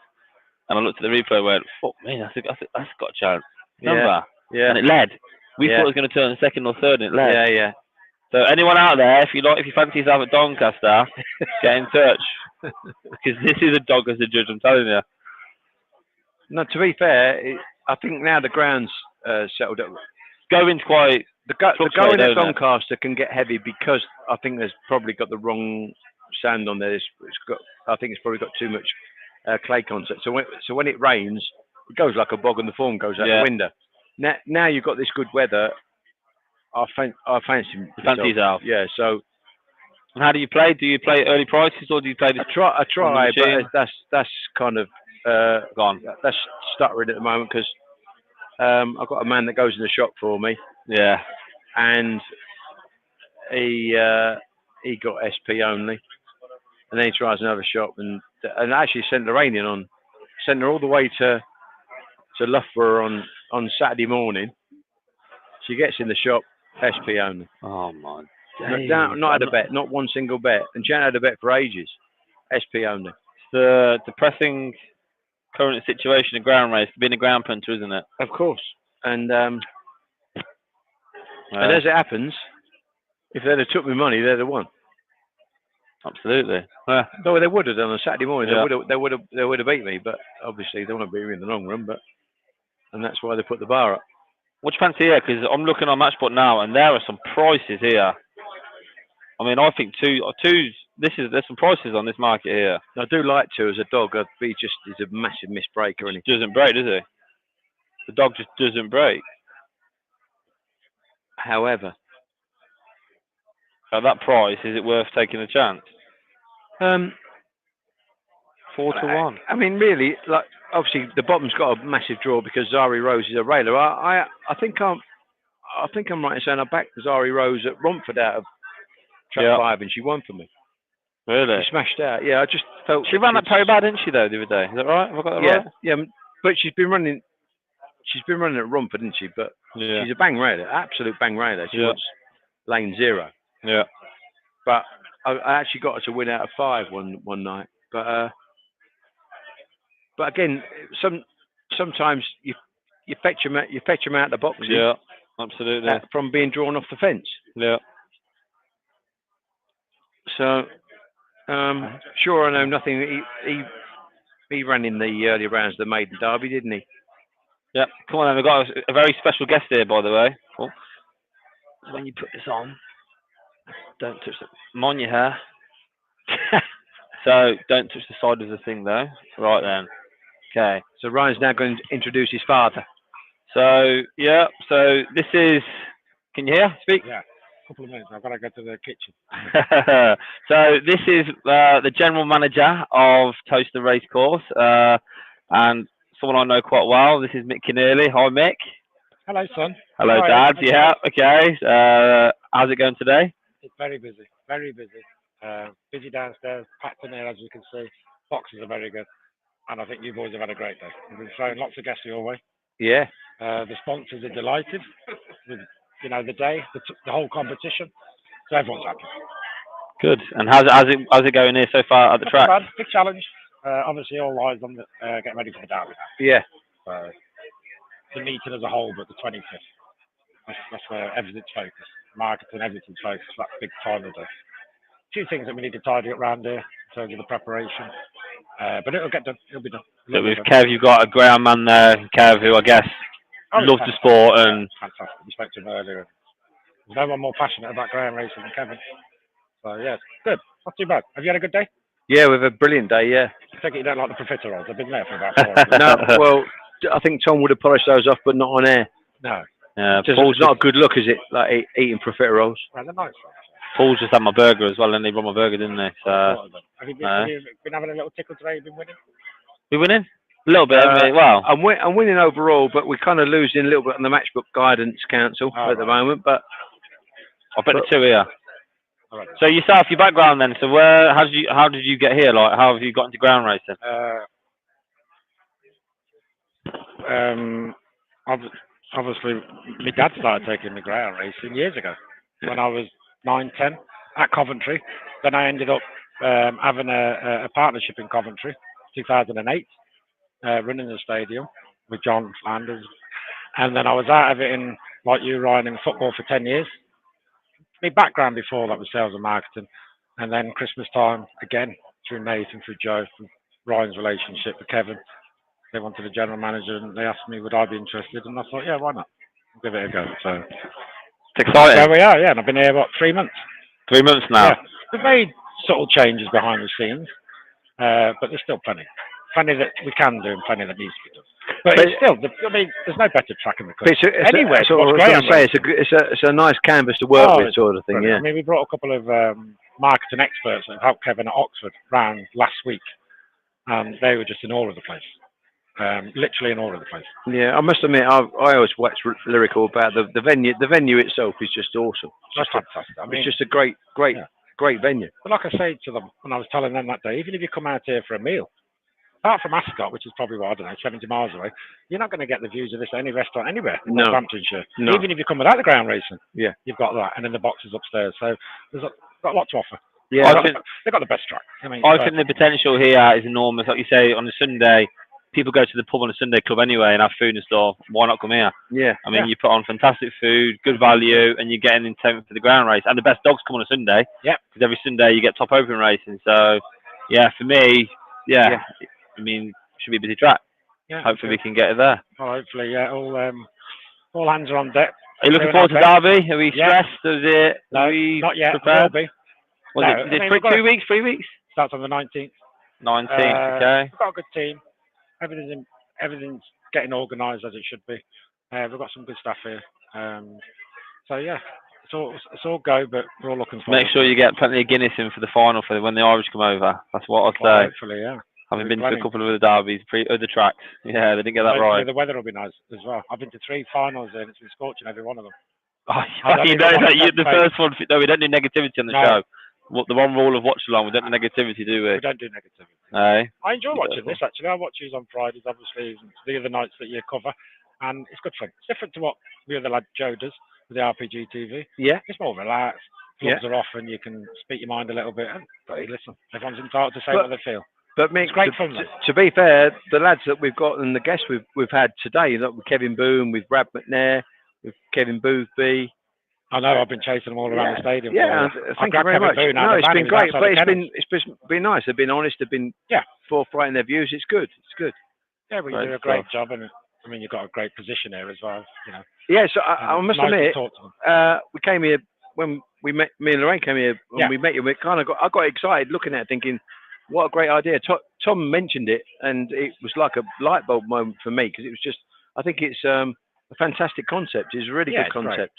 Speaker 2: And I looked at the replay and went, fuck me, that's got a chance. Remember?
Speaker 3: Yeah.
Speaker 2: And it led. We thought it was going to turn second or third, and it led.
Speaker 3: Yeah.
Speaker 2: So anyone out there, if you fancy yourself at Doncaster, get in touch. Because this is a dog as a judge, I'm telling you.
Speaker 3: No, to be fair, I think now the ground's settled up.
Speaker 2: Going's quite...
Speaker 3: The going at Doncaster can get heavy because I think there's probably got the wrong sand on there. I think it's probably got too much clay contact. So when it rains, it goes like a bog and the form goes out the window. Now you've got this good weather. I fancy
Speaker 2: yourself.
Speaker 3: Yeah. So.
Speaker 2: And how do you play? Do you play early prices or do you play?
Speaker 3: I try, but that's kind of
Speaker 2: gone.
Speaker 3: That's stuttering at the moment because I've got a man that goes in the shop for me.
Speaker 2: Yeah.
Speaker 3: And he got SP only, and then he tries another shop and actually sent Lorraine sent her all the way to Loughborough on Saturday morning. She gets in the shop, SP only.
Speaker 2: Oh my!
Speaker 3: Not had a bet, not one single bet, and she hadn't had a bet for ages. SP only.
Speaker 2: The depressing current situation in ground race, being a ground punter, isn't it?
Speaker 3: Of course, and as it happens, if they'd have took me money, they'd have won.
Speaker 2: Absolutely.
Speaker 3: No, they would have done on Saturday morning. They would have beat me, but obviously they want to beat me in the long run. And that's why they put the bar up.
Speaker 2: What do you fancy here? Because I'm looking on Matchbook now, and there are some prices here. I mean, I think two's. There's some prices on this market here.
Speaker 3: I do like 2 as a dog. He's a massive misbreaker, and
Speaker 2: he doesn't break, does he? The dog just doesn't break.
Speaker 3: However,
Speaker 2: at that price, is it worth taking a chance? 4-1.
Speaker 3: I mean, really, like obviously the bottom's got a massive draw because Zari Rose is a railer. I think I'm right in saying I backed Zari Rose at Romford out of track 5, and she won for me.
Speaker 2: Really?
Speaker 3: She smashed out. Yeah, I just felt
Speaker 2: she ran that very bad, didn't she? Though the other day, is that right? Have I got that right?
Speaker 3: Yeah, but she's been running at Romford, didn't she? But she's a bang railer, absolute bang railer. She wants lane 0.
Speaker 2: Yeah.
Speaker 3: But I actually got her to win out of 5 one night. But again, sometimes you fetch them out the boxes.
Speaker 2: Yeah.
Speaker 16: Absolutely.
Speaker 3: From being drawn off the fence.
Speaker 16: Yeah.
Speaker 3: So, sure, I know nothing. He ran in the early rounds of the Maiden Derby, didn't he?
Speaker 16: Yeah. Come on, then. We've got a very special guest here, by the way. Cool. When you put this on, don't touch I'm on your hair. So don't touch the side of the thing, though. Right then. Okay.
Speaker 3: So Ryan's now going to introduce his father.
Speaker 16: So yeah. So this is. Can you hear? Speak.
Speaker 19: Yeah. A couple of minutes. I've got to go to the kitchen.
Speaker 16: So this is the general manager of Towcester Racecourse, and someone I know quite well. This is Mick Keneally. Hi, Mick.
Speaker 19: Hello, son.
Speaker 16: Hello, Dad. Yeah. Okay. How's it going today?
Speaker 19: It's very busy. Very busy. Busy downstairs, packed in here, as you can see. Boxes are very good. And I think you boys have had a great day. We've been throwing lots of guests your way.
Speaker 3: Yeah.
Speaker 19: The sponsors are delighted with, the day, the whole competition. So everyone's happy.
Speaker 16: Good. And how's it going here so far at the track?
Speaker 19: Not too bad. Big challenge. Obviously, all eyes on getting ready for the derby now.
Speaker 3: Yeah.
Speaker 19: The meeting as a whole, but the 25th. That's where everything's focused. Marketing, everything's focused. That's big time of the day. A few things that we need to tidy up around here in terms of the preparation. But it'll get done. It'll be done.
Speaker 16: So with Kev, you've got a ground man there, Kev, who I guess loves the sport and.
Speaker 19: Fantastic. We spoke to him earlier. There's no one more passionate about ground racing than Kevin. So yeah, good. Not too bad. Have you had a good day?
Speaker 3: Yeah, we've had a brilliant day. Yeah.
Speaker 19: I think you don't like the profiteroles. I've been there for about 4 hours.
Speaker 3: No, well, I think Tom would have polished those off, but not on air.
Speaker 19: No.
Speaker 3: It's not a good look, is it? Like eating profiteroles.
Speaker 19: Well, they're nice.
Speaker 16: Paul's just had my burger as well, and they brought my burger, didn't they? So,
Speaker 19: have you been having a little tickle today? You've been winning?
Speaker 16: We winning? A little bit. Well,
Speaker 3: I'm winning overall, but we're kind of losing a little bit on the Matchbook Guidance Council at the moment. But
Speaker 16: I bet the two here. Right. So yourself, your background then. So how did you get here? Like, how have you got into ground racing?
Speaker 19: Obviously, my dad started taking me ground racing years ago when I was 9, 10 at Coventry. Then I ended up having a partnership in Coventry, 2008, running the stadium with John Flanders. And then I was out of it like you, Ryan, in football for 10 years. My background before that was sales and marketing. And then Christmas time, again, through Nathan, through Joe, through Ryan's relationship with Kevin. They wanted a general manager and they asked me would I be interested, and I thought, yeah, why not? I'll give it a go. So
Speaker 16: it's exciting.
Speaker 19: There we are, yeah, and I've been here 3 months.
Speaker 16: 3 months now.
Speaker 19: Yeah. We've made subtle changes behind the scenes, but there's still plenty that we can do and plenty that needs to be done. But it's still, there's no better track in the country. Anyway,
Speaker 3: it's a nice canvas to work with, sort of thing.
Speaker 19: Brilliant.
Speaker 3: Yeah.
Speaker 19: I mean, we brought a couple of marketing experts that helped Kevin at Oxford round last week, and they were just in awe of the place. Literally in all of the place.
Speaker 3: Yeah, I must admit, I always wax lyrical about the venue. The venue itself is just awesome.
Speaker 19: That's fantastic. I mean,
Speaker 3: it's just a great venue.
Speaker 19: But like I say to them when I was telling them that day, even if you come out here for a meal, apart from Ascot, which is probably 70 miles away, you're not going to get the views of this at any restaurant anywhere in Northamptonshire. No. Even if you come without the ground racing, you've got that, and then the boxes upstairs. So there's got a lot to offer.
Speaker 16: Yeah,
Speaker 19: they've got the best track. I
Speaker 16: think the potential here is enormous. Like you say, on a Sunday, people go to the pub on a Sunday club anyway and have food and stuff. Why not come here?
Speaker 3: Yeah.
Speaker 16: I mean, you put on fantastic food, good value, and you're getting intent for the ground race. And the best dogs come on a Sunday.
Speaker 19: Yeah.
Speaker 16: Because every Sunday you get top open racing. So, yeah, for me, I mean, it should be a busy track. Yeah. Hopefully we can get it there.
Speaker 19: Well, hopefully, yeah. All hands are on deck.
Speaker 16: Are you looking forward to Derby? Are we stressed? Is it?
Speaker 19: No, not yet.
Speaker 16: Prepared?
Speaker 19: Will be.
Speaker 16: Is it 2 weeks, 3 weeks?
Speaker 19: Starts on the 19th.
Speaker 16: 19th, okay.
Speaker 19: We've got a good team. Everything's getting organised as it should be. We've got some good staff here. So yeah, it's all go, but we're all looking forward.
Speaker 16: Make sure you get plenty of Guinness in for the final for when the Irish come over. That's what I'd say.
Speaker 19: Hopefully, yeah.
Speaker 16: Having been to a couple of other derbies, other tracks. Yeah, they didn't get that right.
Speaker 19: The weather will be nice as well. I've been to 3 finals and it's been scorching every one of them.
Speaker 16: Oh, you know that the first one. No, we don't do negativity on the show. The one rule of Watchalong, we don't do negativity, do we?
Speaker 19: We don't do negativity.
Speaker 16: No.
Speaker 19: I enjoy watching this, actually. I watch you on Fridays, obviously, the other nights that you cover, and it's good fun. It's different to what the other lad Joe does with the RPG TV.
Speaker 3: Yeah.
Speaker 19: It's more relaxed. Gloves are off, and you can speak your mind a little bit. But hey, listen, everyone's entitled to say what they feel.
Speaker 3: But
Speaker 19: it's great fun.
Speaker 3: To be fair, the lads that we've got and the guests we've had today, like with Kevin Boone, with Brad McNair, with Kevin Boothby.
Speaker 19: I know, I've been chasing them all around the stadium.
Speaker 3: Yeah, thank you very much. No, it's been great, but it's been nice. They've been honest. They've been forthright in their views. It's good. It's good.
Speaker 19: Yeah, well, you do a great job, and I mean, you've got a great position here as well. You know.
Speaker 3: Yeah, so I must admit, we came here when we met. Me and Lorraine came here when we met you. I got excited looking at it, thinking, what a great idea. Tom mentioned it, and it was like a light bulb moment for me because it was just. I think it's a fantastic concept. It's a really good concept.
Speaker 19: Great.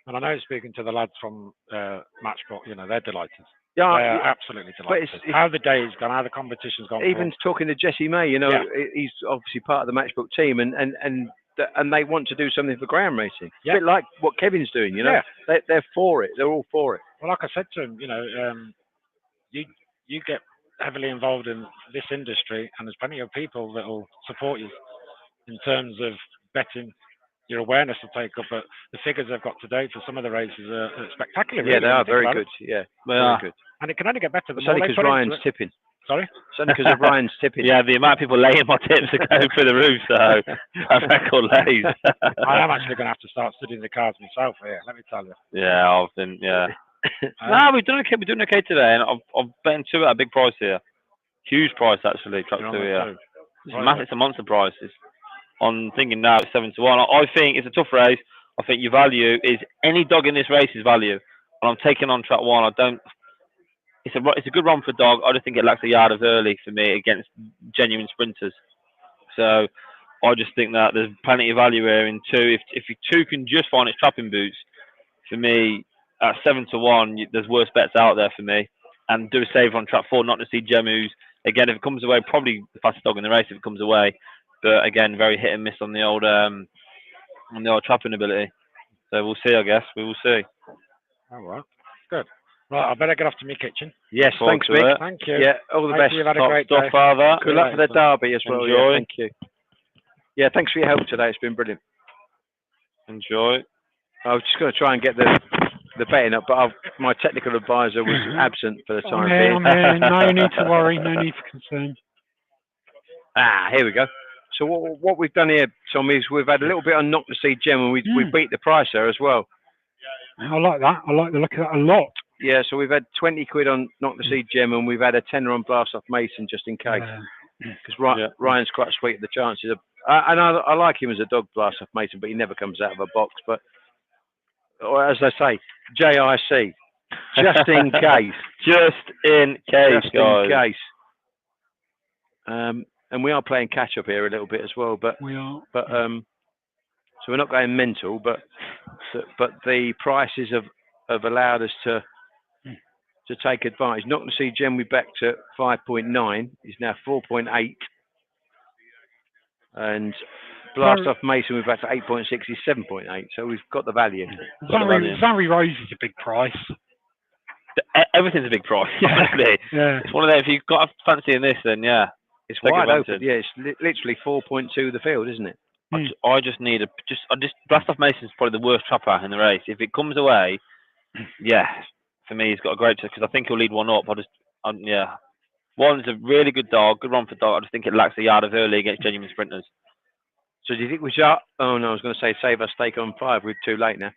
Speaker 19: And I know speaking to the lads from Matchbook, you know, they're delighted.
Speaker 3: Yeah,
Speaker 19: they're absolutely delighted.
Speaker 3: It's,
Speaker 19: how the day's gone, how the competition's gone.
Speaker 3: Even talking to Jesse May, you know, he's obviously part of the Matchbook team, and they want to do something for ground racing. A bit like what Kevin's doing, you know. They're for it. They're all for it.
Speaker 19: Well, like I said to him, you know, you get heavily involved in this industry, and there's plenty of people that will support you in terms of betting. Your awareness will take up, but the figures they've got today for some of the races are spectacular.
Speaker 3: Yeah,
Speaker 19: really,
Speaker 3: they are very good. Yeah, very good.
Speaker 19: And it can only get better.
Speaker 3: It's only because Ryan's tipping.
Speaker 19: Sorry?
Speaker 3: It's only because of Ryan's tipping.
Speaker 2: Yeah, the amount of people laying my tips are going through the roof, so that record lays.
Speaker 19: I am actually going to have to start studying the cards myself here, let me tell you.
Speaker 2: Yeah, I've been, no, we're doing okay. We're doing okay today, and I've betting two at a big price here. Huge price, actually, track two here. It's a monster price. I'm thinking now it's 7 to 1. I think it's a tough race. I think your value is any dog in this race is value, and I'm taking on track one. It's a good run for dog. I just think it lacks a yard of early for me against genuine sprinters. So I just think that there's plenty of value here in two. If you two can just find its trapping boots, for me at 7 to 1, there's worse bets out there for me. And do a save on track 4, not to see Gem, who's again if it comes away probably the fastest dog in the race if it comes away. But again, very hit and miss on the old trapping ability. So we'll see. I guess we will see.
Speaker 19: All right, good. Right, I better get off to my kitchen.
Speaker 3: Yes, thanks, Mick.
Speaker 19: Thank you.
Speaker 3: Yeah, all the best.
Speaker 19: You've had a great day.
Speaker 2: Father.
Speaker 3: Good luck for the derby as well.
Speaker 2: Enjoy.
Speaker 3: Yeah, thank you. Yeah, thanks for your help today. It's been brilliant.
Speaker 2: Enjoy.
Speaker 3: I was just going to try and get the betting up, but my technical advisor was absent for the time being.
Speaker 1: No need to worry. No need for concern.
Speaker 3: Here we go. So what we've done here, Tom, is we've had a little bit on Knock to See Gem, and we beat the price there as well.
Speaker 1: I like that. I like the look of that a lot.
Speaker 3: Yeah, so we've had 20 quid on Knock to See Gem, and we've had a tenner on Blast Off Mason just in case. Because Ryan's quite sweet at the chances of. And I like him as a dog, Blast Off Mason, but he never comes out of a box. But as I say, JIC, just in case.
Speaker 2: Just in case, guys.
Speaker 3: In case. And we are playing catch up here a little bit as well, but
Speaker 1: we are.
Speaker 3: But so we're not going mental, but the prices have allowed us to take advantage. Not to see Gem, we backed at 5.9. He's now 4.8, and Blast Off Mason we've backed at 8.6. He's 7.8. So we've got the value.
Speaker 1: Zari Rose is a big price.
Speaker 2: Everything's a big price. Honestly, it's one of them. If you've got a fancy in this, then
Speaker 3: it's wide open. Yeah, it's literally 4.2 the field, isn't it?
Speaker 2: I just need Blast Off Mason's probably the worst trapper in the race. If it comes away, for me he's got a great chance because I think he'll lead one up. One's a really good dog, good run for dog. I just think it lacks a yard of early against genuine sprinters.
Speaker 3: So do you think we should? Oh no, I was going to say save our stake on 5. We're too late now.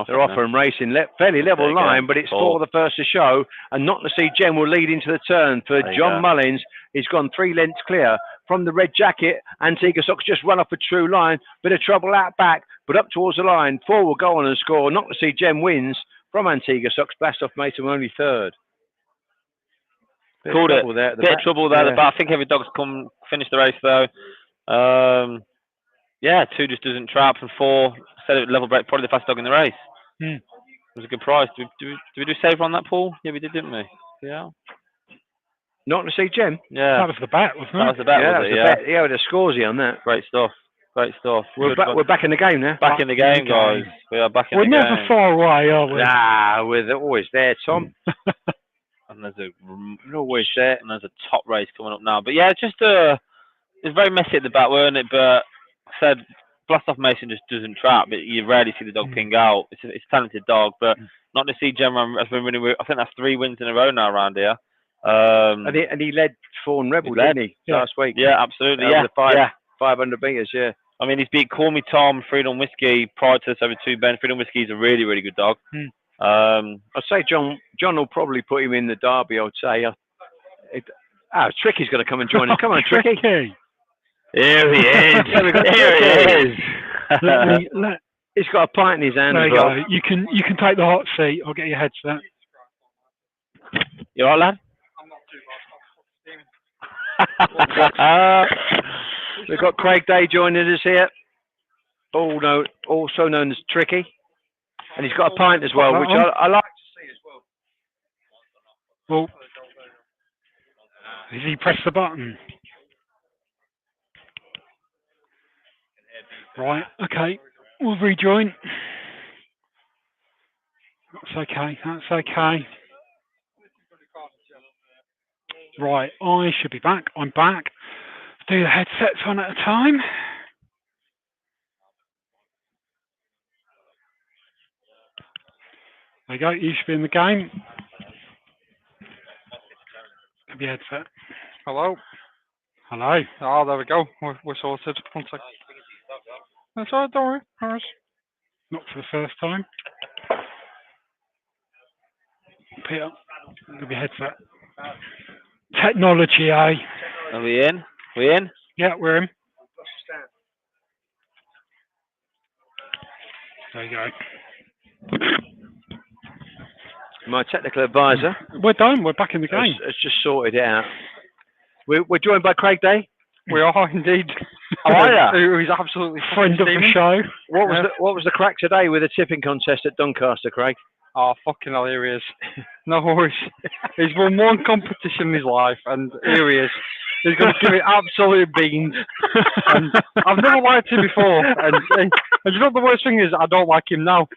Speaker 3: They're offering racing fairly level line, but it's for the first to show. And Not to See Gem will lead into the turn for John Mullins. He's gone 3 lengths clear from the red jacket. Antigua Sox just run off a true line. Bit of trouble out back, but up towards the line. 4 will go on and score. Not to See Gem wins from Antigua Sox. Blast Off Mason only 3rd.
Speaker 2: Called it. Bit of trouble there. But I think every dog's finish the race though. 2 just doesn't trap, and 4 said it level break, probably the fastest dog in the race. It was a good price. Did we do saver on that, Paul? Yeah, we did, didn't we? Yeah.
Speaker 3: Not to See Gem.
Speaker 2: Yeah.
Speaker 1: That was the bet, wasn't it?
Speaker 2: That was the bet, was it?
Speaker 3: Yeah. Yeah, with a scoresy on that.
Speaker 2: Great stuff.
Speaker 3: We're back in the game now.
Speaker 2: Back in the game, guys. We are back in the game.
Speaker 1: We're never far away, are we?
Speaker 3: Nah, we're always there, Tom.
Speaker 2: And we're always there. And there's a top race coming up now. But yeah, it's very messy at the back, weren't it? But I said Blast Off Mason just doesn't trap. But you rarely see the dog ping out. It's a talented dog, but Not to See Gem has been winning. I think that's 3 wins in a row now around here.
Speaker 3: And he led Fawn Rebel, didn't he, last week?
Speaker 2: Yeah, absolutely.
Speaker 3: 500 metres, yeah.
Speaker 2: I mean, he's beat Call Me Tom, Freedom Whiskey prior to this over 2 Ben. Freedom Whiskey is a really, really good dog.
Speaker 3: I'd say John will probably put him in the derby. I'd say. Tricky's going to come and join us. Come on, Tricky.
Speaker 2: Here he is. Here he is.
Speaker 3: He's got a pint in his hand.
Speaker 1: There
Speaker 3: as
Speaker 1: you
Speaker 3: well.
Speaker 1: go. You can take the hot seat. I'll get your headset.
Speaker 2: You all right, lad?
Speaker 3: We've got Craig Day joining us here, also known as Tricky, and he's got a pint as well, which I like to see as well.
Speaker 1: Well, has he pressed the button? Right, okay. We'll rejoin. That's okay. Right, I should be back. I'm back. Do the headsets on at a time. There you go, you should be in the game. Have your headset.
Speaker 20: Hello.
Speaker 1: Hello.
Speaker 20: Oh, there we go. We're sorted. 1 sec. That's all right, don't worry. All right.
Speaker 1: Not for the first time. Peter, have your headset. Technology, eh?
Speaker 2: Are we in? We in?
Speaker 1: Yeah, we're in. There you go.
Speaker 3: My technical advisor.
Speaker 1: We're done. We're back in the game.
Speaker 3: Has just sorted it out. We're joined by Craig Day.
Speaker 20: We are indeed.
Speaker 3: How are you?
Speaker 20: Who's absolutely
Speaker 1: friend of the show.
Speaker 3: What was the crack today with the tipping contest at Doncaster, Craig?
Speaker 20: Oh, fucking hell, here he is. No worries. He's won one competition in his life, and here he is. He's going to give it absolute beans. And I've never liked him before, and you know what the worst thing is? I don't like him now.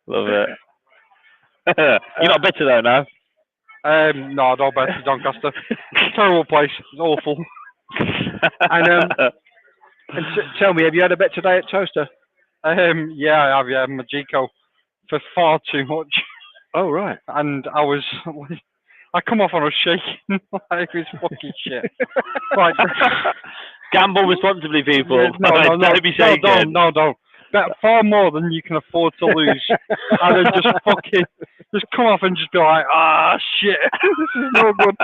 Speaker 2: Love it. You're not bitter though, no?
Speaker 20: No, I don't bet to Doncaster. Terrible place. It's awful.
Speaker 3: And tell me, have you had a bet today at Towcester?
Speaker 20: Yeah, I have. Yeah, Majiko for far too much.
Speaker 3: Oh right.
Speaker 20: And I come off on a shaking like it's fucking shit. Like,
Speaker 2: gamble responsibly, people.
Speaker 20: No,
Speaker 2: don't be shaking.
Speaker 20: No, don't. Bet far more than you can afford to lose, and then just come off and just be like, shit, this is no good.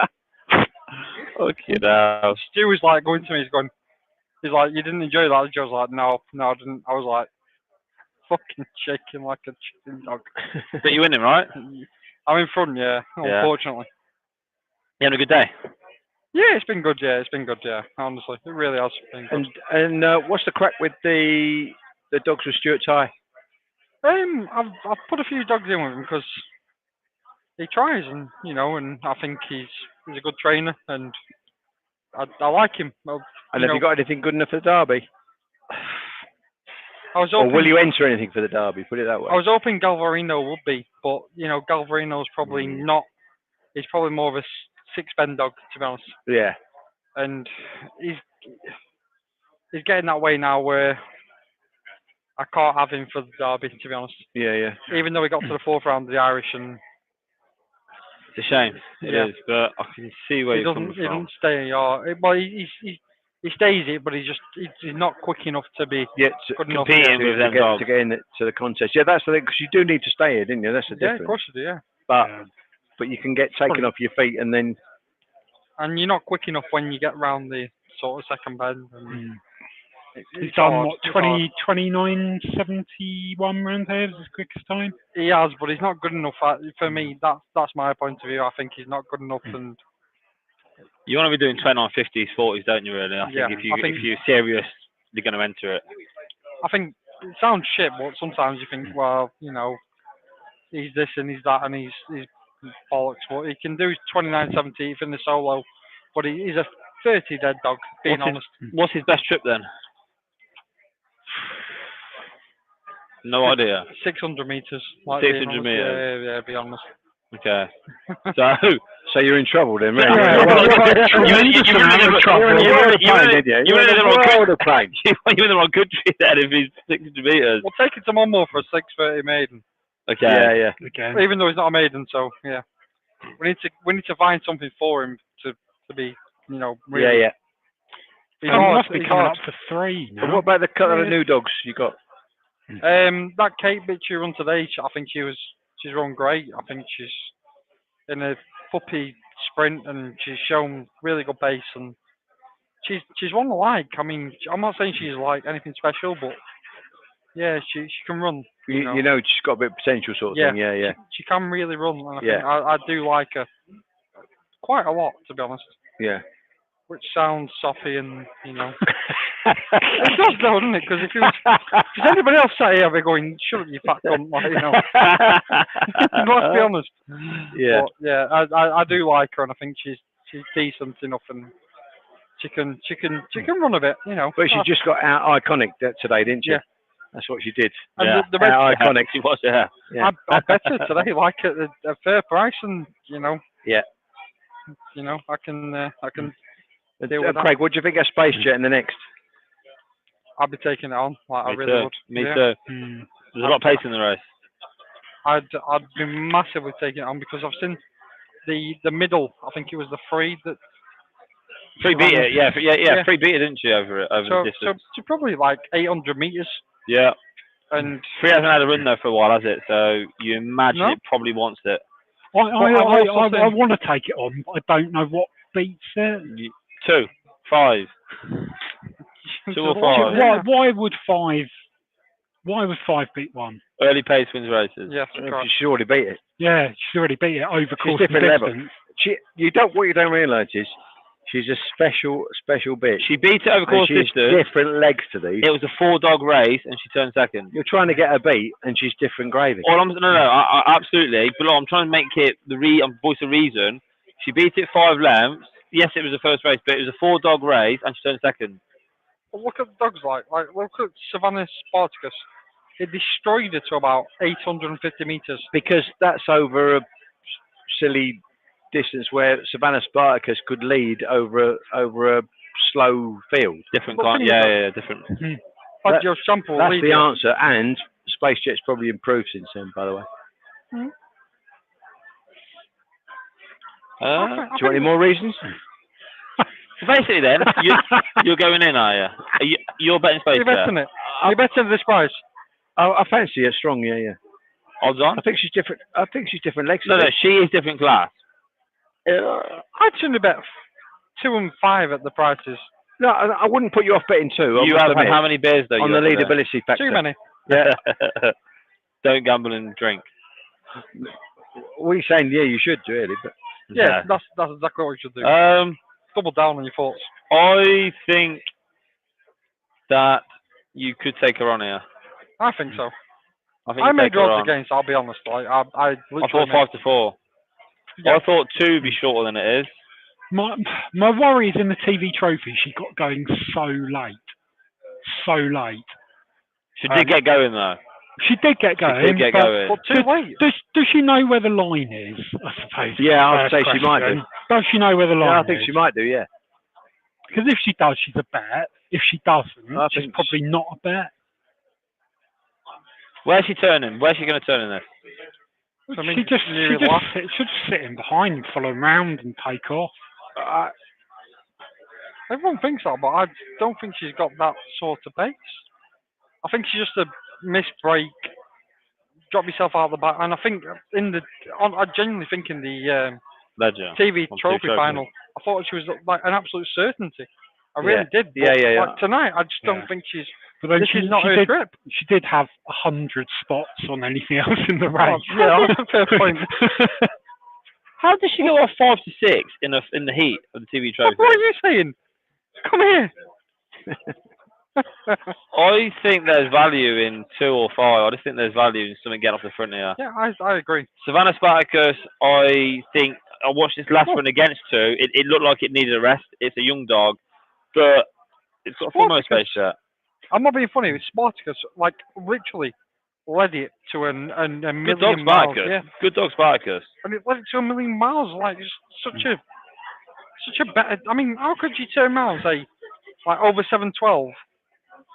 Speaker 2: Fucking hell.
Speaker 20: Stu was like going to me, he's like, you didn't enjoy that? I was like, no, I didn't. I was like, fucking shaking like a chicken dog.
Speaker 2: But you're winning, right?
Speaker 20: I'm in front, yeah. Unfortunately.
Speaker 2: You having a good day?
Speaker 20: Yeah, it's been good. Yeah, honestly, it really has been good.
Speaker 3: And what's the crack with the dogs with Stuart Ty?
Speaker 20: I've put a few dogs in with him because he tries, and and I think he's a good trainer, and I like him.
Speaker 3: And have you got anything good enough for the derby?
Speaker 20: I was hoping,
Speaker 3: or will you enter anything for the derby? Put it that way.
Speaker 20: I was hoping Galvarino would be, but Galvarino's probably not. He's probably more of a 6-Ben dog, to be honest.
Speaker 3: Yeah.
Speaker 20: And he's getting that way now where I can't have him for the derby, to be honest.
Speaker 3: Yeah.
Speaker 20: Even though he got to the 4th round of the Irish, and
Speaker 2: it's a shame. It is, but I can see where you're coming from.
Speaker 20: He doesn't stay. Well, he stays it, but he's not quick enough to be good enough
Speaker 2: competing with them dogs
Speaker 3: to get into the contest. Yeah, that's the thing, because you do need to stay here, didn't you? That's the difference.
Speaker 20: Yeah, of course you do. Yeah.
Speaker 3: But you can get taken off your feet, and then.
Speaker 20: And you're not quick enough when you get round the sort of second bend. And
Speaker 1: He's done what, 29.71 round here is his quickest time.
Speaker 20: He has, but he's not good enough. For me, that's my point of view. I think he's not good enough, and
Speaker 2: you want to be doing 29.50s, 40s, don't you? Really, I think if you're serious, you're going to enter it.
Speaker 20: I think it sounds shit, but sometimes you think, well, he's this and he's that, and he's bollocks. What he can do is 29.70 in the solo, but he's a 30 dead dog. Being honest.
Speaker 2: What's his best trip then? No idea.
Speaker 20: 600 meters.
Speaker 2: 600 meters.
Speaker 20: Yeah, be honest.
Speaker 2: Okay.
Speaker 3: So you're in trouble then, really?
Speaker 2: You were in the wrong country then if he's 600 meters.
Speaker 20: We'll take it to Monmouth for a 6:30 maiden.
Speaker 2: Okay.
Speaker 3: Yeah.
Speaker 20: Okay. Even though he's not a maiden, so yeah. We need to find something for him to be, really.
Speaker 3: Yeah.
Speaker 20: He's
Speaker 1: He
Speaker 20: hard.
Speaker 1: must be
Speaker 20: He's
Speaker 1: coming
Speaker 20: hard.
Speaker 1: up to 3 now.
Speaker 11: And what about the couple of
Speaker 20: Yeah.
Speaker 11: new dogs you got?
Speaker 20: That Kate bitch you run today, I think she's run great. I think she's in a puppy sprint and she's shown really good pace and she's one like. I mean, I'm not saying she's like anything special, but yeah, she can run.
Speaker 11: You know, she's got a bit of potential, sort of thing. Yeah, yeah.
Speaker 20: She can really run, and I
Speaker 11: Yeah.
Speaker 20: think I do like her quite a lot, to be honest.
Speaker 11: Yeah.
Speaker 20: Which sounds soppy and it does though, doesn't it? Because if anybody else sat here, they're going, "Shut up, you fat cunt!" Like, Let's be honest.
Speaker 11: Yeah.
Speaker 20: But, yeah, I do like her, and I think she's decent enough, and she can run a bit,
Speaker 11: But she just got out iconic today, didn't she?
Speaker 20: Yeah.
Speaker 11: That's what she did.
Speaker 20: And
Speaker 11: yeah.
Speaker 20: the rest,
Speaker 11: Out iconic.
Speaker 2: She was, yeah.
Speaker 20: I bet her today, like at a fair price, and
Speaker 11: Yeah.
Speaker 20: I can deal with that.
Speaker 11: Craig, what do you think of Space Jet in the next?
Speaker 20: I'll be taking it on. Like, I
Speaker 2: Me
Speaker 20: really
Speaker 2: too.
Speaker 20: would.
Speaker 2: Me
Speaker 20: Yeah.
Speaker 2: too. There's a lot of pace in the race.
Speaker 20: I'd be massively taking it on because I've seen the middle. I think it was the 3 that.
Speaker 2: 3 beat it, yeah. 3 beat it, didn't she, over the distance?
Speaker 20: So probably like 800 meters.
Speaker 2: Yeah.
Speaker 20: And
Speaker 2: 3 hasn't had a run though for a while, has it? So you imagine
Speaker 20: No.
Speaker 2: it probably wants it.
Speaker 1: I want to take it on, but I don't know what beats it.
Speaker 2: 2, 5. 2 or 5.
Speaker 1: Why would 5? Why would 5 beat 1?
Speaker 2: Early pace wins races.
Speaker 20: Yeah,
Speaker 11: she's already beat it.
Speaker 1: Yeah, she's already beat it over
Speaker 11: She's
Speaker 1: course and
Speaker 11: different level.
Speaker 1: distance.
Speaker 11: What you don't realise is she's a special bitch.
Speaker 2: She beat it over course
Speaker 11: she's
Speaker 2: distance.
Speaker 11: different legs to these.
Speaker 2: It was a 4-dog race, and she turned second.
Speaker 11: You're trying to get her beat, and she's different gravy.
Speaker 2: I absolutely. But look, I'm trying to make it voice of reason. She beat it 5 lengths. Yes, it was the first race, but it was a 4-dog race, and she turned second.
Speaker 20: Well, look at the dogs like look at Savannah Spartacus. It destroyed it to about 850 meters.
Speaker 11: Because that's over a silly distance where Savannah Spartacus could lead over a slow field.
Speaker 2: Different kind, yeah, different.
Speaker 20: That's
Speaker 11: the answer, and Space Jet's probably improved since then, by the way.
Speaker 20: Hmm?
Speaker 11: Do you want any more reasons?
Speaker 2: So basically, then you're going in, are you? You're betting Space
Speaker 20: You're
Speaker 2: Jet.
Speaker 20: betting it. You're betting this price.
Speaker 11: I fancy her strong, yeah.
Speaker 2: Odds on?
Speaker 11: I think she's different. I think she's different legs.
Speaker 2: No, she is different class.
Speaker 20: I'd certainly bet 2 and 5 at the prices.
Speaker 11: No, I wouldn't put you off betting 2.
Speaker 2: You have how many beers though?
Speaker 11: On the leadability factor.
Speaker 20: Too many.
Speaker 11: Yeah.
Speaker 2: Don't gamble and drink.
Speaker 11: What are you saying? Yeah, you should really, but
Speaker 20: yeah, that's exactly what you should do. Double down on your thoughts.
Speaker 2: I think that you could take her on here.
Speaker 20: I think so.
Speaker 2: I
Speaker 20: made odds against. I'll be honest. I
Speaker 2: thought 5 to 4.
Speaker 20: Yeah.
Speaker 2: I thought 2 would be shorter than it is.
Speaker 1: My worry is in the TV trophy. She got going so late.
Speaker 2: She did get going though.
Speaker 1: She did get going.
Speaker 20: But too late.
Speaker 1: Does she know where the line is? I suppose.
Speaker 11: Yeah, I'd say she might do.
Speaker 1: Does she know where the line is?
Speaker 11: I think she might do. Yeah.
Speaker 1: Because if she does, she's a bet. If she doesn't, she's probably not a bet.
Speaker 2: Where's she turning? Where's she going to turn in this?
Speaker 20: I mean,
Speaker 1: she should sit in behind, follow around, and take off.
Speaker 20: Everyone thinks that, but I don't think she's got that sort of pace. I think she's just a missed break, drop yourself out of the back, and I think I genuinely think in the TV trophy final, I thought she was like an absolute certainty. I really did. But like tonight, I just don't think she's.
Speaker 1: But then
Speaker 20: this is not her trip.
Speaker 1: She did have 100 spots on anything else in the race.
Speaker 20: Yeah, that's a fair point.
Speaker 2: How did she go off 5 to 6 in the heat of the TV trophy?
Speaker 20: What are you saying? Come here.
Speaker 2: I think there's value in 2 or 5. I just think there's value in something getting off the front here.
Speaker 20: Yeah, I agree.
Speaker 2: Savannah Spartacus, I think I watched this last one against 2. It looked like it needed a rest. It's a young dog, but it's got a full Space Jet.
Speaker 20: I'm not being funny. Spartacus, like, literally led it to a million
Speaker 2: Good dog,
Speaker 20: miles.
Speaker 2: Spartacus.
Speaker 20: Yeah.
Speaker 2: Good dog, Spartacus.
Speaker 20: And it led it to a million miles. Like, it's such a better. I mean, how could you turn around and say, like, over 712,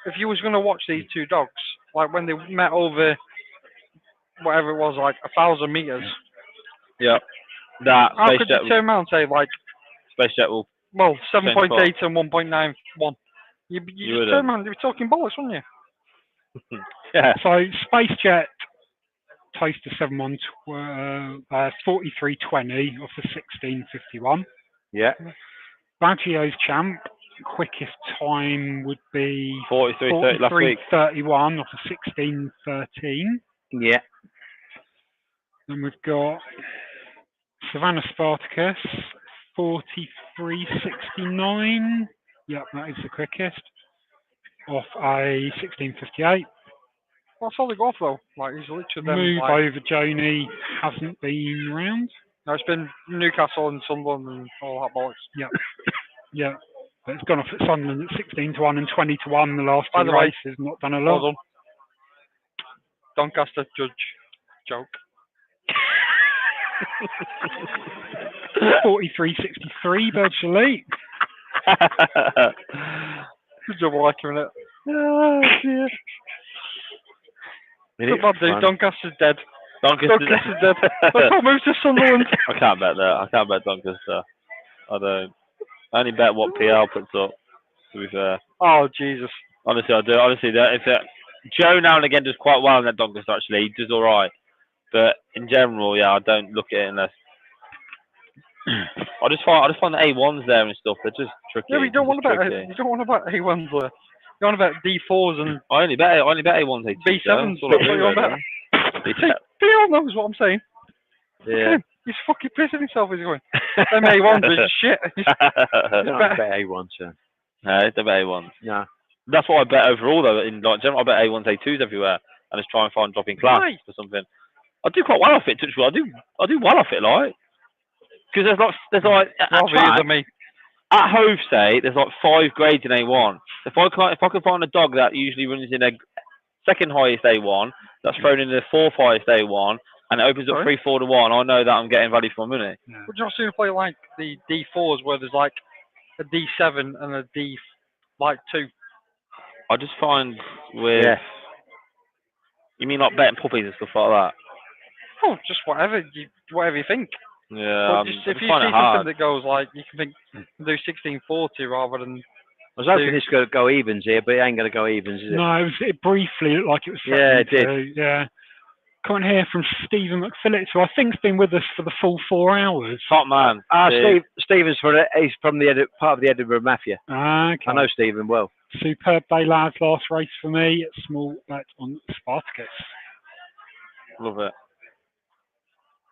Speaker 20: if you was going to watch these 2 dogs, like when they met over whatever it was, like 1,000 meters?
Speaker 2: Yeah. That
Speaker 20: how
Speaker 2: Space
Speaker 20: could
Speaker 2: Jet
Speaker 20: you turn around and say, like,
Speaker 2: Space Jet will
Speaker 20: Well, 7.8
Speaker 2: spot.
Speaker 20: and 1.91. You
Speaker 2: You
Speaker 20: just
Speaker 2: wouldn't.
Speaker 20: turn around, you were talking bollocks, weren't you?
Speaker 2: Yeah.
Speaker 1: So SpaceJet Toaster 43.20 off the 16.51.
Speaker 3: Yeah.
Speaker 1: Baggio's Champ, quickest time would be
Speaker 2: 43.30 last week.
Speaker 1: 43.31 off the 16.13.
Speaker 3: Yeah.
Speaker 1: Then we've got Savannah Spartacus, 43.69. Yep, that is the quickest. Off a 16.58.
Speaker 20: What's all they got though? Like, he's literally them,
Speaker 1: Move
Speaker 20: like,
Speaker 1: over Joni hasn't been round.
Speaker 20: no, it's been Newcastle and Sunderland and all that bollocks.
Speaker 1: Yep. Yeah. But it's gone off at Sunderland at 16-1 and 20-1 the last
Speaker 20: By
Speaker 1: two
Speaker 20: the way,
Speaker 1: races. Not done a lot.
Speaker 20: Hold on. Doncaster judge joke.
Speaker 1: 43.63 Birds Elite.
Speaker 20: Good job liking it.
Speaker 3: Oh, dear.
Speaker 20: Good lad, dude. Doncaster's dead.
Speaker 2: Doncaster's
Speaker 20: dead. Let's not move to Sunderland.
Speaker 2: I can't bet that. I can't bet Doncaster. I don't. I only bet what PL puts up, to be fair.
Speaker 20: Oh, Jesus.
Speaker 2: Honestly, I do. Honestly, Joe now and again does quite well in that Doncaster, actually. He does all right. But in general, yeah, I don't look at it unless... I just find the A1s there and stuff. They're just tricky.
Speaker 20: Yeah, but you don't want to bet A1s there. You want to bet D4s and...
Speaker 2: I only bet A1s, A2s.
Speaker 20: B7s.
Speaker 2: That's all I do, really.
Speaker 20: PL knows what I'm saying.
Speaker 3: Yeah.
Speaker 20: He's fucking pissing himself. He's going, them A1s are shit.
Speaker 3: You don't bet A1s, sir.
Speaker 2: No, don't bet A1s.
Speaker 3: No.
Speaker 2: That's what I bet overall, though. In like general, I bet A1s, A2s everywhere, and just try and find dropping class or something. I do quite well off it. I do well off it, like, because there's like at Hove, say there's like 5 grades in A1. If I can find a dog that usually runs in a second highest A1, that's thrown in the 4th highest A1, and it opens up 3-4 to 1, I know that I'm getting value for my money.
Speaker 20: Yeah. Would you not see him play like the D4s where there's like a D7 and a D like 2?
Speaker 2: I just find with you mean like betting puppies and stuff like that?
Speaker 20: Oh, just whatever you think.
Speaker 2: Yeah,
Speaker 20: if you see something that goes like you can do 1640 rather than.
Speaker 3: I was hoping it's going to go evens here, but it ain't going to go evens, is it?
Speaker 1: No, it briefly looked like it was.
Speaker 3: Yeah, it did.
Speaker 1: Yeah. Coming here from Stephen McPhillips, who I think's been with us for the full 4 hours.
Speaker 2: Top man.
Speaker 3: Stephen's he's from the part of the Edinburgh Mafia.
Speaker 1: Okay.
Speaker 3: I know Stephen well.
Speaker 1: Superb day, lads. Last race for me. It's small bet on Spartacus.
Speaker 2: Love it.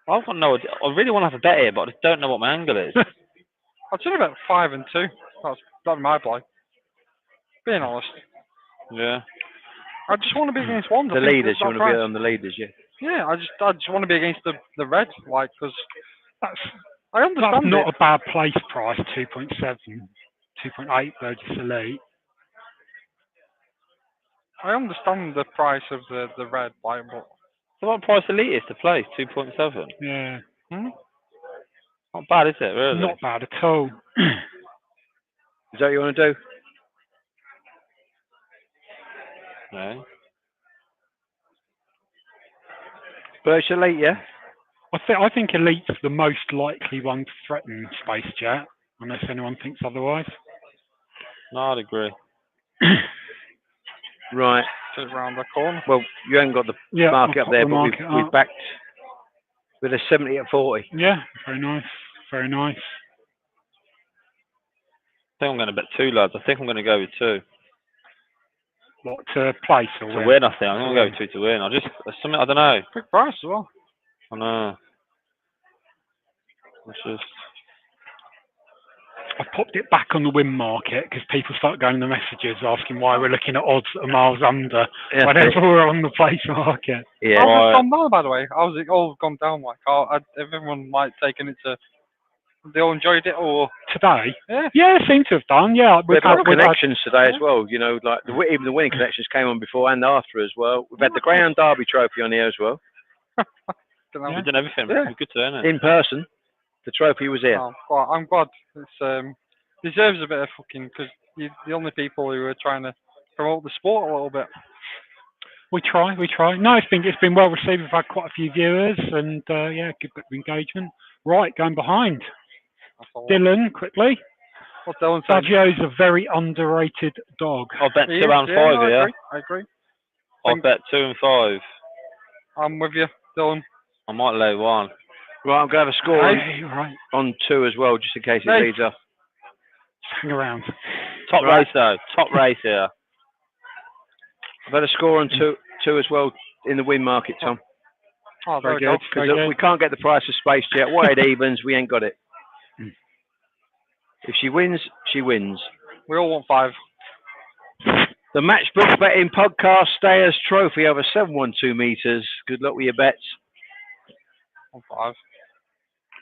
Speaker 2: I've got no idea. I really want to have a bet here, but I just don't know what my angle is.
Speaker 20: I'd say about 5 and 2. That's my play. Being honest.
Speaker 2: Yeah.
Speaker 20: I just want to be against one.
Speaker 3: The leaders, you want to be on the leaders, yeah.
Speaker 20: Yeah, I just want to be against the red, like, because I understand
Speaker 1: that's not a bad place price. 2.7, 2.8 Burgess Elite.
Speaker 20: I understand the price of the red, like, but.
Speaker 2: So what price Elite is to place? 2.7.
Speaker 1: Yeah.
Speaker 2: Not bad, is it? Really?
Speaker 1: Not bad at all.
Speaker 3: Is that what you want to do?
Speaker 2: No.
Speaker 3: Burgess Elite, yeah.
Speaker 1: I think Elite's the most likely one to threaten SpaceJet, unless anyone thinks otherwise.
Speaker 2: No, I'd agree.
Speaker 3: Right.
Speaker 20: Just round the corner.
Speaker 3: Well, you haven't got the market up there, but we've backed with a 70 at 40.
Speaker 1: Yeah, very nice. Very nice.
Speaker 2: I think I'm going to bet 2, lads. I think I'm going to go with 2.
Speaker 1: What, to place or
Speaker 2: to win? I think I'm going to go with 2 to win. Something I don't know.
Speaker 20: Big price as well.
Speaker 2: I know. It's just.
Speaker 1: I popped it back on the win market because people start going in the messages asking why we're looking at odds that are miles under whenever we're on the place market.
Speaker 20: Yeah. How's it gone down, by the way? How's it all gone down? Like, everyone like taken it to. They all enjoyed it, or
Speaker 1: today?
Speaker 20: Yeah,
Speaker 1: seem to have done. Yeah,
Speaker 3: we've had connections today as well. You know, like even the winning connections came on before and after as well. We've had the Greyhound Derby trophy on here as well.
Speaker 2: We've done everything. Yeah. Good today, isn't it?
Speaker 3: In person, the trophy was here.
Speaker 20: Oh, well, I'm glad. It's deserves a bit of fucking because you're the only people who are trying to promote the sport a little bit.
Speaker 1: We try. No, it's been well received. We've had quite a few viewers and good bit of engagement. Right, going behind. Dylan, quickly.
Speaker 20: What Dylan said.
Speaker 1: Baggio's a very underrated dog.
Speaker 2: I'll bet
Speaker 20: He
Speaker 2: 2
Speaker 20: is,
Speaker 2: and
Speaker 20: yeah,
Speaker 2: 5
Speaker 20: no,
Speaker 2: here.
Speaker 20: I agree.
Speaker 2: I'll bet 2 and 5.
Speaker 20: I'm with you, Dylan.
Speaker 2: I might lay 1.
Speaker 3: Right, I'm going to have a score
Speaker 1: Right.
Speaker 3: on 2 as well, just in case it
Speaker 20: Hey.
Speaker 3: leads off.
Speaker 1: Hang around.
Speaker 2: Top
Speaker 3: Right.
Speaker 2: race though. Top race here.
Speaker 3: I've had a score on two as well in the win market, Tom.
Speaker 20: Oh,
Speaker 1: Very
Speaker 20: there we
Speaker 1: good.
Speaker 20: go.
Speaker 1: Very
Speaker 3: Because
Speaker 1: good.
Speaker 3: we can't get the price of space yet. What it evens, we ain't got it. If she wins, she wins.
Speaker 20: We all want 5.
Speaker 3: The Matchbook Betting Podcast Stayers Trophy over 712 metres. Good luck with your bets.
Speaker 20: On 5.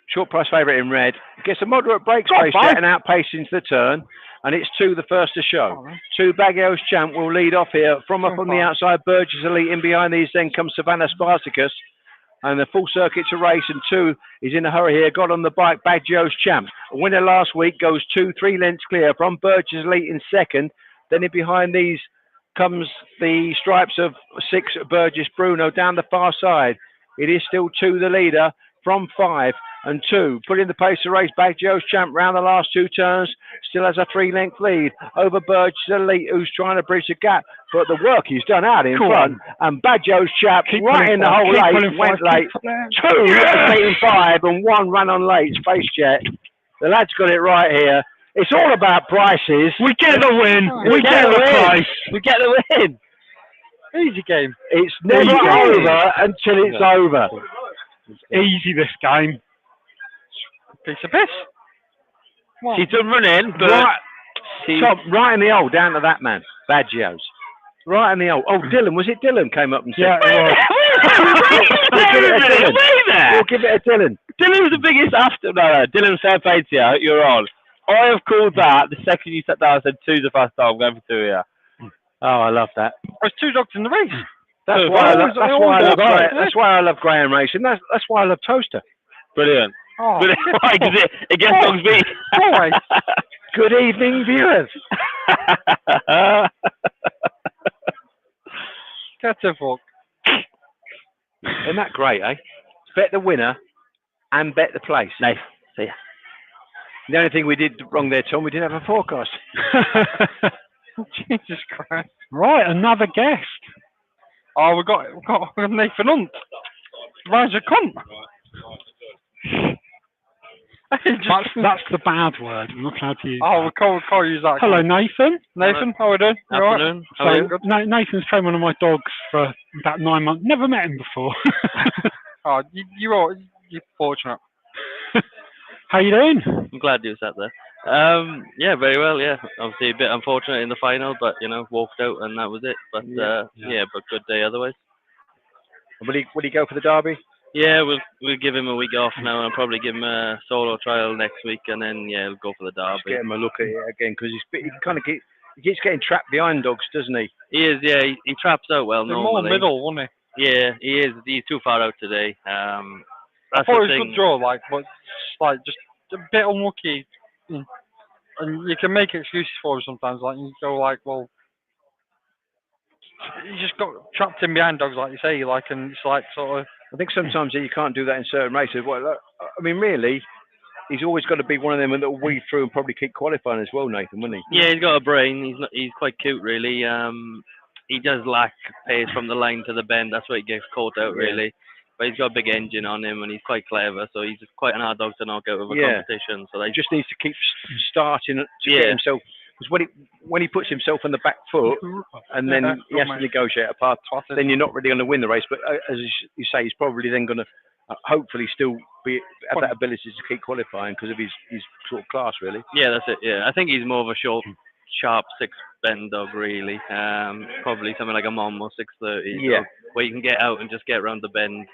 Speaker 3: Short price favourite in red. Gets a moderate break space jet and outpacing to the turn. And it's 2 the first to show. 2 Baggio's Champ will lead off here. From up on the outside, Burgess Elite. In behind these then comes Savannah Spartacus. And the full circuit to race. And 2 is in a hurry here. Got on the bike, Baggio's Champ. A winner last week goes 2, 3 lengths clear from Burgess Elite in second. Then in behind these comes the stripes of 6 Burgess Bruno down the far side. It is still 2 the leader from 5 and 2. Putting the pace to race, Baggio's Champ round the last 2 turns. Still has a 3-length lead over Burgess Elite, who's trying to bridge the gap. But the work he's done out in front. And Baggio's Champ right in the whole late, went late. 2 beating 5 and 1 ran on late, Space Jet. The lad's got it right here. It's all about prices.
Speaker 1: We get the win.
Speaker 3: We get the price.
Speaker 2: We get the win.
Speaker 20: Easy game.
Speaker 3: It's never
Speaker 1: Easy.
Speaker 3: over until it's over.
Speaker 1: Easy this game.
Speaker 20: Piece of piss.
Speaker 2: She's done running, but
Speaker 3: Right,
Speaker 2: she's
Speaker 3: Tom, right in the hole, down to that man, Baggio's. Right in the hole. Oh, Dylan, was it Dylan came up and said?
Speaker 1: Yeah, it was.
Speaker 3: We'll give it a Dylan.
Speaker 2: Dylan was the biggest after. No, Dylan, fair play to you. You're on. I have called that the second you sat down and said 2's the first time. I'm going for 2 here.
Speaker 3: Oh, I love that.
Speaker 20: There's 2 dogs in the race.
Speaker 3: That's why I love Graham racing. That's why I love Towcester.
Speaker 2: Brilliant.
Speaker 20: Oh,
Speaker 2: Brilliant. Right, 'cause it gets dogs beat.
Speaker 20: always.
Speaker 3: Good evening, viewers.
Speaker 20: Get the fuck.
Speaker 3: Isn't that great, eh? Bet the winner and bet the place.
Speaker 2: Nice. See ya.
Speaker 3: The only thing we did wrong there, Tom, we didn't have a forecast.
Speaker 20: Jesus Christ.
Speaker 1: Right, another guest.
Speaker 20: Oh, we got Nathan Hunt. Roger cunt.
Speaker 1: That's the bad word. We're not allowed to use.
Speaker 20: Oh, we can't use that.
Speaker 1: Hello, Nathan.
Speaker 20: Nathan, how are we doing? You all right?
Speaker 2: Afternoon. How are you?
Speaker 1: Nathan's trained one of my dogs for about 9 months. Never met him before.
Speaker 20: Oh, you're fortunate.
Speaker 1: How you doing?
Speaker 21: I'm glad you sat there. Yeah, very well. Yeah, obviously a bit unfortunate in the final, but walked out and that was it. But but good day otherwise.
Speaker 3: Will he go for the derby?
Speaker 21: Yeah, we'll give him a week off now, and I'll probably give him a solo trial next week, and then we'll go for the derby.
Speaker 3: Just get him a look at it again because he kind of keeps getting trapped behind dogs, doesn't he?
Speaker 21: He is. Yeah, he traps out well
Speaker 20: They're
Speaker 21: normally.
Speaker 20: more middle, wasn't he?
Speaker 21: Yeah, he is. He's too far out today.
Speaker 20: I
Speaker 21: That's
Speaker 20: thought
Speaker 21: the
Speaker 20: it was a
Speaker 21: thing.
Speaker 20: good draw, but just a bit unlucky. And you can make excuses for it sometimes. Like you go well, you just got trapped in behind dogs, like you say. And it's sort of.
Speaker 3: I think sometimes you can't do that in certain races. Well, I mean, really, he's always got to be one of them that will weave through and probably keep qualifying as well, Nathan, wouldn't he?
Speaker 21: Yeah, he's got a brain. He's quite cute, really. He does lack pace from the line to the bend. That's where he gets caught out, really. But he's got a big engine on him, and he's quite clever. So he's quite an hard dog to knock out of a competition. So
Speaker 3: he just needs to keep starting to get himself. Because when he puts himself on the back foot, and then he has to negotiate a path, then you're not really going to win the race. But as you say, he's probably then going to hopefully still have that ability to keep qualifying because of his sort of class, really.
Speaker 21: Yeah, that's it. Yeah, I think he's more of a short, sharp 6-bend dog, really. Probably something like a Mom or 630.
Speaker 3: Yeah.
Speaker 21: So, where you can get out and just get around the bend.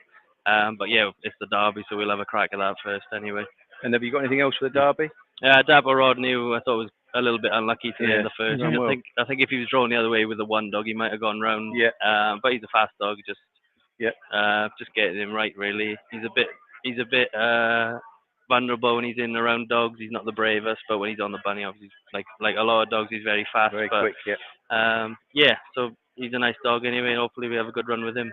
Speaker 21: But yeah, it's the derby, so we'll have a crack at that first anyway.
Speaker 3: And have you got anything else for the derby?
Speaker 21: Dapper Rodney, who I thought was a little bit unlucky today in the first.
Speaker 3: Yeah, well.
Speaker 21: I think if he was drawn the other way with the one dog, he might have gone round.
Speaker 3: Yeah.
Speaker 21: But he's a fast dog. Just getting him right, really. He's a bit vulnerable when he's in around dogs. He's not the bravest, but when he's on the bunny, obviously, like a lot of dogs, he's very fast.
Speaker 3: Very quick. Yeah.
Speaker 21: So he's a nice dog anyway. And hopefully we have a good run with him.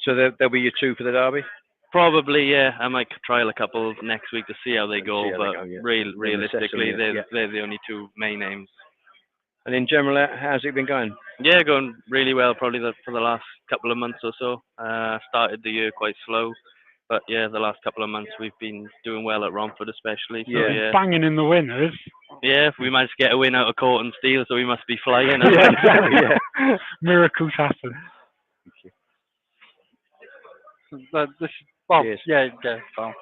Speaker 3: So there'll be your 2 for the derby.
Speaker 21: Probably, yeah. I might trial a couple next week to see how they go, but realistically, they're the only two main names.
Speaker 3: And in general, how's it been going?
Speaker 21: Yeah, going really well. Probably for the last couple of months or so. Started the year quite slow, but yeah, the last couple of months we've been doing well at Romford, especially. So, yeah,
Speaker 1: banging in the winners.
Speaker 21: Yeah, we managed to get a win out of Court and Steel, so we must be flying.
Speaker 1: Yeah, exactly. Yeah. Miracles happen.
Speaker 20: Well, yeah. So.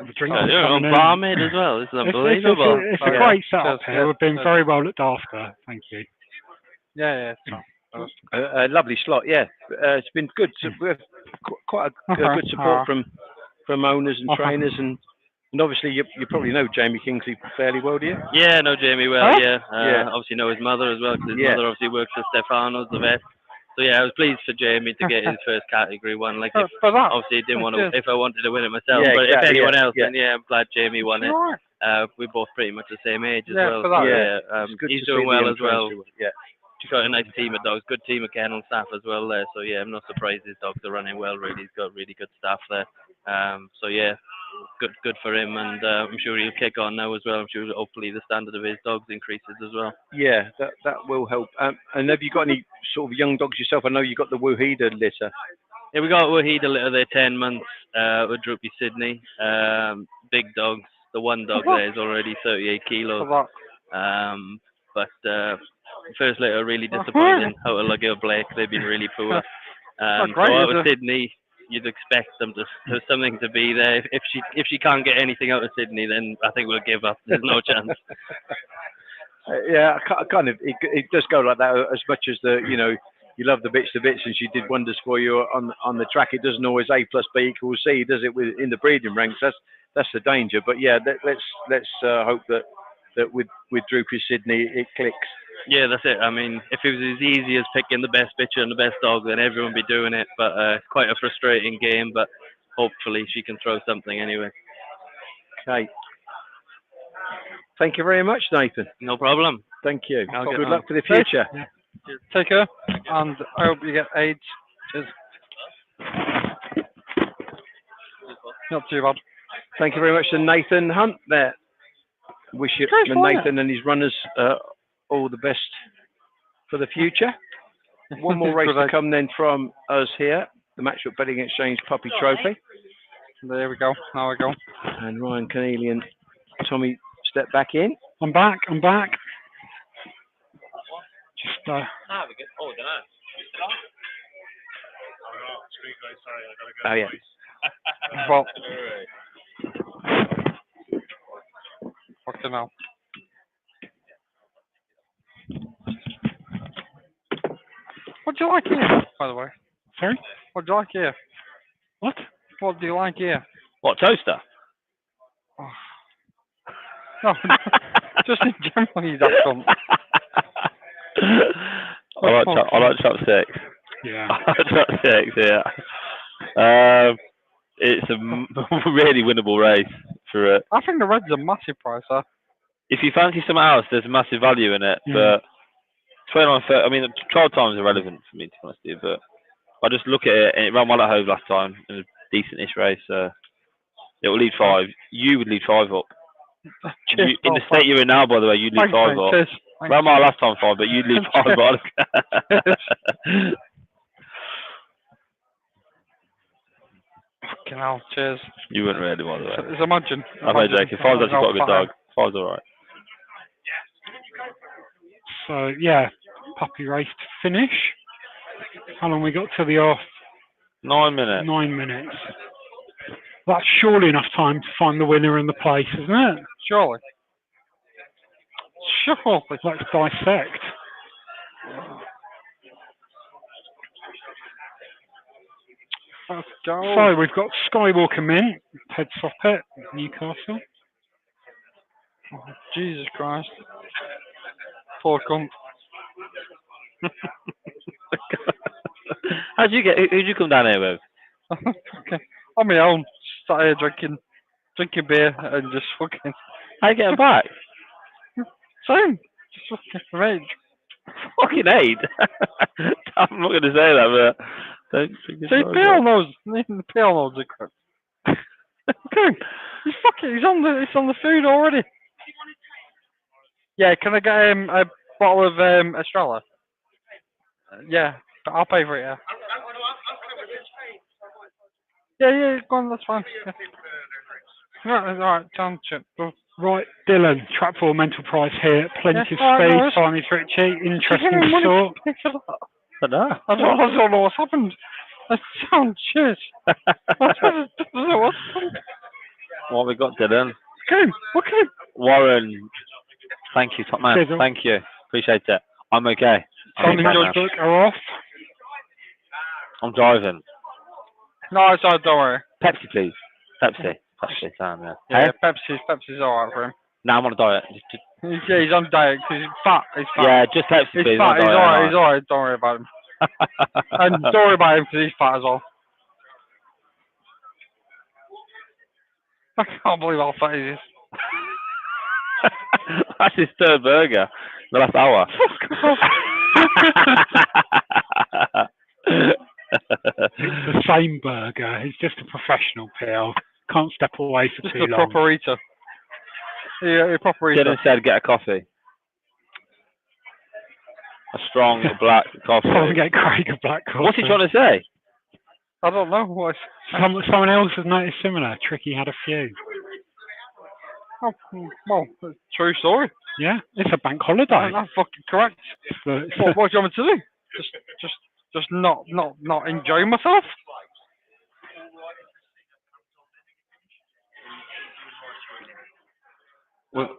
Speaker 21: On barmaid as well. This is unbelievable.
Speaker 1: It's a great setup here. We've been very well looked after. Thank you.
Speaker 20: Yeah.
Speaker 3: A lovely slot. Yeah, it's been good. We have quite a good support from owners and trainers, and obviously you probably know Jamie Kingsley fairly well, do you?
Speaker 21: Yeah, know Jamie well. Yeah. Obviously know his mother as well, because his mother obviously works for Stefano's, the vet. So yeah, I was pleased for Jamie to get his first category one. Like, obviously, didn't want to. If I wanted to win it myself, but if anyone else, then I'm glad Jamie won it. We're both pretty much the same age as well. He's doing well as well.
Speaker 3: Yeah,
Speaker 21: He's got a nice team of dogs, good team of kennel staff as well there. So yeah, I'm not surprised his dogs are running well. Really, he's got really good staff there. So yeah, good for him, and I'm sure he'll kick on now as well. I'm sure hopefully the standard of his dogs increases as well.
Speaker 3: Yeah, that will help. And have you got any sort of young dogs yourself? I know you got the Wahida litter.
Speaker 21: Yeah, we got Wahida litter there, 10 months, with Droopy Sydney. Big dogs. The one dog there is already 38 kilos. But first litter really disappointing. Out of Lugger Blake, they've been really poor. So out of Sydney, you'd expect them to have something to be there. If she can't get anything out of Sydney, then I think we'll give up. There's no chance.
Speaker 3: Yeah, kind of. It does go like that. As much as you love the bits to bits, and she did wonders for you on the track. It doesn't always A plus B equals C, does it? In the breeding ranks, that's the danger. But yeah, let's hope that with Droopy Sydney it clicks.
Speaker 21: Yeah, that's it. I mean, if it was as easy as picking the best picture and the best dog, then everyone would be doing it. But it's quite a frustrating game, but hopefully she can throw something anyway.
Speaker 3: Okay. Thank you very much, Nathan.
Speaker 21: No problem.
Speaker 3: Thank you. Good luck for the future.
Speaker 20: Yeah. Take care, and I hope you get AIDS. Cheers. Not too bad.
Speaker 3: Thank you very much to Nathan Hunt there. Wish you, Nathan and his runners all the best for the future. One more race to come then from us here, the Matchbook Betting Exchange Puppy Trophy.
Speaker 20: There we go. Now we go.
Speaker 3: And Ryan Keneally and Tommy step back in.
Speaker 1: I'm back. Just
Speaker 21: we get. Oh, I don't know.
Speaker 3: Oh yeah.
Speaker 20: Well, fucking hell. What do you like here, by the way?
Speaker 1: Sorry?
Speaker 20: What do you like here?
Speaker 1: What?
Speaker 20: What do you like here?
Speaker 2: What, Towcester?
Speaker 20: Oh. No, just in general, you don't.
Speaker 2: I like chop six.
Speaker 1: Yeah.
Speaker 2: I like chop six, yeah. It's a really winnable race for it.
Speaker 20: I think the red's a massive price, huh?
Speaker 2: If you fancy something else, there's massive value in it, but 29, 30, I mean, trial time is irrelevant for me, to be honest with you, but I just look at it, and it ran well at Hove last time in a decent-ish race. It will lead 5. You would lead 5 up. In the state you're in now, by the way, you'd lead 5 up. Ran well last time 5, but you'd lead 5 up.
Speaker 20: Fucking hell, cheers.
Speaker 2: You wouldn't really, by the way.
Speaker 20: Just imagine.
Speaker 2: I'm only joking. 5's actually got a good dog. 5's alright.
Speaker 1: So, yeah, puppy race to finish. How long we got to the off?
Speaker 2: 9 minutes.
Speaker 1: 9 minutes. That's surely enough time to find the winner in the place, isn't it?
Speaker 20: Surely.
Speaker 1: Let's dissect.
Speaker 20: Let's go.
Speaker 1: So we've got Skywalker Mint, Ted Soppet, Newcastle.
Speaker 20: Oh, Jesus Christ. Poor cunt.
Speaker 2: Who'd you come down here with?
Speaker 20: Okay. On my own, sat here drinking beer and just fucking.
Speaker 2: How you getting back?
Speaker 20: Same. Just fucking rage.
Speaker 2: Fucking aid. I'm not going to say that, but Don't drink his
Speaker 20: See,
Speaker 2: dog.
Speaker 20: PL knows. The PL knows the crap. Okay. He's on the food already. Yeah, can I get him a bottle of Estrella? Yeah, I'll pay for it. Yeah. Yeah, go on, that's fine. Yeah. Right, John.
Speaker 1: Right, Dylan, Trap 4 mental price here. Plenty of
Speaker 20: all right,
Speaker 1: speed.
Speaker 20: no worries.
Speaker 1: Time is Richie. Interesting
Speaker 20: Money
Speaker 1: sort.
Speaker 20: I don't know what's happened. That sounds shit. I don't know what's happened.
Speaker 2: What have we got, Dylan?
Speaker 20: Okay.
Speaker 2: Warren, thank you, top man.
Speaker 1: Cheers,
Speaker 2: Thank you. Appreciate it. I'm okay.
Speaker 1: Tony Matchbook are off.
Speaker 2: I'm driving.
Speaker 20: No, it's alright, don't worry.
Speaker 2: Pepsi, please. Pepsi, Sam, yeah.
Speaker 20: Yeah,
Speaker 2: Hey?
Speaker 20: Pepsi's alright for him.
Speaker 2: No, I'm on a diet.
Speaker 20: He's on diet because he's fat.
Speaker 2: Yeah, just Pepsi,
Speaker 20: He's
Speaker 2: please.
Speaker 20: fat.
Speaker 2: I'm on a diet,
Speaker 20: He's alright. Don't worry about him. And don't worry about him because he's fat as well. I can't believe how fat he is.
Speaker 2: That's his third burger. The last hour.
Speaker 1: It's the same burger. He's just a professional, PL. Can't step away for
Speaker 20: Just
Speaker 1: too
Speaker 20: a
Speaker 1: long.
Speaker 20: proper eater. Yeah, a proper eater.
Speaker 2: Dylan said get a coffee. A strong black coffee.
Speaker 1: Someone get Craig a black coffee.
Speaker 2: What's he trying to say?
Speaker 20: I don't know. What?
Speaker 1: Someone else has noticed similar. Tricky had a few.
Speaker 20: Oh, well, true story.
Speaker 1: Yeah, it's a bank holiday.
Speaker 20: That's fucking correct. What do you want me to do? Just not enjoy myself?
Speaker 1: Well,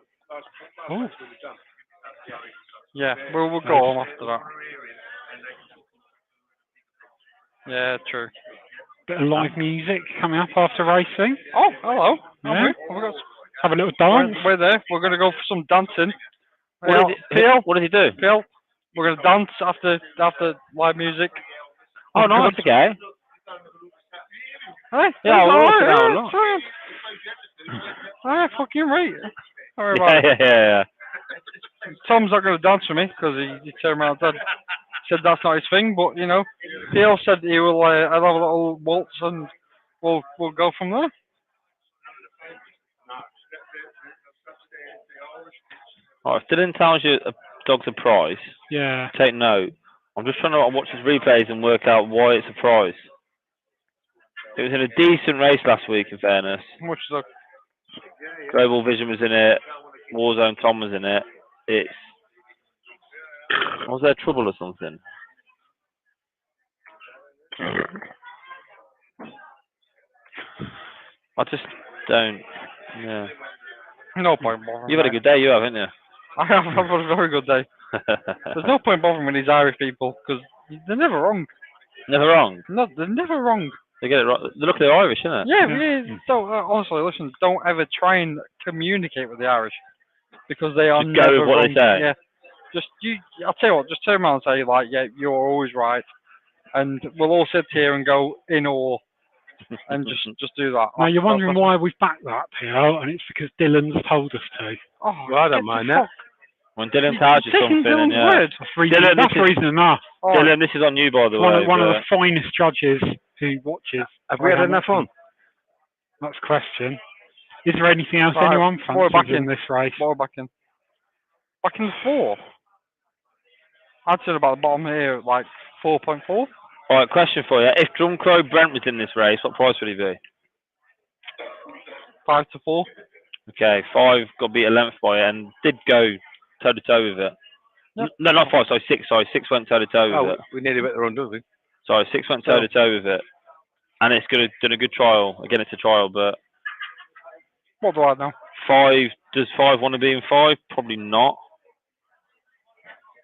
Speaker 1: oh.
Speaker 20: Yeah, we'll go on after that. Yeah, true.
Speaker 1: Bit of live music coming up after racing.
Speaker 20: Oh, hello.
Speaker 1: Yeah.
Speaker 20: Have
Speaker 1: Have a little dance.
Speaker 20: We're there. We're going to go for some dancing.
Speaker 2: What did he do?
Speaker 20: Phil, we're going to dance after live music.
Speaker 2: Oh, nice. Okay.
Speaker 20: Hey,
Speaker 2: Yeah, we're all together a lot.
Speaker 20: Fucking right. Don't worry about it.
Speaker 2: Yeah.
Speaker 20: Tom's not going to dance with me because he turned around and said that's not his thing. But you know, Phil said he will. I'll have a little waltz and we'll go from there.
Speaker 2: Alright, if Dylan tells you a dog's a prize,
Speaker 1: yeah,
Speaker 2: take note. I'm just trying to watch his replays and work out why it's a prize. It was in a decent race last week, in fairness.
Speaker 20: Which dog?
Speaker 2: Global Vision was in it. Warzone Tom was in it. Was there trouble or something? I just don't. Yeah.
Speaker 20: No point bothering.
Speaker 2: You've had a good day, you have, haven't you?
Speaker 20: I have had a very good day. There's no point bothering with these Irish people because they're never wrong.
Speaker 2: Never wrong?
Speaker 20: No, they're never wrong.
Speaker 2: They get it right. Look, they're Irish, isn't it?
Speaker 20: Yeah. Don't, honestly, listen, don't ever try and communicate with the Irish because they are
Speaker 2: Just
Speaker 20: never
Speaker 2: go with what
Speaker 20: wrong.
Speaker 2: they say.
Speaker 20: Yeah. I'll tell you what, just turn around and say, like, yeah, you're always right. And we'll all sit here and go in awe and just do that.
Speaker 1: Now, you're wondering why we've backed that, PL, and it's because Dylan's told us to.
Speaker 20: Oh,
Speaker 11: well, I don't mind that.
Speaker 2: When Dylan tells you something,
Speaker 20: Dylan's
Speaker 2: yeah.
Speaker 20: word.
Speaker 1: That's reason enough.
Speaker 2: Dylan, this is on you, by the way.
Speaker 1: One of the finest judges who watches.
Speaker 11: Have we had enough fun?
Speaker 1: That's the question. Is there anything else
Speaker 20: Right,
Speaker 1: anyone
Speaker 20: more
Speaker 1: fancies
Speaker 20: back
Speaker 1: in this race?
Speaker 20: More back in. Back in the 4. I'd say about the bottom here, like 4.4.
Speaker 2: Alright, question for you. If Drumcrow Brent was in this race, what price would he be?
Speaker 20: 5 to 4.
Speaker 2: Okay, 5 got beat a length by it and did go toe-to-toe with it.
Speaker 20: Yep.
Speaker 2: No, not 5, sorry, 6. Sorry, 6 went toe-to-toe with it.
Speaker 11: We nearly went the run, didn't we?
Speaker 2: Sorry, 6 went toe-to-toe with it. And it's done a good trial. Again, it's a trial, but...
Speaker 20: What do I know?
Speaker 2: 5, does 5 want to be in 5? Probably not.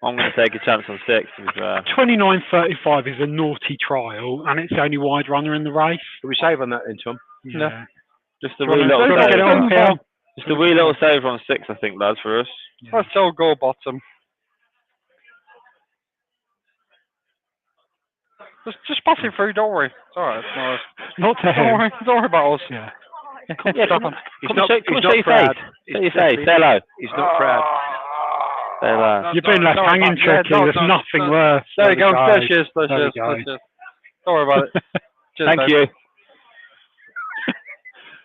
Speaker 2: I'm going to take a chance on 6, to be fair.
Speaker 1: 29.35 is a naughty trial, and it's the only wide runner in the race.
Speaker 11: Can we save on that into him?
Speaker 1: Yeah.
Speaker 2: Just a wee little save. Just a wee little save on 6, I think, lads, for us.
Speaker 20: Let's all go bottom. Just pass it through, don't worry. It's alright.
Speaker 1: Not to him.
Speaker 20: Don't worry about us.
Speaker 1: Yeah.
Speaker 2: Come and show your
Speaker 11: proud.
Speaker 2: face. Show your face. Say hello.
Speaker 11: He's not proud.
Speaker 2: Say hello.
Speaker 1: You've been left hanging, Tricky. There's nothing worse.
Speaker 20: There you go. There she is.
Speaker 1: There we go.
Speaker 20: Don't worry about it. Cheers,
Speaker 2: Thank
Speaker 20: Dave.
Speaker 2: you.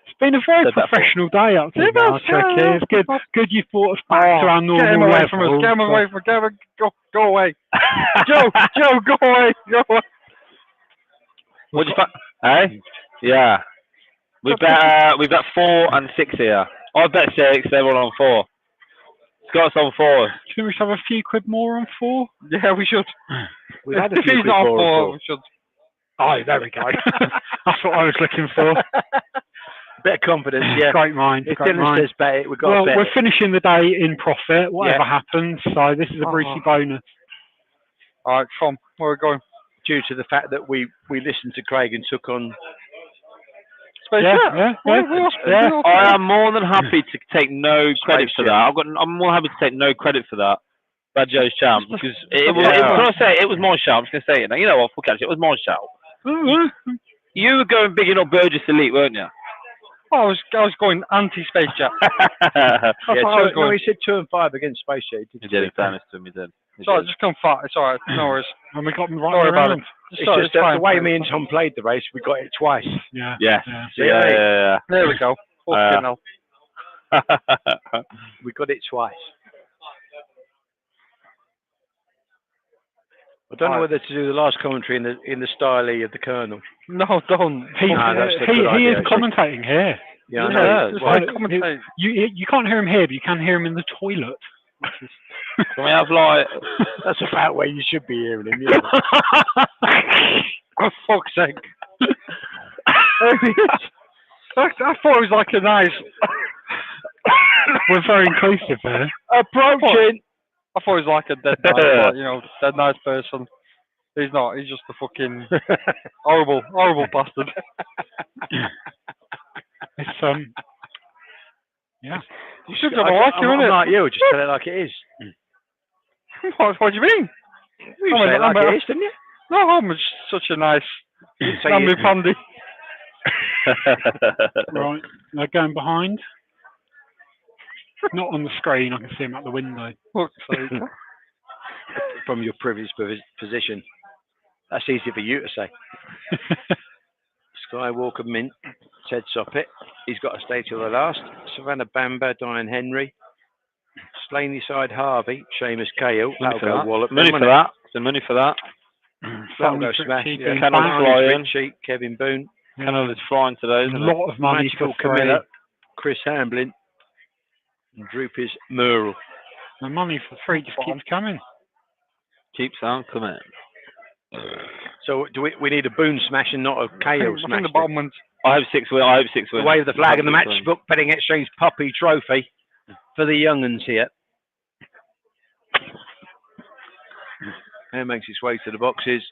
Speaker 1: It's been a very
Speaker 2: Said that
Speaker 1: professional day up to
Speaker 20: Yeah,
Speaker 1: now,
Speaker 20: that's
Speaker 1: Chucky. It's good. Good you brought us back to our normal
Speaker 20: Get him away
Speaker 1: level.
Speaker 20: from us. Get him away from us. Get him, go away. Joe, go away. Go away.
Speaker 2: What do you find? Hey? Yeah. We've got 4 and 6 here. I bet 6. They're all on 4. Scott's on 4.
Speaker 1: Should we have a few quid more on 4?
Speaker 20: Yeah, we should.
Speaker 11: We've had a
Speaker 20: If
Speaker 11: few
Speaker 20: he's
Speaker 11: quid
Speaker 20: not on
Speaker 11: more
Speaker 20: 4,
Speaker 11: on
Speaker 20: we should.
Speaker 1: Oh, there we go. That's what I was looking for.
Speaker 11: Bit of confidence, yeah.
Speaker 1: Great mind.
Speaker 11: If
Speaker 1: Great
Speaker 11: Dylan
Speaker 1: mind.
Speaker 11: says bet it, we've got
Speaker 1: Well,
Speaker 11: to bet
Speaker 1: we're
Speaker 11: it.
Speaker 1: finishing the day in profit, whatever happens. So this is a Brucey bonus.
Speaker 20: All right, come. Where are we going?
Speaker 11: Due to the fact that we listened to Craig and took on.
Speaker 1: Yeah.
Speaker 2: I am more than happy to take no credit for that. I'm more happy to take no credit for that. Bad Joe's champ, because it was my shout. I'm just gonna say it now. You know what? Fuck it. It was my shout. You were going big enough Burgess Elite, weren't you?
Speaker 20: I was going anti-Space Jet.
Speaker 11: No, he said 2 and 5 against Space Jet.
Speaker 2: He did, in fairness to him, he did.
Speaker 20: It's alright, just come fat. It's alright. No worries.
Speaker 1: And we got them
Speaker 20: Don't
Speaker 1: right
Speaker 20: worry about
Speaker 1: around.
Speaker 20: it.
Speaker 11: It's just that the way me and Tom played the race, we got it twice.
Speaker 1: Yeah.
Speaker 2: Yeah.
Speaker 11: Yeah.
Speaker 20: There we go. Fucking hell.
Speaker 11: We got it twice. I don't know whether to do the last commentary in the style of the Colonel.
Speaker 20: No, don't.
Speaker 1: He
Speaker 11: idea,
Speaker 1: is commentating here.
Speaker 11: Yeah, I know.
Speaker 1: You can't hear him here, but you can hear him in the toilet.
Speaker 2: Can we have like?
Speaker 11: That's about where you should be hearing him. Yeah.
Speaker 20: For fuck's sake! I thought it was like a nice.
Speaker 1: We're very inclusive there.
Speaker 11: Approaching.
Speaker 20: I thought he was like a dead nice, dead nice person. He's not. He's just a fucking horrible bastard.
Speaker 1: It's yeah.
Speaker 20: You should have like him, innit?
Speaker 11: I'm like you. Just tell it like it is.
Speaker 20: What do you mean?
Speaker 11: You say it like it is, didn't you?
Speaker 20: No, I'm just such a nice family pandy.
Speaker 1: Right, they're going behind. Not on the screen. I can see them out the window.
Speaker 11: From your privileged position. That's easy for you to say. Skywalker Mint, Ted Soppet. He's got to stay till the last. Savannah Bamber, Diane Henry. Slaney Side Harvey, Seamus Cahill. That'll go Wallop.
Speaker 2: Money for that. Some money for that.
Speaker 11: That'll go Smash.
Speaker 2: Kennel flying.
Speaker 11: Richie, Kevin Boone.
Speaker 2: Kennel is flying today.
Speaker 1: A lot of money for
Speaker 11: Camilla. Chris Hamblin. And Droopy's Merle.
Speaker 1: The money for 3 just keeps coming.
Speaker 2: Keeps on coming.
Speaker 11: So do we need a Boone smash and not a Cahill smash?
Speaker 20: I think the bottom ones.
Speaker 2: I hope 6 win. I hope 6 win.
Speaker 11: Wave the flag and the Matchbook Betting Exchange Poppy Trophy for the young'uns here. And makes its way to the boxes.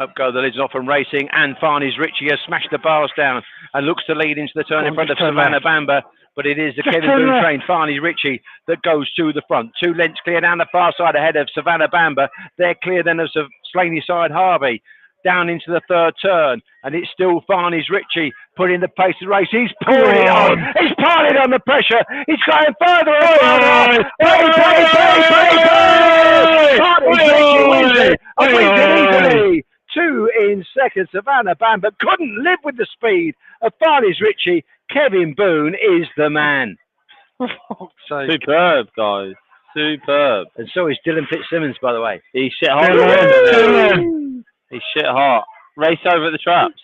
Speaker 11: Up go the lids off and racing, and Farney's Richie has smashed the bars down and looks to lead into the turn in front of Savannah Bamber, but it is the Kevin Boone trained Farney's Richie that goes to the front. 2 lengths clear down the far side ahead of Savannah Bamber. They're clear then of Slaney Side Harvey. Down into the 3rd turn, and it's still Farney's Richie putting the pace of the race. He's pouring it on. He's piling on the pressure. He's going further and further. Farney's Richie wins it. And wins it easily. 2 in second. Savannah Bamber couldn't live with the speed of Farney's Richie. Kevin Boone is the man.
Speaker 2: Superb, guys. Superb.
Speaker 11: And so is Dylan Fitzsimmons, by the way.
Speaker 2: He's shit hot. He's shit hot. Race over at the traps.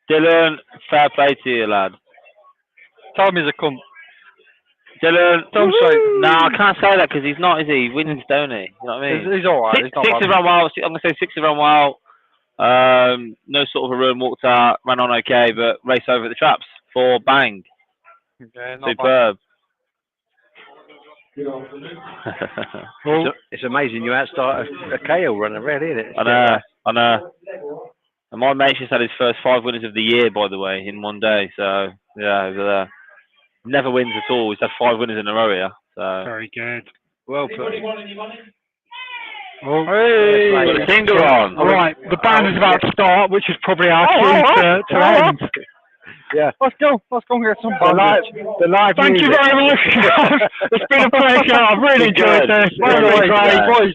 Speaker 2: Dylan, fair play to you, lad.
Speaker 20: Tell him he's a cunt.
Speaker 2: Dylan,
Speaker 20: don't say.
Speaker 2: No, I can't say that because he's not, is he? He wins, don't he? You know what I mean?
Speaker 20: He's alright.
Speaker 2: 6 has run well. I'm going to say 6 has run well. No sort of a run, walked out, ran on okay, but race over at the traps for bang.
Speaker 20: Okay,
Speaker 2: superb.
Speaker 11: It's amazing you outstart a KO runner, really, isn't it?
Speaker 2: I know. And my mate just had his first 5 winners of the year, by the way, in one day. So yeah, over there. Never wins at all. He's had 5 winners in a row here. So
Speaker 1: very good.
Speaker 11: Well put.
Speaker 1: Oh,
Speaker 2: hey, finger on.
Speaker 1: All right, the band is about to start, which is probably our cue to end.
Speaker 11: Yeah.
Speaker 20: Let's go and get some
Speaker 11: the live
Speaker 1: Thank
Speaker 11: music.
Speaker 1: you very much. It's been a pleasure. I've really enjoyed this.
Speaker 20: By the way, boys,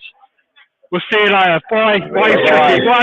Speaker 1: We'll see you later. Bye. Bye.
Speaker 2: Bye.
Speaker 1: Bye.